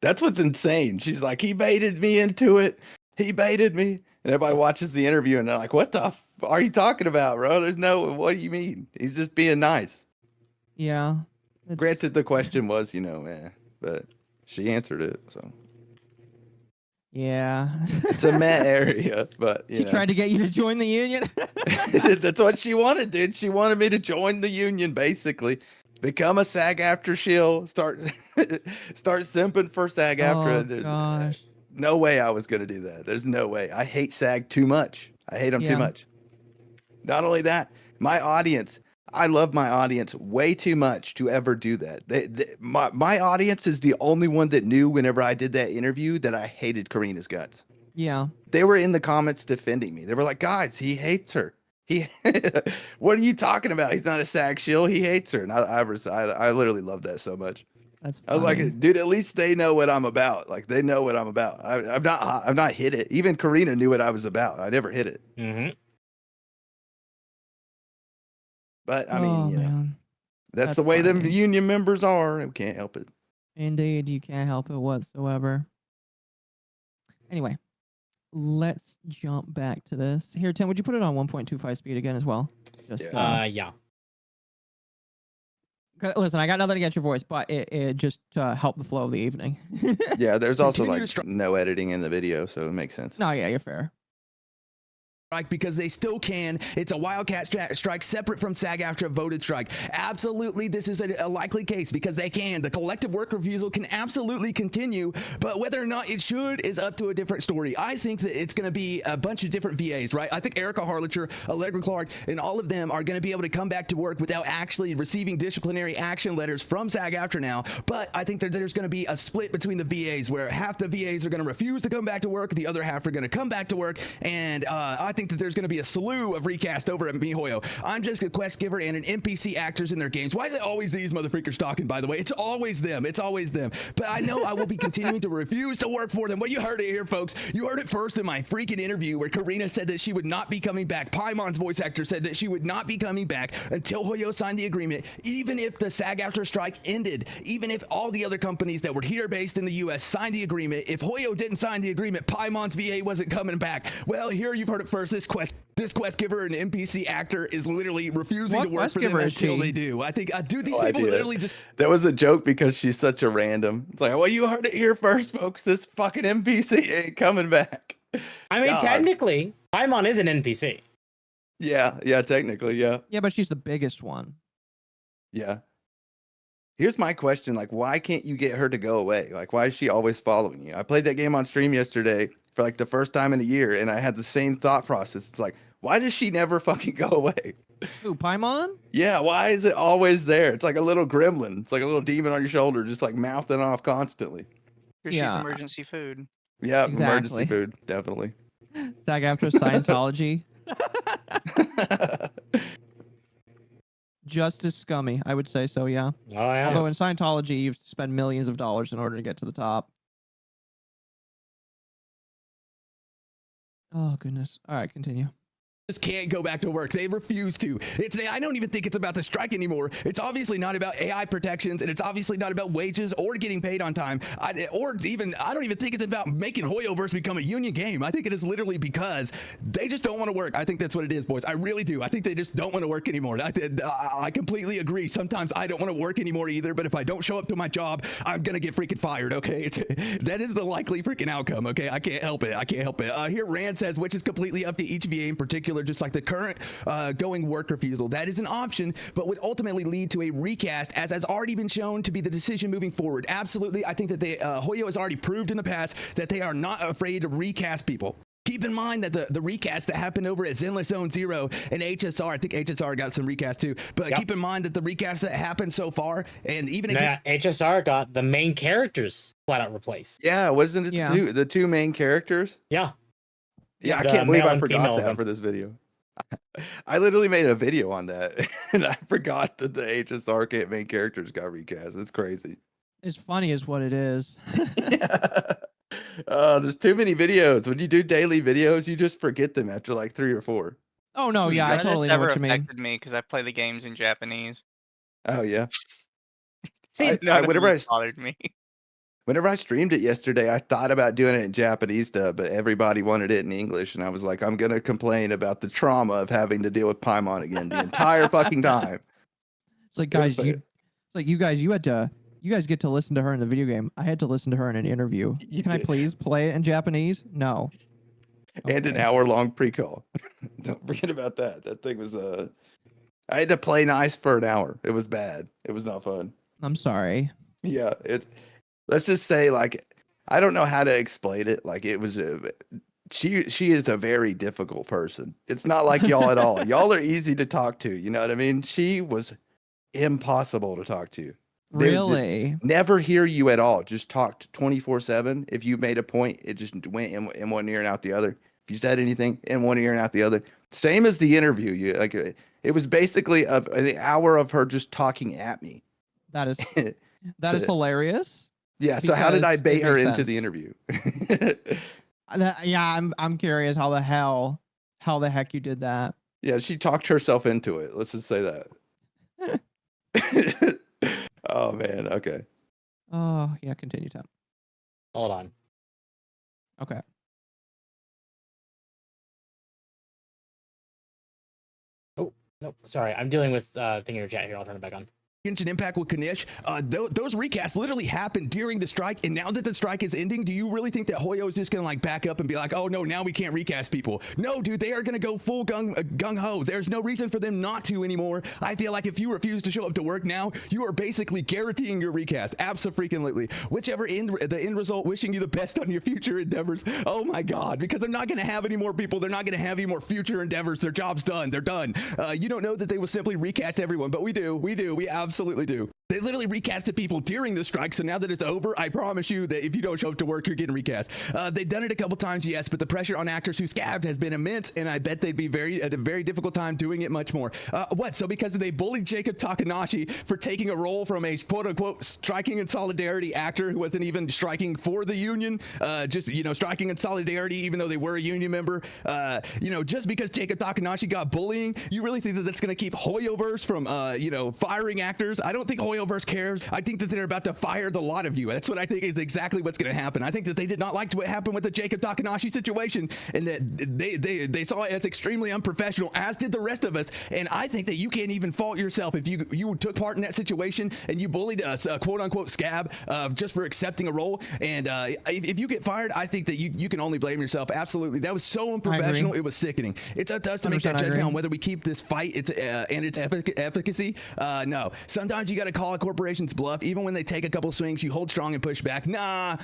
That's what's insane. She's like, he baited me into it. He baited me. And everybody watches the interview and they're like, what the are you talking about, bro? There's no, what do you mean? He's just being nice. Yeah. Granted, the question was, but she answered it. So Yeah. It's a meh area, but She tried to get you to join the union. that's what she wanted, dude. She wanted me to join the union, basically. Become a SAG-Aftra shill. Start simping for SAG-Aftra. Oh gosh. No way I was gonna do that. There's no way. I hate SAG too much. I hate them too Yeah. much. Not only that, my audience. I love my audience way too much to ever do that. My audience is the only one that knew whenever I did that interview that I hated Karina's guts. Yeah. They were in the comments defending me. They were like, guys, he hates her. What are you talking about? He's not a SAG shill. He hates her. And I literally love that so much. That's I was like, dude, at least they know what I'm about. Like, they know what I'm about. I've not hit it. Even Karina knew what I was about. I never hit it. Mm-hmm. But I mean, man. that's the way them funny. union members are. We can't help it. Indeed, you can't help it whatsoever. Anyway, let's jump back to this. Here, Tim, would you put it on 1.25 speed again as well? Just Yeah. listen, I got nothing against your voice, but it just helped the flow of the evening. Yeah, there's also Continue like to no editing in the video, so it makes sense. No, yeah, you're fair. Strike because they still can. It's a wildcat strike separate from SAG-Aftra voted strike. Absolutely, this is a likely case because they can. The collective work refusal can absolutely continue, but whether or not it should is up to a different story. I think that it's going to be a bunch of different VAs, right? I think Erica Harlacher, Allegra Clark, and all of them are going to be able to come back to work without actually receiving disciplinary action letters from SAG-Aftra now, but I think that there's going to be a split between the VAs where half the VAs are going to refuse to come back to work, the other half are going to come back to work, and I think that there's going to be a slew of recast over at MiHoYo. I'm just a quest giver and an NPC actors in their games. Why is it always these motherfuckers talking, by the way? It's always them. It's always them. But I know I will be continuing to refuse to work for them. Well, you heard it here, folks. You heard it first in my freaking interview where Karina said that she would not be coming back. Paimon's voice actor said that she would not be coming back until Hoyo signed the agreement, even if the SAG-Aftra strike ended, even if all the other companies that were here based in the U.S. signed the agreement. If Hoyo didn't sign the agreement, Paimon's VA wasn't coming back. Well, here you've heard it first. This quest giver and NPC actor is literally refusing to work for them until they do. I think, dude, these people literally just. That was a joke because she's such a random. It's like, well, you heard it here first, folks. This fucking NPC ain't coming back. I mean, technically, Paimon is an NPC. Yeah, technically, yeah. Yeah, but she's the biggest one. Yeah. Here's my question. Like, why can't you get her to go away? Like, why is she always following you? I played that game on stream yesterday for like the first time in a year, and I had the same thought process. It's like, why does she never fucking go away? Ooh, Paimon? Yeah, why is it always there? It's like a little gremlin. It's like a little demon on your shoulder, just like mouthing off constantly. Because Yeah. she's emergency food. Yeah, Exactly. emergency food, definitely. SAG-Aftra Scientology. Just as scummy, I would say so, yeah. Oh, yeah. Although in Scientology, you have to spend millions of dollars in order to get to the top. Oh, goodness. All right, continue. Just can't go back to work. They refuse to. I don't even think it's about the strike anymore. It's obviously not about AI protections, and it's obviously not about wages or getting paid on time. I don't even think it's about making Hoyoverse become a union game. I think it is literally because they just don't want to work. I think that's what it is, boys. I really do. I think they just don't want to work anymore. I completely agree. Sometimes I don't want to work anymore either, but if I don't show up to my job, I'm going to get freaking fired, okay? That is the likely freaking outcome, okay? I can't help it. Here Rand says, which is completely up to each VA in particular, just like the current going work refusal. That is an option, but would ultimately lead to a recast, as has already been shown to be the decision moving forward. Absolutely, I think that Hoyo has already proved in the past that they are not afraid to recast people. Keep in mind that the recast that happened over at Zenless Zone Zero and HSR, I think HSR got some recast too, but keep in mind that the recast that happened so far, and even HSR got the main characters flat out replaced. Yeah, wasn't it the two main characters? Yeah. Yeah, I can't believe I forgot that for this video. I literally made a video on that, and I forgot that the HSR main characters got recast. It's crazy. As funny as what it is. Yeah. There's too many videos. When you do daily videos, you just forget them after like 3 or 4. Oh no, yeah, I totally know what you mean. Affected me because I play the games in Japanese. Oh yeah. See, bothered me. Whenever I streamed it yesterday, I thought about doing it in Japanese dub, but everybody wanted it in English, and I was like, I'm gonna complain about the trauma of having to deal with Paimon again the entire fucking time. It's like, guys, you had to You guys get to listen to her in the video game. I had to listen to her in an interview. You Can I did. please play it in Japanese? No. And an Okay. hour-long pre-call. Don't forget about that. That thing was I had to play nice for an hour. It was bad. It was not fun. I'm sorry. Yeah, let's just say like I don't know how to explain it. Like it was she is a very difficult person. It's not like y'all at all. Y'all are easy to talk to, you know what I mean? She was impossible to talk to. They Really? never hear you at all. Just talked 24/7. If you made a point, it just went in one ear and out the other. If you said anything, in one ear and out the other. Same as the interview. You like it was basically an hour of her just talking at me. That is So, hilarious. yeah. So how did I because bait it her makes into the sense. interview? Yeah, I'm curious how the heck you did that. Yeah, she talked herself into it. Let's just say that. Oh man. Okay. Oh, yeah, continue, Temp. Hold on. Okay. Oh, nope. Sorry. I'm dealing with thing in your chat here. I'll turn it back on. Genshin Impact with Kanish, those recasts literally happened during the strike, and now that the strike is ending, do you really think that Hoyo is just gonna like back up and be like, oh no, now we can't recast people? No, dude, they are gonna go full gung-ho. There's no reason for them not to anymore. I feel like if you refuse to show up to work now, you are basically guaranteeing your recast. Absolutely. Whichever the end result, wishing you the best on your future endeavors. Oh my God, because they're not gonna have any more people. They're not gonna have any more future endeavors. Their job's done. They're done. You don't know that they will simply recast everyone, but we do. We absolutely do. They literally recasted people during the strike, so now that it's over, I promise you that if you don't show up to work, you're getting recast. They've done it a couple times, yes, but the pressure on actors who scabbed has been immense, and I bet they'd be at a very difficult time doing it much more. What? So because they bullied Jacob Takanashi for taking a role from a quote-unquote striking in solidarity actor who wasn't even striking for the union, just, striking in solidarity even though they were a union member, just because Jacob Takanashi got bullying, you really think that that's going to keep Hoyoverse from, firing actors? I don't think Hoyoverse cares. I think that they're about to fire the lot of you. That's what I think is exactly what's going to happen. I think that they did not like what happened with the Jacob Takanashi situation, and that they saw it as extremely unprofessional, as did the rest of us. And I think that you can't even fault yourself if you took part in that situation and you bullied us, quote unquote scab, just for accepting a role. And if you get fired, I think that you can only blame yourself. Absolutely, that was so unprofessional. It was sickening. It's up to us to make that judgment on whether we keep this fight and its efficacy. No, sometimes you got to call a corporation's bluff. Even when they take a couple swings, you hold strong and push back. Nah.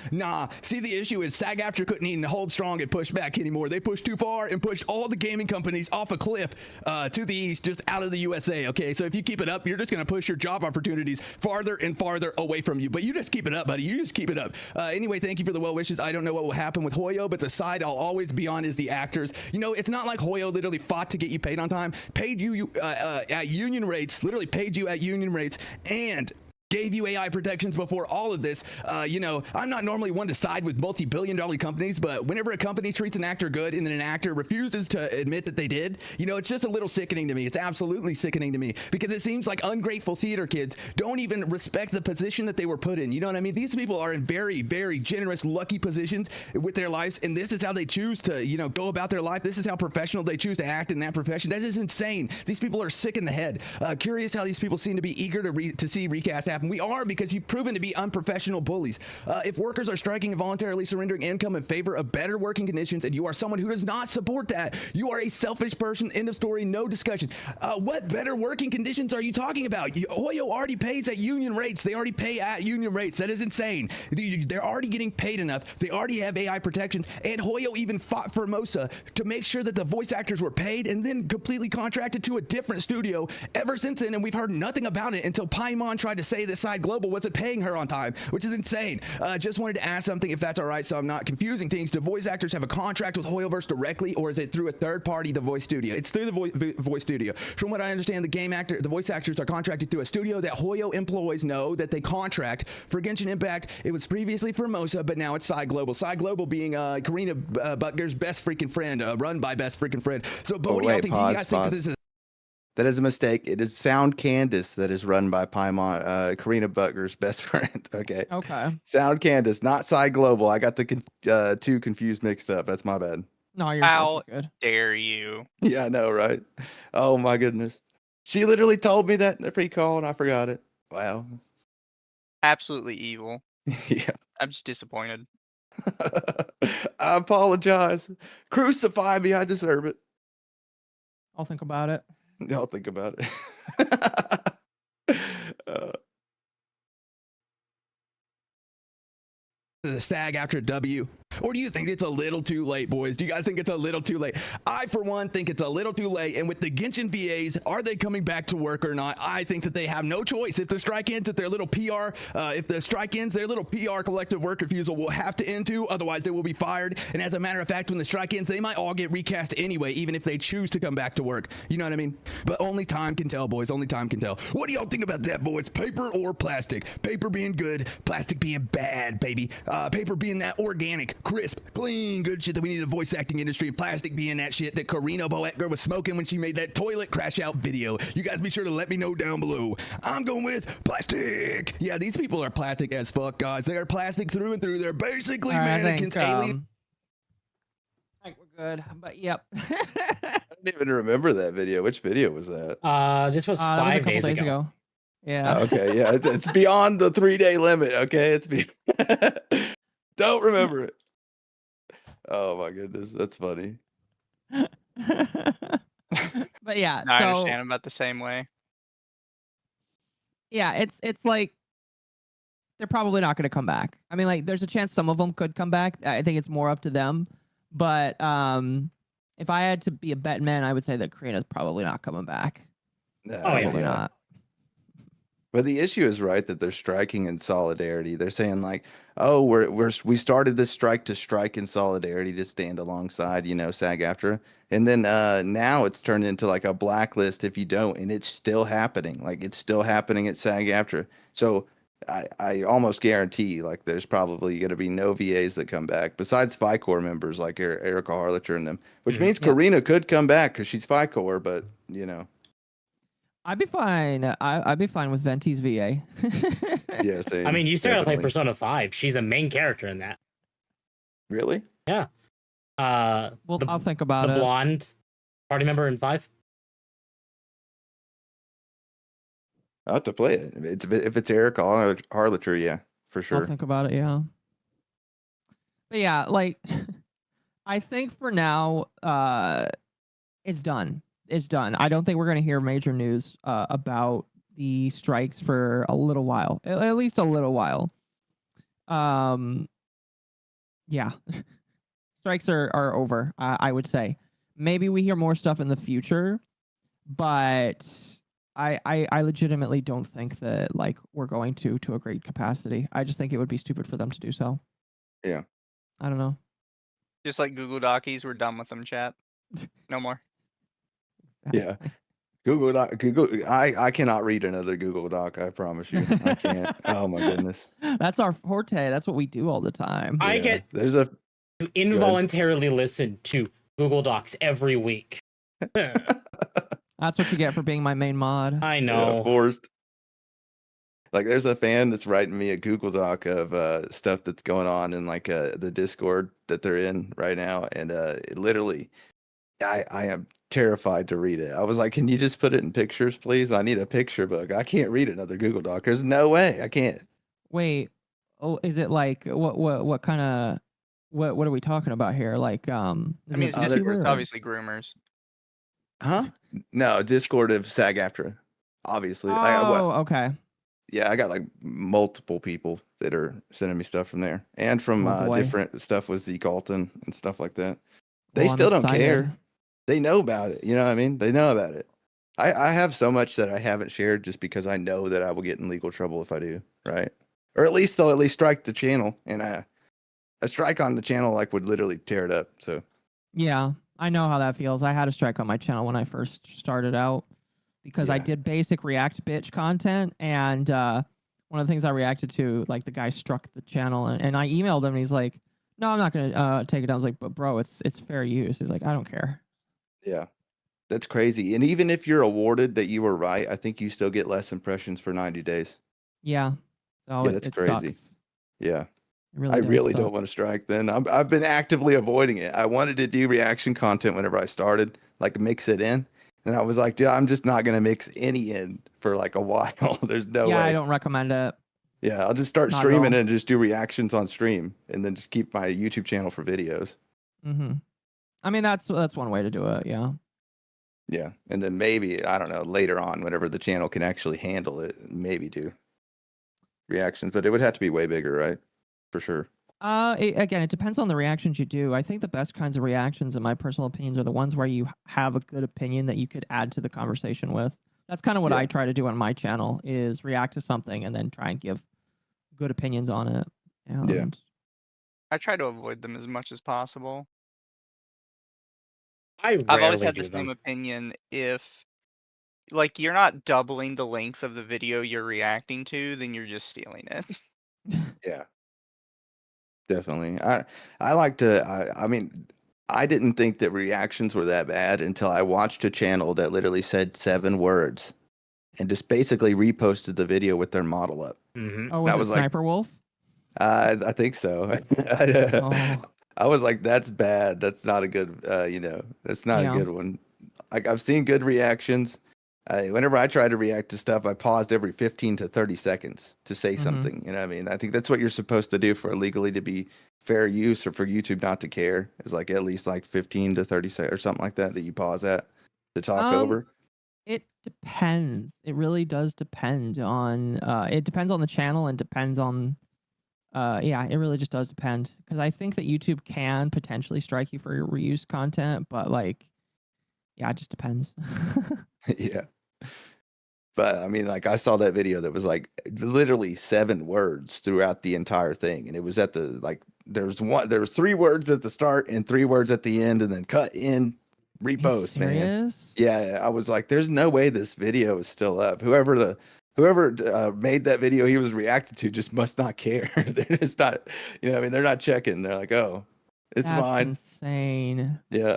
See, the issue is SAG-Aftra couldn't even hold strong and push back anymore. They pushed too far and pushed all the gaming companies off a cliff to the east, just out of the USA. Okay, so if you keep it up, you're just going to push your job opportunities farther and farther away from you. But you just keep it up, buddy. You just keep it up. Anyway, thank you for the well wishes. I don't know what will happen with Hoyo, but the side I'll always be on is the actors. It's not like Hoyo literally fought to get you paid on time, paid you at union rates, literally paid you at union rates, and gave you AI protections before all of this. I'm not normally one to side with multi-billion-dollar companies, but whenever a company treats an actor good and then an actor refuses to admit that they did, it's just a little sickening to me. It's absolutely sickening to me, because it seems like ungrateful theater kids don't even respect the position that they were put in. You know what I mean? These people are in very, very generous, lucky positions with their lives, and this is how they choose to, go about their life. This is how professional they choose to act in that profession. That is insane. These people are sick in the head. Curious how these people seem to be eager to see recast happen. We are, because you've proven to be unprofessional bullies. If workers are striking and voluntarily surrendering income in favor of better working conditions, and you are someone who does not support that, you are a selfish person. End of story. No discussion. What better working conditions are you talking about? Hoyo already pays at union rates. They already pay at union rates. That is insane. They're already getting paid enough. They already have AI protections, and Hoyo even fought for Formosa to make sure that the voice actors were paid, and then completely contracted to a different studio ever since then, and we've heard nothing about it until Paimon tried to say that Side Global wasn't paying her on time, which is insane. Just wanted to ask something, if that's all right, so I'm not confusing things. Do voice actors have a contract with Hoyoverse directly, or is it through a third party, the voice studio? It's through the voice studio. From what I understand, the voice actors are contracted through a studio that Hoyo employees. Know that they contract for Genshin Impact. It was previously Formosa, but now it's Side Global. Side Global being Karina Butger's best freaking friend, run by best freaking friend. So, but what do y'all think? Do you guys think that this is? That is a mistake. It is Sound Candace that is run by Paimon, Karina Butger's best friend. Okay. Sound Candace, not Side Global. I got the two confused mixed up. That's my bad. No, you're How good. dare you? Yeah, I know, right? Oh my goodness. She literally told me that in the pre-call and I forgot it. Wow. absolutely evil. Yeah. I'm just disappointed. I apologize. Crucify me. I deserve it. I'll think about it. Y'all think about it. uh, The SAG-Aftra W? Or do you think it's a little too late, boys? Do you guys think it's a little too late? I, for one, think it's a little too late. And with the Genshin VAs, are they coming back to work or not? I think that they have no choice. If the strike ends, if their little PR, if the strike ends, their little PR collective work refusal will have to end too. Otherwise, they will be fired. And as a matter of fact, when the strike ends, they might all get recast anyway, even if they choose to come back to work. You know what I mean? But only time can tell, boys. Only time can tell. What do y'all think about that, boys? Paper or plastic? Paper being good, plastic being bad, baby. Paper being that organic, crisp, clean, good shit that we need in the voice acting industry. Plastic being that shit that Karina Boetker was smoking when she made that toilet crash out video. You guys be sure to let me know down below. I'm going with plastic. Yeah, these people are plastic as fuck, guys. They are plastic through and through. They're basically All right, mannequins, aliens. I think we're good, but yep. I don't even remember that video. Which video was that? This was That was a 5 couple days days ago. Yeah. Oh, okay, yeah, it's beyond the 3-day limit. Okay, don't remember it. Oh my goodness, that's funny. But yeah, No, I so understand about the same way. yeah, it's like they're probably not going to come back. I mean, like, there's a chance some of them could come back. I think it's more up to them. But if I had to be a betting man, I would say that Karina's probably not coming back. No, Probably not. But the issue is right that they're striking in solidarity. They're saying like, "Oh, we started this strike to strike in solidarity to stand alongside, SAG-Aftra." And then now it's turned into like a blacklist if you don't, and it's still happening. Like it's still happening at SAG-Aftra. So I almost guarantee like there's probably going to be no VAs that come back besides FICOR members like Erica Harlacher and them, which means Karina could come back because she's FICOR, but I'd be fine. I'd be fine with Venti's VA. Yeah, same. I mean, you still gotta play Definitely. Persona 5. She's a main character in that. Really? Yeah. Well, I'll think about the it. blonde party member in 5. I'll have to play it. If it's Erica Harlacher, yeah, for I'll sure. think about it. Yeah. But yeah, like, I think for now, it's done. It's done. I don't think we're going to hear major news about the strikes for a little while, at least a little while. Yeah, strikes are over. I would say maybe we hear more stuff in the future, but I legitimately don't think that like we're going to a great capacity. I just think it would be stupid for them to do so. Yeah. I don't know. Just like Google Docies, we're done with them, chat. No more. Yeah. Google Doc. I cannot read another Google Doc. I promise you, I can't. Oh my goodness. That's our forte. That's what we do all the time. I Yeah. get There's a to involuntarily listen to Google Docs every week. That's what you get for being my main mod. I know. forced. Like there's a fan that's writing me a Google Doc of stuff that's going on in like the Discord that they're in right now, and it literally, I am terrified to read it. I was like, can you just put it in pictures, please? I need a picture book. I can't read another Google Doc. There's no way. I can't. Wait, oh, is it like what kind of what are we talking about here? Like, I mean, it's Discord. It's obviously groomers. Huh? No, Discord of SAG-Aftra. Obviously. Oh, okay. Yeah, I got like multiple people that are sending me stuff from there, and from Oh, boy. different stuff with Zeke Alton and stuff like that. They Well, I'm still don't excited. care. They know about it. You know what I mean? They know about it. I have so much that I haven't shared just because I know that I will get in legal trouble if I do, right? Or at least they'll at least strike the channel, and a strike on the channel like would literally tear it up. So Yeah, I know how that feels. I had a strike on my channel when I first started out because I Yeah. did basic React bitch content, and one of the things I reacted to, like the guy struck the channel, and I emailed him, and he's like, "No, I'm not gonna take it down." I was like, "But bro, it's fair use." He's like, "I don't care." yeah, that's crazy. And even if you're awarded that you were right, I think you still get less impressions for 90 days. Yeah, so Yeah, that's crazy. sucks. Yeah. It really I does really suck. don't want to strike then. I've been actively avoiding it. I wanted to do reaction content whenever I started, like mix it in. And I was like, dude, I'm just not going to mix any in for like a while. There's no Yeah, way. I don't recommend it. Yeah, I'll just start Not at streaming all. and just do reactions on stream, and then just keep my YouTube channel for videos. Mm-hmm. I mean, that's one way to do it. Yeah. Yeah, and then maybe I don't know later on, whenever the channel can actually handle it, maybe do reactions, but it would have to be way bigger, right? For sure. Again, it depends on the reactions you do. I think the best kinds of reactions, in my personal opinions, are the ones where you have a good opinion that you could add to the conversation with. That's kind of what Yeah. I try to do on my channel, is react to something and then try and give good opinions on it. And I try to avoid them as much as possible. I I've always rarely had do the same them. opinion if like you're not doubling the length of the video you're reacting to, then you're just stealing it. Yeah, definitely. I like to. I mean, I didn't think that reactions were that bad until I watched a channel that literally said 7 words and just basically reposted the video with their model up. Mm-hmm. Oh, That was was it like- Sniper Wolf? I think so. Oh, I was like, that's bad. That's not a good. That's not Yeah. a good one. Like I've seen good reactions. Whenever I try to react to stuff, I paused every 15 to 30 seconds to say Mhm. something. You know what I mean? I think that's what you're supposed to do for legally to be fair use, or for YouTube not to care, is like at least like 15 to 30 seconds or something like that you pause at to talk over. It depends. It really does depend on. It depends on the channel and depends on. Yeah, it really just does depend, because I think that YouTube can potentially strike you for your reuse content, but like, yeah, it just depends. Yeah. But I mean, like I saw that video that was like literally 7 words throughout the entire thing, and it was at the like there was 3 words at the start and 3 words at the end, and then cut in, Are you repost, man. serious? Yeah, I was like, there's no way this video is still up. Whoever made that video he was reacting to just must not care. They're just not, I mean, they're not checking. They're like, oh, it's That's fine. insane. Yeah.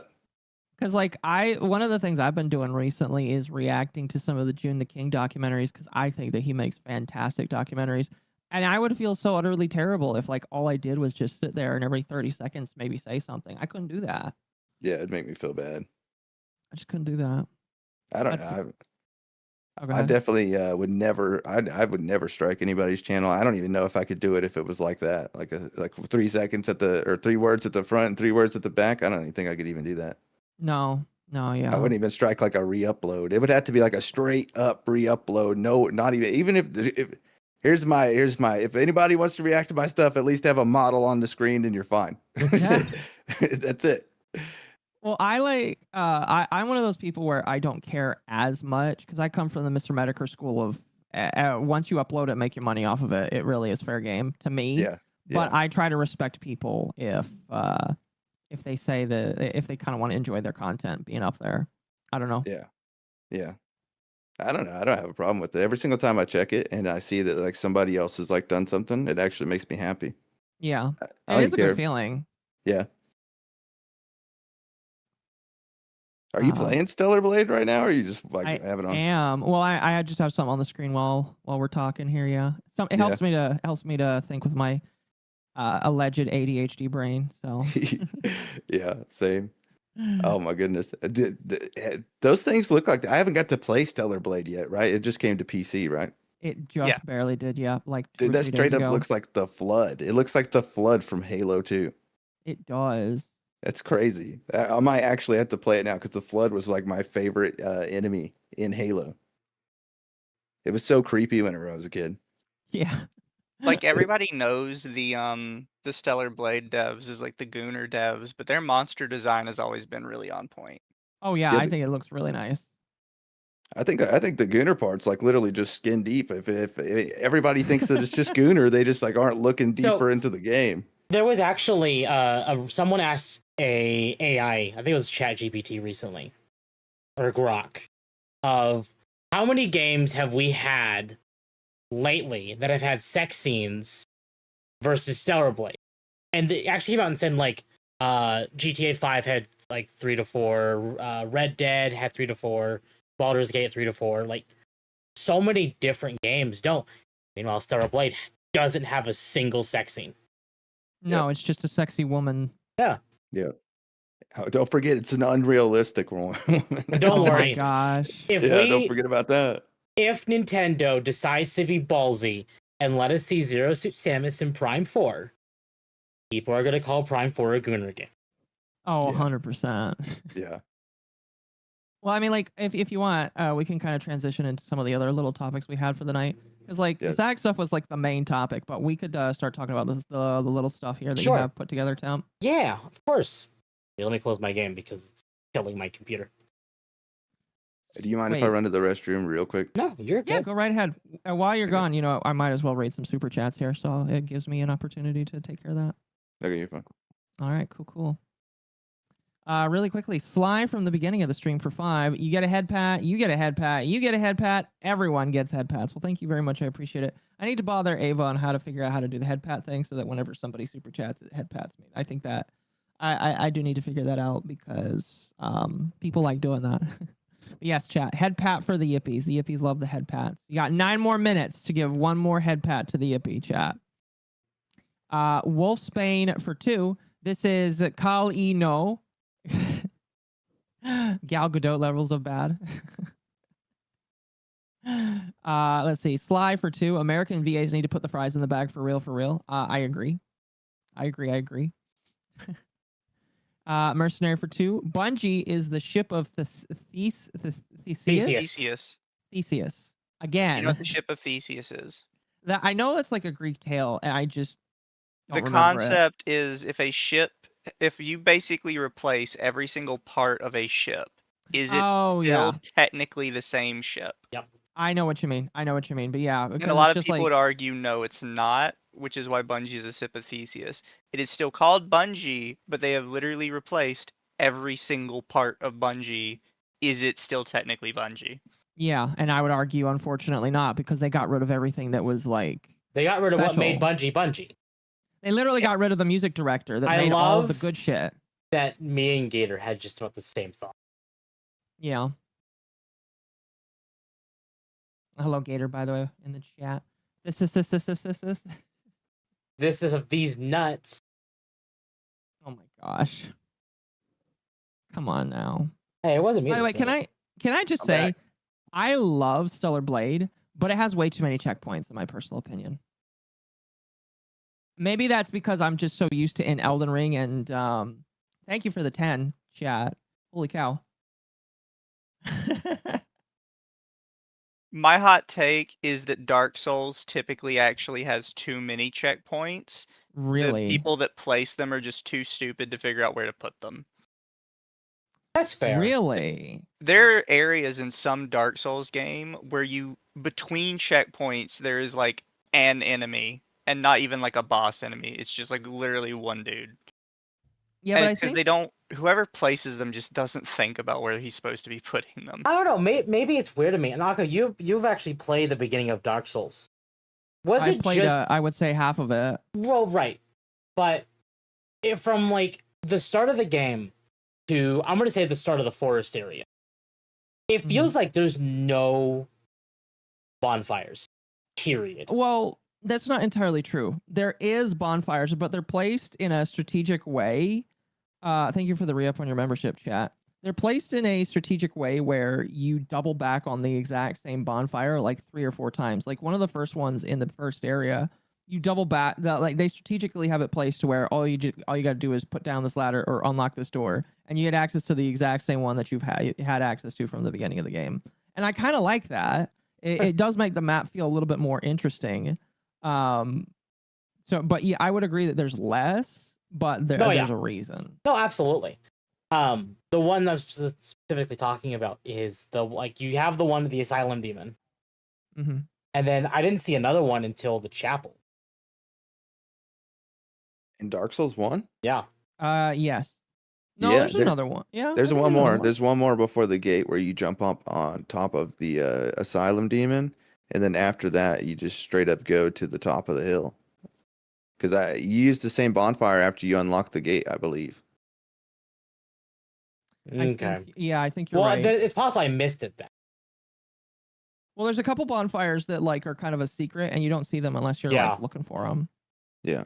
Because like one of the things I've been doing recently is reacting to some of the June the King documentaries, because I think that he makes fantastic documentaries, and I would feel so utterly terrible if like all I did was just sit there and every 30 seconds maybe say something. I couldn't do that. Yeah, it'd make me feel bad. I just couldn't do that. I don't That's- know. Oh, go I ahead. definitely would never. I would never strike anybody's channel. I don't even know if I could do it if it was like that, like 3 seconds or 3 words at the front and 3 words at the back. I don't even think I could even do that. No, yeah. I wouldn't even strike like a re-upload. It would have to be like a straight up re-upload. No, not even if here's my if anybody wants to react to my stuff, at least have a model on the screen and you're fine. That's it. Well, I'm one of those people where I don't care as much, because I come from the Mr. Mediker school of once you upload it, make your money off of it. It really is fair game to me. Yeah. But I try to respect people if they say that, if they kind of want to enjoy their content being up there. I don't know. Yeah. I don't know. I don't have a problem with it. Every single time I check it and I see that like somebody else has like done something, it actually makes me happy. Yeah, I it don't is a care. good feeling. Yeah. Are you playing Stellar Blade right now, or are you just like I have it on? am. Well, I just have something on the screen while we're talking here. Yeah, it helps me to think with my alleged ADHD brain. So Yeah, same. Oh my goodness. Those things look like I haven't got to play Stellar Blade yet, right? It just came to PC, right? it just barely did. Yeah, like 2 Dude, or that 3 straight days up ago. looks like the Flood. It looks like the Flood from Halo 2. It does. That's crazy. I might actually have to play it now because the Flood was like my favorite enemy in Halo. It was so creepy whenever I was a kid. Yeah. Like everybody knows the Stellar Blade devs is like the Gooner devs, but their monster design has always been really on point. Oh yeah, Yeah, I think it looks really nice. I think the Gooner part's like literally just skin deep. If everybody thinks that it's just Gooner, they just like aren't looking So- deeper into the game. There was actually someone asked a AI, I think it was ChatGPT recently, or Grok, of how many games have we had lately that have had sex scenes versus Stellar Blade, and they actually came out and said like GTA 5 had like 3 to 4, Red Dead had 3 to 4, Baldur's Gate 3 to 4, like so many different games don't. Meanwhile, Stellar Blade doesn't have a single sex scene. No, it's just a sexy woman. Oh, don't forget, it's an unrealistic one. Don't Oh my worry. gosh. If Don't forget about that. if Nintendo decides to be ballsy and let us see Zero Suit Samus in Prime 4, people are going to call Prime 4 a Gunner game. Oh, Yeah. 100%. Yeah. Well, I mean, like, if you want, we can kind of transition into some of the other little topics we had for the night. Because, like, the Yes. SAG stuff was, like, the main topic, but we could start talking about the little stuff here that Sure. you have put together, Temp. Yeah, of course. Here, let me close my game because it's killing my computer. Do you mind if I Wait. run to the restroom real quick? No, you're Yeah, good. go right ahead. While you're Okay. gone, you know, I might as well read some super chats here, so it gives me an opportunity to take care of that. Okay, you're fine. All right, cool. Really quickly, Sly from the beginning of the stream for 5. You get a head pat, you get a head pat, you get a head pat. Everyone gets head pats. Well, thank you very much. I appreciate it. I need to bother Ava on how to figure out how to do the head pat thing so that whenever somebody super chats, it head pats me. I think that I do need to figure that out because people like doing that. But yes, chat. Head pat for the Yippies. The Yippies love the head pats. You got 9 more minutes to give one more head pat to the Yippie chat. Wolf Spain for 2. This is Kal E No. Gal Gadot levels of bad. Let's see. Sly for 2. American VAs need to put the fries in the bag for real. I agree. Mercenary for 2. Bungie is the ship of Theseus. Theseus. Again. You know what the ship of Theseus is? That I know that's like a Greek tale, and I just don't The remember it. concept is if you basically replace every single part of a ship, is it still technically the same ship? Yep. I know what you mean. But yeah, And a lot of people would argue no, it's not, which is why Bungie is a ship of Theseus. It is still called Bungie, but they have literally replaced every single part of Bungie. Is it still technically Bungie? Yeah, and I would argue, unfortunately, not, because they got rid of everything that was like. They got rid of what made special. Bungie. They literally got rid of the music director that made all of the good shit. That me and Gator had just about the same thought. Yeah. Hello, Gator, by the way, in the chat. This is of these nuts. Oh my gosh. Come on now. Hey, it wasn't me. By the way, can I just say, I love Stellar Blade, but it has way too many checkpoints in my personal opinion. Maybe that's because I'm just so used to in Elden Ring, and thank you for the 10, chat. Holy cow. My hot take is that Dark Souls typically actually has too many checkpoints. Really? The people that place them are just too stupid to figure out where to put them. That's fair. Really? There are areas in some Dark Souls game where between checkpoints, there is like an enemy and not even like a boss enemy. It's just like literally one dude. Yeah, and but it's because whoever places them just doesn't think about where he's supposed to be putting them. I don't know. Maybe it's weird to me. Naka, you've actually played the beginning of Dark Souls. I played, I would say half of it. Well, right. But from like the start of the game to, I'm going to say the start of the forest area, it feels like there's no bonfires, period. Well, that's not entirely true. There is bonfires, but they're placed in a strategic way. Thank you for the re-up on your membership, chat. They're placed in a strategic way where you double back on the exact same bonfire like 3 or 4 times. Like one of the first ones in the first area, you double back. Like they strategically have it placed to where all you got to do is put down this ladder or unlock this door, and you get access to the exact same one that you've had access to from the beginning of the game. And I kind of like that. It does make the map feel a little bit more interesting. But yeah, I would agree that there's less, but there's a reason. No, absolutely. The one I'm specifically talking about is you have the one with the Asylum Demon. Mm-hmm. And then I didn't see another one until the chapel. In Dark Souls 1? Yeah. Yes. No, there's another one. Yeah. There's one more. There's one more before the gate where you jump up on top of the Asylum Demon, and then after that you just straight up go to the top of the hill. Because you use the same bonfire after you unlock the gate, I believe. Okay. I think you're right. Well, it's possible I missed it then. Well, there's a couple bonfires that are kind of a secret, and you don't see them unless you're looking for them. Yeah.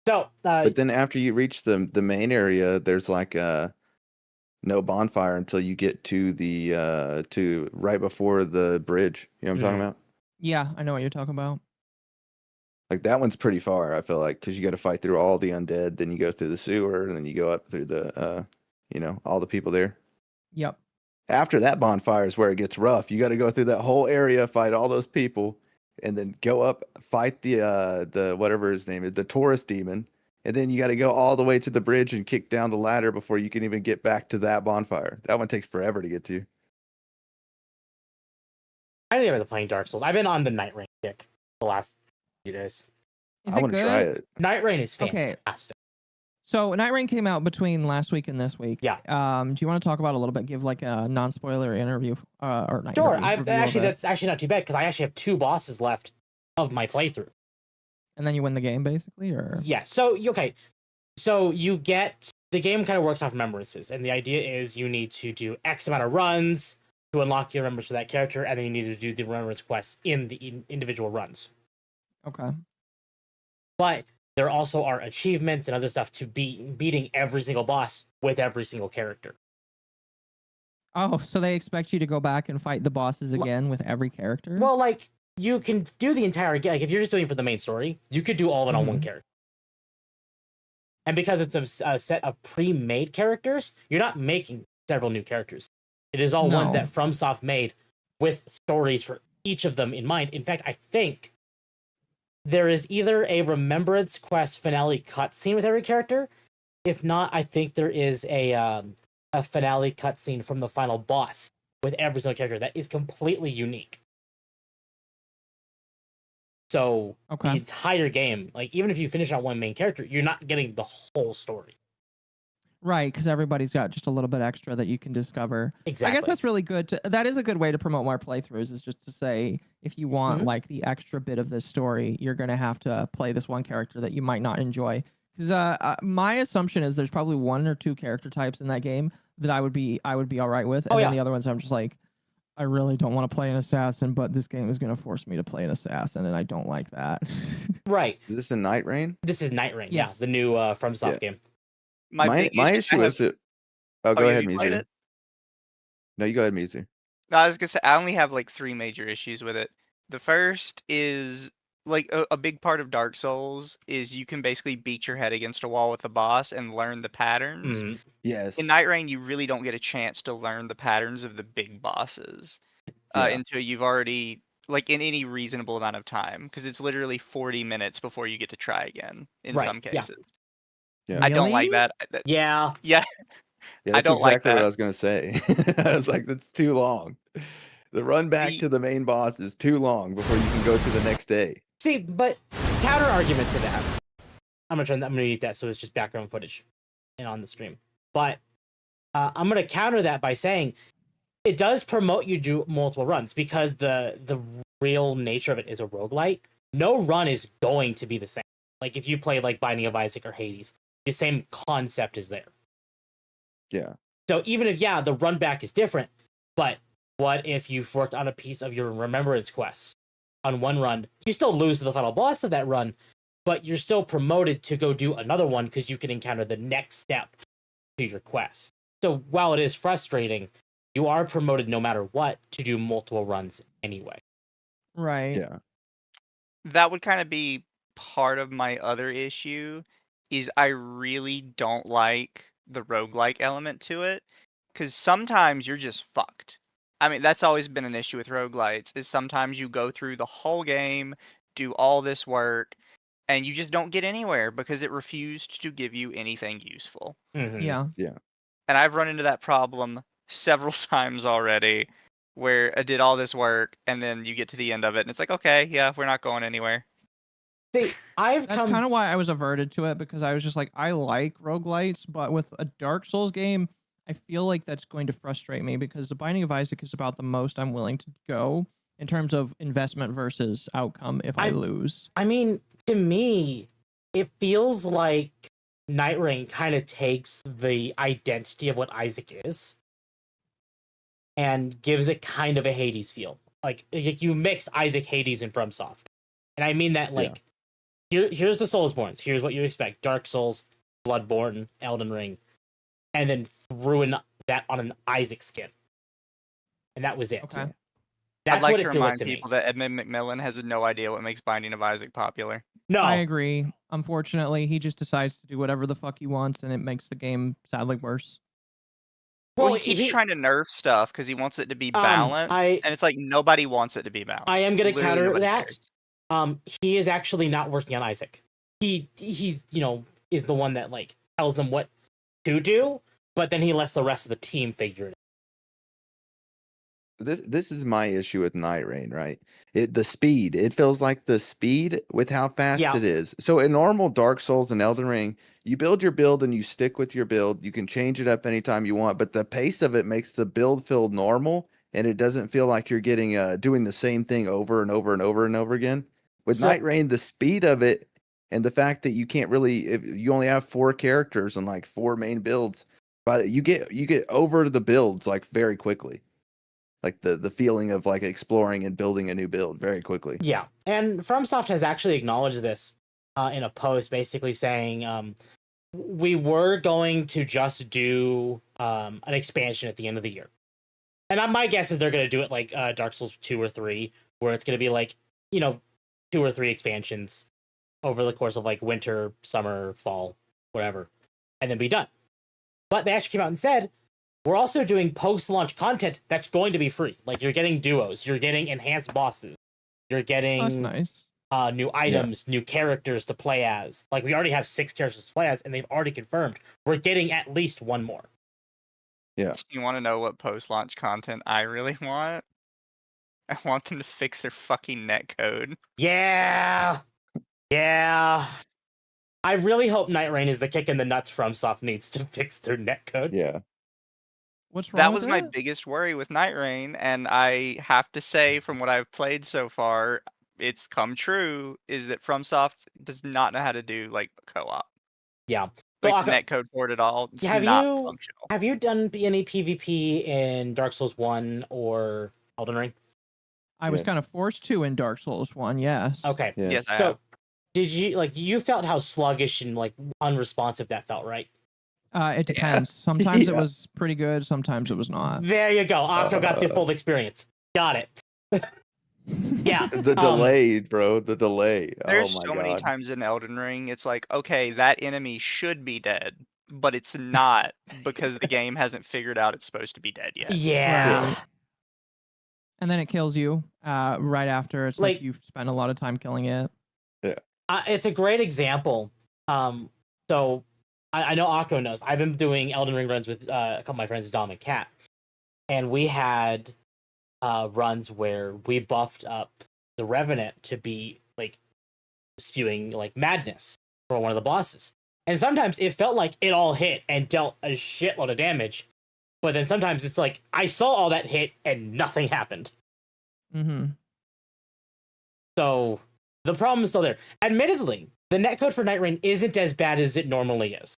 So, but then after you reach the main area, there's no bonfire until you get to the to right before the bridge. You know what I'm talking about? Yeah, I know what you're talking about. Like that one's pretty far, I feel like, because you got to fight through all the undead, then you go through the sewer, and then you go up through the, all the people there. Yep. After that bonfire is where it gets rough. You got to go through that whole area, fight all those people, and then go up, fight the whatever his name is, the tourist demon, and then you got to go all the way to the bridge and kick down the ladder before you can even get back to that bonfire. That one takes forever to get to. I didn't even playing Dark Souls. I've been on the Night Rain kick the last few days. Is I it want to good? try it. Night Rain is Okay. fantastic. So Night Rain came out between last week and this week. Yeah. Do you want to talk about it a little bit? Give like a non-spoiler interview, or not Sure. interview, I've review of actually it, that's actually not too bad because I actually have 2 bosses left of my playthrough. and then you win the game basically, or Yeah. So okay. So you get the game kind of works off remembrances, and the idea is you need to do X amount of runs to unlock your remembrance for that character, and then you need to do the remembrance quests in the individual runs. okay. But there also are achievements and other stuff to beating every single boss with every single character. Oh, so they expect you to go back and fight the bosses again with every character? Well, like you can do the entire game. Like if you're just doing it for the main story, you could do all of it on one character. And because it's a set of pre-made characters, you're not making several new characters. It is all ones No. that FromSoft made with stories for each of them in mind. In fact, I think there is either a remembrance quest finale cutscene with every character. If not, I think there is a finale cutscene from the final boss with every single character that is completely unique. So the entire game, like even if you finish on one main character, you're not getting the whole story. Right, because everybody's got just a little bit extra that you can discover. Exactly. I guess that's really good. That is a good way to promote more playthroughs, is just to say, if you want like the extra bit of this story, you're going to have to play this one character that you might not enjoy. Because my assumption is there's probably 1 or 2 character types in that game that I would be all right with. And then the other ones I'm just like, I really don't want to play an assassin, but this game is going to force me to play an assassin, and I don't like that. Right. Is this a Night Rain? This is Night Rain. Yes. Yeah, the new FromSoft game. My issue is it. Oh, go ahead, you played Mizu. it? No, you go ahead, Mizu. No, I was gonna say I only have like 3 major issues with it. The first is like a big part of Dark Souls is you can basically beat your head against a wall with a boss and learn the patterns. Yes. In Night Rain, you really don't get a chance to learn the patterns of the big bosses until you've already like in any reasonable amount of time, because it's literally 40 minutes before you get to try again in some cases. Yeah. I don't like that. Yeah. Yeah. Yeah, I that's don't like exactly what that. I was gonna say. I was like, that's too long. The run back to the main boss is too long before you can go to the next day. See, but counter argument to that. I'm gonna mute that so it's just background footage and on the stream. But I'm gonna counter that by saying it does promote you to do multiple runs, because the real nature of it is a roguelite. No run is going to be the same. Like if you play like Binding of Isaac or Hades, the same concept is there. Yeah. So even if the run back is different, but what if you've worked on a piece of your remembrance quest on one run? You still lose to the final boss of that run, but you're still promoted to go do another one because you can encounter the next step to your quest. So while it is frustrating, you are promoted no matter what to do multiple runs anyway. Right. Yeah. That would kind of be part of my other issue, is I really don't like the roguelike element to it, because sometimes you're just fucked. I mean, that's always been an issue with roguelites, is sometimes you go through the whole game, do all this work, and you just don't get anywhere because it refused to give you anything useful. Yeah. Yeah. And I've run into that problem several times already, where I did all this work and then you get to the end of it and it's like, okay, yeah, we're not going anywhere. See, That's kind of why I was averted to it, because I was just like, I like roguelites, but with a Dark Souls game, I feel like that's going to frustrate me, because The Binding of Isaac is about the most I'm willing to go in terms of investment versus outcome if I lose. I mean, to me, it feels like Night Rain kind of takes the identity of what Isaac is and gives it kind of a Hades feel. Like you mix Isaac, Hades, and FromSoft. And I mean that like, here's the Soulsborns. Here's what you expect. Dark Souls, Bloodborne, Elden Ring. And then threw in that on an Isaac skin. And that was it. Okay. That's I'd like what to it feels like remind to me. people that Edmund McMillan has no idea what makes Binding of Isaac popular. No, I agree. Unfortunately, he just decides to do whatever the fuck he wants, and it makes the game sadly worse. Well, he keeps trying to nerf stuff because he wants it to be balanced, and it's like nobody wants it to be balanced. I am going to Literally counter nobody that. cares. He is actually not working on Isaac. He's is the one that like tells them what to do, but then he lets the rest of the team figure it out. This is my issue with Night Rain, right? The speed. It feels like the speed with how fast it is. So in normal Dark Souls and Elden Ring, you build your build and you stick with your build. You can change it up anytime you want, but the pace of it makes the build feel normal, and it doesn't feel like you're getting doing the same thing over and over and over and over again. With Night Rain, the speed of it and the fact that you can't really, if you only have 4 characters and like 4 main builds, but you get over the builds like very quickly. Like the feeling of like exploring and building a new build very quickly. Yeah, and FromSoft has actually acknowledged this in a post, basically saying we were going to just do an expansion at the end of the year, and my guess is they're going to do it like Dark Souls 2 or 3, where it's going to be like 2 or 3 expansions over the course of like winter, summer, fall, whatever, and then be done. But they actually came out and said, we're also doing post-launch content that's going to be free. Like you're getting duos, you're getting enhanced bosses, you're getting nice. New items, new characters to play as. Like we already have 6 characters to play as, and they've already confirmed we're getting at least 1 more. Yeah. You want to know what post-launch content I really want? I want them to fix their fucking netcode. Yeah. I really hope Night Rain is the kick in the nuts FromSoft needs to fix their netcode. Yeah. What's wrong That with was my biggest worry with Night Rain, and I have to say, from what I've played so far, it's come true, is that FromSoft does not know how to do, like, co-op. Yeah. Like, netcode for it at all. It's have not you functional. have you done any PvP in Dark Souls 1 or Elden Ring? I was kind of forced to in Dark Souls 1, yes. Okay. Yes, I So have. did you felt how sluggish and like unresponsive that felt, right? It depends. Sometimes it was pretty good, sometimes it was not. There you go. Occo got the full experience. Got it. Yeah. The delay, bro. The delay. There's oh my so god. many times in Elden Ring, it's like, okay, that enemy should be dead, but it's not because the game hasn't figured out it's supposed to be dead yet. Yeah. Right. And then it kills you right after. It's like you've spent a lot of time killing it. Yeah. It's a great example. So I know Akko knows. I've been doing Elden Ring runs with a couple of my friends, Dom and Kat, and we had runs where we buffed up the Revenant to be like spewing like madness for one of the bosses. And sometimes it felt like it all hit and dealt a shitload of damage. But then sometimes it's like, I saw all that hit and nothing happened. Mm-hmm. So the problem is still there. Admittedly, the netcode for Night Rain isn't as bad as it normally is.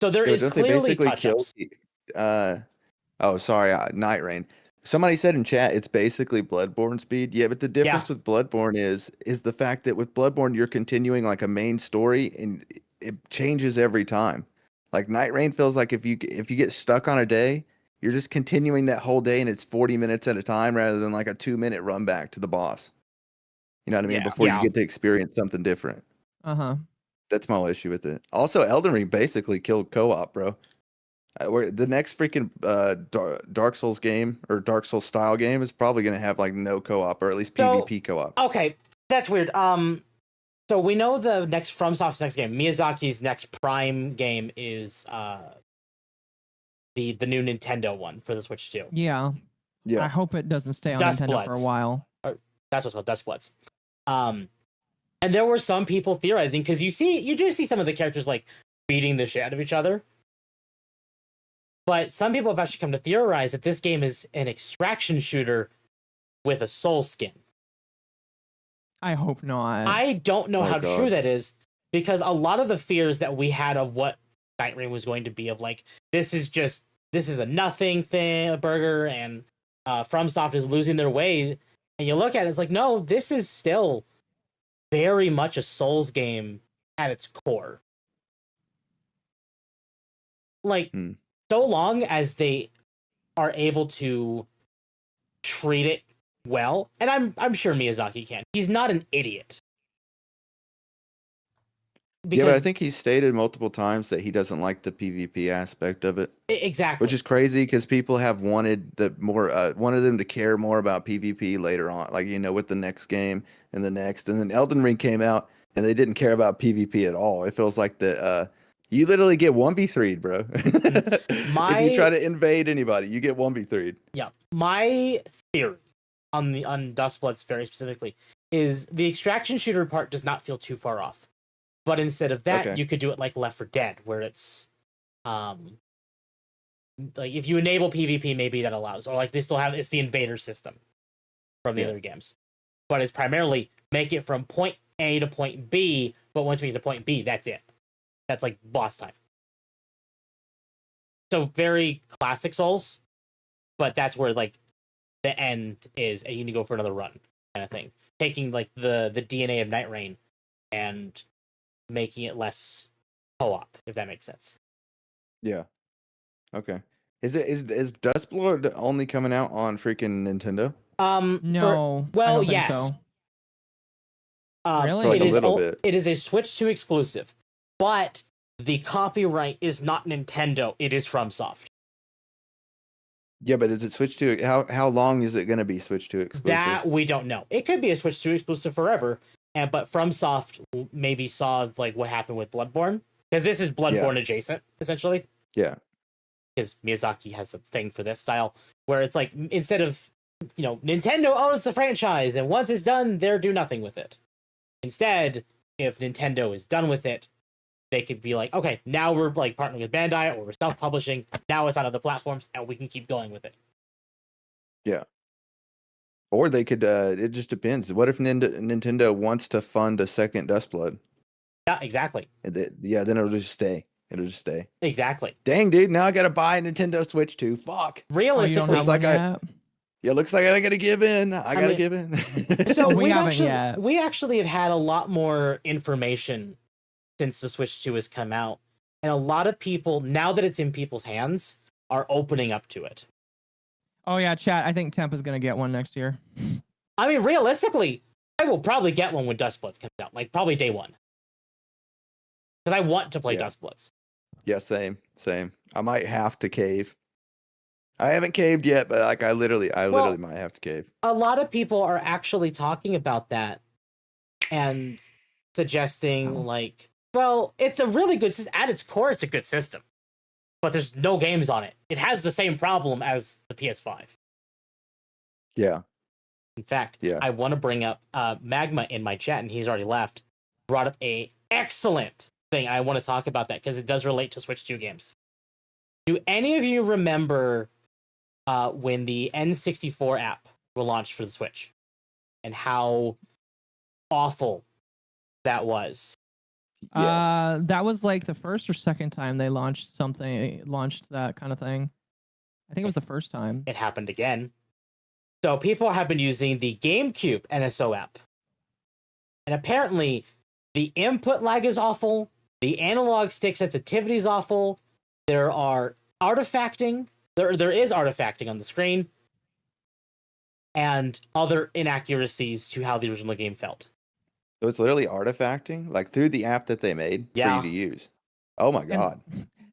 So there is clearly touch-ups. Oh, sorry, Night Rain. Somebody said in chat it's basically Bloodborne speed. Yeah, but the difference with Bloodborne is the fact that with Bloodborne you're continuing like a main story and it changes every time. Like Night Rain feels like if you get stuck on a day, you're just continuing that whole day and it's 40 minutes at a time rather than like a 2-minute run back to the boss. You know what I mean? Before you get to experience something different. Uh-huh. That's my issue with it. Also, Elden Ring basically killed co-op, bro. The next freaking Dark Souls game or Dark Souls style game is probably going to have like no co-op or at least PvP co-op. Okay, that's weird. So we know the next FromSoft's next game, Miyazaki's next Prime game is the new Nintendo one for the Switch 2. Yeah. I hope it doesn't stay on Nintendo for a while. That's what's called Dust Bloods. And there were some people theorizing because you do see some of the characters like beating the shit out of each other. But some people have actually come to theorize that this game is an extraction shooter with a soul skin. I hope not. I don't know how true that is because a lot of the fears that we had of what Night Rain was going to be of like, this is a nothing thing, a burger, and FromSoft is losing their way. And you look at it, it's like, no, this is still very much a Souls game at its core. Like, so long as they are able to treat it well, and I'm sure Miyazaki can. He's not an idiot. Yeah, but I think he's stated multiple times that he doesn't like the PvP aspect of it, exactly, which is crazy because people have wanted wanted them to care more about PvP later on, like with the next game and the next, and then Elden Ring came out and they didn't care about PvP at all. It feels like you literally get 1v3'd, bro. If you try to invade anybody, you get 1v3'd. Yeah, my theory on Dustbloods very specifically is the extraction shooter part does not feel too far off. But instead of that, you could do it like Left 4 Dead, where it's, like if you enable PvP, maybe that allows, or like they still have, it's the invader system from the other games, but it's primarily make it from point A to point B. But once we get to point B, that's it. That's like boss time. So very classic Souls, but that's where like the end is, and you need to go for another run kind of thing. Taking like the DNA of Night Rain and making it less co-op, if that makes sense. Yeah. Okay. Is Dustblood only coming out on freaking Nintendo? No. Well, yes. So. Really? Like a little bit. It is a Switch 2 exclusive, but the copyright is not Nintendo. It is FromSoft. Yeah, but is it Switch 2? How long is it going to be Switch 2 exclusive? That we don't know. It could be a Switch 2 exclusive forever. But FromSoft maybe saw like what happened with Bloodborne, because this is Bloodborne adjacent, essentially. Yeah. Because Miyazaki has a thing for this style, where it's like, instead of, Nintendo owns the franchise, and once it's done, they're do nothing with it. Instead, if Nintendo is done with it, they could be like, okay, now we're like partnering with Bandai, or we're self-publishing, now it's on other platforms, and we can keep going with it. Yeah. Or they could, it just depends. What if Nintendo wants to fund a second Dustblood? Yeah, exactly. Then it'll just stay. It'll just stay. Exactly. Dang, dude, now I gotta buy a Nintendo Switch 2. Fuck. Realistically, looks like looks like I gotta give in. I gotta give in. So we actually have had a lot more information since the Switch 2 has come out. And a lot of people, now that it's in people's hands, are opening up to it. Oh yeah, chat. I think Temp is gonna get one next year. I mean, realistically, I will probably get one when Dustbloods comes out, like probably day one, because I want to play Dustbloods. Yeah, same. I might have to cave. I haven't caved yet, but like I literally might have to cave. A lot of people are actually talking about that and suggesting like, well, it's a really good system. At its core, it's a good system. But there's no games on it. It has the same problem as the PS5. Yeah. In fact, I want to bring up Magma in my chat, and he's already left. Brought up a excellent thing. I want to talk about that because it does relate to Switch 2 games. Do any of you remember when the N64 app were launched for the Switch? And how awful that was? Yes. That was like the first or second time they launched that kind of thing. I think it was the first time. It happened again. So people have been using the GameCube NSO app. And apparently the input lag is awful. The analog stick sensitivity is awful. There are artifacting. There is artifacting on the screen. And other inaccuracies to how the original game felt. So it's literally artifacting, like through the app that they made for you to use. Oh my god!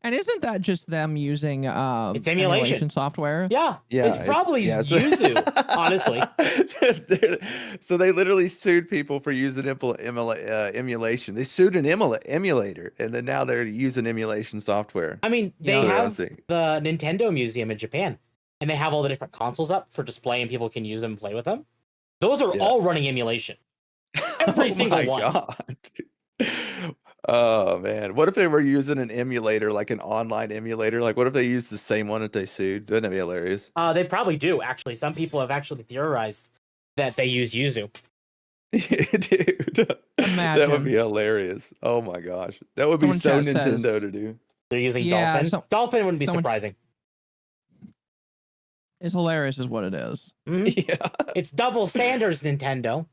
And isn't that just them using it's emulation software? Yeah. It's probably Yuzu, honestly. So they literally sued people for using emulation. They sued an emulator, and then now they're using emulation software. I mean, they have the Nintendo Museum in Japan, and they have all the different consoles up for display, and people can use them and play with them. Those are all running emulation. Every single one. God. Oh man, what if they were using an emulator, like an online emulator? Like, what if they used the same one that they sued? Wouldn't that be hilarious? They probably do. Actually, some people have actually theorized that they use Yuzu. Dude, imagine. That would be hilarious. Oh my gosh, that would be so Nintendo to do. They're using Dolphin. Dolphin wouldn't be surprising. It's hilarious, is what it is. Mm-hmm. Yeah, it's double standards, Nintendo.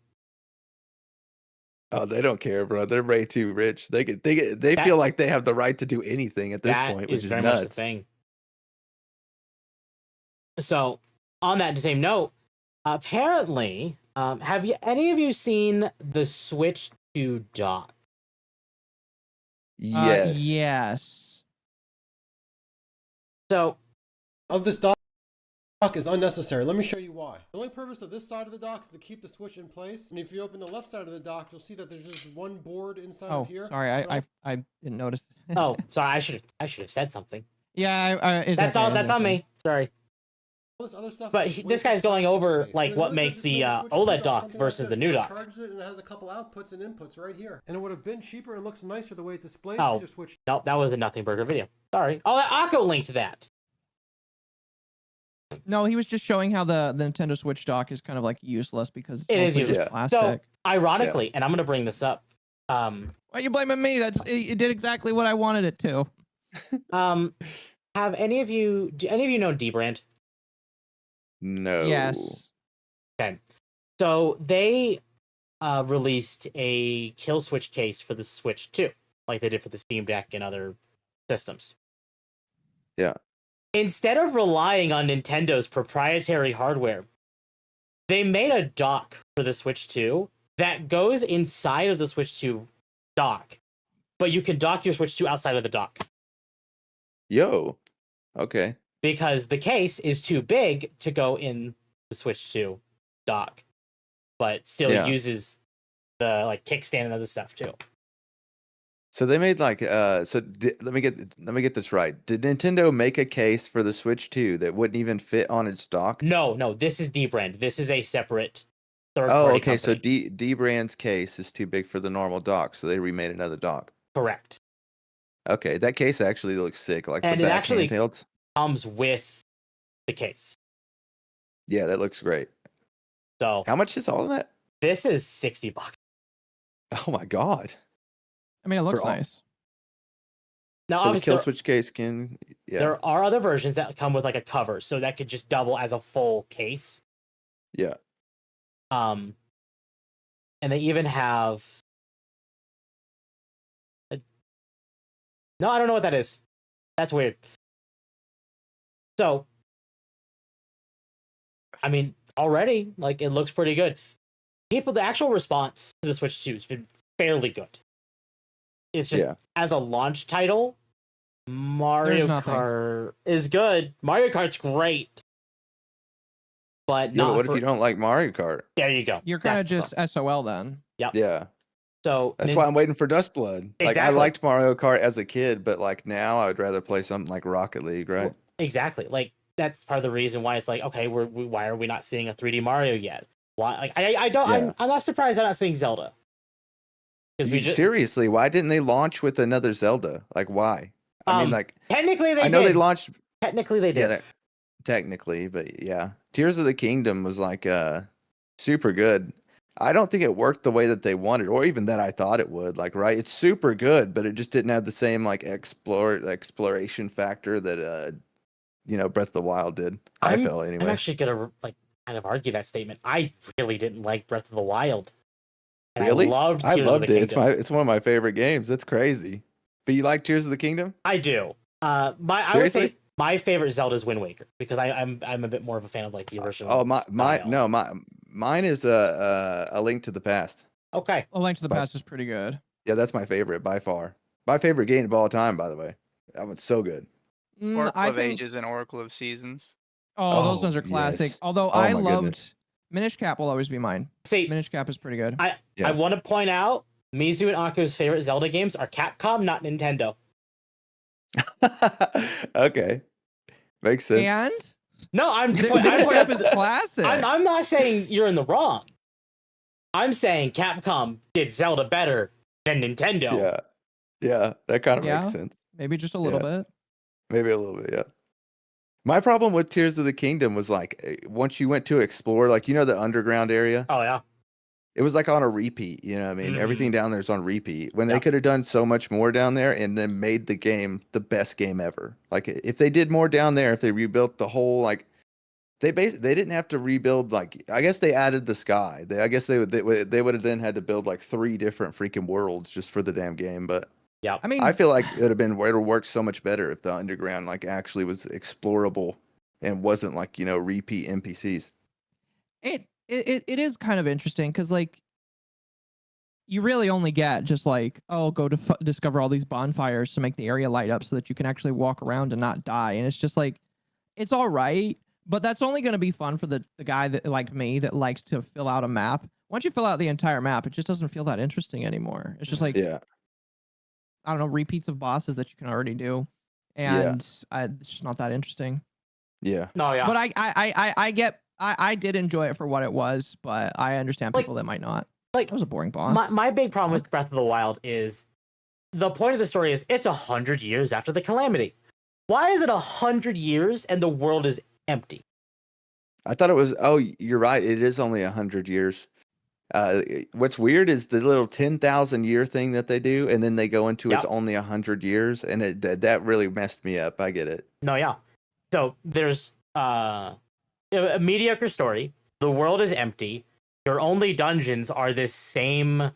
Oh, they don't care, bro. They're way too rich. They feel like they have the right to do anything at this point, which is very nuts. much the thing. So, on that same note, Apparently, have any of you seen the Switch 2 dock? Yes. Yes. So Of this dock is unnecessary. Let me show you why. The only purpose of this side of the dock is to keep the Switch in place. And if you open the left side of the dock, you'll see that there's just one board inside Oh, of here. sorry, I didn't notice. oh, sorry, I should have said something. Yeah, it's That's okay, all. That's it's on okay. me. Sorry. All this other stuff But is this way guy's too going much over space. like And what really makes just the made Switch 2 OLED dock something versus like the this, new where it dock. charges it and it has a couple outputs and inputs right here. And it would have been cheaper and looks nicer the way it displays Oh. your Switch. Nope, that was a Nothing Burger video. Sorry. Oh, Occo linked that. No, he was just showing how the Nintendo Switch dock is kind of like useless because it's It is mostly useless. just plastic. So, ironically, and I'm gonna bring this up. Why are you blaming me? It did exactly what I wanted it to. Have any of you know D-Brand? No. Yes. Okay. So they released a kill switch case for the Switch 2, like they did for the Steam Deck and other systems. Yeah. Instead of relying on Nintendo's proprietary hardware, they made a dock for the Switch 2 that goes inside of the Switch 2 dock, but you can dock your Switch 2 outside of the dock Yo. Okay. because the case is too big to go in the Switch 2 dock, but still Yeah. uses the like kickstand and other stuff too. So they made like let me get this right. Did Nintendo make a case for the Switch 2 that wouldn't even fit on its dock? No, this is D-Brand. This is a separate third Oh, party okay. So company. D Brand's case is too big for the normal dock, so they remade another dock. Correct. Okay, that case actually looks sick. Like And the it back actually- handhelds. Comes with the case. Yeah, that looks great. So How much is all of that? this is $60. Oh my god. I mean, it looks For all- nice. Now, So the obviously, kill switch case can there are other versions that come with like a cover, so that could just double as a full case. Yeah. And they even have. No, I don't know what that is. That's weird. So, I mean, already, like, it looks pretty good. The actual response to the Switch 2 has been fairly good. It's just, Yeah. as a launch title, Mario nothing. Kart is good. Mario Kart's great. But Yeah, not but what for... if you don't like Mario Kart? There you go. You're kind of That's the just SOL then. Yeah. So That's why I'm waiting for Dustblood. Like I Exactly. liked Mario Kart as a kid, but like now I would rather play something like Rocket League, right? Exactly. Like that's part of the reason why it's like, okay, why are we not seeing a 3D Mario yet? Why? Like I don't. Yeah. I'm not surprised I'm not seeing Zelda. Because we just Seriously, why didn't they launch with another Zelda? Like why? I mean, like technically they I know did. they launched. Technically they did. Yeah, technically, but yeah, Tears of the Kingdom was like super good. I don't think it worked the way that they wanted, or even that I thought it would. Like, right, it's super good, but it just didn't have the same like exploration factor that Breath of the Wild did. I felt I'm anyway. actually gonna like kind of argue that statement. I really didn't like Breath of the Wild. And Really? I loved I Tears loved of the it. Kingdom. It's one of my favorite games. That's crazy. But you like Tears of the Kingdom? I do. I would Seriously? say my favorite Zelda is Wind Waker because I'm a bit more of a fan of like the original. Oh, style. mine is a Link to the Past. Okay. A Link to the But- Past is pretty good. Yeah, that's my favorite by far. My favorite game of all time, by the way. That one's so good. Oracle I of think, Ages and Oracle of Seasons. those Oh, ones are classic. yes. Although Oh I my loved goodness. Minish Cap will always be mine. See, Minish Cap is pretty good. Yeah. I want to point out Mizu and Akko's favorite Zelda games are Capcom, not Nintendo. Okay, makes sense. And No, Minish Cap is classic. I'm not saying you're in the wrong. I'm saying Capcom did Zelda better than Nintendo. Yeah, that kind of Yeah. makes sense. Maybe just a little bit. Maybe a little bit, yeah. My problem with Tears of the Kingdom was like once you went to explore, like the underground area, Oh yeah. it was like on a repeat. You know what I mean? Mhm. Everything down there is on repeat. When Yeah. they could have done so much more down there and then made the game the best game ever. Like if they did more down there, if they rebuilt the whole like they didn't have to rebuild like I guess they added the sky. I guess they would have then had to build like 3 different freaking worlds just for the damn game, but Yeah. I mean, I feel like it would have worked so much better if the underground like actually was explorable and wasn't like repeat NPCs. It is kind of interesting because like you really only get just like, oh, go to discover all these bonfires to make the area light up so that you can actually walk around and not die. And it's just like, it's all right, but that's only going to be fun for the guy that like me that likes to fill out a map. Once you fill out the entire map, it just doesn't feel that interesting anymore. It's just like, Yeah. I don't know, repeats of bosses that you can already do. And it's just not that interesting. Yeah. No, yeah. But I did enjoy it for what it was, but I understand people that might not. Like, that was a boring boss. My big problem with Breath of the Wild is the point of the story is it's 100 years after the calamity. Why is it 100 years and the world is empty? I thought it was. Oh, you're right. It is only 100 years. What's weird is the little 10,000 year thing that they do, and then they go into it's only 100 years, and that really messed me up. I get it. No, yeah. So there's a mediocre story. The world is empty. Your only dungeons are this same,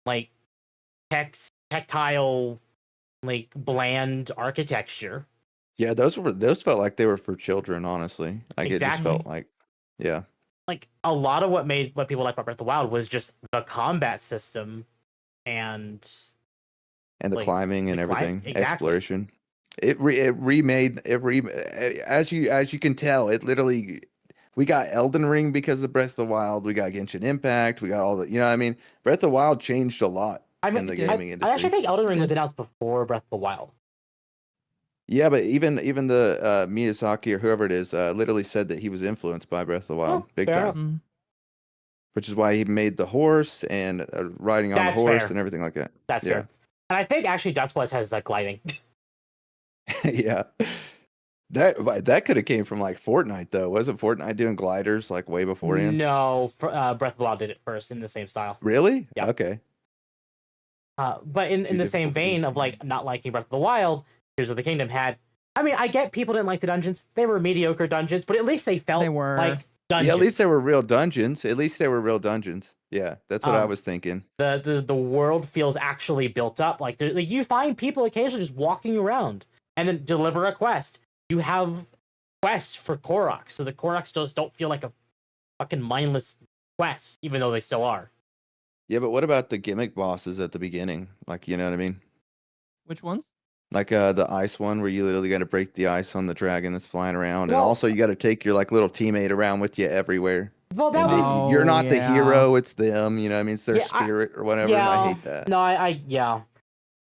like, tactile, like, bland architecture. Yeah, those felt like they were for children. Honestly, like it just felt like, yeah. Like a lot of what people like about Breath of the Wild was just the combat system and the climbing and everything, exploration. It remade as you can tell, it literally. We got Elden Ring because of Breath of the Wild. We got Genshin Impact. We got all the, I mean, Breath of the Wild changed a lot in the gaming industry. I actually think Elden Ring was announced before Breath of the Wild. Yeah, but even the Miyazaki or whoever it is literally said that he was influenced by Breath of the Wild, big time. Which is why he made the horse and riding on the horse and everything like that. That's fair. And I think actually Dustbless has gliding. Yeah. That could have came from like Fortnite though. Wasn't Fortnite doing gliders like way beforehand? No, Breath of the Wild did it first in the same style. Really? Yeah. Okay. But in the same vein of like not liking Breath of the Wild, Tears of the Kingdom had. I mean, I get people didn't like the dungeons. They were mediocre dungeons, but at least they felt like dungeons. Yeah, at least they were real dungeons. Yeah, that's what I was thinking. The world feels actually built up. Like you find people occasionally just walking around and then deliver a quest. You have quests for Koroks, so the Koroks just don't feel like a fucking mindless quest, even though they still are. Yeah, but what about the gimmick bosses at the beginning? Like, you know what I mean? Which ones? Like the ice one where you literally got to break the ice on the dragon that's flying around, and also you got to take your like little teammate around with you everywhere. Well, that was you're not the hero; it's them. You know what I mean? It's their spirit or whatever. Yeah, I hate that. No, I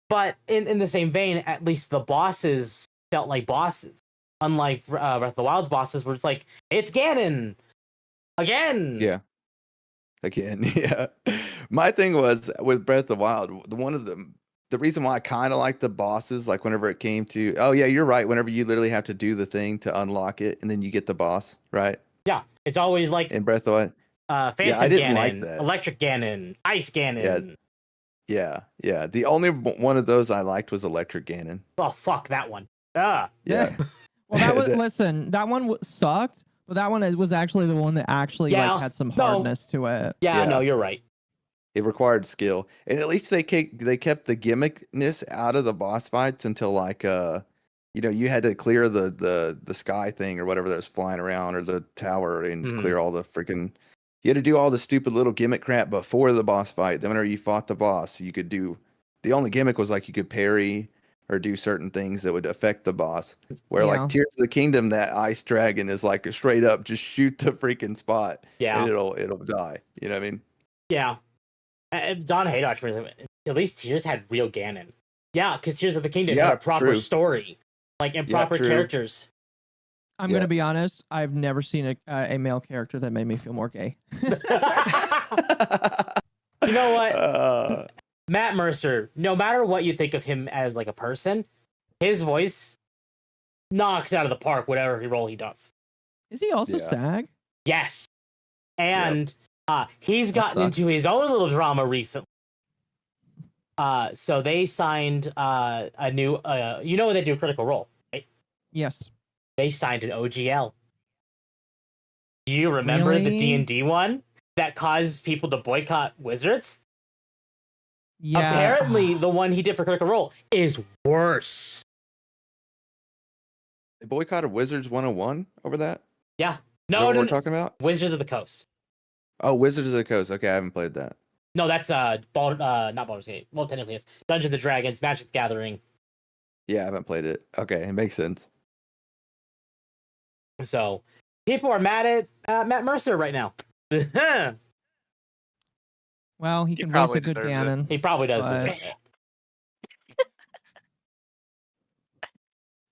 But in the same vein, at least the bosses felt like bosses. Unlike Breath of the Wild's bosses, where it's like, it's Ganon! Again! Yeah. Again, yeah. My thing was, with Breath of the Wild, the reason why I kind of like the bosses, like whenever it came to, oh yeah, you're right, whenever you literally have to do the thing to unlock it, and then you get the boss, right? Yeah, it's always like... In Breath of the Wild. Phantom Ganon, like that. Electric Ganon, Ice Ganon. Yeah. The only one of those I liked was Electric Ganon. Oh, fuck that one. Yeah. Well, that was listen. That one sucked, but that one was actually the one that actually like had some hardness to it. Yeah, no, you're right. It required skill, and at least they kept the gimmickness out of the boss fights until like you had to clear the sky thing or whatever that was flying around or the tower and clear all the freaking. You had to do all the stupid little gimmick crap before the boss fight. Then whenever you fought the boss, you could do. The only gimmick was like you could parry or do certain things that would affect the boss. Where like Tears of the Kingdom, that ice dragon is like a straight up just shoot the freaking spot. Yeah. And it'll die. You know what I mean? Yeah. Don Haydock, at least Tears had real Ganon. Yeah, because Tears of the Kingdom had a proper story. Like, and proper characters. I'm going to be honest. I've never seen a male character that made me feel more gay. You know what? Matt Mercer, no matter what you think of him as like a person, his voice knocks out of the park whatever role he does. Is he also SAG? Yes. And he's gotten into his own little drama recently. So they signed a new they do Critical Role, right? Yes. They signed an OGL. Do you remember the D&D one that caused people to boycott Wizards? Yeah. Apparently, the one he did for Critical Role is worse. They boycotted Wizards 101 over that? Yeah. No, what we're talking about? Wizards of the Coast. Oh, Wizards of the Coast. Okay, I haven't played that. No, that's not Baldur's Gate. Well, technically it's Dungeons and Dragons, Magic the Gathering. Yeah, I haven't played it. Okay, it makes sense. So people are mad at Matt Mercer right now. Well, he He can voice probably a good deserves it. Ganon. He probably does. But- deserve it.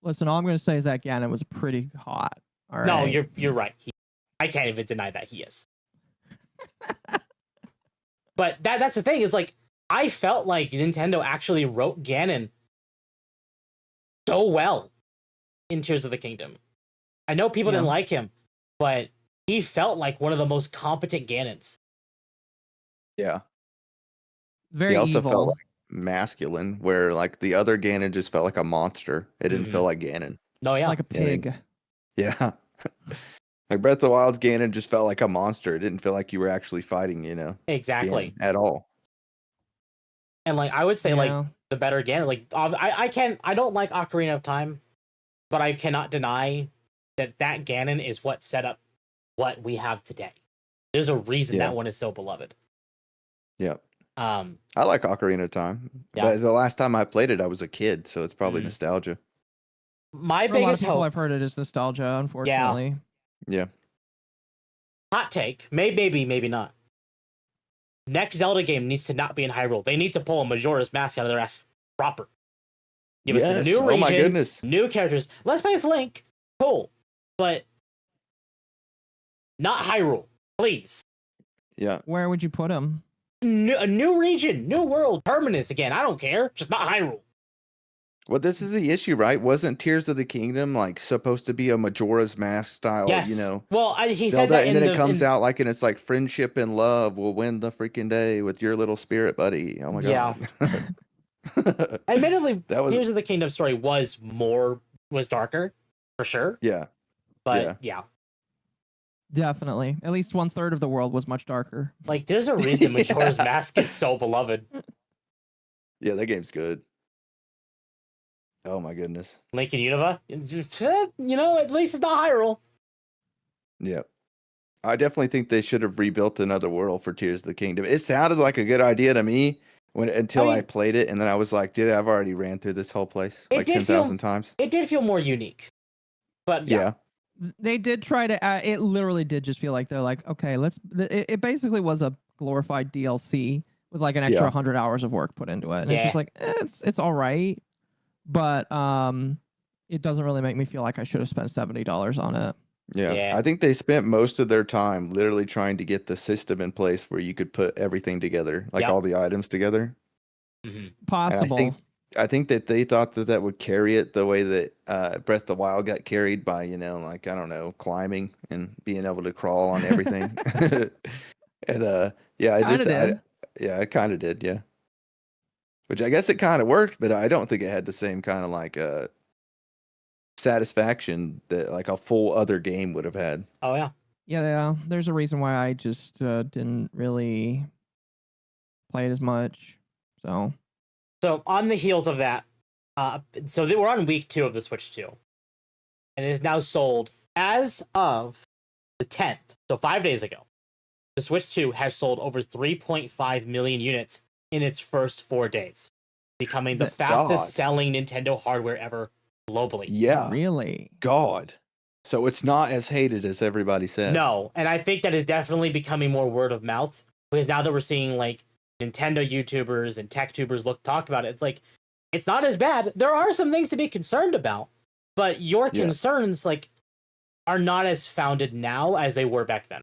Listen, all I'm going to say is that Ganon was pretty hot. All right. No, you're right. I can't even deny that he is. But that's the thing is like I felt like Nintendo actually wrote Ganon so well in Tears of the Kingdom. I know people didn't like him, but he felt like one of the most competent Ganons. Yeah. Very He also evil. felt like masculine, where like the other Ganon just felt like a monster. It didn't feel like Ganon. No, yeah. Like a Yeah, they- pig. Yeah. Like Breath of the Wild's Ganon just felt like a monster. It didn't feel like you were actually fighting, Exactly. Ganon at all. And like I would say like Yeah. the better Ganon, like I don't like Ocarina of Time, but I cannot deny that Ganon is what set up what we have today. There's a reason Yeah. that one is so beloved. Yeah. I like Ocarina of Time. Yeah. But the last time I played it, I was a kid, so it's probably Mhm. nostalgia. My For a lot of biggest people, hope, I've heard it is nostalgia, unfortunately. Yeah. hot take, maybe not. Next Zelda game needs to not be in Hyrule. They need to pull a Majora's Mask out of their ass proper. Give us a Yes. new Oh region, my goodness. new characters. Let's play as Link. Cool. But not Hyrule, please. Yeah. Where would you put him? A new region, new world, Terminus again. I don't care. Just not Hyrule. Well, this is the issue, right? Wasn't Tears of the Kingdom like supposed to be a Majora's Mask style, Yes. Well, he said Zelda, that and then it comes out like, and it's like friendship and love will win the freaking day with your little spirit buddy. Oh my god. Admittedly, That was- Tears of the Kingdom story was darker, for sure. Yeah. But yeah. Definitely. At least 1/3 of the world was much darker. Like, there's a reason Majora's Mask is so beloved. Yeah, that game's good. Oh my goodness. Link and Unova, at least it's not Hyrule. Yeah. I definitely think they should have rebuilt another world for Tears of the Kingdom. It sounded like a good idea to me until I played it, and then I was like, dude, I've already ran through this whole place It like did 10,000 times. It did feel more unique. But Yeah. They did try to it literally did just feel like they're like, okay, it basically was a glorified DLC with like an extra 100 hours of work put into it. And it's just like, it's all right. But it doesn't really make me feel like I should have spent $70 on it. Yeah. I think they spent most of their time literally trying to get the system in place where you could put everything together, like all the items together. Possible. And I think that they thought that would carry it the way that Breath of the Wild got carried by, like, I don't know, climbing and being able to crawl on everything. And it kind of did, yeah. Which I guess it kind of worked, but I don't think it had the same kind of like satisfaction that like a full other game would have had. Oh yeah. Yeah. There's a reason why I just didn't really play it as much. So on the heels of that, we're on week 2 of the Switch 2, and it is now sold as of the 10th. So 5 days ago, the Switch 2 has sold over 3.5 million units in its first 4 days, becoming the fastest selling Nintendo hardware ever globally. Yeah. Really? God. So it's not as hated as everybody says. No, and I think that is definitely becoming more word of mouth, because now that we're seeing like Nintendo YouTubers and tech tubers talk about it, it's like, it's not as bad. There are some things to be concerned about, but your concerns like are not as founded now as they were back then.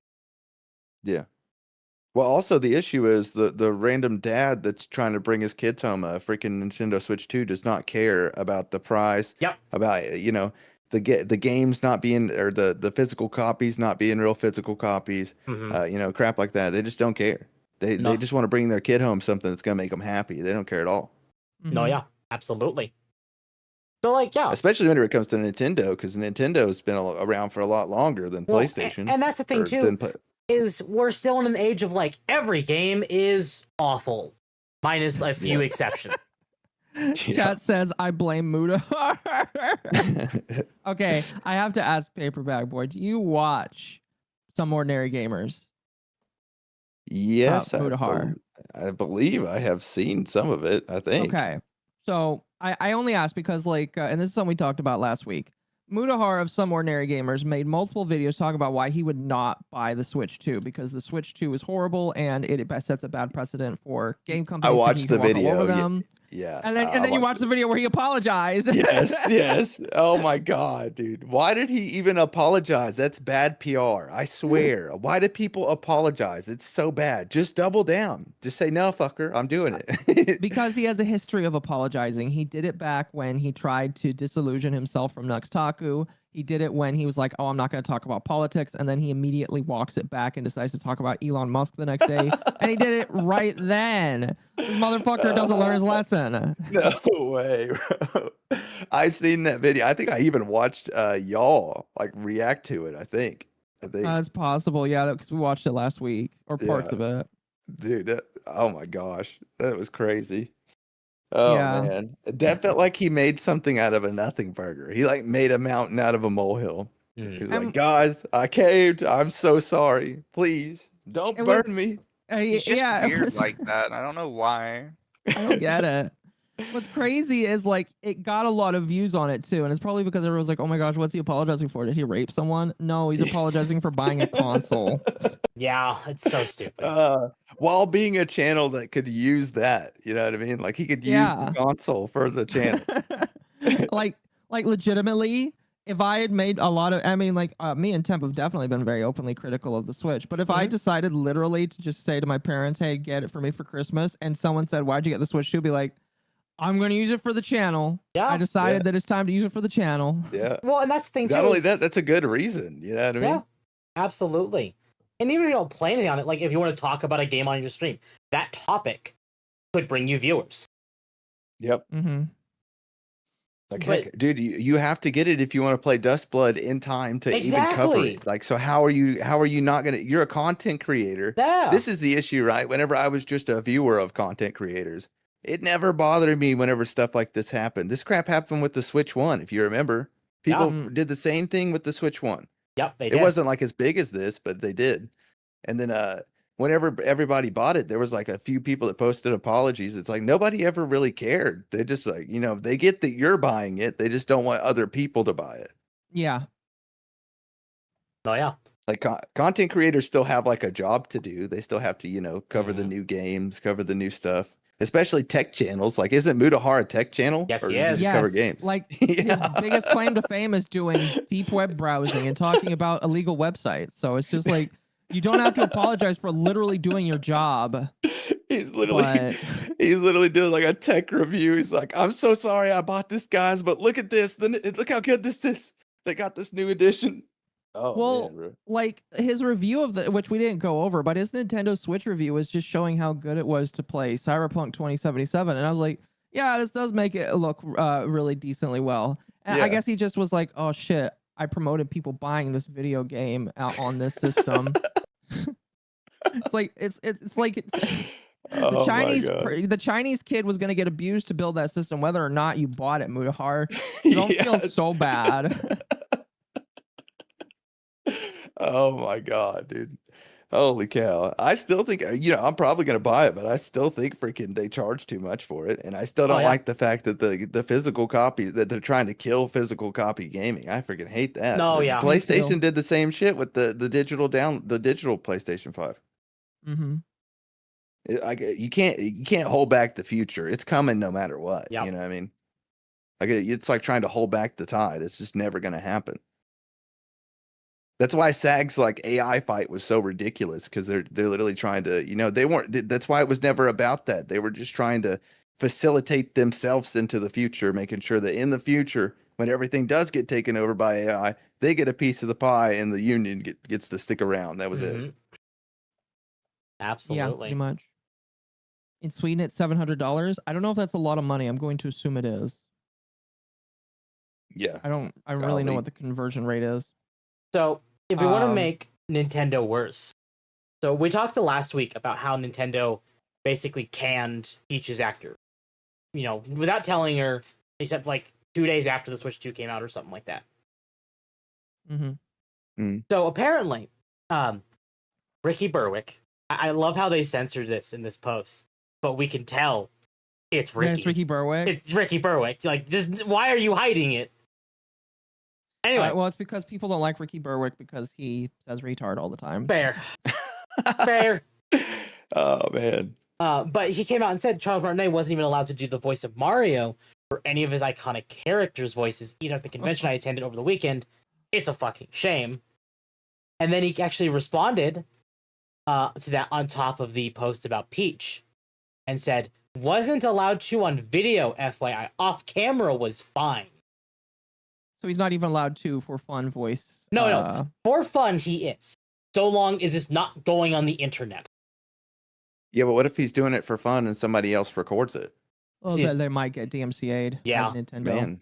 Yeah. Well, also the issue is the random dad that's trying to bring his kids home a freaking Nintendo Switch 2 does not care about the price. Yep. About the games not being, or the physical copies not being real physical copies. Crap like that. They just don't care. They just want to bring their kid home something that's gonna make them happy. They don't care at all. No, yeah, absolutely. So like, yeah, especially when it comes to Nintendo, because Nintendo's been around for a lot longer than PlayStation. And that's the thing too. Is we're still in an age of like every game is awful, minus a few exceptions. Chat says I blame Muda. Okay, I have to ask PaperBagBoy, do you watch Some Ordinary Gamers? Yes, Mutahar. I believe I have seen some of it. I think. Okay. So I only asked because and this is something we talked about last week. Mutahar of Some Ordinary Gamers made multiple videos talking about why he would not buy the Switch 2 because the Switch 2 is horrible and it sets a bad precedent for game companies. I watched the walk all video. over them. Yeah. And then you watch the video where he apologized. Yes. Oh my God, dude. Why did he even apologize? That's bad PR. I swear. Why do people apologize? It's so bad. Just double down. Just say, no, fucker, I'm doing it. Because he has a history of apologizing. He did it back when he tried to disillusion himself from Nuxtaku. He did it when he was like, oh, I'm not going to talk about politics. And then he immediately walks it back and decides to talk about Elon Musk the next day. And he did it right then. This motherfucker doesn't learn his lesson. No way, bro. I seen that video. I think I even watched y'all like react to it. I think. It's possible. Yeah, because we watched it last week or parts of it. Dude, oh my gosh. That was crazy. Oh Yeah. man. That felt like he made something out of a nothing burger. He like made a mountain out of a molehill. He was like, guys, I caved. I'm so sorry. Please don't burn me. He's just weird was- like that. I don't know why. I don't get it. What's crazy is like it got a lot of views on it too, and it's probably because everyone's like, "Oh my gosh, what's he apologizing for? Did he rape someone?" No, he's apologizing for buying a console. Yeah, it's so stupid. While being a channel that could use that, you know what I mean? Like he could use the console for the channel. like legitimately, if I had made a lot of, I mean, like me and Temp have definitely been very openly critical of the Switch. But if I decided literally to just say to my parents, "Hey, get it for me for Christmas," and someone said, "Why'd you get the Switch 2?" Be like, I'm going to use it for the channel. Yeah. I decided that it's time to use it for the channel. Yeah. Well, and that's the thing too. Not only that, that's a good reason. You know what I mean? Yeah, absolutely. And even if you don't play anything on it, like if you want to talk about a game on your stream, that topic could bring you viewers. Yep. Mm-hmm. Like, heck, dude, you have to get it if you want to play Dustblood in time to even cover it. Like, so how are you not gonna? You're a content creator. Yeah. This is the issue, right? Whenever I was just a viewer of content creators, it never bothered me whenever stuff like this happened. This crap happened with the Switch 1, if you remember. People did the same thing with the Switch 1. Yep, they did. It wasn't like as big as this, but they did. And then whenever everybody bought it, there was like a few people that posted apologies. It's like nobody ever really cared. They just like, you know, they get that you're buying it. They just don't want other people to buy it. Yeah. Oh, yeah. Like content creators still have like a job to do. They still have to, you know, cover the new games, cover the new stuff. Especially tech channels. Like, isn't Mutahar a tech channel? Yes, or he does is. he just cover games? Like, his biggest claim to fame is doing deep web browsing and talking about illegal websites. So it's just like, you don't have to apologize for literally doing your job. He's literally doing like a tech review. He's like, I'm so sorry I bought this, guys, but look at this. Look how good this is. They got this new edition. Oh, well, man, bro. like his review of which we didn't go over, but his Nintendo Switch review was just showing how good it was to play Cyberpunk 2077. And I was like, yeah, this does make it look really decently well. And I guess he just was like, oh shit, I promoted people buying this video game out on this system. It's like the Chinese kid was gonna get abused to build that system, whether or not you bought it, Mutahar. You don't feel so bad. Oh my god, dude. Holy cow. I still think, you know, I'm probably going to buy it, but I still think freaking they charge too much for it. And I still don't like the fact that the physical copies, that they're trying to kill physical copy gaming. I freaking hate that. No, yeah. PlayStation did the same shit with the digital PlayStation 5. Mm-hmm. You can't hold back the future. It's coming no matter what. Yep. You know what I mean? Like it's like trying to hold back the tide. It's just never going to happen. That's why SAG's like AI fight was so ridiculous, because they're literally trying to, you know, that's why it was never about that. They were just trying to facilitate themselves into the future, making sure that in the future, when everything does get taken over by AI, they get a piece of the pie and the union gets to stick around. That was it. Absolutely. Yeah, pretty much. In Sweden, it's $700. I don't know if that's a lot of money. I'm going to assume it is. Yeah. I don't really know what the conversion rate is. So if we want to make Nintendo worse, so we talked the last week about how Nintendo basically canned Peach's actor, you know, without telling her, except like 2 days after the Switch 2 came out or something like that. Mm-hmm. So apparently, Ricky Berwick, I love how they censored this in this post, but we can tell it's Yeah, Ricky. it's Ricky Berwick. It's Ricky Berwick. Like, just why are you hiding it? Anyway, Well, it's because people don't like Ricky Berwick because he says retard all the time. fair, fair. Oh man. But he came out and said Charles Martinet wasn't even allowed to do the voice of Mario or any of his iconic characters' voices, either at the convention I attended over the weekend. It's a fucking shame. And then he actually responded to that on top of the post about Peach and said, wasn't allowed to on video, FYI. Off camera was fine. So he's not even allowed to for fun voice. No. For fun, he is. So long as it's not going on the internet. Yeah, but what if he's doing it for fun and somebody else records it? Well, See- they might get DMCA'd. Yeah. like Nintendo. Man.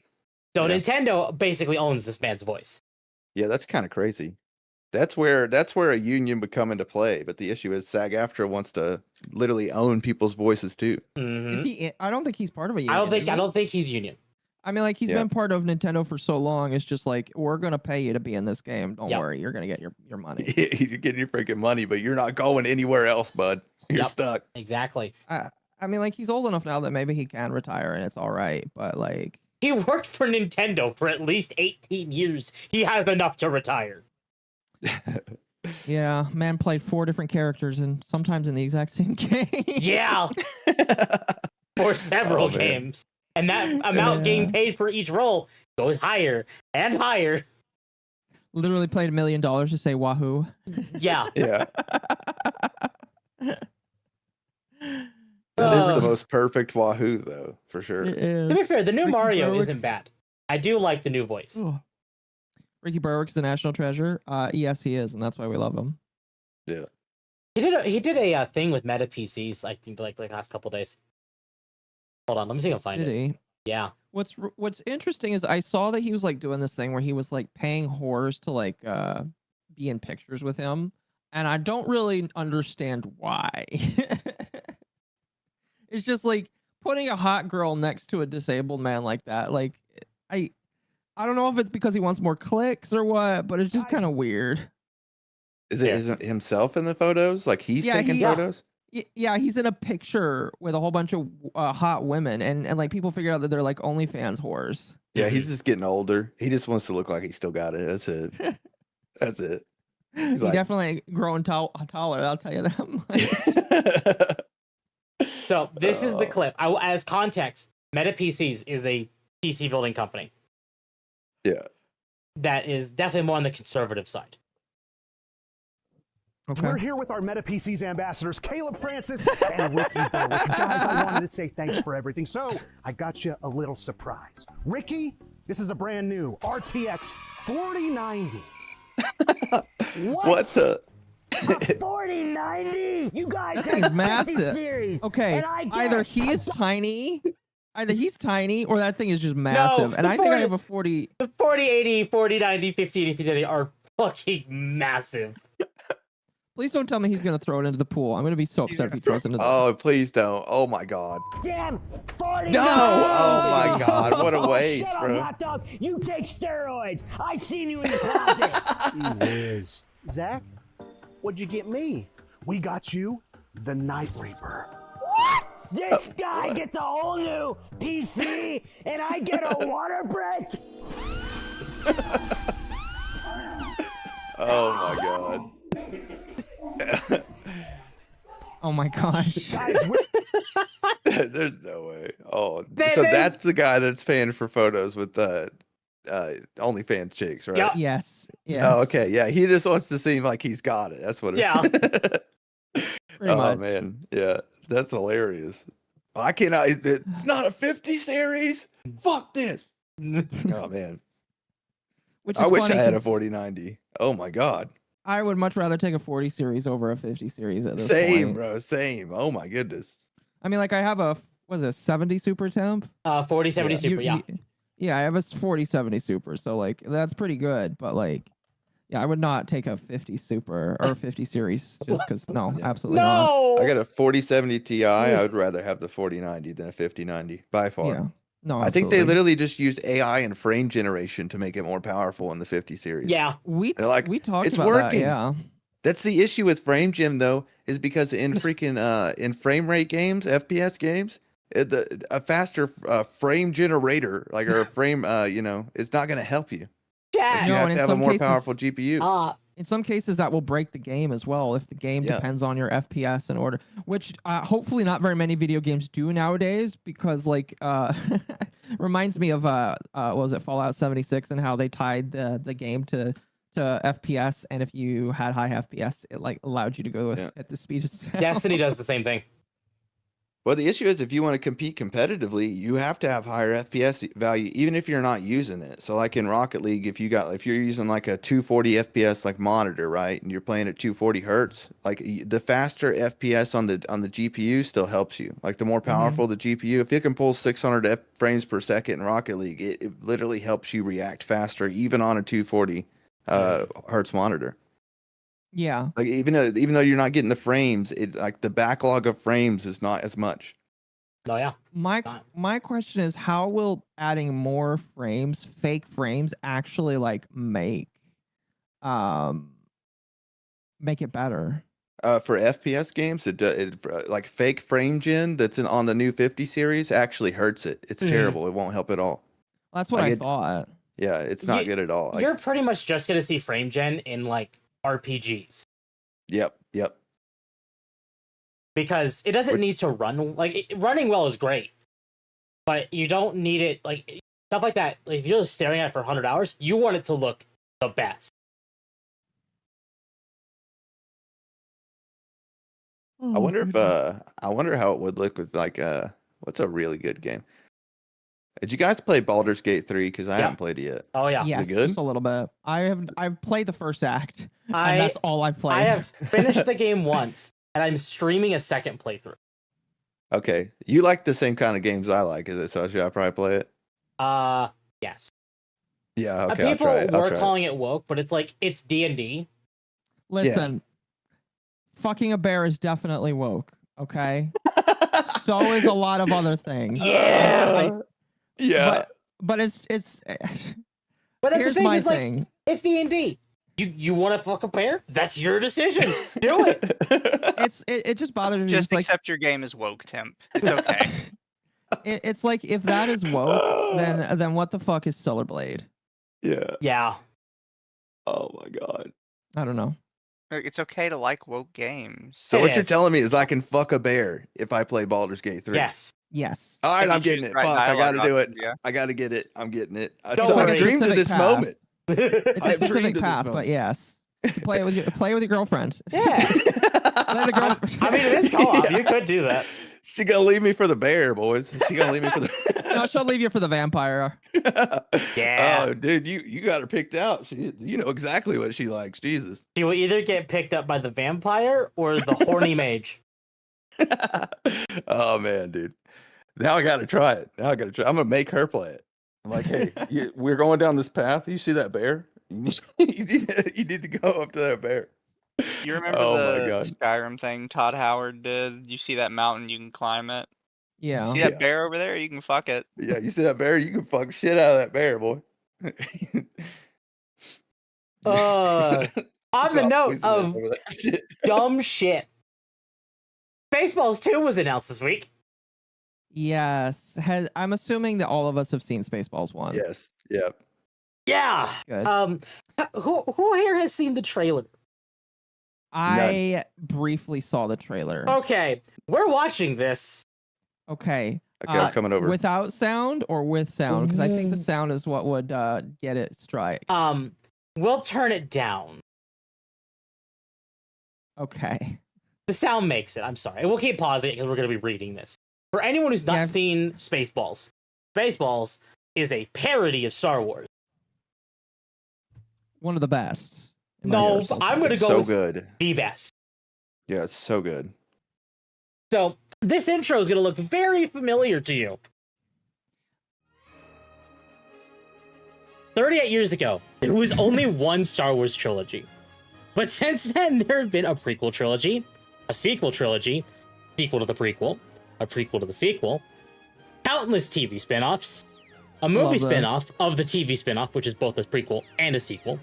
So Yeah. Nintendo basically owns this man's voice. Yeah, that's kind of crazy. That's where a union would come into play. But the issue is SAG-Aftra wants to literally own people's voices too. Mhm. Is he? I don't think he's part of a union. I don't think he's union. I mean, like he's Yeah. been part of Nintendo for so long. It's just like we're gonna pay you to be in this game. Don't Yep. worry, you're gonna get your money. You're getting your freaking money, but you're not going anywhere else, bud. You're Yep. stuck. Exactly. I mean, like he's old enough now that maybe he can retire and it's all right. But like, He worked for Nintendo for at least 18 years. He has enough to retire. yeah, man played 4 different characters and sometimes in the exact same game. Yeah. For several Oh, man. games. And that amount getting Yeah. paid for each role goes higher and higher. Literally played $1 million to say Wahoo. Yeah. Yeah. That is the most perfect Wahoo, though, for sure. It is. To be fair, the new Ricky Mario Berwick. isn't bad. I do like the new voice. Ooh. Ricky Berwick's a national treasure. Yes, he is, and that's why we love him. Yeah. He did a thing with Meta PCs, I think, like last couple days. Hold on, let me see if I can find Did it. he? Yeah. What's interesting is I saw that he was like doing this thing where he was like paying whores to like be in pictures with him, and I don't really understand why. It's just like putting a hot girl next to a disabled man like that. Like I don't know if it's because he wants more clicks or what, but it's just kind of weird. Is it Yeah. isn't himself in the photos? Like he's Yeah, taking photos? Yeah, he's in a picture with a whole bunch of hot women, and like people figure out that they're like OnlyFans whores. Yeah, he's just getting older. He just wants to look like he's still got it. That's it. That's it. He's like- definitely growing taller. I'll tell you that. So this is the clip. As context, Meta PCs is a PC building company Yeah. that is definitely more on the conservative side. Okay. We're here with our Meta PCs ambassadors, Caleb Francis and Ricky Berwick. Guys, I wanted to say thanks for everything. So I got you a little surprise. Ricky, this is a brand new RTX 4090. What's a 4090? You guys That thing's have massive. series. Okay, And I get either he's tiny or that thing is just massive. And the I think I 40 have a 40. The 4080, 4090, 5080, 5080 are fucking massive. Please don't tell me he's gonna throw it into the pool. I'm gonna be so upset if he throws it into the Oh, please don't. Oh my god. damn 40. No! Oh my god, what a Oh, waste, shut up, bro. hot dog. You take steroids. I seen you in the closet. Liz. Zach, what'd you get me? We got you the Night Reaper. What? This guy gets a whole new PC and I get a water break? Oh my god. Oh my gosh. Guys, There's no way. Oh, so that's the guy that's paying for photos with the OnlyFans chicks, right? Yeah. Yes. Yes. Oh, okay. Yeah, he just wants to seem like he's got it. That's what it Yeah. Pretty Oh much. man, yeah, that's hilarious. I cannot. It's not a 50 series. Fuck this. Oh man, Which is I wish I funny had a 'cause 4090. Oh my god. I would much rather take a 40 series over a 50 series at this Same, point. bro. Same. Oh my goodness. I mean, like I have a what is it, 70 Super Temp? 4070 Yeah. Super, yeah. Yeah, I have a 4070 Super, so like that's pretty good. But like, yeah, I would not take a 50 Super or 50 series just because. No, Yeah. absolutely not. No! I got a 4070 Ti. I would rather have the 4090 than a 5090 by far. Yeah, no. I think they absolutely. literally just used AI and frame generation to make it more powerful in the 50 series. Yeah. we They're like, we talked "It's about working." that. Yeah, That's the issue with Frame Gem though, is because in freaking in frame rate games, FPS games, a faster frame generator, like or a frame, it's not going to help you. Like, you No, have and to in have a some more cases- powerful GPU. In some cases, that will break the game as well if the game Yeah. depends on your FPS in order, which hopefully not very many video games do nowadays, because like reminds me of what was it, Fallout 76, and how they tied the game to FPS, and if you had high FPS, it like allowed you to go at the speed of sound. Destiny does the same thing. Well, the issue is if you want to compete competitively, you have to have higher FPS value, even if you're not using it. So, like in Rocket League, if you're using like a 240 FPS like monitor, right, and you're playing at 240 hertz, like the faster FPS on the GPU still helps you. Like the more powerful the GPU, if it can pull 600 frames per second in Rocket League, it literally helps you react faster, even on a 240 hertz monitor. Yeah. Like even though you're not getting the frames, it like the backlog of frames is not as much. Oh yeah. My question is, how will adding more frames, fake frames, actually like make it better? For FPS games, like fake frame gen that's on the new 50 series actually hurts it. It's terrible. It won't help at all. That's what I thought. Yeah, it's not good at all. Like, You're pretty much just gonna see frame gen in like RPGs. Yep. Because it doesn't need to run running well is great, but you don't need it like stuff like that. Like, if you're just staring at it for 100 hours, you want it to look the best. I wonder how it would look with like what's a really good game. Did you guys play Baldur's Gate 3? Because I haven't played it yet. Oh yeah. Yes, Is it good? just a little bit. I've played the first act, and that's all I've played. I have finished the game once, and I'm streaming a second playthrough. Okay, you like the same kind of games I like, is it? So should I probably play it? Yes. Yeah. Okay. People I'll try were it. calling it woke, but it's like it's D&D. Listen, fucking a bear is definitely woke. Okay. So is a lot of other things. Yeah. Yeah. But it's. But that's Here's the thing. my Is like thing. it's D&D. You want to fuck a bear? That's your decision. Do it. It just bothers me. Just like, accept your game as woke, Temp. It's okay. it's like, if that is woke, then what the fuck is Stellar Blade? Yeah. Yeah. Oh my god. I don't know. It's okay to like woke games. So It what you're is. telling me is I can fuck a bear if I play Baldur's Gate 3. Yes. Yes. All right, If you I'm getting choose it. right Fuck, I dialogue got to do it. options, yeah. I got to get it. I'm getting it. Don't So worry. I've dreamed of Specific this path. moment. It's a I've dreamed specific of this path, but moment. yes. Play with your girlfriend. Yeah. Let the girlfriend. I mean, it is co-op. You could do that. She gonna leave me for the bear, boys. She gonna leave me for the. No, she'll leave you for the vampire. Yeah. Oh, dude, you got her picked out. You know exactly what she likes. Jesus. She will either get picked up by the vampire or the horny mage. Oh man, dude. Now I gotta try it. I'm gonna make her play it. I'm like, hey, we're going down this path. You see that bear? You need to go up to that bear. You remember Oh my the God. Skyrim thing Todd Howard did? You see that mountain, you can climb it. Yeah. See that bear over there? You can fuck it. Yeah, you see that bear? You can fuck shit out of that bear, boy. On the Stop note losing of over that shit. dumb shit, Spaceballs 2 was announced this week. Yes. I'm assuming that all of us have seen Spaceballs 1. Yes. Yep. Yeah. Good. Who here has seen the trailer? I briefly saw the trailer. Okay, we're watching this. Okay. Okay, I'm coming over. Without sound or with sound? Because I think the sound is what would get it strike. We'll turn it down. Okay. The sound makes it. I'm sorry. We'll keep pausing it because we're going to be reading this. For anyone who's not seen Spaceballs, Spaceballs is a parody of Star Wars. One of the best. No, I'm going to It's go so with good. the best. Yeah, it's so good. So this intro is going to look very familiar to you. 38 years ago, there was only one Star Wars trilogy. But since then, there have been a prequel trilogy, a sequel trilogy, sequel to the prequel, a prequel to the sequel, countless TV spin-offs, a movie spin-off of the TV spin-off, which is both a prequel and a sequel,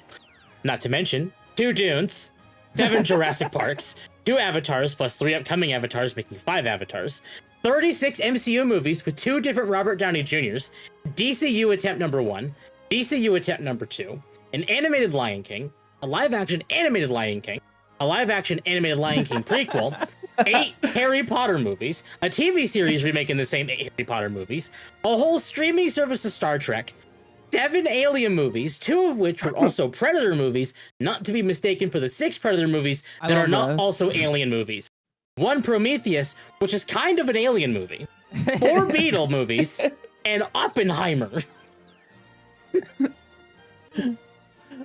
not to mention 2 Dunes, 7 Jurassic Parks, 2 Avatars plus 3 upcoming Avatars, making 5 Avatars, 36 MCU movies with 2 different Robert Downey Jr.'s, DCU attempt number 1, DCU attempt number 2, an animated Lion King, a live-action animated Lion King, a live-action animated Lion King prequel, 8 Harry Potter movies, a TV series remaking the same 8 Harry Potter movies, a whole streaming service of Star Trek, 7 Alien movies, 2 of which were also Predator movies, not to be mistaken for the 6 Predator movies that are not also Alien movies. 1 Prometheus, which is kind of an Alien movie. 4 Beetle movies, and Oppenheimer.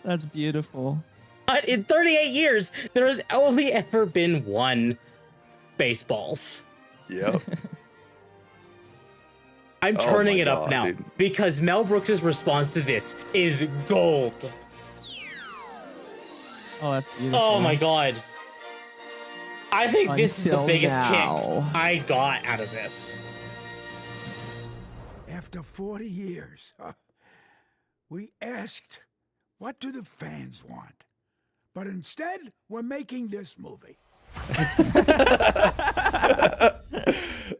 That's beautiful. But in 38 years, there has only ever been 1 Spaceballs. Yep. I'm Oh turning my it up God, now dude. because Mel Brooks' response to this is gold. Oh, that's beautiful. Oh my God. I think this is the Until biggest now. kick I got out of this. After 40 years, we asked, what do the fans want? But instead, we're making this movie.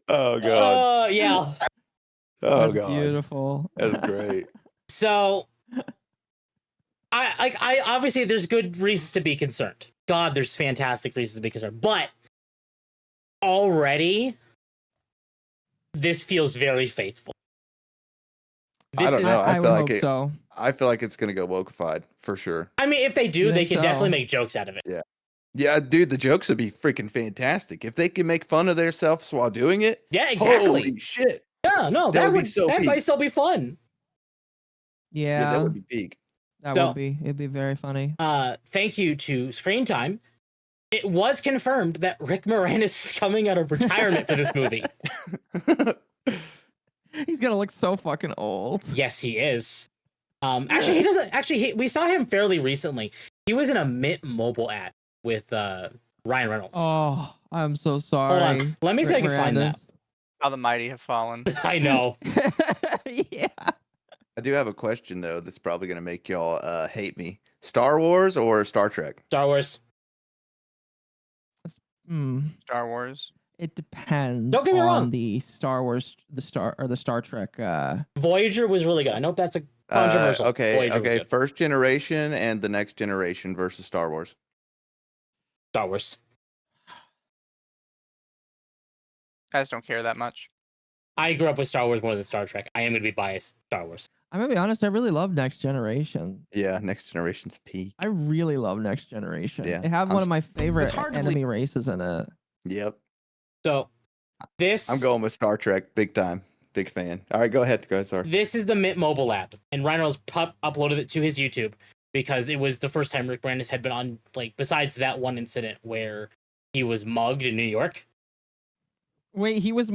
Oh God. Yeah. Oh That's God. beautiful. That's great. So, I obviously there's good reasons to be concerned. God, there's fantastic reasons to be concerned. But already, this feels very faithful. I don't know. I I would feel hope like so. I feel like it's gonna go wokeified for sure. I mean, if they do, You they think can definitely so? make jokes out of it. Yeah. Yeah, dude, the jokes would be freaking fantastic if they can make fun of themselves while doing it. Yeah, exactly. Holy shit! Yeah, no, That that would be would so that peak. might still be fun. Yeah, that would be peak. That So- would be. It'd be very funny. Thank you to Screen Time. It was confirmed that Rick Moranis is coming out of retirement for this movie. He's gonna look so fucking old. Yes, he is. Actually, he doesn't. Actually, we saw him fairly recently. He was in a Mint Mobile ad with Ryan Reynolds. Oh, I'm so Hold sorry. on. Let me see if I can find that. How the mighty have fallen. I know. Yeah. I do have a question though. That's probably gonna make y'all hate me. Star Wars or Star Trek? Star Wars. Star Wars. It depends. Don't get me on wrong. The Star Wars, the Star Trek. Voyager was really good. I know that's a controversial. Okay, Voyager was okay. good. First generation and the next generation versus Star Wars. Star Wars. I just don't care that much. I grew up with Star Wars more than Star Trek. I am going to be biased. Star Wars. I'm gonna be honest. I really love Next Generation. Yeah, next generation's peak. I really love Next Generation. Yeah, They have I'm one of s- my favorite hard to enemy races in it. Yep. So this I'm going with Star Trek, big time, big fan. All right, go ahead, sorry. This is the Mint Mobile ad, and Ryan Reynolds uploaded it to his YouTube because it was the first time Rick Moranis had been on. Like, besides that one incident where he was mugged in New York. Wait, he was.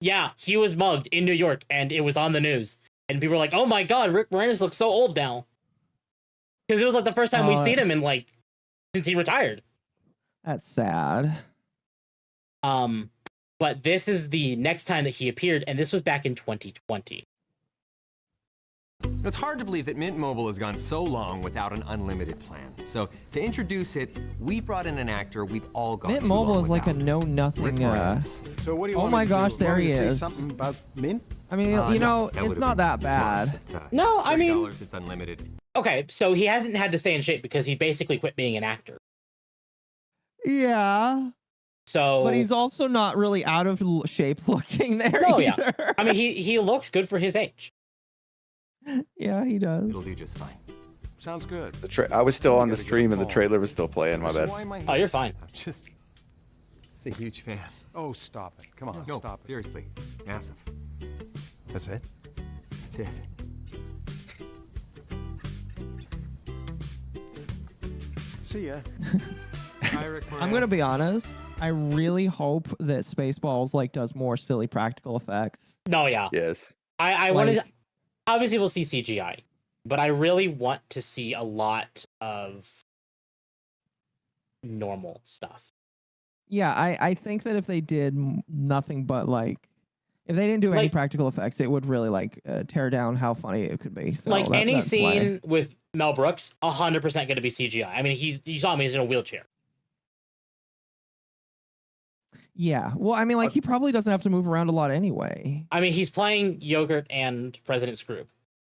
Yeah, he was mugged in New York, and it was on the news. And people were like, "Oh my God, Rick Moranis looks so old now," because it was like the first time we'd seen him in like since he retired. That's sad. But this is the next time that he appeared, and this was back in 2020. It's hard to believe that Mint Mobile has gone so long without an unlimited plan. So to introduce it, we brought in an actor we've all gone Mint too Mobile long is like a without. know-nothing. Rick Moranis. So what do you Oh want my me to gosh, do? there Want me he to say is. something about Mint? I mean, No, you know, that it's would've not been that smart, bad. but, No, it's I mean- $30, it's unlimited. Okay, so he hasn't had to stay in shape because he basically quit being an actor. Yeah, So, but he's also not really out of shape looking there. Oh, yeah. either. I mean, he looks good for his age. Yeah, he does. It'll do just fine. Sounds good. I was still on the gotta get stream and the involved. trailer was still playing. My So bad. why am I Oh, here? you're fine. I'm just a huge fan. Oh, stop it. Come on, No, stop it. seriously. Massive. That's it? That's it. See ya. Hi, Rick I'm gonna Moranis. be honest. I really hope that Spaceballs like does more silly practical effects. No, yeah. Yes. I want to. Like- Obviously, we'll see CGI, but I really want to see a lot of normal stuff. Yeah, I think that if they did nothing but like, if they didn't do any Like- practical effects, it would really like tear down how funny it could be. So Like any that's why. scene with Mel Brooks, 100% going to be CGI. I mean, you saw him; he's in a wheelchair. Yeah. Well, I mean, like he probably doesn't have to move around a lot anyway. I mean, he's playing Yogurt and President Scroob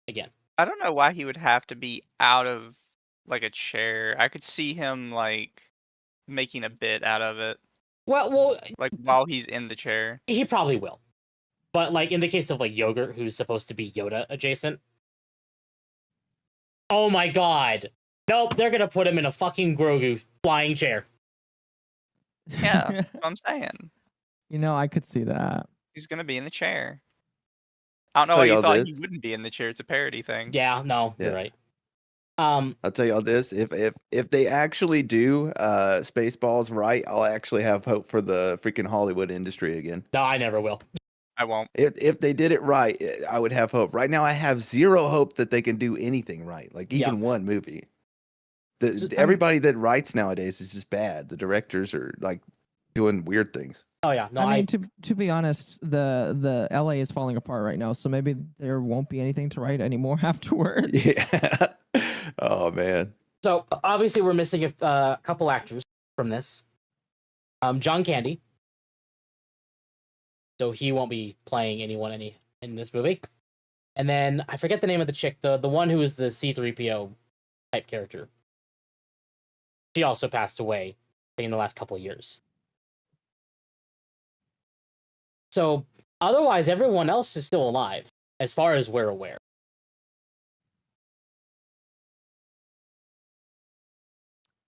again. I don't know why he would have to be out of like a chair. I could see him like making a bit out of it. Well, like while he's in the chair. He probably will. But like in the case of like Yogurt, who's supposed to be Yoda adjacent. Oh my god. Nope, they're gonna put him in a fucking Grogu flying chair. Yeah, that's what I'm saying. You know, I could see that. He's gonna be in the chair. I don't know why you thought he wouldn't be in the chair. It's a parody thing. Yeah, no, you're right. I'll tell y'all this: if they actually do Spaceballs right, I'll actually have hope for the freaking Hollywood industry again. No, I never will. I won't. If they did it right, I would have hope. Right now, I have zero hope that they can do anything right, like even one movie. Everybody that writes nowadays is just bad. The directors are like doing weird things. Oh yeah, no. I mean, to be honest, the LA is falling apart right now, so maybe there won't be anything to write anymore afterwards. Yeah. Oh man. So obviously we're missing a couple actors from this. John Candy. So he won't be playing anyone in this movie. And then I forget the name of the chick, the one who is the C-3PO type character. She also passed away in the last couple of years. So otherwise, everyone else is still alive, as far as we're aware.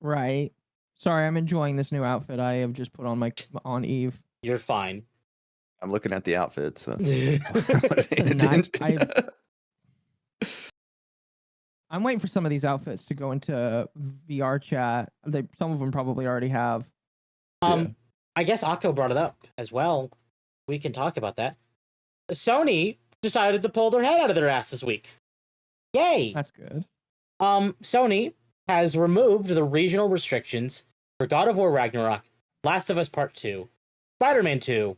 Right. Sorry, I'm enjoying this new outfit I have just put on Eve. You're fine. I'm looking at the outfits. So. I'm waiting for some of these outfits to go into VR chat. Some of them probably already have. I guess Occo brought it up as well. We can talk about that. Sony decided to pull their head out of their ass this week. Yay! That's good. Sony has removed the regional restrictions for God of War Ragnarok, Last of Us Part 2, Spider-Man 2,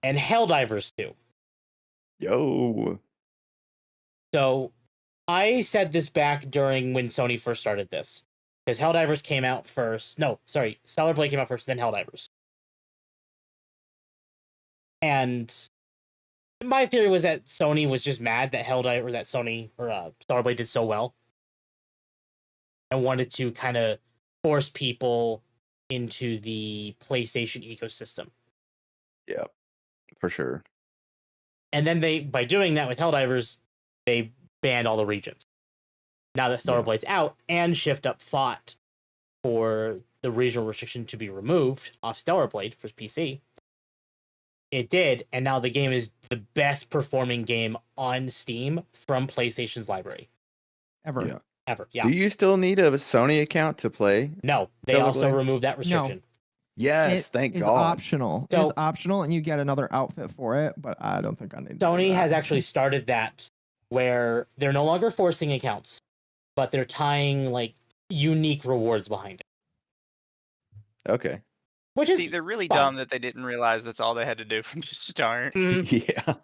and Helldivers 2. Yo. So, I said this back during when Sony first started this. Because Helldivers came out first. No, sorry. Stellar Blade came out first, then Helldivers. And my theory was that Sony was just mad that Stellar Blade did so well. And wanted to kind of force people into the PlayStation ecosystem. Yeah, for sure. And then by doing that with Helldivers, they banned all the regions. Now that Stellar Blade's out, and Shift Up fought for the regional restriction to be removed off Stellar Blade for PC, it did, and now the game is the best performing game on Steam from PlayStation's library. Ever. Yeah. Ever, yeah. Do you still need a Sony account to play? No, they Stellar also Blade? removed that restriction. Yes, thank It's God. optional. So- It's optional, and you get another outfit for it, but I don't think I need Sony that. has actually started that where they're no longer forcing accounts, but they're tying like unique rewards behind it. Okay. Which is they're really fun. dumb that they didn't realize that's all they had to do from the start. Yeah.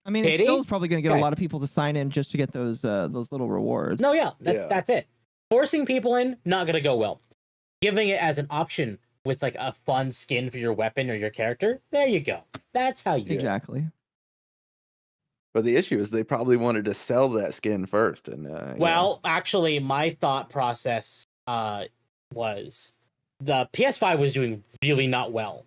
I mean, it Pity? still is probably going to get Okay. a lot of people to sign in just to get those little rewards. No, yeah, that's it. Forcing people in, not gonna go well. Giving it as an option with like a fun skin for your weapon or your character, there you go. That's how you do it. Exactly. But the issue is they probably wanted to sell that skin first, and Well, actually, my thought process was the PS5 was doing really not well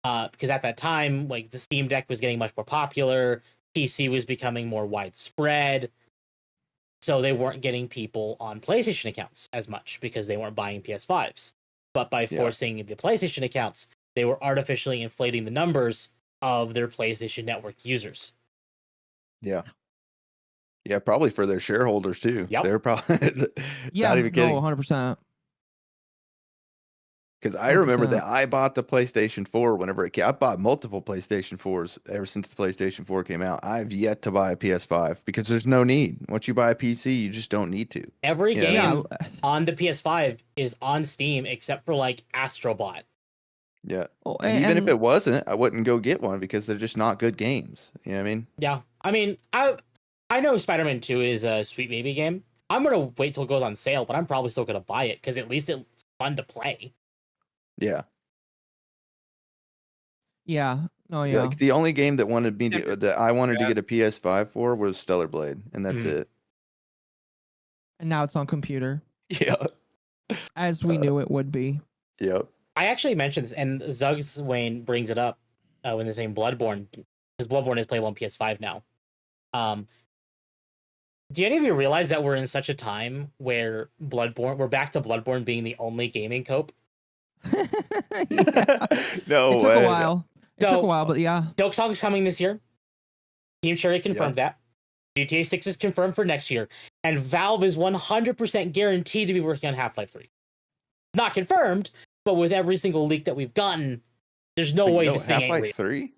because at that time, like the Steam Deck was getting much more popular, PC was becoming more widespread, so they weren't getting people on PlayStation accounts as much because they weren't buying PS5s. But by forcing the PlayStation accounts, they were artificially inflating the numbers of their PlayStation Network users. Yeah, probably for their shareholders too. Yep. They're probably Yeah, not even kidding. no, 100%. Because I remember 100%. that I bought the PlayStation 4 whenever it came. I bought multiple PlayStation 4s ever since the PlayStation 4 came out. I've yet to buy a PS5 because there's no need. Once you buy a PC, you just don't need to. Every You know? game on the PS5 is on Steam except for like Astrobot. Yeah. Well, And even if and- it wasn't, I wouldn't go get one because they're just not good games. You know what I mean? Yeah, I mean, I know Spider-Man 2 is a sweet baby game. I'm gonna wait till it goes on sale, but I'm probably still gonna buy it because at least it's fun to play. Yeah. Yeah. Oh yeah. Like the only game that wanted me to, that I wanted to Yeah. get a PS5 for was Stellar Blade, and that's Mhm. it. And now it's on computer, Yeah. as we knew it would be. Yep. I actually mentioned this, and Zugs Wayne brings it up when they're saying Bloodborne, because Bloodborne is playable on PS5 now. Do any of you realize that we're in such a time where we're back to Bloodborne being the only gaming cope? Yeah. No It took way. a while. It took a while, but yeah. Doke Song's coming this year. Team Cherry confirmed that. GTA 6 is confirmed for next year. And Valve is 100% guaranteed to be working on Half-Life 3. Not confirmed, but with every single leak that we've gotten, there's no way this thing ain't real. Half-Life 3?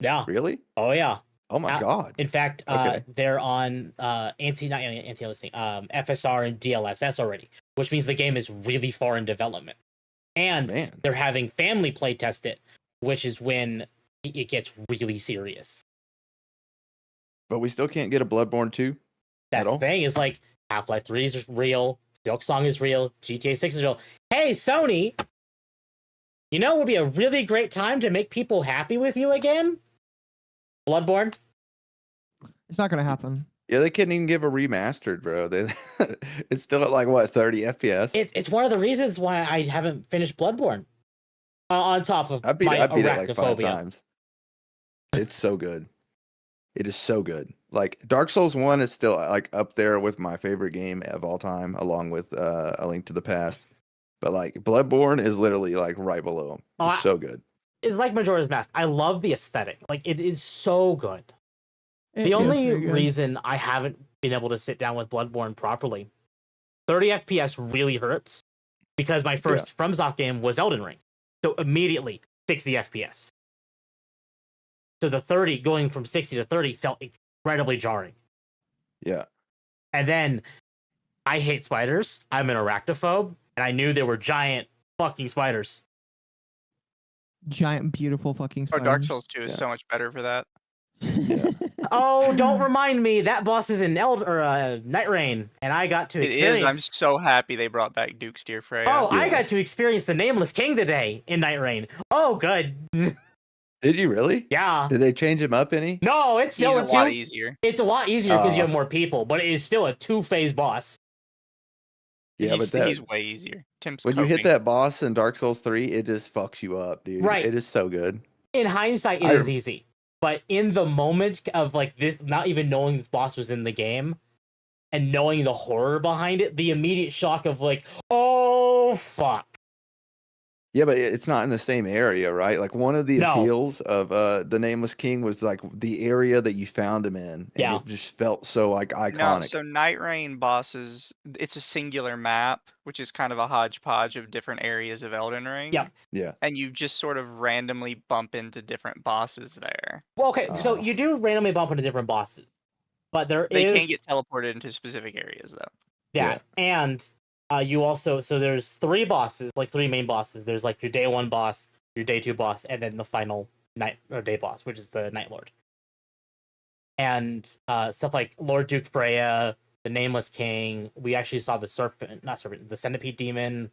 Yeah. Really? Oh, yeah. Oh my god. In fact, Okay. they're on anti-listening, FSR and DLSS already, which means the game is really far in development. And they're having family play test it, which is when it gets really serious. But we still can't get a Bloodborne 2? That's the thing, is like Half-Life 3 is real, Silk Song is real, GTA 6 is real. Hey, Sony, you know it would be a really great time to make people happy with you again? Bloodborne? It's not gonna happen. Yeah, they couldn't even give a remastered, bro. It's still at like what, 30 FPS? It's one of the reasons why I haven't finished Bloodborne. On top of I beat my it like 5 arachnophobia. times. It's so good. It is so good. Like Dark Souls 1 is still like up there with my favorite game of all time, along with A Link to the Past. But like Bloodborne is literally like right below him. It's so good. It's like Majora's Mask. I love the aesthetic. Like, it is so good. It The is only pretty good. reason I haven't been able to sit down with Bloodborne properly, 30 FPS really hurts, because my first FromSoft game was Elden Ring. So immediately 60 FPS. So the 30 going from 60 to 30 felt incredibly jarring. Yeah. And then I hate spiders. I'm an arachnophobe, and I knew there were giant fucking spiders. Giant, beautiful fucking Oh, spiders. Dark Souls 2 is so much better for that. Oh, don't remind me. That boss is in Night Rain, and I got to It experience. is. I'm so happy they brought back Duke's Dear Freya. Oh, I got to experience the Nameless King today in Night Rain. Oh, good. Did you really? Yeah. Did they change him up any? No, it's He's still a lot easier. It's a lot easier because you have more people, but it is still a 2-phase boss. Yeah, but He's way easier. Tim's when you hit coping. that boss in Dark Souls 3, it just fucks you up, dude. Right. It is so good. In hindsight, it is easy. But in the moment of like this, not even knowing this boss was in the game and knowing the horror behind it, the immediate shock of like, oh, fuck. Yeah, but it's not in the same area, right? Like one of the No. appeals of the Nameless King was like the area that you found him in. And Yeah. it just felt so like No, iconic. so Night Rain bosses, it's a singular map, which is kind of a hodgepodge of different areas of Elden Ring. Yep. Yeah. And you just sort of randomly bump into different bosses there. Well, okay, so you do randomly bump into different bosses, but They can't get teleported into specific areas, though. Yeah, and you also, so there's 3 bosses, like 3 main bosses. There's like your day 1 boss, your day 2 boss, and then the final night or day boss, which is the Night Lord. And stuff like Lord Duke Freya, the Nameless King. We actually saw the the Centipede Demon,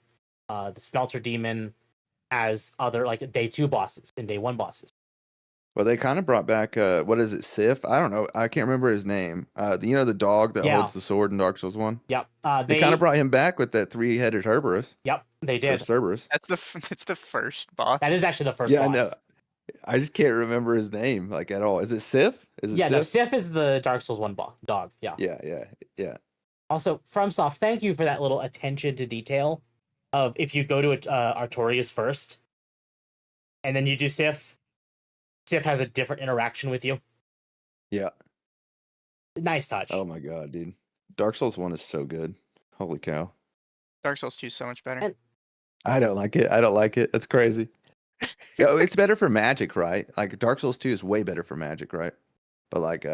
the Smelter Demon, as other like day 2 bosses and day 1 bosses. Well, they kind of brought back what is it, Sif? I don't know. I can't remember his name. The dog that holds the sword in Dark Souls 1. Yep. They kind of brought him back with that 3-headed Herberus. Yep, they Or did. Cerberus. That's the first boss. That is actually the first boss. I know. I just can't remember his name like at all. Is it Sif? Is it Yeah, Sif? no, Sif is the Dark Souls 1 dog. Yeah. Yeah. Also, FromSoft, thank you for that little attention to detail of if you go to Artorias first, and then you do Sif has a different interaction with you. Yeah. Nice touch. Oh my god, dude. Dark Souls 1 is so good. Holy cow. Dark Souls 2 is so much better. I don't like it. That's crazy. It's better for magic, right? Like Dark Souls 2 is way better for magic, right? But like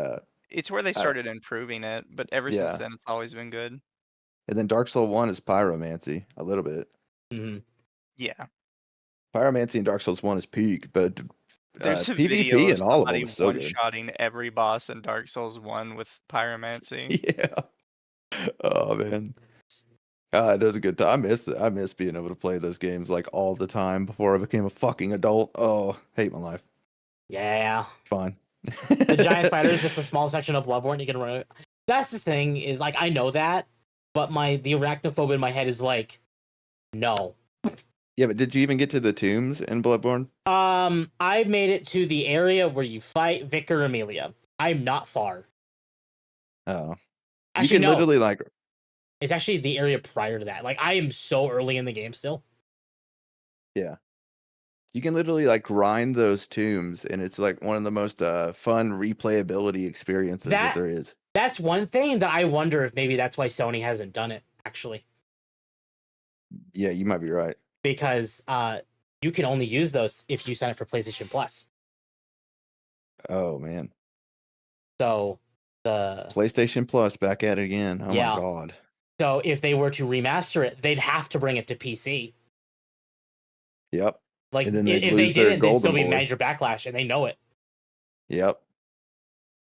It's where they started improving it, but ever Yeah. since then, it's always been good. and then Dark Souls 1 is pyromancy a little bit. Mm-hmm. Yeah. Pyromancy in Dark Souls 1 is peak, but There's a video PvP of and all of somebody them is so good. one-shotting every boss in Dark Souls 1 with pyromancy. Yeah. Oh man. It was a good time. I miss being able to play those games like all the time before I became a fucking adult. Oh, hate my life. Yeah. Fine. The giant spider is just a small section of Bloodborne. You can run it. That's the thing, is like I know that, but the arachnophobia in my head is like, no. Yeah, but did you even get to the tombs in Bloodborne? I made it to the area where you fight Vicar Amelia. I'm not far. Oh. Actually, you can no. literally like It's actually the area prior to that. Like, I am so early in the game still. Yeah. You can literally like grind those tombs, and it's like one of the most fun replayability experiences that there is. That's one thing that I wonder if maybe that's why Sony hasn't done it, actually. Yeah, you might be right. Because you can only use those if you sign up for PlayStation Plus. Oh man. So the PlayStation Plus back at it again. Oh yeah. my god. So if they were to remaster it, they'd have to bring it to PC. Yep. Like and then if they didn't, they'd still be major backlash, and they know it. Yep.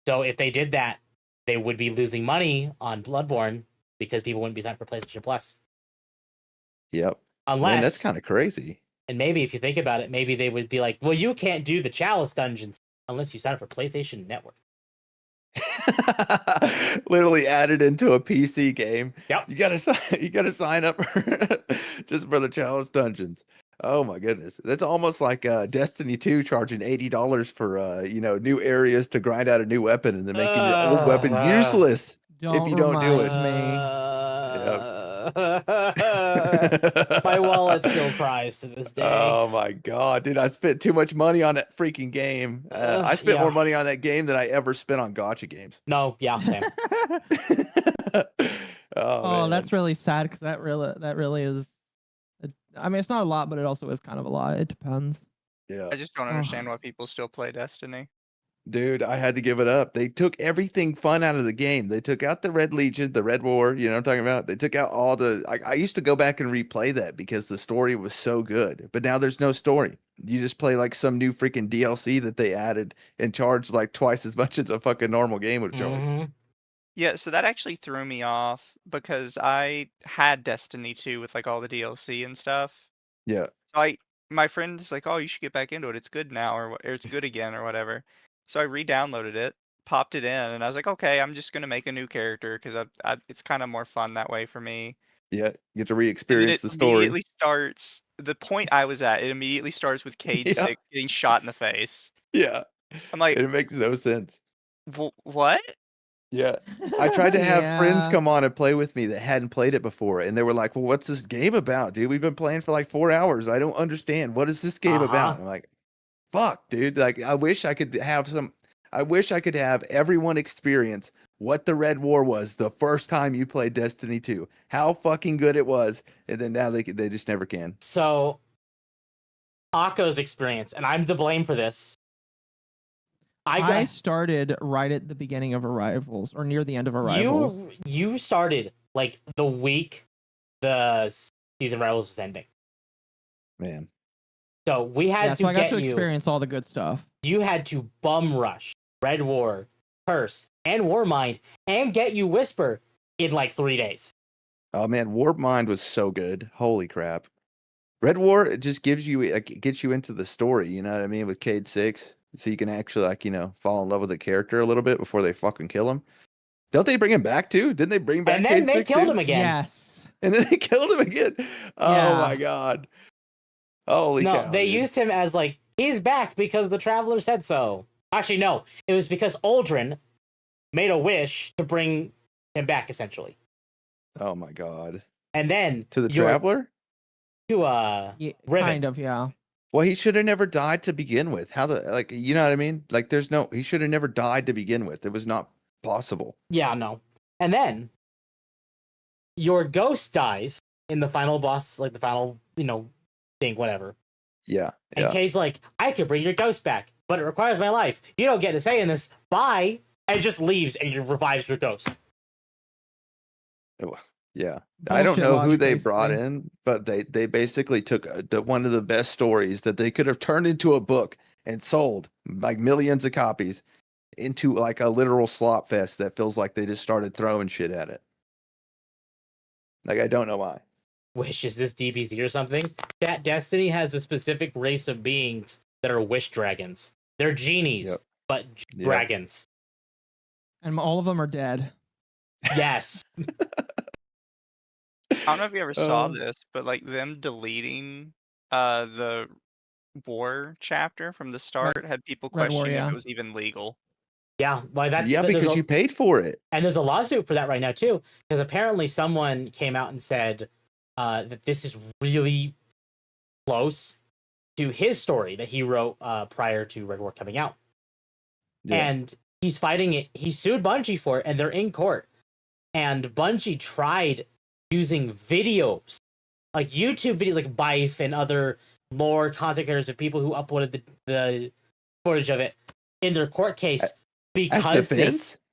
So if they did that, they would be losing money on Bloodborne because people wouldn't be signed for PlayStation Plus. Yep. Unless Man, that's kind of crazy. And maybe if you think about it, maybe they would be like, "Well, you can't do the Chalice dungeons unless you sign up for PlayStation Network." Literally added into a PC game. Yep. You gotta sign up just for the Chalice dungeons. Oh my goodness, that's almost like Destiny 2 charging $80 for new areas to grind out a new weapon and then making your old weapon useless if you don't do it. My wallet still cries to this day. Oh my god, dude! I spent too much money on that freaking game. I spent more money on that game than I ever spent on gacha games. No, yeah, same. Oh, that's really sad because that really is. I mean, it's not a lot, but it also is kind of a lot. It depends. Yeah. I just don't understand why people still play Destiny. Dude, I had to give it up. They took everything fun out of the game. They took out the Red Legion, the Red War, you know what I'm talking about? They took out all the... I used to go back and replay that because the story was so good. But now there's no story. You just play like some new freaking DLC that they added and charged like twice as much as a fucking normal game would charge. Mm-hmm. Yeah, so that actually threw me off because I had Destiny 2 with like all the DLC and stuff. Yeah. So my friend's like, "Oh, you should get back into it. It's good now, or it's good again, or whatever." So I re-downloaded it, popped it in, and I was like, "Okay, I'm just gonna make a new character because it's kind of more fun that way for me." Yeah, you get to And re-experience it the story. immediately starts the point I was at. It immediately starts with Cade Yeah. 6 getting shot in the face. Yeah. I'm like, it makes no sense. What? Yeah. I tried to have friends Yeah. come on and play with me that hadn't played it before, and they were like, "Well, what's this game about, dude? We've been playing for like 4 hours. I don't understand. What is this game about?" I'm like, "Fuck, dude. Like, I wish I could have everyone experience what the Red War was the first time you played Destiny 2. How fucking good it was." And then now they just never can. So, Akko's experience, and I'm to blame for this. I started right at the beginning of Arrivals, or near the end of Arrivals. You started like the week the season Arrivals was ending. Man. So we had so I got to experience all the good stuff. You had to bum rush Red War, Curse, and Warmind, and get you Whisper in like 3 days. Oh man, Warp Mind was so good. Holy crap. Red War, it just gives you, it gets you into the story, you know what I mean, with Cade 6. So you can actually, like, fall in love with the character a little bit before they fucking kill him. Don't they bring him back too? Didn't they bring back And then Cade they 6 killed too? him again. Yes. And then they killed him again. Oh my god. Holy cow. No, they used him as like, he's back because the Traveler said so. Actually, no. It was because Aldrin made a wish to bring him back, essentially. Oh my god. And then... To the Traveler? To, Riven. Kind of, yeah. Well, he should have never died to begin with. You know what I mean? Like, he should have never died to begin with. It was not possible. Yeah, no. And then your ghost dies in the final boss, like the final, thing, whatever. Yeah. And Cade's like, I could bring your ghost back, but it requires my life. You don't get a say in this. Bye. And just leaves and revives your ghost. Yeah. I don't know who they brought in, but they basically took one of the best stories that they could have turned into a book and sold like millions of copies into like a literal slop fest that feels like they just started throwing shit at it. Like, I don't know why. Wish, is this DBZ or something? That Destiny has a specific race of beings that are wish dragons. They're genies, but dragons. And all of them are dead. Yes. I don't know if you ever saw this, but like them deleting the war chapter from the start had people Red War, questioning if yeah. it was even legal. Yeah, like that. Yeah, because you paid for it. And there's a lawsuit for that right now too, because apparently someone came out and said that this is really close to his story that he wrote prior to Red War coming out. Yeah. And he's fighting it. He sued Bungie for it, and they're in court. And Bungie tried using videos, like YouTube videos, like Bife and other lore content creators of people who uploaded the footage of it in their court case because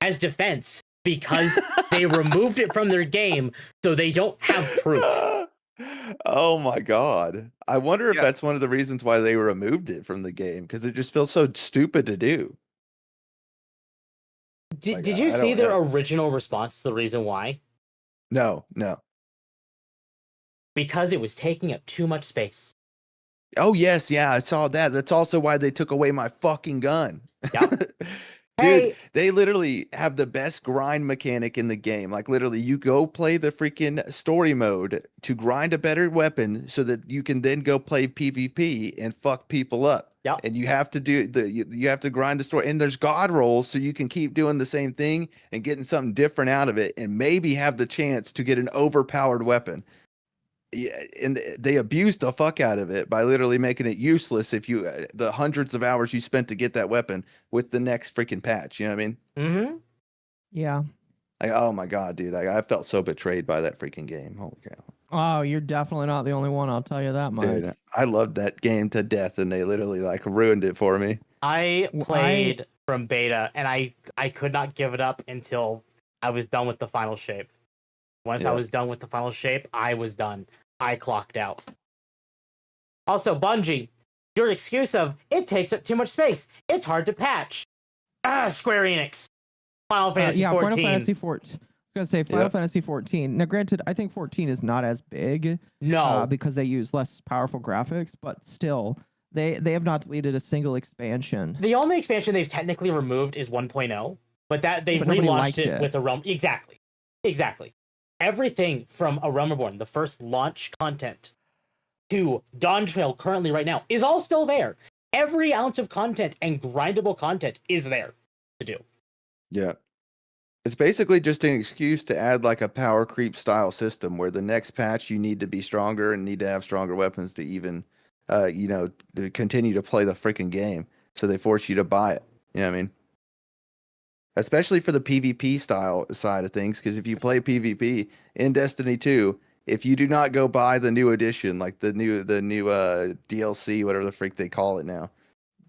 as defense because they removed it from their game, so they don't have proof. Oh my god! I wonder if that's one of the reasons why they removed it from the game, because it just feels so stupid to do. Did you see their original response to the reason why? No. Because it was taking up too much space. Oh yes, yeah, I saw that. That's also why they took away my fucking gun. Yep. Dude, they literally have the best grind mechanic in the game. Like, literally, you go play the freaking story mode to grind a better weapon so that you can then go play PvP and fuck people up. Yep. And you have to do you have to grind the story. And there's god rolls, so you can keep doing the same thing and getting something different out of it, and maybe have the chance to get an overpowered weapon. Yeah, and they abused the fuck out of it by literally making it useless if you the hundreds of hours you spent to get that weapon with the next freaking patch. You know what I mean? Mm-hmm. Yeah. Like, oh my god, dude! I felt so betrayed by that freaking game. Holy cow! Oh, you're definitely not the only one. I'll tell you that much. Dude, I loved that game to death, and they literally like ruined it for me. I played from beta, and I could not give it up until I was done with the final shape. Once I was done with the final shape, I was done. I clocked out. Also, Bungie, your excuse of it takes up too much space. It's hard to patch. Square Enix. Final Fantasy 14. Final Fantasy 14. I was gonna say Final Fantasy 14. Now, granted, I think 14 is not as big. No, because they use less powerful graphics, but still, they have not deleted a single expansion. The only expansion they've technically removed is 1.0, but that they relaunched it with a realm. Exactly. Everything from A Realm Reborn, the first launch content, to Dawn Trail currently right now, is all still there. Every ounce of content and grindable content is there to do. Yeah. It's basically just an excuse to add like a power creep style system where the next patch you need to be stronger and need to have stronger weapons to even, to continue to play the freaking game. So they force you to buy it. You know what I mean? Especially for the PvP style side of things, because if you play PvP in Destiny 2, if you do not go buy the new edition, like the new DLC, whatever the freak they call it now,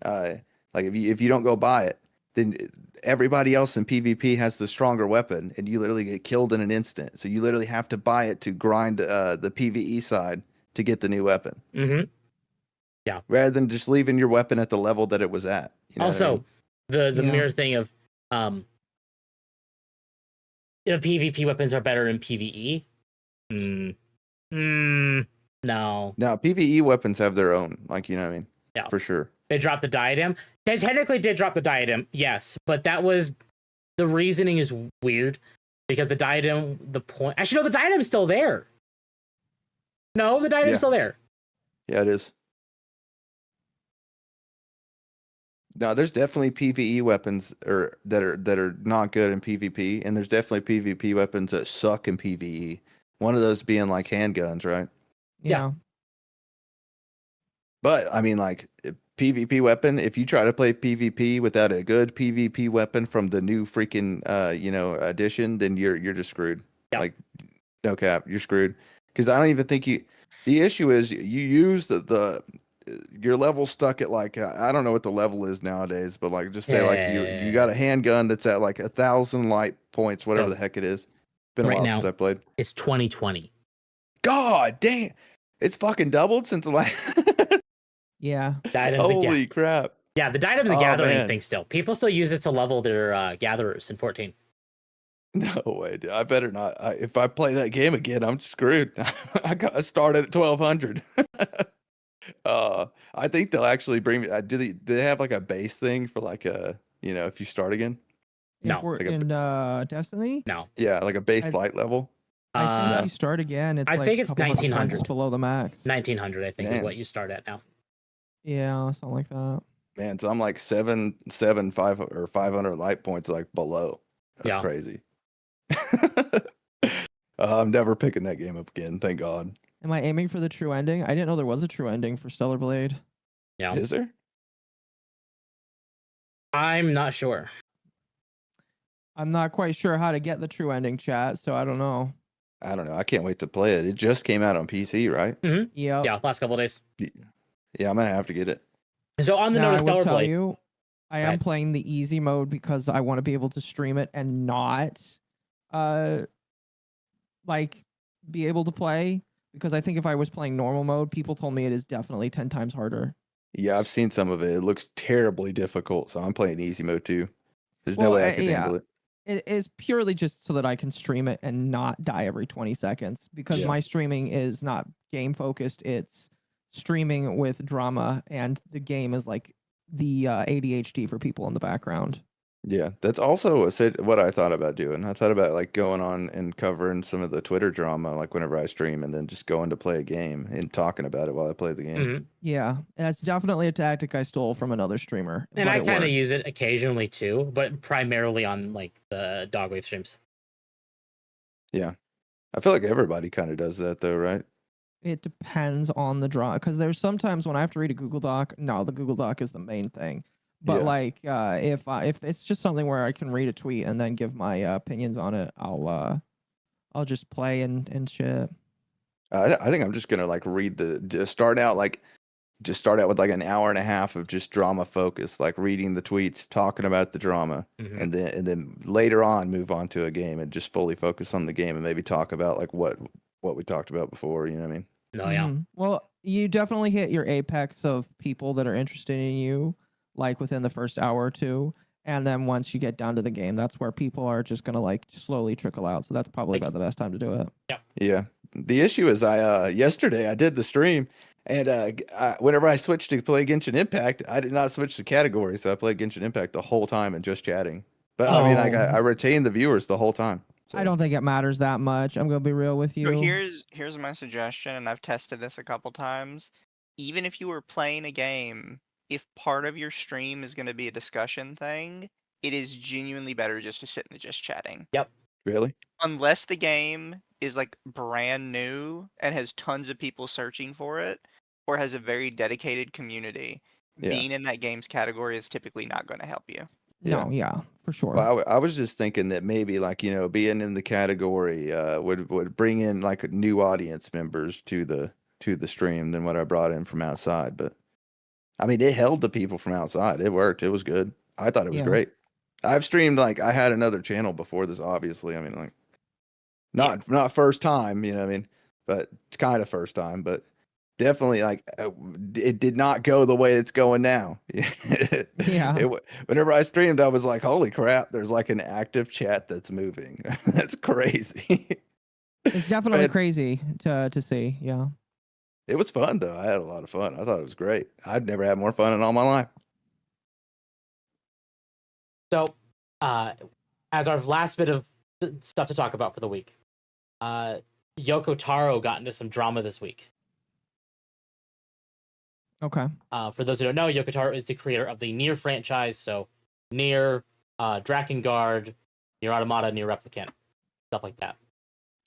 like if you don't go buy it, then everybody else in PvP has the stronger weapon, and you literally get killed in an instant. So you literally have to buy it to grind the PvE side to get the new weapon. Mm-hmm. Yeah. Rather than just leaving your weapon at the level that it was at. You know also, the mirror thing of PvP weapons are better in PvE. No. Now, PvE weapons have their own, like, you know what I mean? Yeah. For sure. They dropped the diadem. They technically did drop the diadem, yes, but that was the reasoning is weird because the diadem, the point. Actually, no, the diadem's still there. No, the diadem's still there. Yeah, it is. No, there's definitely PvE weapons that are not good in PvP, and there's definitely PvP weapons that suck in PvE. One of those being like handguns, right? Yeah. But I mean, like PvP weapon, if you try to play PvP without a good PvP weapon from the new freaking edition, then you're just screwed. Yeah. Like, no cap, you're screwed. Because I don't even think you. The issue is you use your level stuck at like I don't know what the level is nowadays, but like just say like you got a handgun that's at like 1,000 light points, whatever the heck it is. Been a while since I played. It's 2020. God damn, it's fucking doubled since the last. Yeah. Holy crap. Yeah, the diadem's a gathering thing still. People still use it to level their gatherers in 14. No way, dude. I better not. If I play that game again, I'm screwed. I got to start at 1200. I think they'll actually bring me. Do they have like a base thing for like if you start again? No. If we're Like in Destiny, No. Yeah, like a base I- light level. I think Uh, you start again. It's I like think a it's couple hundred 1900. points below the max. 1900, I think, is Man. what you start at now. Yeah, something like that. Man, so I'm like 500 light points like below. That's Yeah. crazy. I'm never picking that game up again. Thank God. Am I aiming for the true ending? I didn't know there was a true ending for Stellar Blade. Yeah. Is there? I'm not sure. I'm not quite sure how to get the true ending, chat, so I don't know. I don't know. I can't wait to play it. It just came out on PC, right? Yeah. Yeah, last couple of days. Yeah, I'm gonna have to get it. So on the Now, note I of will Stellar tell Blade, you, I am playing the easy mode because I want to be able to stream it and not, like, be able to play. Because I think if I was playing normal mode, people told me it is definitely 10 times harder. Yeah, I've seen some of it. It looks terribly difficult, so I'm playing easy mode too. There's no way I could handle it. It is purely just so that I can stream it and not die every 20 seconds. Because Yeah. my streaming is not game focused. It's streaming with drama, and the game is like the ADHD for people in the background. Yeah, that's also what I thought about doing. I thought about like going on and covering some of the Twitter drama, like whenever I stream, and then just going to play a game and talking about it while I play the game. Mhm. Yeah, that's definitely a tactic I stole from another streamer. and but I it kind of works. use it occasionally too, but primarily on like the Dogwave streams. Yeah, I feel like everybody kind of does that though, right? It depends on the draw, because there's sometimes when I have to read a Google Doc. No, the Google Doc is the main thing. But Yeah. like, if it's just something where I can read a tweet and then give my opinions on it, I'll just play and shit. I think I'm just gonna like start out with like an hour and a half of just drama focus, like reading the tweets, talking about the drama, Mhm. and then later on move on to a game and just fully focus on the game and maybe talk about like what we talked about before. You know what I mean? No, yeah. Well, you definitely hit your apex of people that are interested in you, like within the first hour or two. And then once you get down to the game, that's where people are just gonna like slowly trickle out. So that's probably about the best time to do it. Yeah. The issue is yesterday I did the stream and whenever I switched to play Genshin Impact, I did not switch the category, so I played Genshin Impact the whole time and just chatting. But I mean, like I retained the viewers the whole time. I don't think it matters that much. I'm gonna be real with you. So here's my suggestion, and I've tested this a couple times. Even if you were playing a game, if part of your stream is going to be a discussion thing, it is genuinely better just to sit in the just chatting. Yep. Really? Unless the game is like brand new and has tons of people searching for it, or has a very dedicated community, Yeah. being in that games category is typically not going to help you. No, yeah, for sure. Well, I was just thinking that maybe like being in the category would bring in like new audience members to the stream than what I brought in from outside. But I mean, it held the people from outside. It worked. It was good. I thought it was Yeah. great. I've streamed like I had another channel before this, obviously. I mean, like not first time, you know what I mean, but it's kind of first time, but definitely like it did not go the way it's going now. Yeah. Whenever I streamed, I was like, holy crap, there's like an active chat that's moving. That's crazy. It's definitely But crazy to see. Yeah. it was fun though. I had a lot of fun. I thought it was great. I'd never had more fun in all my life. So, as our last bit of stuff to talk about for the week, Yoko Taro got into some drama this week. Okay. For those who don't know, Yoko Taro is the creator of the NieR franchise, so NieR, Drakengard, NieR Automata, NieR Replicant, stuff like that.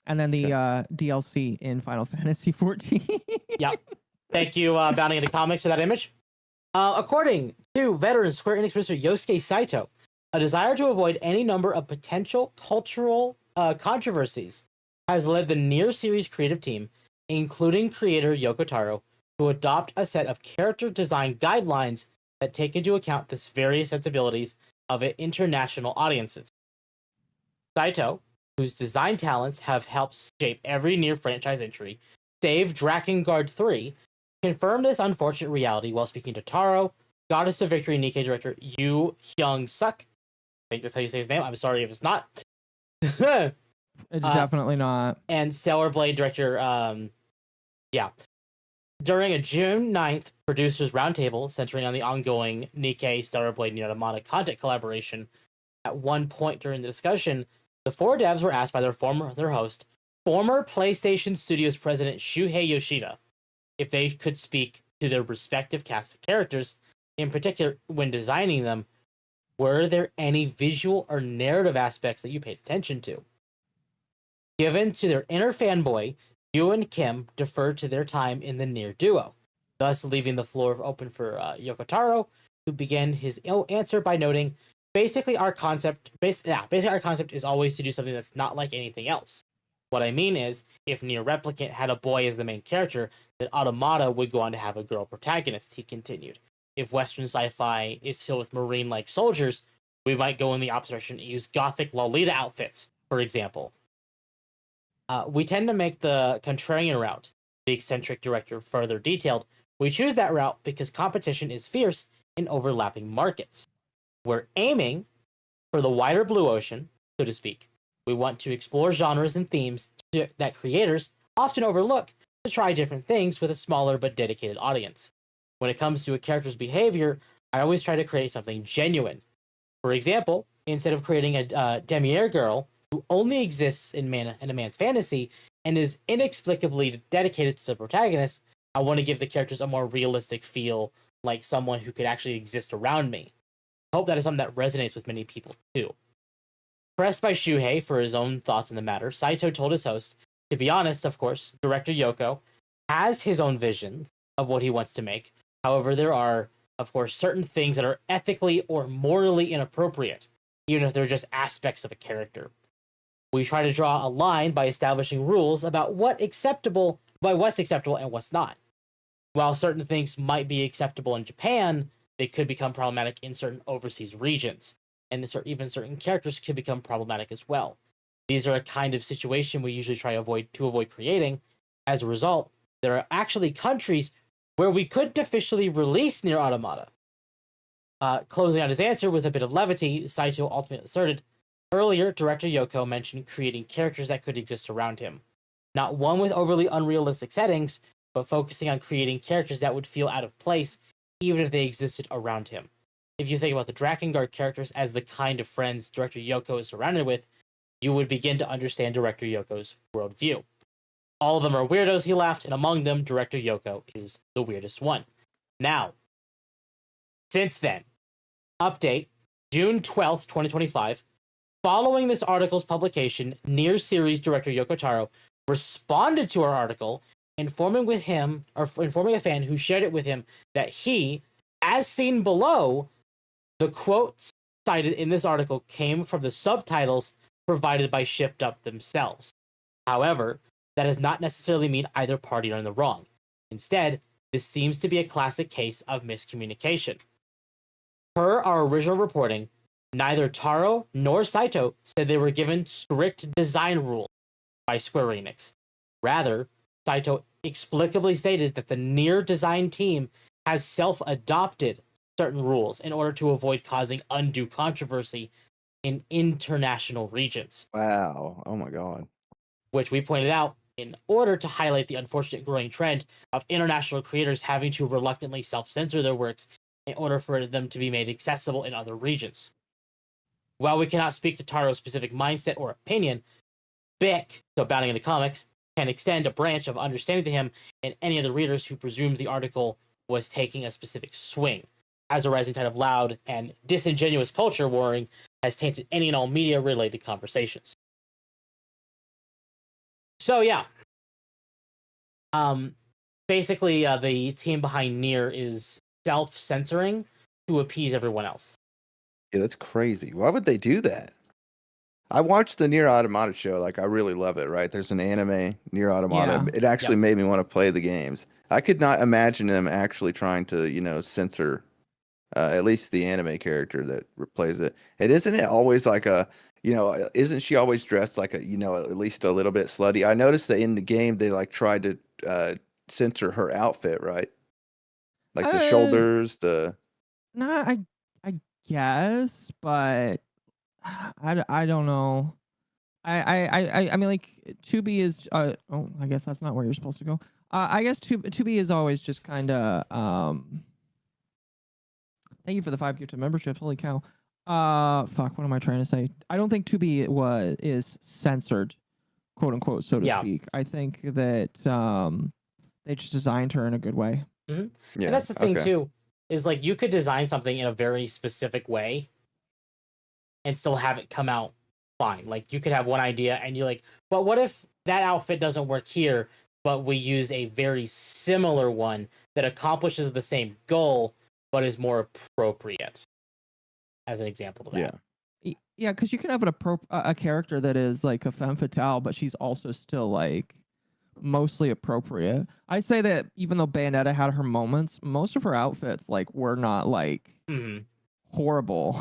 And then the DLC in Final Fantasy 14. Yep. Thank you, Bounding into Comics, for that image. According to veteran Square Enix producer Yosuke Saito, a desire to avoid any number of potential cultural controversies has led the NieR series creative team, including creator Yoko Taro, to adopt a set of character design guidelines that take into account the various sensibilities of international audiences. Saito, whose design talents have helped shape every NieR franchise entry, save Drakengard 3, confirmed this unfortunate reality while speaking to Taro, Goddess of Victory Nikke director Yu Hyung Suk. I think that's how you say his name. I'm sorry if it's not. It's definitely not. And Stellar Blade director, during a June 9th producers roundtable centering on the ongoing Nikke Stellar Blade NieR Automata content collaboration, at one point during the discussion, the four devs were asked by their host, former PlayStation Studios president Shuhei Yoshida, if they could speak to their respective cast of characters, in particular when designing them. Were there any visual or narrative aspects that you paid attention to? Given to their inner fanboy, Yu and Kim deferred to their time in the NieR duo, thus leaving the floor open for Yoko Taro, who began his answer by noting, basically our concept is always to do something that's not like anything else. What I mean is, if NieR Replicant had a boy as the main character, then Automata would go on to have a girl protagonist, he continued. If Western sci-fi is filled with Marine-like soldiers, we might go in the opposite direction and use gothic Lolita outfits, for example. We tend to make the contrarian route, the eccentric director further detailed. We choose that route because competition is fierce in overlapping markets. We're aiming for the wider blue ocean, so to speak. We want to explore genres and themes that creators often overlook to try different things with a smaller but dedicated audience. When it comes to a character's behavior, I always try to create something genuine. For example, instead of creating a demi-air girl who only exists in a man's fantasy and is inexplicably dedicated to the protagonist, I want to give the characters a more realistic feel, like someone who could actually exist around me. I hope that is something that resonates with many people too. Pressed by Shuhei for his own thoughts on the matter, Saito told his host, to be honest, of course, director Yoko has his own vision of what he wants to make. However, there are, of course, certain things that are ethically or morally inappropriate, even if they're just aspects of a character. We try to draw a line by establishing rules about what's acceptable and what's not. While certain things might be acceptable in Japan, they could become problematic in certain overseas regions, and even certain characters could become problematic as well. These are a kind of situation we usually try to avoid creating. As a result, there are actually countries where we could officially release NieR Automata. Closing out his answer with a bit of levity, Saito ultimately asserted, earlier, director Yoko mentioned creating characters that could exist around him. Not one with overly unrealistic settings, but focusing on creating characters that would feel out of place, even if they existed around him. If you think about the Drakengard characters as the kind of friends director Yoko is surrounded with, you would begin to understand director Yoko's worldview. All of them are weirdos, he laughed, and among them, director Yoko is the weirdest one. Now, since then, update, June 12th, 2025, following this article's publication, NieR series director Yoko Taro responded to our article, informing a fan who shared it with him that he, as seen below, the quotes cited in this article came from the subtitles provided by Shipped Up themselves. However, that does not necessarily mean either party are in the wrong. Instead, this seems to be a classic case of miscommunication. Per our original reporting, neither Taro nor Saito said they were given strict design rules by Square Enix. Rather, Saito explicably stated that the NieR design team has self-adopted certain rules in order to avoid causing undue controversy in international regions. Wow. Oh my God. Which we pointed out in order to highlight the unfortunate growing trend of international creators having to reluctantly self-censor their works in order for them to be made accessible in other regions. While we cannot speak to Taro's specific mindset or opinion, BIC, so Bounding into Comics, can extend a branch of understanding to him and any of the readers who presumed the article was taking a specific swing, as a rising tide of loud and disingenuous culture warring has tainted any and all media-related conversations. So yeah, basically the team behind NieR is self-censoring to appease everyone else. Yeah, that's crazy. Why would they do that? I watched the NieR Automata show. Like, I really love it, right? There's an anime, NieR Automata. Yeah. It actually made me want to play the games. I could not imagine them actually trying to, censor at least the anime character that plays it. And isn't it always like isn't she always dressed like at least a little bit slutty? I noticed that in the game, they like tried to censor her outfit, right? Like the shoulders, Nah, I guess, but I don't know. I mean, like 2B is oh, I guess that's not where you're supposed to go. I guess 2B is always just kind of Thank you for the 5 gifted memberships. Holy cow. Fuck. What am I trying to say? I don't think 2B is censored, quote unquote, so to speak. I think that they just designed her in a good way. Yeah, and that's the thing too, is like you could design something in a very specific way and still have it come out fine. Like you could have one idea and you're like, but what if that outfit doesn't work here, but we use a very similar one that accomplishes the same goal but is more appropriate, as an example of that. Yeah, because you can have a character that is like a femme fatale, but she's also still like mostly appropriate. I say that even though Bayonetta had her moments, most of her outfits like were not like horrible.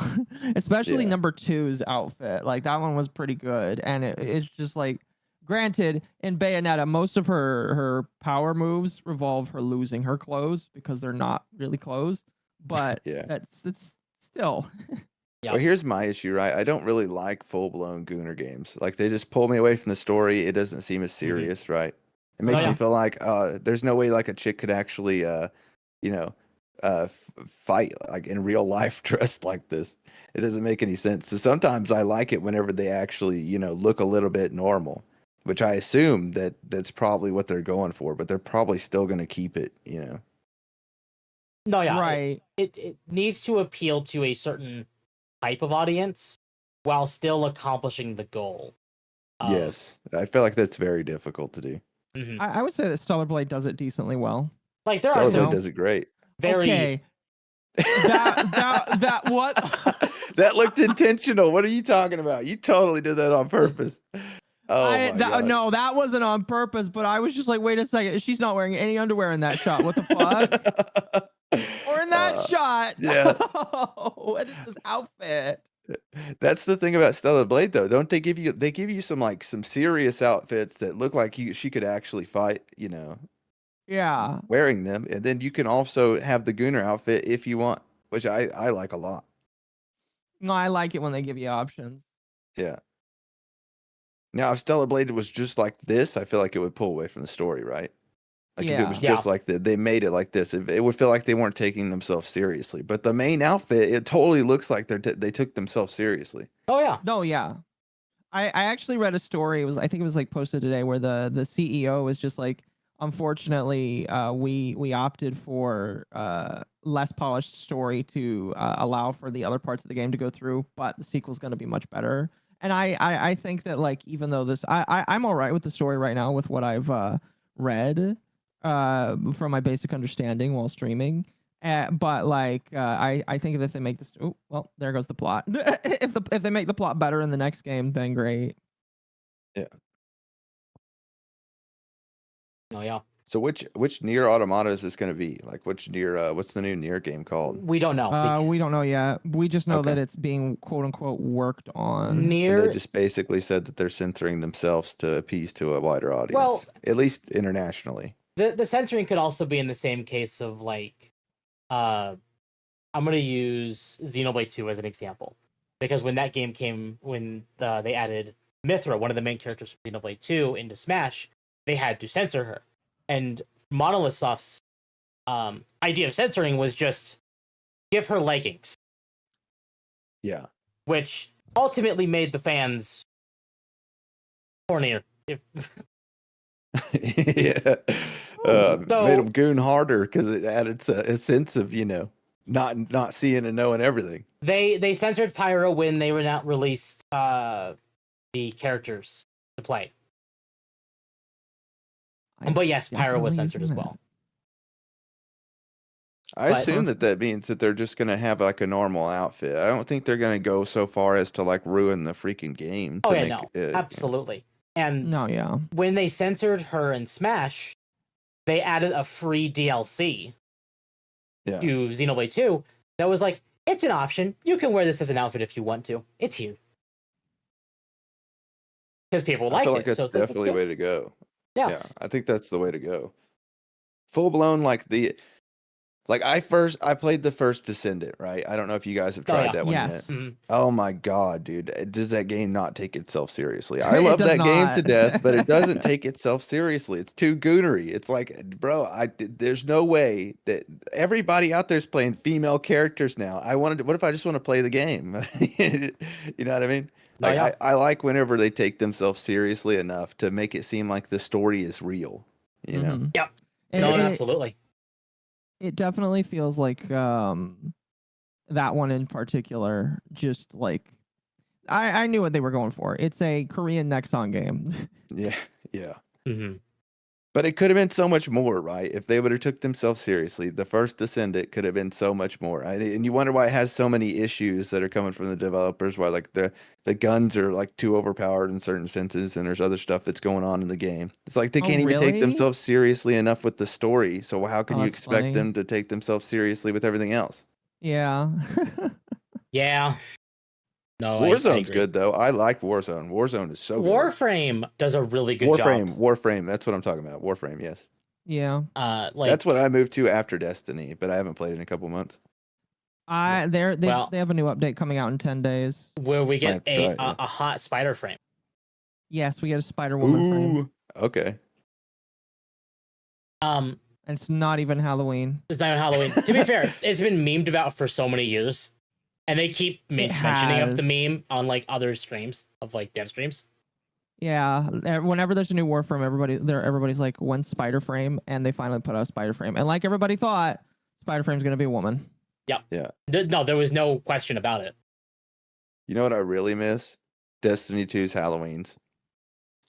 Especially number 2's outfit. Like that one was pretty good. And it's just like, granted, in Bayonetta, most of her power moves revolve her losing her clothes because they're not really clothes. But it's still. Well, here's my issue, right? I don't really like full-blown Gooner games. Like they just pull me away from the story. It doesn't seem as serious, right? It makes me feel like there's no way like a chick could actually, fight like in real life dressed like this. It doesn't make any sense. So sometimes I like it whenever they actually, look a little bit normal, which I assume that's probably what they're going for. But they're probably still going to keep it, No, yeah, right. It needs to appeal to a certain type of audience while still accomplishing the goal. Yes, I feel like that's very difficult to do. I would say that Stellar Blade does it decently well. Like there Stellar are some Blade does it great. very okay. that what? That looked intentional. What are you talking about? You totally did that on purpose. Oh my God. No, that wasn't on purpose. But I was just like, wait a second, she's not wearing any underwear in that shot. What the fuck? Or in that shot? Yeah. What is this outfit? That's the thing about Stellar Blade, though. Don't they give you? They give you some serious outfits that look like she could actually fight. Yeah. Wearing them, and then you can also have the Gooner outfit if you want, which I like a lot. No, I like it when they give you options. Yeah. Now, if Stellar Blade was just like this, I feel like it would pull away from the story, right? Like if it was just like they made it like this, it would feel like they weren't taking themselves seriously. But the main outfit, it totally looks like they took themselves seriously. Oh yeah. No, yeah. I actually read a story. I think it was like posted today where the CEO was just like, unfortunately, we opted for less polished story to allow for the other parts of the game to go through, but the sequel's going to be much better. And I think that like even though I'm all right with the story right now with what I've read from my basic understanding while streaming. But like I think that if they make this, oh well, there goes the plot. if they make the plot better in the next game, then great. Yeah. Oh yeah. So which NieR Automata is this going to be? Like which NieR? What's the new NieR game called? We don't know. We don't know yet. We just know that it's being quote unquote worked on. NieR. And they just basically said that they're censoring themselves to appease to a wider audience. Well, at least internationally. The censoring could also be in the same case of like, I'm gonna use Xenoblade 2 as an example, because when that game came, when they added Mythra, one of the main characters from Xenoblade 2, into Smash, they had to censor her. And Monolith Soft's idea of censoring was just give her leggings. Yeah. Which ultimately made the fans hornier. Yeah. Made them goon harder because it added a sense of, not seeing and knowing everything. They censored Pyro when they were not released the characters to play. But yes, Pyro was censored as well. I assume that means that they're just going to have like a normal outfit. I don't think they're going to go so far as to like ruin the freaking game. Oh yeah, no, absolutely. And when they censored her in Smash, they added a free DLC to Xenoblade 2 that was like, it's an option. You can wear this as an outfit if you want to. It's here. Because people liked feel like it. That's definitely the way to go. Yeah. I think that's the way to go. Full blown, like Like I played the first Descendant, right? I don't know if you guys have Oh, tried yeah. that one Yes. yet. Mhm. Oh my god, dude. Does that game not take itself seriously? I It love does that game to not. death, but it doesn't take itself seriously. It's too goonery. It's like, bro, there's no way that everybody out there's playing female characters now. What if I just want to play the game? You know what I mean? No, Like yeah. I like whenever they take themselves seriously enough to make it seem like the story is real, you know? Mhm. Yep. It- No, it- absolutely. It definitely feels like that one in particular, just like I knew what they were going for. It's a Korean Nexon game. Yeah, yeah. Hmm. But it could have been so much more, right? If they would have took themselves seriously, the first Descendant could have been so much more. Right? And you wonder why it has so many issues that are coming from the developers, why like the guns are like too overpowered in certain senses, and there's other stuff that's going on in the game. It's like they Oh, can't even take really? themselves seriously enough with the story. So how can Oh, you that's expect funny. them to take themselves seriously with everything else? Yeah. Yeah. No, I Warzone's agree. good though. I like Warzone. Warzone is so good. Warframe does a really good Warframe, job. Warframe. That's what I'm talking about. Warframe, yes. Yeah. Like That's what I moved to after Destiny, but I haven't played in a couple months. They Well- have a new update coming out in 10 days. where we Might get have to try it, yeah. a hot spider frame. Yes, we get a Spider Woman frame. Ooh, okay. And it's not even Halloween. It's not on Halloween. To be fair, it's been memed about for so many years, and they keep mentioning of the has. meme on like other streams of like dev streams. Yeah, whenever there's a new Warframe, everybody's like, "When's Spider Frame?" And they finally put out Spider Frame, and like everybody thought, Spider Frame's gonna be a woman. Yep. Yeah. No, there was no question about it. You know what I really miss? Destiny 2's Halloweens.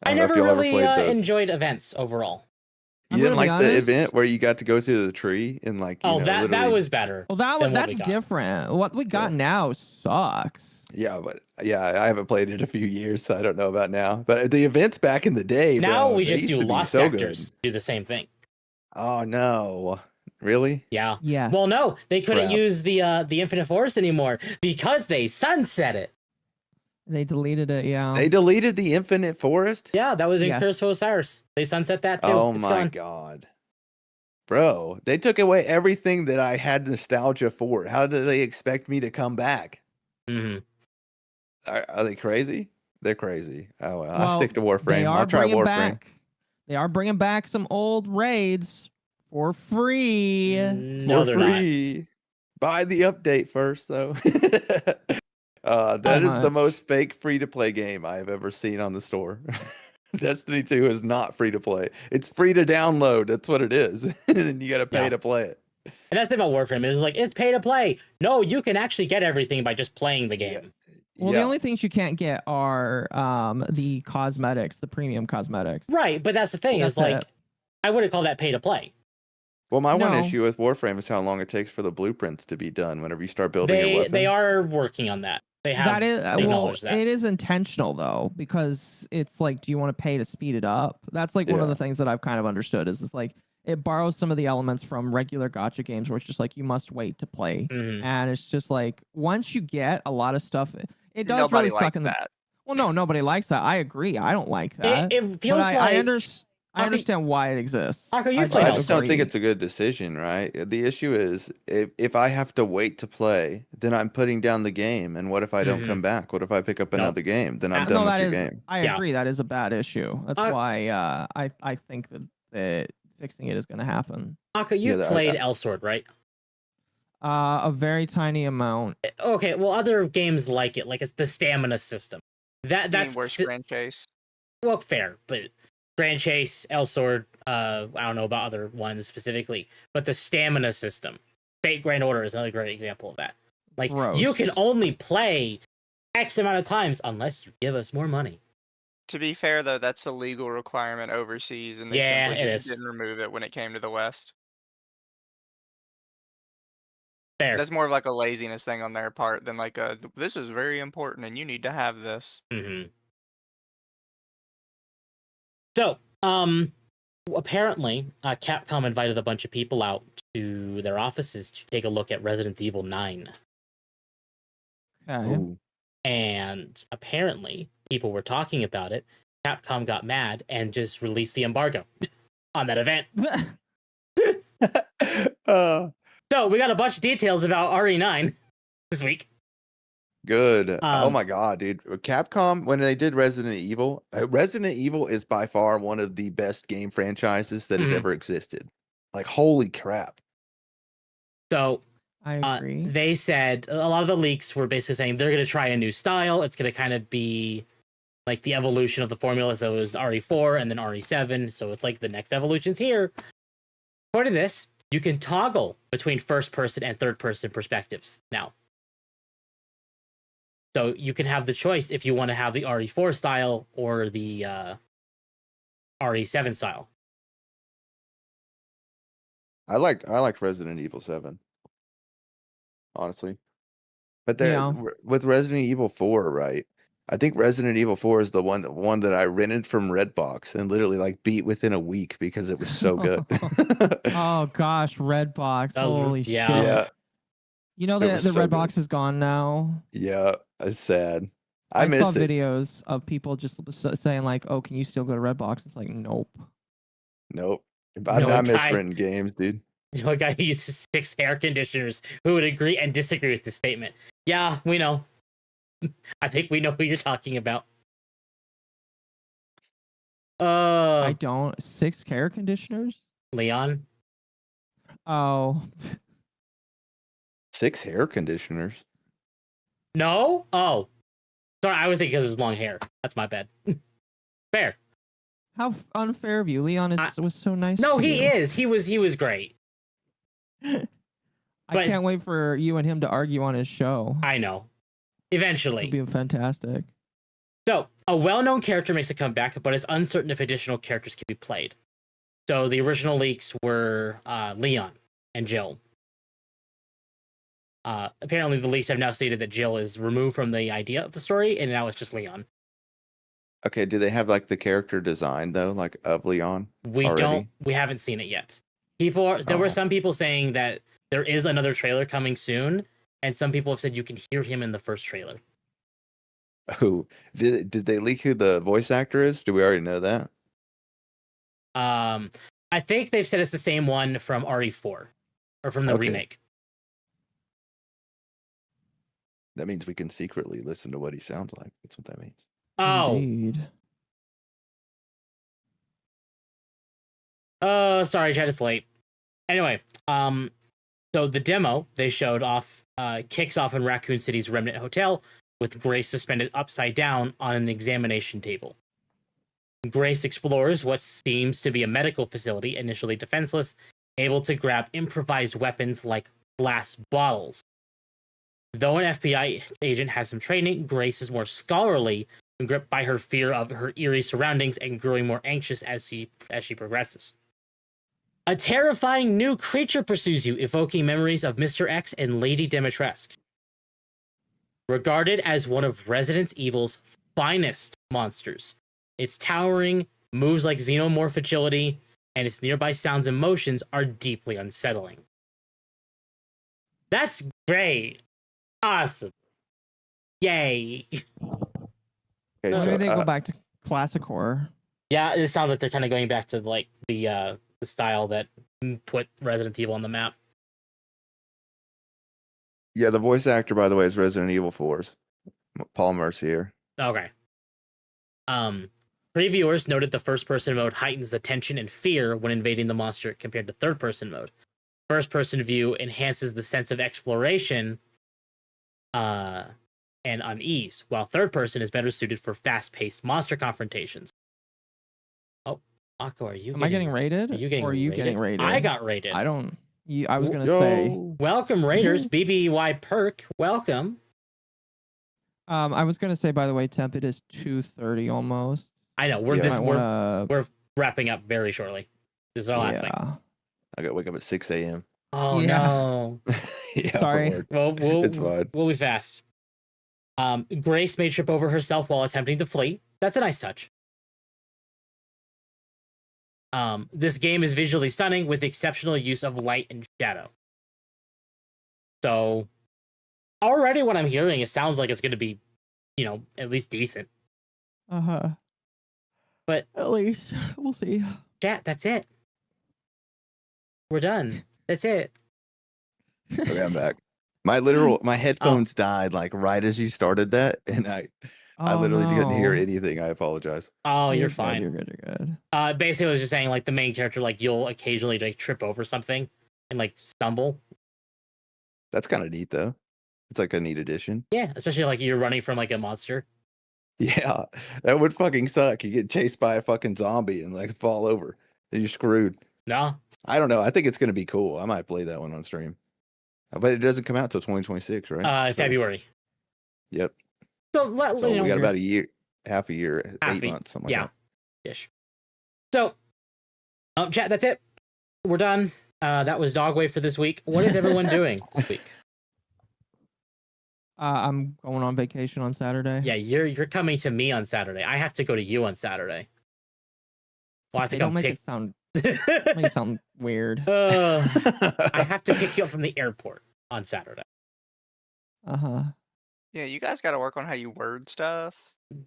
I don't know if never y'all ever really played those. enjoyed events overall. You didn't like the event where you got to go through the tree and like, you know, That literally... was better. Well, than what that's we got. different. What we got now sucks. Yeah, but yeah, I haven't played it in a few years, so I don't know about now. But the events back in the day, Now bro, we they just used do to be lost so sectors. good. Do the same thing. Oh no, really? Yeah. Yeah. Well, no, they couldn't Crap. use the Infinite Forest anymore because they sunset it. They deleted it. Yeah. They deleted the Infinite Forest? Yeah, that was in Yes. Curse of Osiris. They sunset that too. Oh It's my gone. god. Bro, they took away everything that I had nostalgia for. How do they expect me to come back? Mm-hmm. Are they crazy? They're crazy. Oh well, I'll Well, stick to They Warframe. are I'll try bringing Warframe. back. They are bringing back some old raids for free. No, For they're not. free. Buy the update first, though. That is the much? most fake free-to-play game I have ever seen on the store. Destiny 2 is not free to play. It's free to download. That's what it is. And you got to pay Yeah. to play it. And that's the thing about Warframe. It's like, it's pay to play. No, you can actually get everything by just playing the game. Well, yeah. the only things you can't get are the cosmetics, the premium cosmetics. Right, but that's the thing. That's Is like, it. I wouldn't call that pay to play. Well, my one No. issue with Warframe is how long it takes for the blueprints to be done whenever you start building your weapon. They are working on that. They have That is well, acknowledged that. it is intentional though, because it's like, do you want to pay to speed it up? That's like one of Yeah. the things that I've kind of understood is it's like it borrows some of the elements from regular gacha games where it's just like you must wait to play, Mhm. and it's just like once you get a lot of stuff, it does Nobody really suck likes in the. that. Well, no, nobody likes that. I agree. I don't like that. It But feels I, like I understand why it exists. Marco, you've I played I Elseworld. just don't think it's a good decision, right? The issue is if I have to wait to play, then I'm putting down the game. And what if I don't Mhm. come back? What if I pick up another game? Then I'm No, done No, with that your is. game. I Yeah. agree. That is a bad issue. That's why I think that fixing it is going to happen. Marco, you've Yeah, played Elsword, right? A very tiny amount. Okay, well, other games like it, like it's the stamina system. That's worse Grand Chase. well, fair, but Grand Chase, Elsword, I don't know about other ones specifically, but the stamina system, Fate Grand Order is another great example of that. Like you Gross. can only play X amount of times unless you give us more money. To be fair, though, that's a legal requirement overseas, and they Yeah, simply it just is. didn't remove it when it came to the West. Fair. That's more of like a laziness thing on their part than like a this is very important and you need to have this. Mm-hmm. So, apparently, Capcom invited a bunch of people out to their offices to take a look at Resident Evil 9. Okay. Ooh. And apparently, people were talking about it. Capcom got mad and just released the embargo on that event. Uh, So we got a bunch of details about RE9 this week. Good. Oh my god, dude. Capcom, when they did Resident Evil is by far one of the best game franchises that has ever existed. Like, holy crap. So I agree. they said a lot of the leaks were basically saying they're going to try a new style. It's going to kind of be like the evolution of the formula. So it was RE4 and then RE7. So it's like the next evolution's here. According to this, you can toggle between first person and third person perspectives now. So you can have the choice if you want to have the RE4 style or the RE7 style. I liked Resident Evil 7. Honestly. But with Resident Evil 4, right? I think Resident Evil 4 is the one that I rented from Redbox and literally like beat within a week because it was so good. Oh gosh, Redbox. Holy shit. Yeah. You know the Redbox is gone now. Yeah, it's sad. I miss saw it. videos of people just saying like, "Oh, can you still go to Redbox?" It's like, nope. I miss renting games, dude. You know, a guy who uses 6 air conditioners who would agree and disagree with this statement. Yeah, we know. I think we know who you're talking about. I don't. 6 air conditioners? Leon? Oh. 6 hair conditioners? No? Oh. Sorry, I was thinking because it was long hair. That's my bad. Fair. How unfair of you. Leon was so nice. No, to he you. is. He was great. I can't wait for you and him to argue on his show. I know. Eventually. It'll be fantastic. So, a well-known character makes a comeback, but it's uncertain if additional characters can be played. So, the original leaks were Leon and Jill. Apparently, the leaks have now stated that Jill is removed from the idea of the story, and now it's just Leon. Okay, do they have like the character design though, like of Leon? We haven't seen it yet. There were some people saying that there is another trailer coming soon, and some people have said you can hear him in the first trailer. Who did they leak who the voice actor is? Do we already know that? I think they've said it's the same one from RE4 or from the remake. That means we can secretly listen to what he sounds like. That's what that means. Oh. Indeed. Sorry, chat, it's late. Anyway, so the demo they showed off kicks off in Raccoon City's Remnant Hotel with Grace suspended upside down on an examination table. Grace explores what seems to be a medical facility, initially defenseless, able to grab improvised weapons like glass bottles. Though an FBI agent has some training, Grace is more scholarly and gripped by her fear of her eerie surroundings and growing more anxious as she progresses. A terrifying new creature pursues you, evoking memories of Mr. X and Lady Dimitrescu. Regarded as one of Resident Evil's finest monsters, its towering, moves like xenomorph agility, and its nearby sounds and motions are deeply unsettling. That's great. Awesome. Yay. Okay, Maybe they go back to classic horror. Yeah, it sounds like they're kind of going back to like the style that put Resident Evil on the map. Yeah, the voice actor, by the way, is Resident Evil 4's Paul Mercier. Okay. Previewers noted the first-person mode heightens the tension and fear when invading the monster compared to third-person mode. First-person view enhances the sense of exploration and unease, while third-person is better suited for fast-paced monster confrontations. Oh, Akko, are you? Am I getting rated? Are you getting? Or are you getting rated? I got rated. I don't. I was gonna say. Welcome, Raiders. BBY Perk. Welcome. I was gonna say, by the way, temp, it is 2:30 almost. I know we're wrapping up very shortly. This is our last thing. I got to wake up at 6 a.m. Oh no. Yeah, sorry. Well, it's fine. We'll be fast. Grace may trip over herself while attempting to flee. That's a nice touch. This game is visually stunning with exceptional use of light and shadow. So already what I'm hearing, it sounds like it's going to be, at least decent. But at least we'll see. Chat, that's it. We're done. That's it. Okay, I'm back. My headphones died like right as you started that, and I Oh literally couldn't hear no. anything. I apologize. Oh, you're good, fine. You're good. You're good. Basically, I was just saying, like, the main character, like, you'll occasionally like trip over something and like stumble. That's kind of neat, though. It's like a neat addition. Yeah, especially like you're running from like a monster. Yeah, that would fucking suck. You get chased by a fucking zombie and like fall over, and you're screwed. No, I don't know. I think it's gonna be cool. I might play that one on stream, but it doesn't come out till 2026, right? February. Yep. So, So we got about a year, half a year, 8 months, something like that. Ish. So, chat. That's it. We're done. That was Dogwave for this week. What is everyone doing this week? I'm going on vacation on Saturday. Yeah, you're coming to me on Saturday. I have to go to you on Saturday. Well, I have to Don't come make pick. it sound make it sound weird. I have to pick you up from the airport on Saturday. Uh-huh. Yeah, you guys got to work on how you word stuff.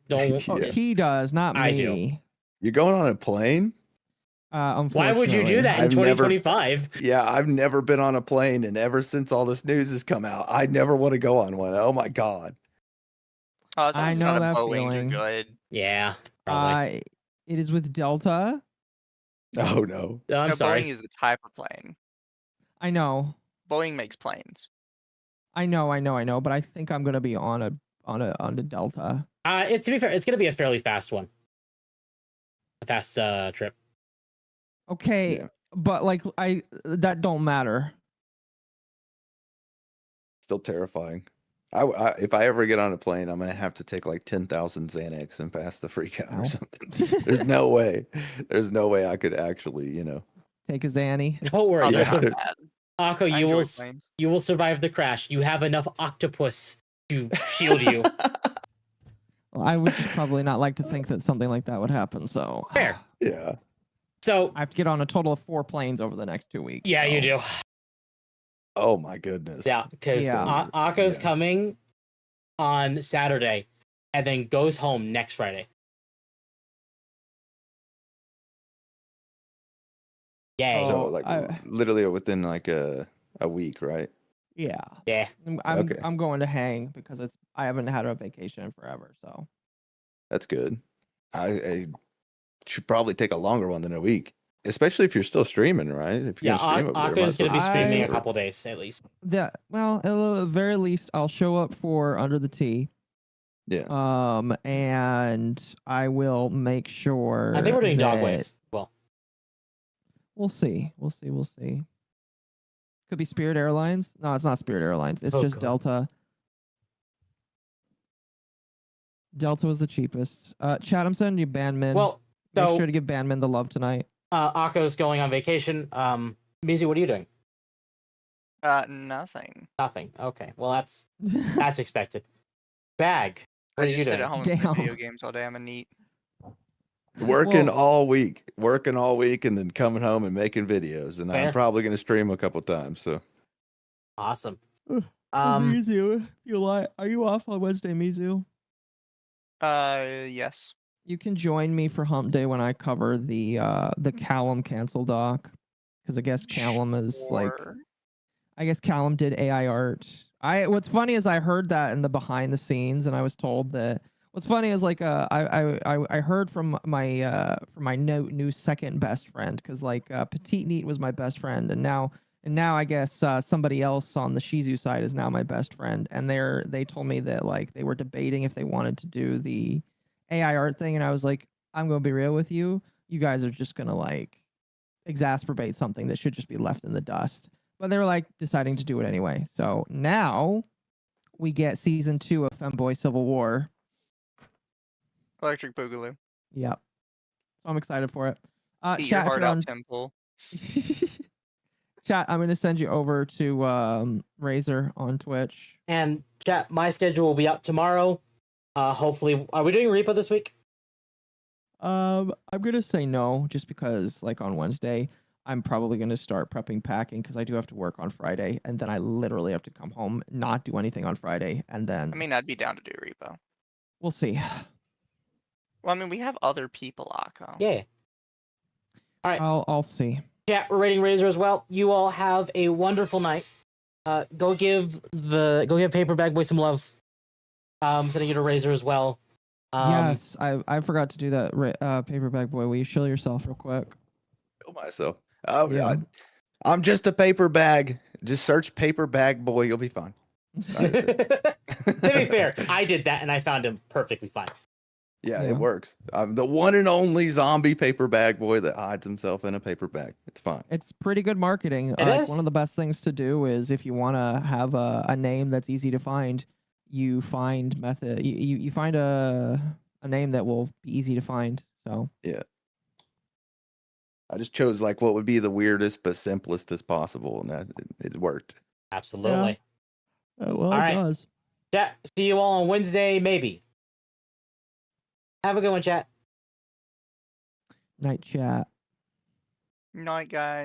Don't. Oh, he does, not me. I do. You're going on a plane? Why would you do that in 2025? Yeah, I've never been on a plane, and ever since all this news has come out, I never want to go on one. Oh my god! Oh, I know that Boeings feeling. are good. Yeah, probably. It is with Delta. Oh no! I'm sorry. Boeing is the type of plane. I know. Boeing makes planes. I know. But I think I'm gonna be on a Delta. To be fair, it's gonna be a fairly fast one. A fast trip. Okay, but like that don't matter. Still terrifying. If I ever get on a plane, I'm gonna have to take like 10,000 Xanax and pass the freak out or something. There's no way. There's no way I could actually, take a Zanny. Don't worry. Yeah. Akko, you will survive the crash. You have enough octopus to shield you. Well, I would just probably not like to think that something like that would happen. So fair. Yeah. So I have to get on a total of 4 planes over the next 2 weeks. Yeah, so. you do. Oh my goodness. Yeah, because Akko's coming on Saturday and then goes home next Friday. Yay. So like literally within like a week, right? Yeah. Yeah. I'm going to hang because I haven't had a vacation in forever, so that's good. I should probably take a longer one than a week, especially if you're still streaming, right? If you're Akko's going to be streaming a couple days at least. Well, at the very least, I'll show up for Under the Tea. Yeah. And I will make sure. I think we're doing Dogwave. Well, we'll see. Could be Spirit Airlines. No, it's not Spirit Airlines. It's just God. Delta. Delta was the cheapest. Chat, I'm sending you Bandman. Well, make sure to give Bandman the love tonight. Akko's going on vacation. Mizu, what are you doing? Nothing. Nothing. Okay. Well, that's expected. Bag. What I are you just sit doing? at home and play video games all day. I'm a neat. Working all week, and then coming home and making videos, and Fair. I'm probably going to stream a couple times. So awesome. Mizu, are you off on Wednesday, Mizu? Yes. You can join me for Hump Day when I cover the Callum cancel doc, because I guess Callum is I guess Callum did AI art. What's funny is I heard that in the behind the scenes, and I was told that. What's funny is like I heard from my new second best friend, because like Petite Neat was my best friend, and now I guess somebody else on the Shizu side is now my best friend, and they told me that like they were debating if they wanted to do the AI art thing, and I was like, I'm gonna be real with you, you guys are just gonna like exacerbate something that should just be left in the dust. But they were like deciding to do it anyway. So now we get season 2 of Femboy Civil War. Electric Boogaloo. Yep. So I'm excited for it. Eat your Chat, heart out, Temple. Chat, I'm gonna send you over to Razor on Twitch. And chat, my schedule will be out tomorrow. Hopefully, are we doing Reaper this week? I'm gonna say no, just because like on Wednesday, I'm probably gonna start prepping packing because I do have to work on Friday, and then I literally have to come home, not do anything on Friday, and then I mean, I'd be down to do repo. we'll see. Well, I mean, we have other people, Akko. Yeah. All right. I'll see. Chat, we're rating Razor as well. You all have a wonderful night. Go give PaperBagBoy some love. Sending you to Razor as well. Yes, I forgot to do that. PaperBagBoy, will you shill yourself real quick? Kill myself. Oh, Yeah. I'm just a paper bag. Just search PaperBagBoy. You'll be fine. To be fair, I did that and I found him perfectly fine. Yeah, Yeah. it works. I'm the one and only zombie paper bag boy that hides himself in a paper bag. It's fine. It's pretty good marketing. It is. One of the best things to do is if you want to have a name that's easy to find, you find you find a name that will be easy to find. So Yeah. I just chose like what would be the weirdest but simplest as possible, and that it worked. Absolutely. well, All right. does. Chat. See you all on Wednesday, maybe. Have a good one, chat. Night chat. Night, guys.